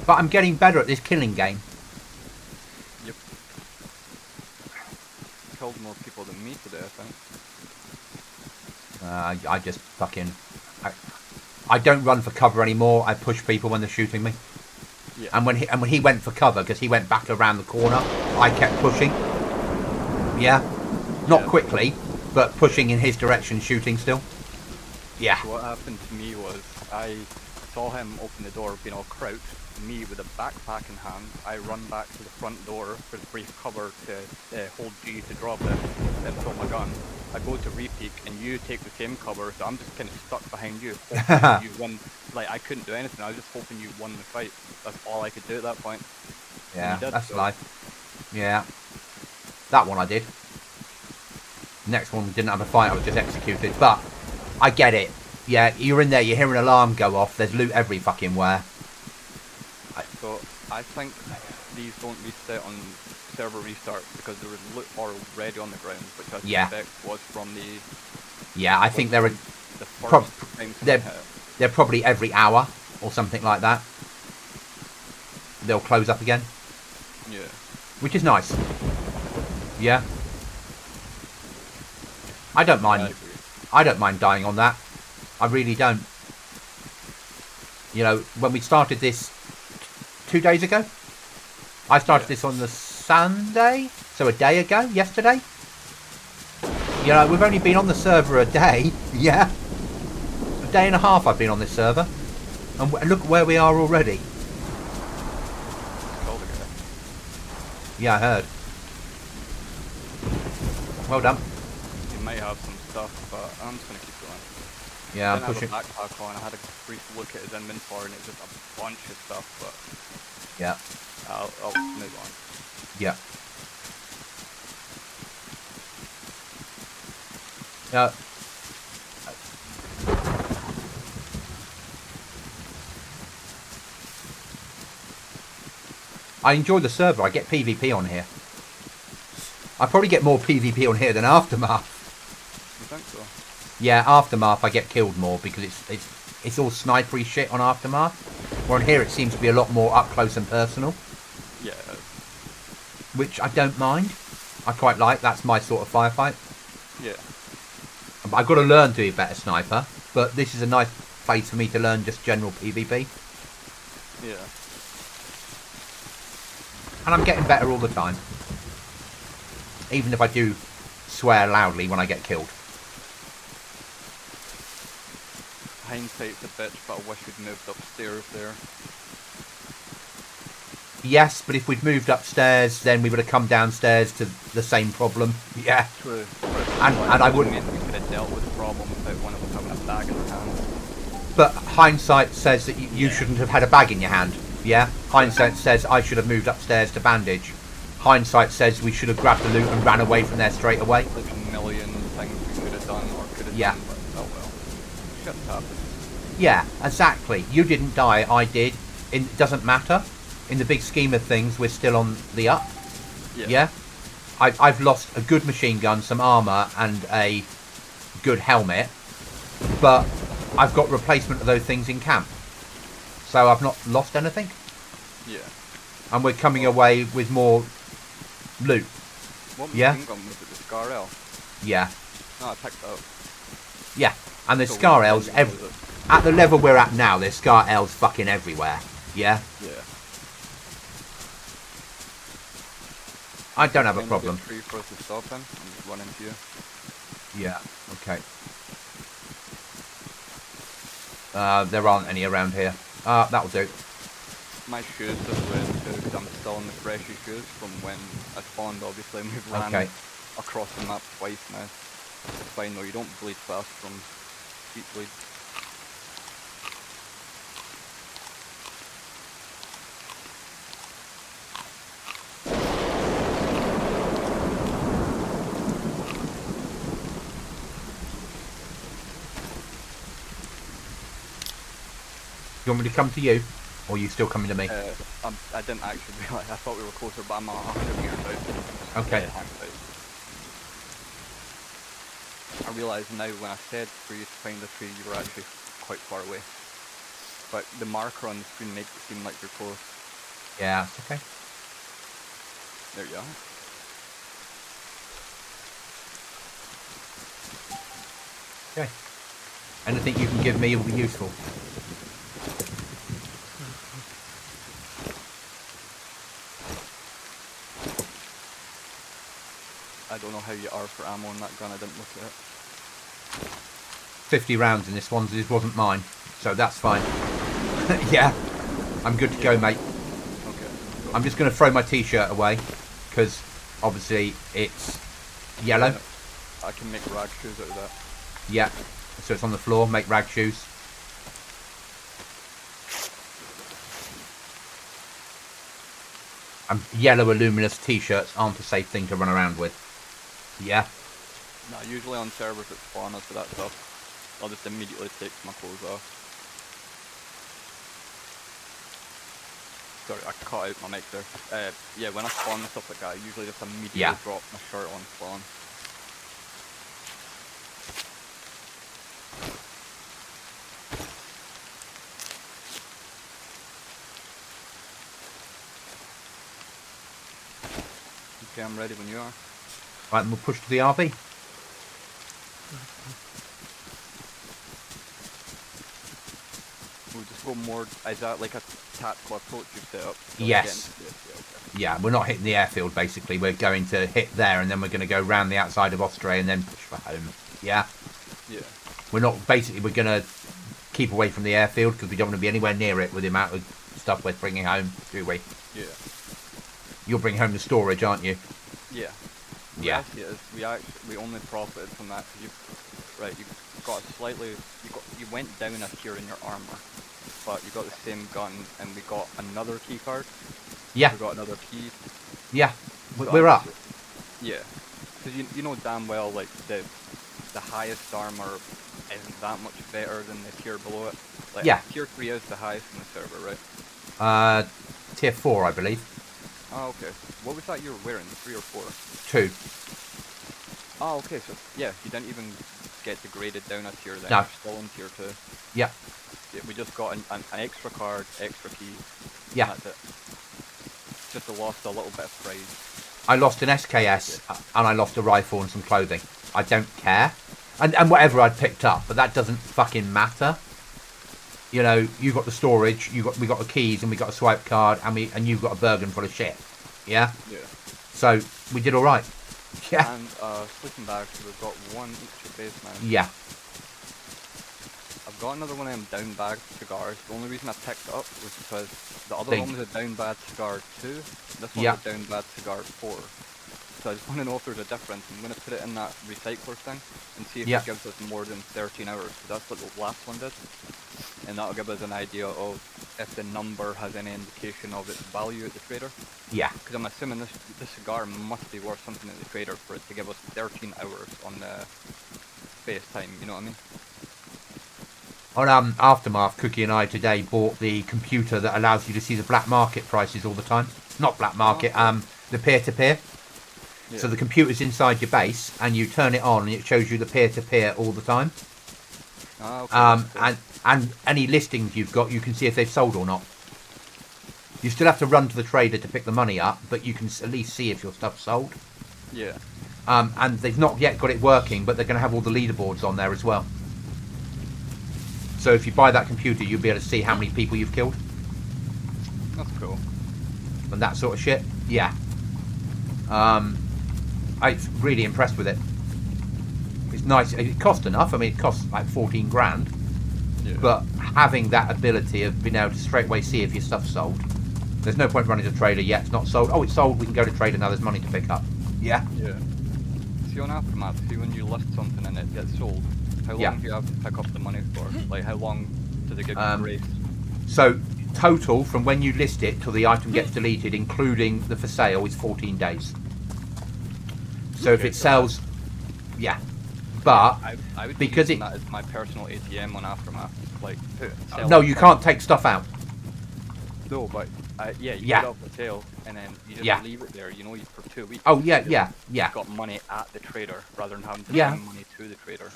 But I'm getting better at this killing game. Yep. Killed more people than me today, I think. I just fucking... I don't run for cover anymore. I push people when they're shooting me. Yeah. And when he went for cover, because he went back around the corner, I kept pushing. Yeah. Not quickly, but pushing in his direction, shooting still. Yeah. So what happened to me was I saw him open the door, being all crouched. Me with a backpack in hand, I run back to the front door for the brief cover to hold G to drop it, then pull my gun. I go to repeat and you take the same cover, so I'm just kind of stuck behind you. Hoping you won. Like I couldn't do anything. I was just hoping you won the fight. That's all I could do at that point. Yeah, did, that's so. life. Yeah. That one I did. Next one didn't have a fight, I was just executed. But I get it. Yeah, you're in there, you hear an alarm go off, there's loot every fucking where. So I think these don't reset on server restart because there was loot already on the ground, which I suspect was from the... Yeah, I think they're the first time they're probably every hour or something like that. They'll close up again. Yeah. Which is nice. Yeah. I don't mind. I don't mind dying on that. I really don't. You know, when we started this 2 days ago, I started this on the Sunday, so a day ago, yesterday. You know, we've only been on the server a day. Yeah. A day and a half I've been on this server. And look where we are already. Yeah, I heard. Well done. You might have some stuff, but I'm just going to keep going. Yeah, I'm I didn't pushing. have a backpack on. I had a brief look at his inventory and it's just a bunch of stuff, but... Yeah. I'll move on. Yeah. I enjoy the server. I get PvP on here. I probably get more PvP on here than Aftermath. You think so? Yeah, Aftermath I get killed more because it's all snipery shit on Aftermath. Where on here it seems to be a lot more up close and personal. Yeah. Which I don't mind. I quite like. That's my sort of firefight. Yeah. I've got to learn to be a better sniper, but this is a nice place for me to learn just general PvP. Yeah. And I'm getting better all the time. Even if I do swear loudly when I get killed. Hindsight's a bitch, but I wish we'd moved upstairs there. Yes, but if we'd moved upstairs, then we would have come downstairs to the same problem. Yeah. True. And I wouldn't... We could have dealt with the problem without one of us having a bag in their hand. But hindsight says that you shouldn't have had a bag in your hand. Yeah? Hindsight says I should have moved upstairs to bandage. Hindsight says we should have grabbed the loot and ran away from there straight away. There's a million things we could have done or could have done, but oh well. Shouldn't happen. Yeah, exactly. You didn't die, I did. It doesn't matter. In the big scheme of things, we're still on the up. Yeah? I've lost a good machine gun, some armour, and a good helmet. But I've got replacement of those things in camp. So I've not lost anything. Yeah. And we're coming away with more loot. What machine gun was it? The Scar L? Yeah. No, I picked that up. Yeah. And there's Scar L's at the level we're at now, there's Scar L's fucking everywhere. Yeah? Yeah. I don't have a problem. Tree for us to stop in. I'm just running to you. Yeah, okay. There aren't any around here. That'll do. My shoes just went too because I'm still in the freshy shoes from when I spawned, obviously, and we've ran across the map twice now. It's fine though, you don't bleed fast from feet bleed. you want me to come to you, or are you still coming to me? I didn't actually realise. I thought we were closer, but I'm 100 meters out. Okay. I realise now when I said for you to find the tree, you were actually quite far away. But the marker on the screen makes it seem like you're close. Yeah, it's okay. There you are. Okay. Anything you can give me will be useful. I don't know how you are for ammo on that gun, I didn't look at it. 50 rounds in this one, this wasn't mine, so that's fine. Yeah, I'm good to go, mate. Okay. I'm just going to throw my t-shirt away, because obviously it's yellow. I can make rag shoes out of that. Yeah, so it's on the floor, make rag shoes. And yellow luminous t-shirts aren't a safe thing to run around with. Yeah. Nah, usually on servers it's spawners for that stuff. I'll just immediately take my clothes off. Sorry, I cut out my mic there. Yeah, when I spawn and stuff like that, I usually just immediately drop my shirt on spawn. Okay, I'm ready when you are. Right, and we'll push to the RV. We'll just go more, is that like a tactical approach you've set up? Yes. Yeah, we're not hitting the airfield basically. We're going to hit there and then we're going to go round the outside of Austria and then push for home. Yeah? Yeah. We're not, basically we're going to keep away from the airfield because we don't want to be anywhere near it with the amount of stuff we're bringing home, do we? Yeah. You'll bring home the storage, aren't you? Yeah. Yeah. We only profited from that because you got a slightly, you went down a tier in your armor, but you got the same gun and we got another key card. Yeah. We got another key. Yeah. So We're up. Yeah. Because you know damn well like the highest armor isn't that much better than the tier below it. Like, yeah. Tier 3 is the highest in the server, right? Tier 4, I believe. Oh, okay. What was that you were wearing? 3 or 4? 2. Oh, okay. So yeah, you didn't even get degraded down a tier then. No. You're still in tier 2. Yeah. Yeah, we just got an extra card, extra key. Yeah. That's it. Just lost a little bit of prize. I lost an SKS and I lost a rifle and some clothing. I don't care. And whatever I'd picked up, but that doesn't fucking matter. You know, you got the storage, we got the keys, and we got a swipe card, and you've got a Bergen full of shit. Yeah. Yeah. So we did all right. Yeah. And sleeping bags, we've got one each of base now. Yeah. I've got another one of them down bag cigars. The only reason I picked it up was because the other one was a down bad cigar 2. This one's a down bad cigar 4. So I just want to know if there's a difference. I'm going to put it in that recycler thing and see if it gives us more than 13 hours. So that's what the last one did. And that'll give us an idea of if the number has any indication of its value at the trader. Yeah. Because I'm assuming this cigar must be worth something at the trader for it to give us 13 hours on the base time, you know what I mean? On Aftermath, Cookie and I today bought the computer that allows you to see the black market prices all the time. Not black market, the peer-to-peer. Yeah. So the computer's inside your base, and you turn it on, and it shows you the peer-to-peer all the time. Oh, okay. And any listings you've got, you can see if they've sold or not. You still have to run to the trader to pick the money up, but you can at least see if your stuff's sold. Yeah. And they've not yet got it working, but they're going to have all the leaderboards on there as well. So if you buy that computer, you'll be able to see how many people you've killed. That's cool. And that sort of shit. Yeah. I'm really impressed with it. It's nice. It cost enough. I mean, it costs like 14 grand. Yeah. But having that ability of being able to straight away see if your stuff's sold. There's no point running to trader yet. It's not sold. Oh, it's sold. We can go to trader now. There's money to pick up. Yeah. Yeah. See on Aftermath, see when you list something and it gets sold, how long do you have to pick up the money for? Like, how long do they give you grace? So, total from when you list it till the item gets deleted, including the for sale, is 14 days. So if it sells, yeah. But I would because be using that as my personal ATM on Aftermath. Like, sell no, it you for- can't take stuff out. No, but yeah, you Yeah. put it up for sale, and then you just Yeah. leave it there. You know, for 2 weeks. Oh yeah, You yeah, yeah, got money at the trader rather than having to Yeah. send money to the trader.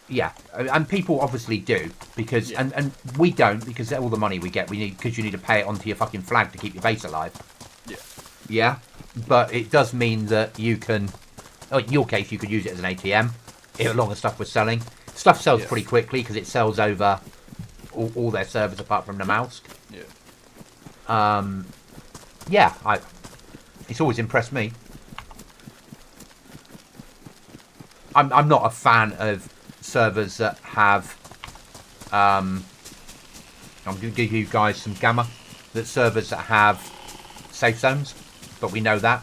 yeah. And people obviously do because, Yeah. and we don't because all the money we get we need because you need to pay it onto your fucking flag to keep your base alive. Yeah. Yeah, but it does mean that you can. Oh, in your case, you could use it as an ATM. If a lot of stuff we're selling, stuff sells Yeah. pretty quickly because it sells over all their servers apart from the mouse. Yeah. Yeah, it's always impressed me. I'm not a fan of servers that have. I'm going to give you guys some gamma. That servers that have safe zones, but we know that.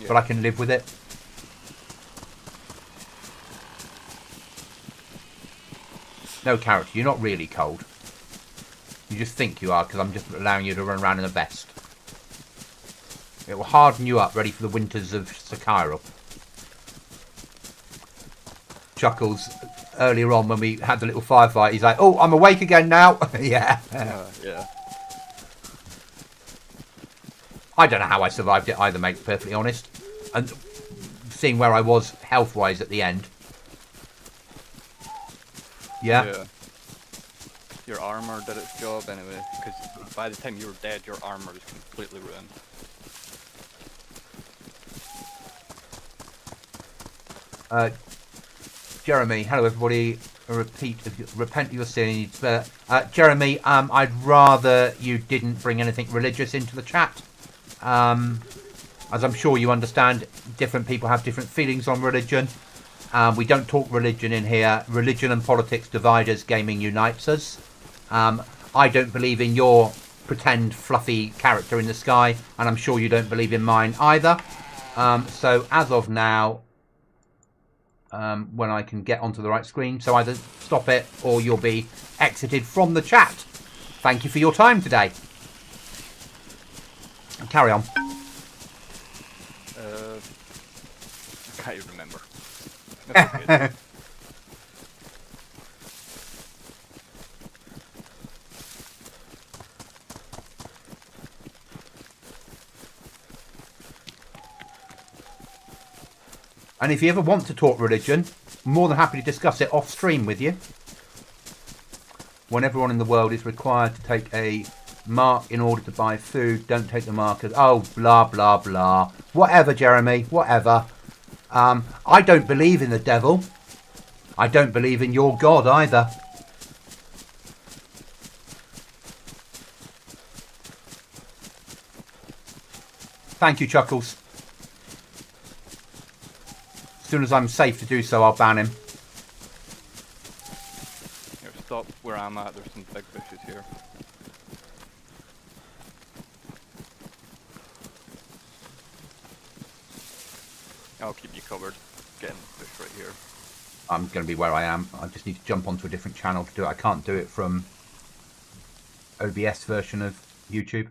Yeah. But I can live with it. No, character, you're not really cold. You just think you are because I'm just allowing you to run around in a vest. It will harden you up, ready for the winters of Sekiro. Chuckles earlier on when we had the little firefight. He's like, "Oh, I'm awake again now." Yeah. Yeah. I don't know how I survived it either, mate. To be perfectly honest, and seeing where I was health-wise at the end. Yeah. Your armor did its job anyway, because by the time you were dead, your armor was completely ruined. Jeremy, hello everybody. Repent of your sins. Jeremy, I'd rather you didn't bring anything religious into the chat. As I'm sure you understand, different people have different feelings on religion. We don't talk religion in here. Religion and politics divide us, gaming unites us. I don't believe in your pretend fluffy character in the sky, and I'm sure you don't believe in mine either. So as of now, when I can get onto the right screen, so either stop it or you'll be exited from the chat. Thank you for your time today. Carry on. I can't even remember. That's okay. And if you ever want to talk religion, I'm more than happy to discuss it off stream with you. When everyone in the world is required to take a mark in order to buy food, don't take the mark as, oh, blah, blah, blah. Whatever, Jeremy, whatever. I don't believe in the devil. I don't believe in your God either. Thank you, Chuckles. As soon as I'm safe to do so, I'll ban him. Here, stop where I'm at, there's some big bushes here. I'll keep you covered. Getting the bush right here. I'm going to be where I am. I just need to jump onto a different channel to do it. I can't do it from OBS version of YouTube.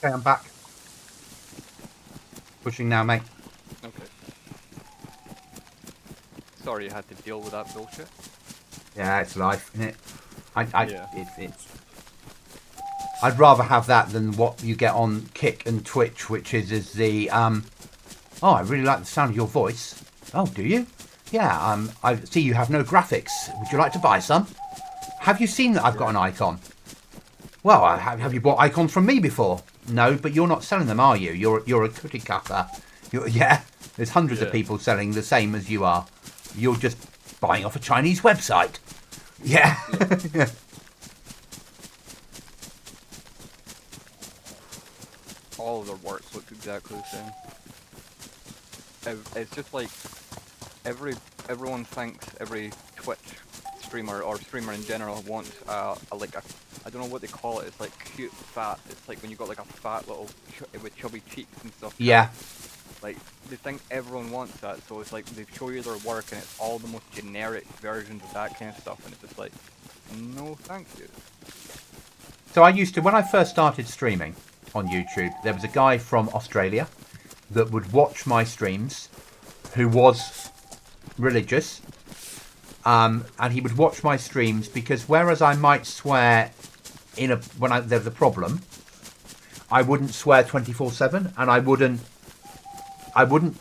Okay, I'm back. Pushing now, mate. Okay. Sorry you had to deal with that bullshit. Yeah, it's life, isn't it? Yeah. It's. I'd rather have that than what you get on Kick and Twitch, which is the oh, I really like the sound of your voice. Oh, do you? Yeah. I see you have no graphics. Would you like to buy some? Have you seen that I've got an icon? Well, have you bought icons from me before? No, but you're not selling them, are you? You're a cookie cutter. Yeah, there's hundreds of Yeah. people selling the same as you are. You're just buying off a Chinese website. Yeah. Yeah. All of their works look exactly the same. It's just like everyone thinks every Twitch streamer or streamer in general wants like a, I don't know what they call it. It's like cute fat. It's like when you got like a fat little with chubby cheeks and stuff. Yeah. Like they think everyone wants that, so it's like they show you their work and it's all the most generic versions of that kind of stuff, and it's just like, no, thank you. So I used to, when I first started streaming on YouTube, there was a guy from Australia that would watch my streams who was religious. And he would watch my streams because whereas I might swear when there's a problem, I wouldn't swear 24/7, and I wouldn't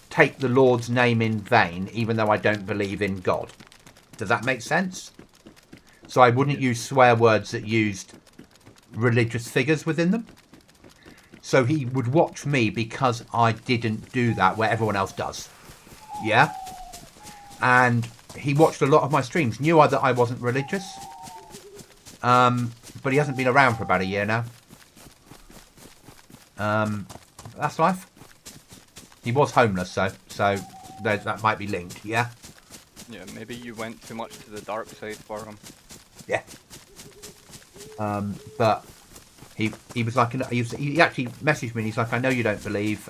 take the Lord's name in vain, even though I don't believe in God. Does that make sense? So I wouldn't use swear words that used religious figures within them. So he would watch me because I didn't do that where everyone else does. Yeah? And he watched a lot of my streams, knew that I wasn't religious. But he hasn't been around for about a year now. That's life. He was homeless, so that might be linked, yeah? Yeah, maybe you went too much to the dark side for him. Yeah. But he was like, he actually messaged me and he's like, I know you don't believe,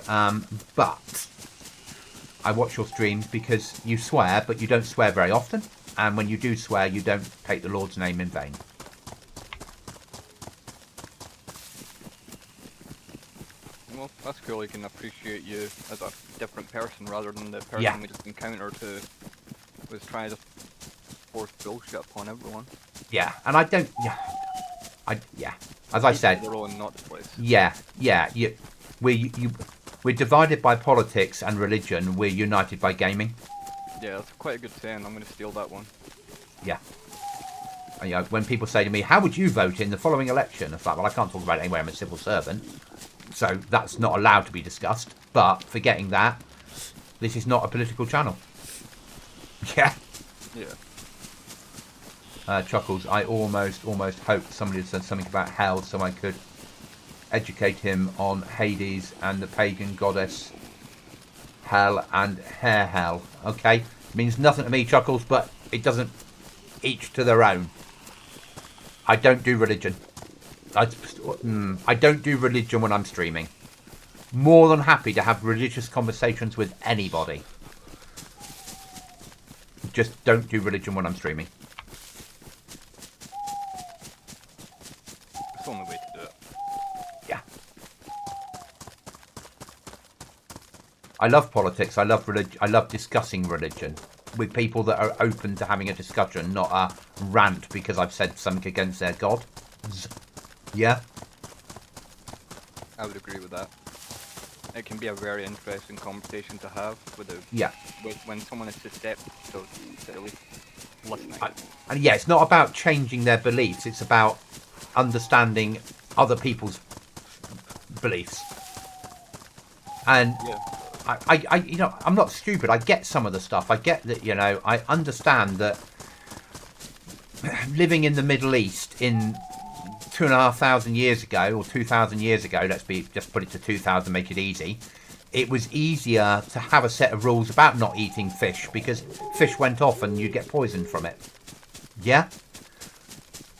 but I watch your streams because you swear, but you don't swear very often. And when you do swear, you don't take the Lord's name in vain. Well, that's cool. He can appreciate you as a different person rather than the person Yeah. we just encountered who was trying to force bullshit upon everyone. Yeah, and I don't. Yeah. As I said, Their own, not the place. yeah. We're divided by politics and religion. We're united by gaming. Yeah, that's quite a good saying. I'm going to steal that one. Yeah. And, when people say to me, "How would you vote in the following election?" It's like, well, I can't talk about it anyway. I'm a civil servant, so that's not allowed to be discussed. But forgetting that, this is not a political channel. Yeah. Yeah. Chuckles. I almost hoped somebody had said something about hell so I could educate him on Hades and the pagan goddess hell and hair hell. Okay, means nothing to me, Chuckles, but it doesn't. Each to their own. I don't do religion. I don't do religion when I'm streaming. More than happy to have religious conversations with anybody. Just don't do religion when I'm streaming. It's the only way to do it. Yeah. I love politics. I love religion. I love discussing religion with people that are open to having a discussion, not a rant because I've said something against their god. Yeah. I would agree with that. It can be a very interesting conversation to have with when someone is susceptible to at least listening. And yeah, it's not about changing their beliefs. It's about understanding other people's beliefs. And Yeah. I I'm not stupid. I get some of the stuff. I get that, I understand that living in the Middle East in 2,500 years ago, or 2,000 years ago, just put it to 2,000, make it easy. It was easier to have a set of rules about not eating fish because fish went off and you'd get poisoned from it. Yeah?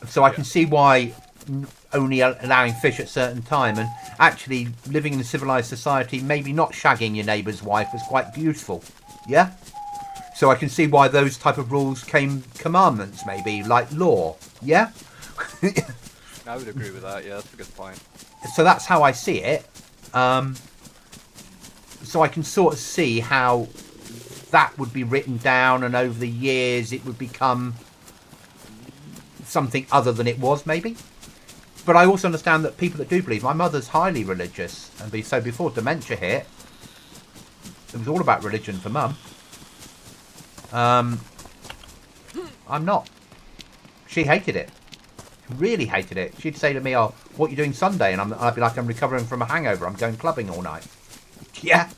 So I can see why only allowing fish at certain time, and actually living in a civilized society, maybe not shagging your neighbour's wife was quite beautiful. Yeah? So I can see why those type of rules came commandments, maybe, like law. Yeah? I would agree with that. Yeah, that's a good point. So that's how I see it. So I can sort of see how that would be written down, and over the years it would become something other than it was, maybe. But I also understand that people that do believe, my mother's highly religious, and so before dementia hit, it was all about religion for Mum. I'm not. She hated it. Really hated it. She'd say to me, "Oh, what are you doing Sunday?" And I'd be like, "I'm recovering from a hangover. I'm going clubbing all night." Yeah.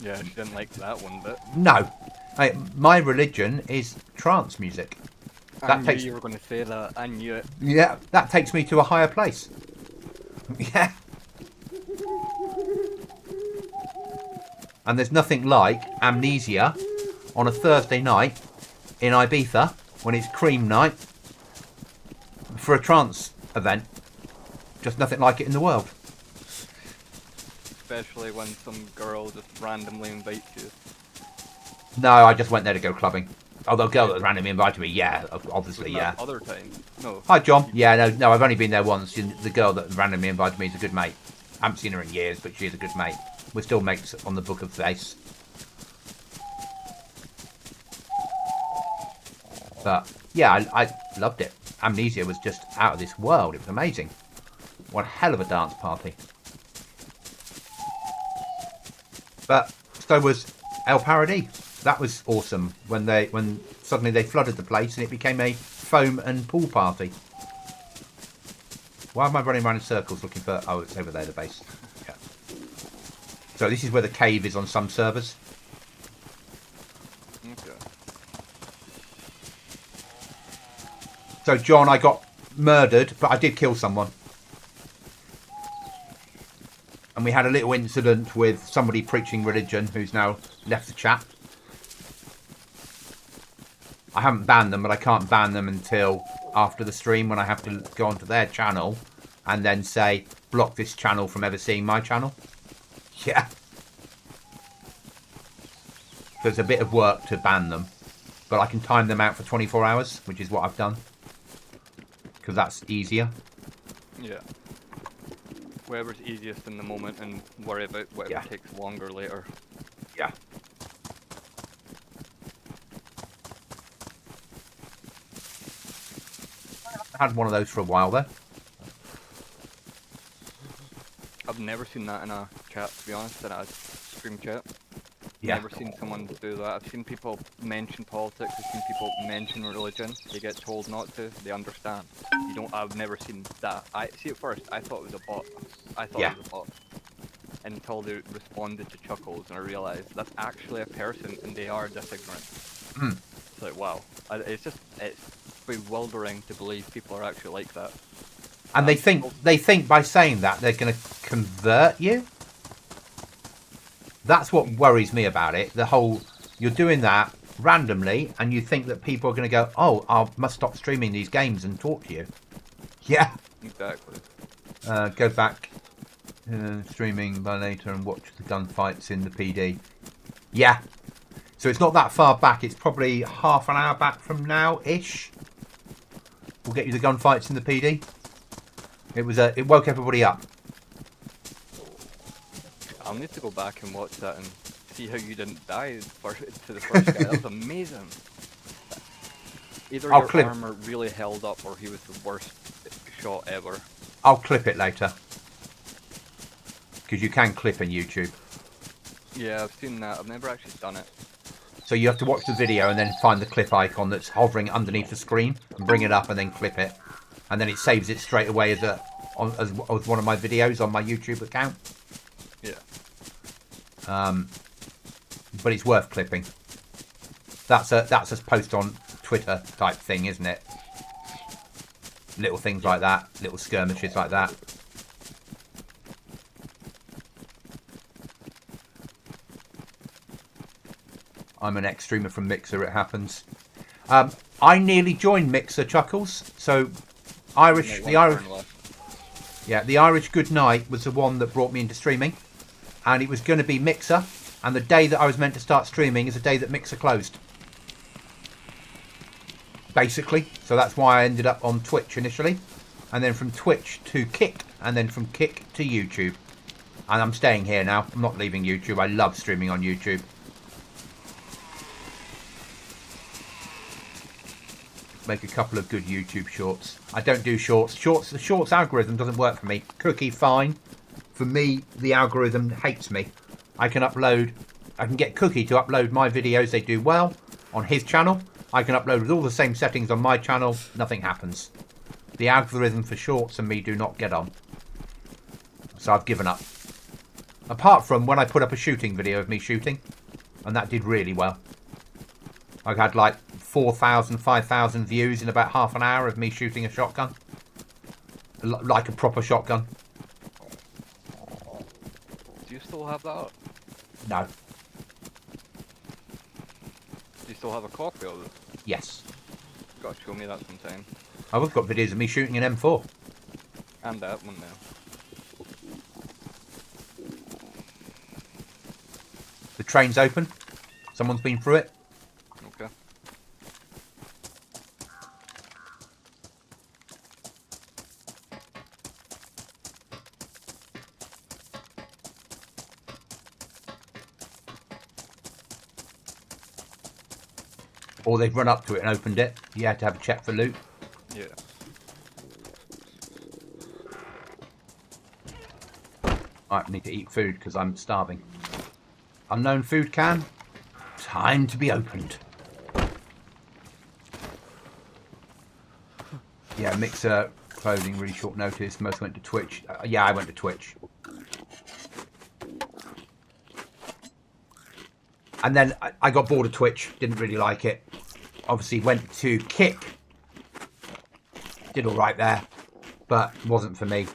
Yeah, she didn't like that one bit. No. My religion is trance music. I knew you were going to say that. I knew it. Yeah, that takes me to a higher place. Yeah. And there's nothing like Amnesia on a Thursday night in Ibiza when it's cream night for a trance event. Just nothing like it in the world. Especially when some girl just randomly invites you. No, I just went there to go clubbing. Although girl that randomly invited me, yeah, obviously, Wasn't yeah. that other times? No. Hi, John. Yeah, no, I've only been there once. The girl that randomly invited me is a good mate. I haven't seen her in years, but she's a good mate. We're still mates on the Book of Face. But, yeah, I loved it. Amnesia was just out of this world. It was amazing. One hell of a dance party. But so was El Paradis. That was awesome when suddenly they flooded the place and it became a foam and pool party. Why am I running around in circles looking for... Oh, it's over there, the base. Yeah. So this is where the cave is on some servers. Okay. So, John, I got murdered, but I did kill someone. And we had a little incident with somebody preaching religion who's now left the chat. I haven't banned them, but I can't ban them until after the stream when I have to go onto their channel and then say, block this channel from ever seeing my channel. Yeah. So it's a bit of work to ban them. But I can time them out for 24 hours, which is what I've done. Because that's easier. Yeah. Whatever's easiest in the moment and worry about whatever takes longer later. Yeah. I had one of those for a while there. I've never seen that in a chat, to be honest, in a stream chat. Yeah. Never seen someone do that. I've seen people mention politics, I've seen people mention religion. They get told not to, they understand. I've never seen that. At first, I thought it was a bot. I thought it was a bot. Until they responded to Chuckles and I realised that's actually a person and they are just ignorant. Mm. It's like, wow. It's bewildering to believe people are actually like that. And they think by saying that they're going to convert you. That's what worries me about it. The whole, you're doing that randomly and you think that people are going to go, oh, I must stop streaming these games and talk to you. Yeah. Exactly. Go back streaming by later and watch the gunfights in the PD. Yeah. So it's not that far back. It's probably half an hour back from now-ish. We'll get you the gunfights in the PD. It woke everybody up. I'll need to go back and watch that and see how you didn't die to the first guy. That was amazing. Either your armor really held up or he was the worst shot ever. I'll clip it later. Because you can clip in YouTube. Yeah, I've seen that. I've never actually done it. So you have to watch the video and then find the clip icon that's hovering underneath the screen and bring it up and then clip it. And then it saves it straight away as one of my videos on my YouTube account. Yeah. But it's worth clipping. That's a post on Twitter type thing, isn't it? Little things like that, little skirmishes like that. I'm an ex-streamer from Mixer, it happens. I nearly joined Mixer, Chuckles. So the Irish Good Night was the one that brought me into streaming. And it was going to be Mixer. And the day that I was meant to start streaming is the day that Mixer closed. Basically. So that's why I ended up on Twitch initially. And then from Twitch to Kick. And then from Kick to YouTube. And I'm staying here now. I'm not leaving YouTube. I love streaming on YouTube. Make a couple of good YouTube shorts. I don't do shorts. The shorts algorithm doesn't work for me. Cookie, fine. For me, the algorithm hates me. I can get Cookie to upload my videos, they do well, on his channel. I can upload with all the same settings on my channel, nothing happens. The algorithm for shorts and me do not get on. So I've given up. Apart from when I put up a shooting video of me shooting, and that did really well. I had like 4,000, 5,000 views in about half an hour of me shooting a shotgun. Like a proper shotgun. Do you still have that up? No. Do you still have a copy of it? Yes. You gotta show me that sometime. I've got videos of me shooting an M4. And that one now. The train's open. Someone's been through it. Okay. Or they've run up to it and opened it. You had to have a check for loot. Yeah. I need to eat food because I'm starving. Unknown food can. Time to be opened. Yeah, Mixer, clothing, really short notice. Most went to Twitch. Yeah, I went to Twitch. And then I got bored of Twitch. Didn't really like it. Obviously went to Kick. Did all right there. But wasn't for me.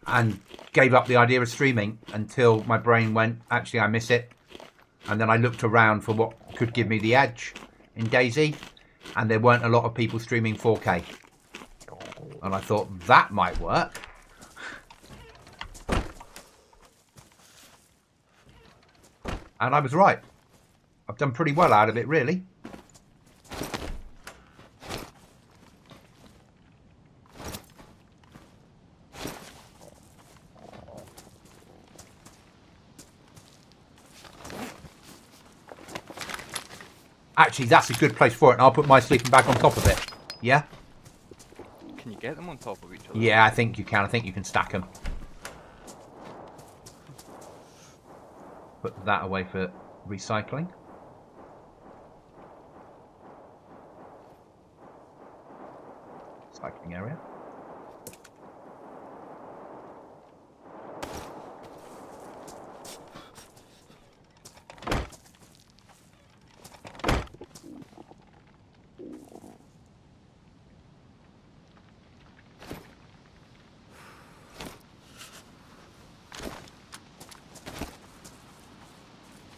And gave up the idea of streaming until my brain went, actually, I miss it. And then I looked around for what could give me the edge in DayZ. And there weren't a lot of people streaming 4K. And I thought, that might work. And I was right. I've done pretty well out of it, really. Actually, that's a good place for it, and I'll put my sleeping bag on top of it. Yeah? Can you get them on top of each other? Yeah, I think you can. I think you can stack them. Put that away for recycling. Recycling area.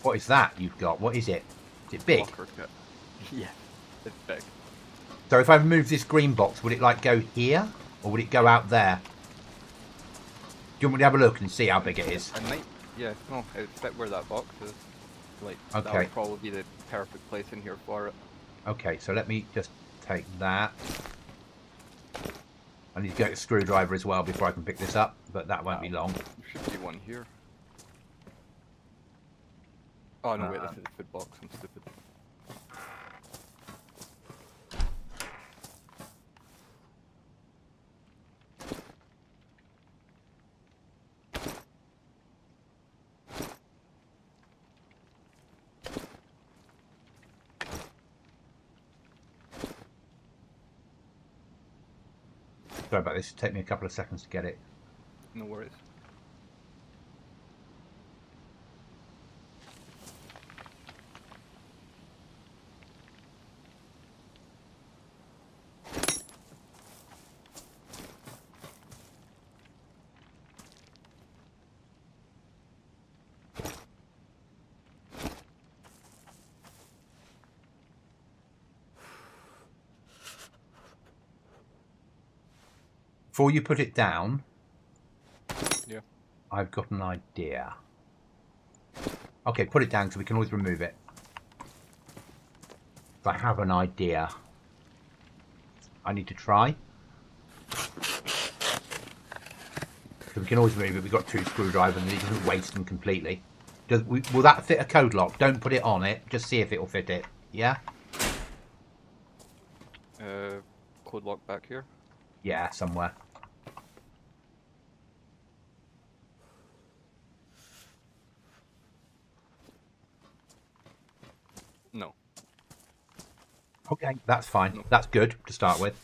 What is that you've got? What is it? Is it big? Walker kit. Yeah, it's big. So if I remove this green box, would it like go here? Or would it go out there? Do you want me to have a look and see how big it is? I might, yeah, no, it'd fit where that box is. Like, Okay. that would probably be the perfect place in here for it. Okay, so let me just take that. I need to get a screwdriver as well before I can pick this up, but that won't be long. There should be one here. Oh no, wait, this is a food box, I'm stupid. Sorry about this, it'll take me a couple of seconds to get it. No worries. Before you put it down, Yeah. I've got an idea. Okay, put it down so we can always remove it. I have an idea. I need to try. So we can always remove it. We've got 2 screwdrivers and it doesn't waste them completely. Will that fit a code lock? Don't put it on it. Just see if it will fit it. Yeah? Code lock back here. Yeah, somewhere. No. Okay, that's fine. No. That's good to start with.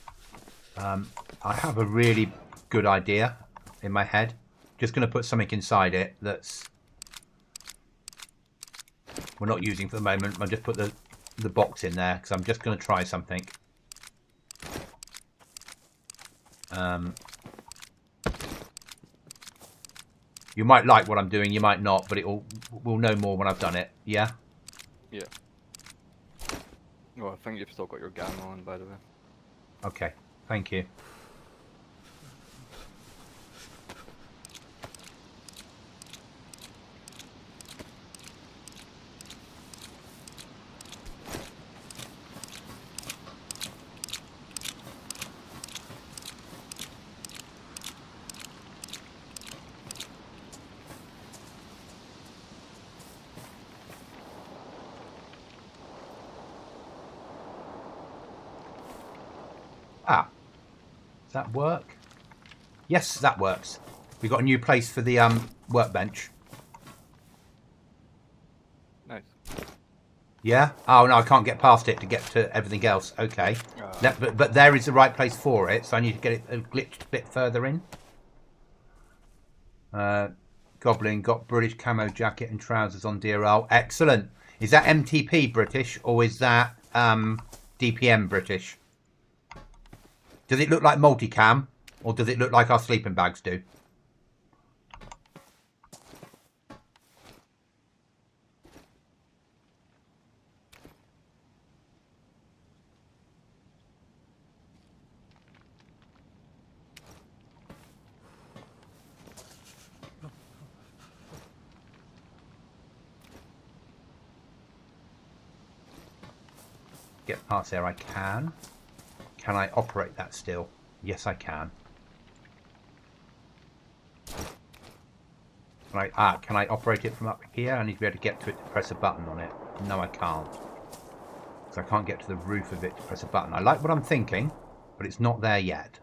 I have a really good idea in my head. Just going to put something inside it that's we're not using for the moment. I'll just put the box in there because I'm just going to try something. You might like what I'm doing, you might not, but we'll know more when I've done it. Yeah? Yeah. Well, I think you've still got your gamma on, by the way. Okay, thank you. Ah, does that work? Yes, that works. We've got a new place for the workbench. Nice. Yeah? Oh, no, I can't get past it to get to everything else. Okay. But there is the right place for it, so I need to get it glitched a bit further in. Goblin got British camo jacket and trousers on DRL. Excellent. Is that MTP British or is that DPM British? Does it look like multicam or does it look like our sleeping bags do? Get past there, I can. Can I operate that still? Yes, I can. Can I operate it from up here? I need to be able to get to it to press a button on it. No, I can't. Because I can't get to the roof of it to press a button. I like what I'm thinking, but it's not there yet.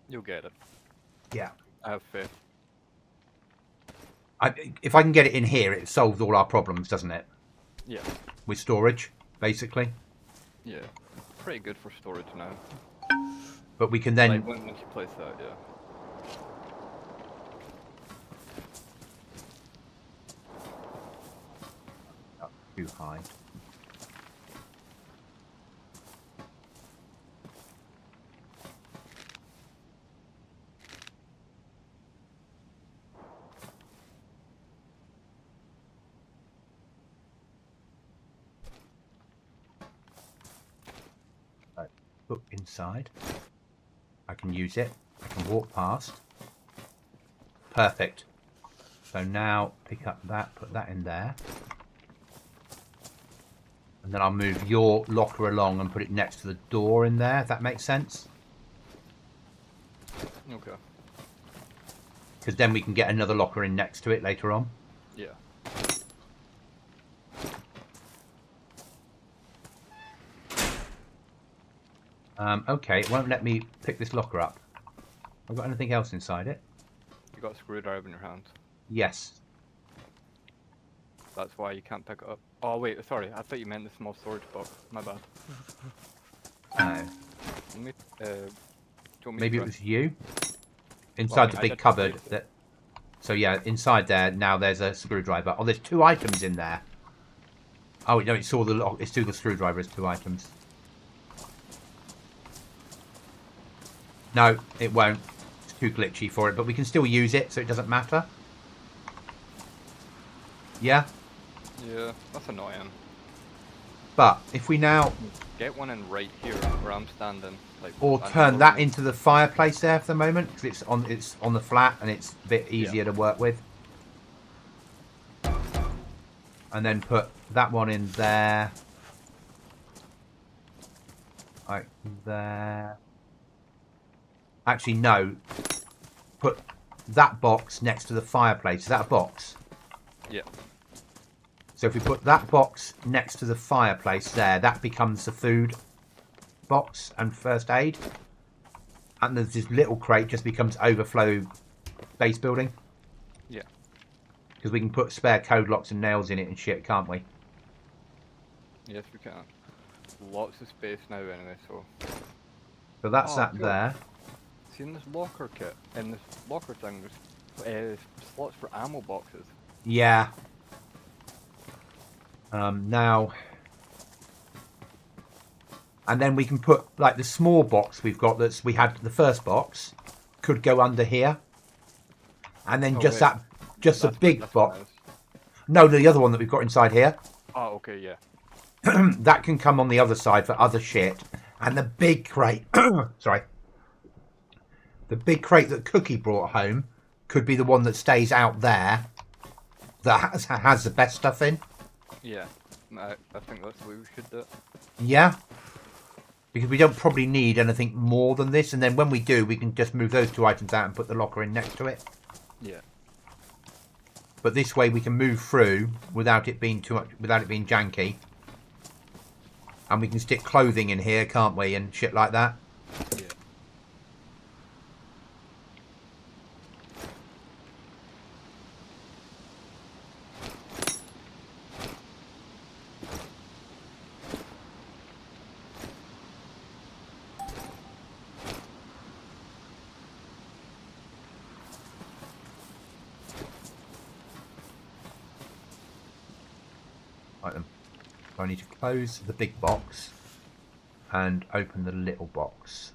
You'll get it. Yeah. I have faith. If I can get it in here, it solves all our problems, doesn't it? Yeah. With storage, basically. Yeah. Pretty good for storage now. But we can then... Like, once you place that, yeah. Too high. Right. Look inside. I can use it. I can walk past. Perfect. So now pick up that, put that in there. And then I'll move your locker along and put it next to the door in there, if that makes sense. Okay. Because then we can get another locker in next to it later on. Yeah. Okay, it won't let me pick this locker up. Have I got anything else inside it? You got a screwdriver in your hand. Yes. That's why you can't pick it up. Oh wait, sorry. I thought you meant the small storage box. My bad. Oh. Let me, do you want me Maybe to it was you? Inside the big cupboard. So yeah, inside there, now there's a screwdriver. Oh, there's 2 items in there. Oh, no, it's all the lock. It's still the screwdriver as 2 items. No, it won't. It's too glitchy for it, but we can still use it, so it doesn't matter. Yeah? Yeah, that's annoying. But if we now... Get one in right here where I'm standing. Like, Or turn that into the fireplace there for the moment, because it's on the flat and it's a bit easier to work with. And then put that one in there. Like there. Actually, no. Put that box next to the fireplace. Is that a box? Yeah. So if we put that box next to the fireplace there, that becomes the food box and first aid. And there's this little crate just becomes overflow base building. Yeah. Because we can put spare code locks and nails in it and shit, can't we? Yes, we can. Lots of space now anyway, so... So that's that cool. there. See, in this locker kit, in this locker thing, there's slots for ammo boxes. Yeah. Now, and then we can put like the small box we've got we had the first box could go under here, and then just a big box. No, the other one that we've got inside here. Oh, okay, yeah. That can come on the other side for other shit, and the big crate. Sorry. The big crate that Cookie brought home could be the one that stays out there that has the best stuff in. Yeah, I think that's the way we should do it. Yeah. Because we don't probably need anything more than this, and then when we do, we can just move those 2 items out and put the locker in next to it. Yeah. But this way we can move through without it being too much, without it being janky. And we can stick clothing in here, can't we, and shit like that. Yeah. Right then. So I need to close the big box and open the little box.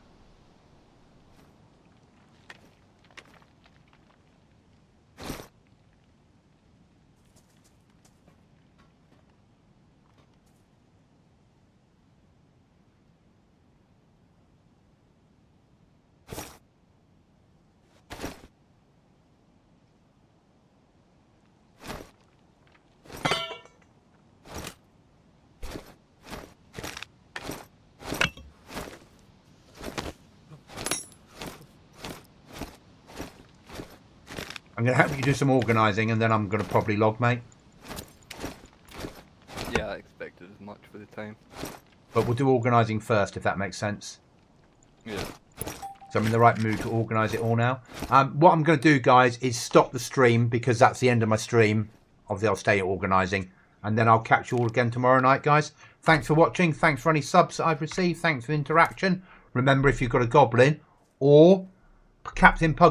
I'm going to help you do some organising, and then I'm going to probably log, mate. Yeah, I expected as much for the time. But we'll do organising first, if that makes sense. Yeah. So I'm in the right mood to organise it all now. What I'm going to do, guys, is stop the stream, because that's the end of my stream. Obviously, I'll stay organising. And then I'll catch you all again tomorrow night, guys. Thanks for watching. Thanks for any subs that I've received. Thanks for the interaction. Remember, if you've got a Goblin or Captain Pug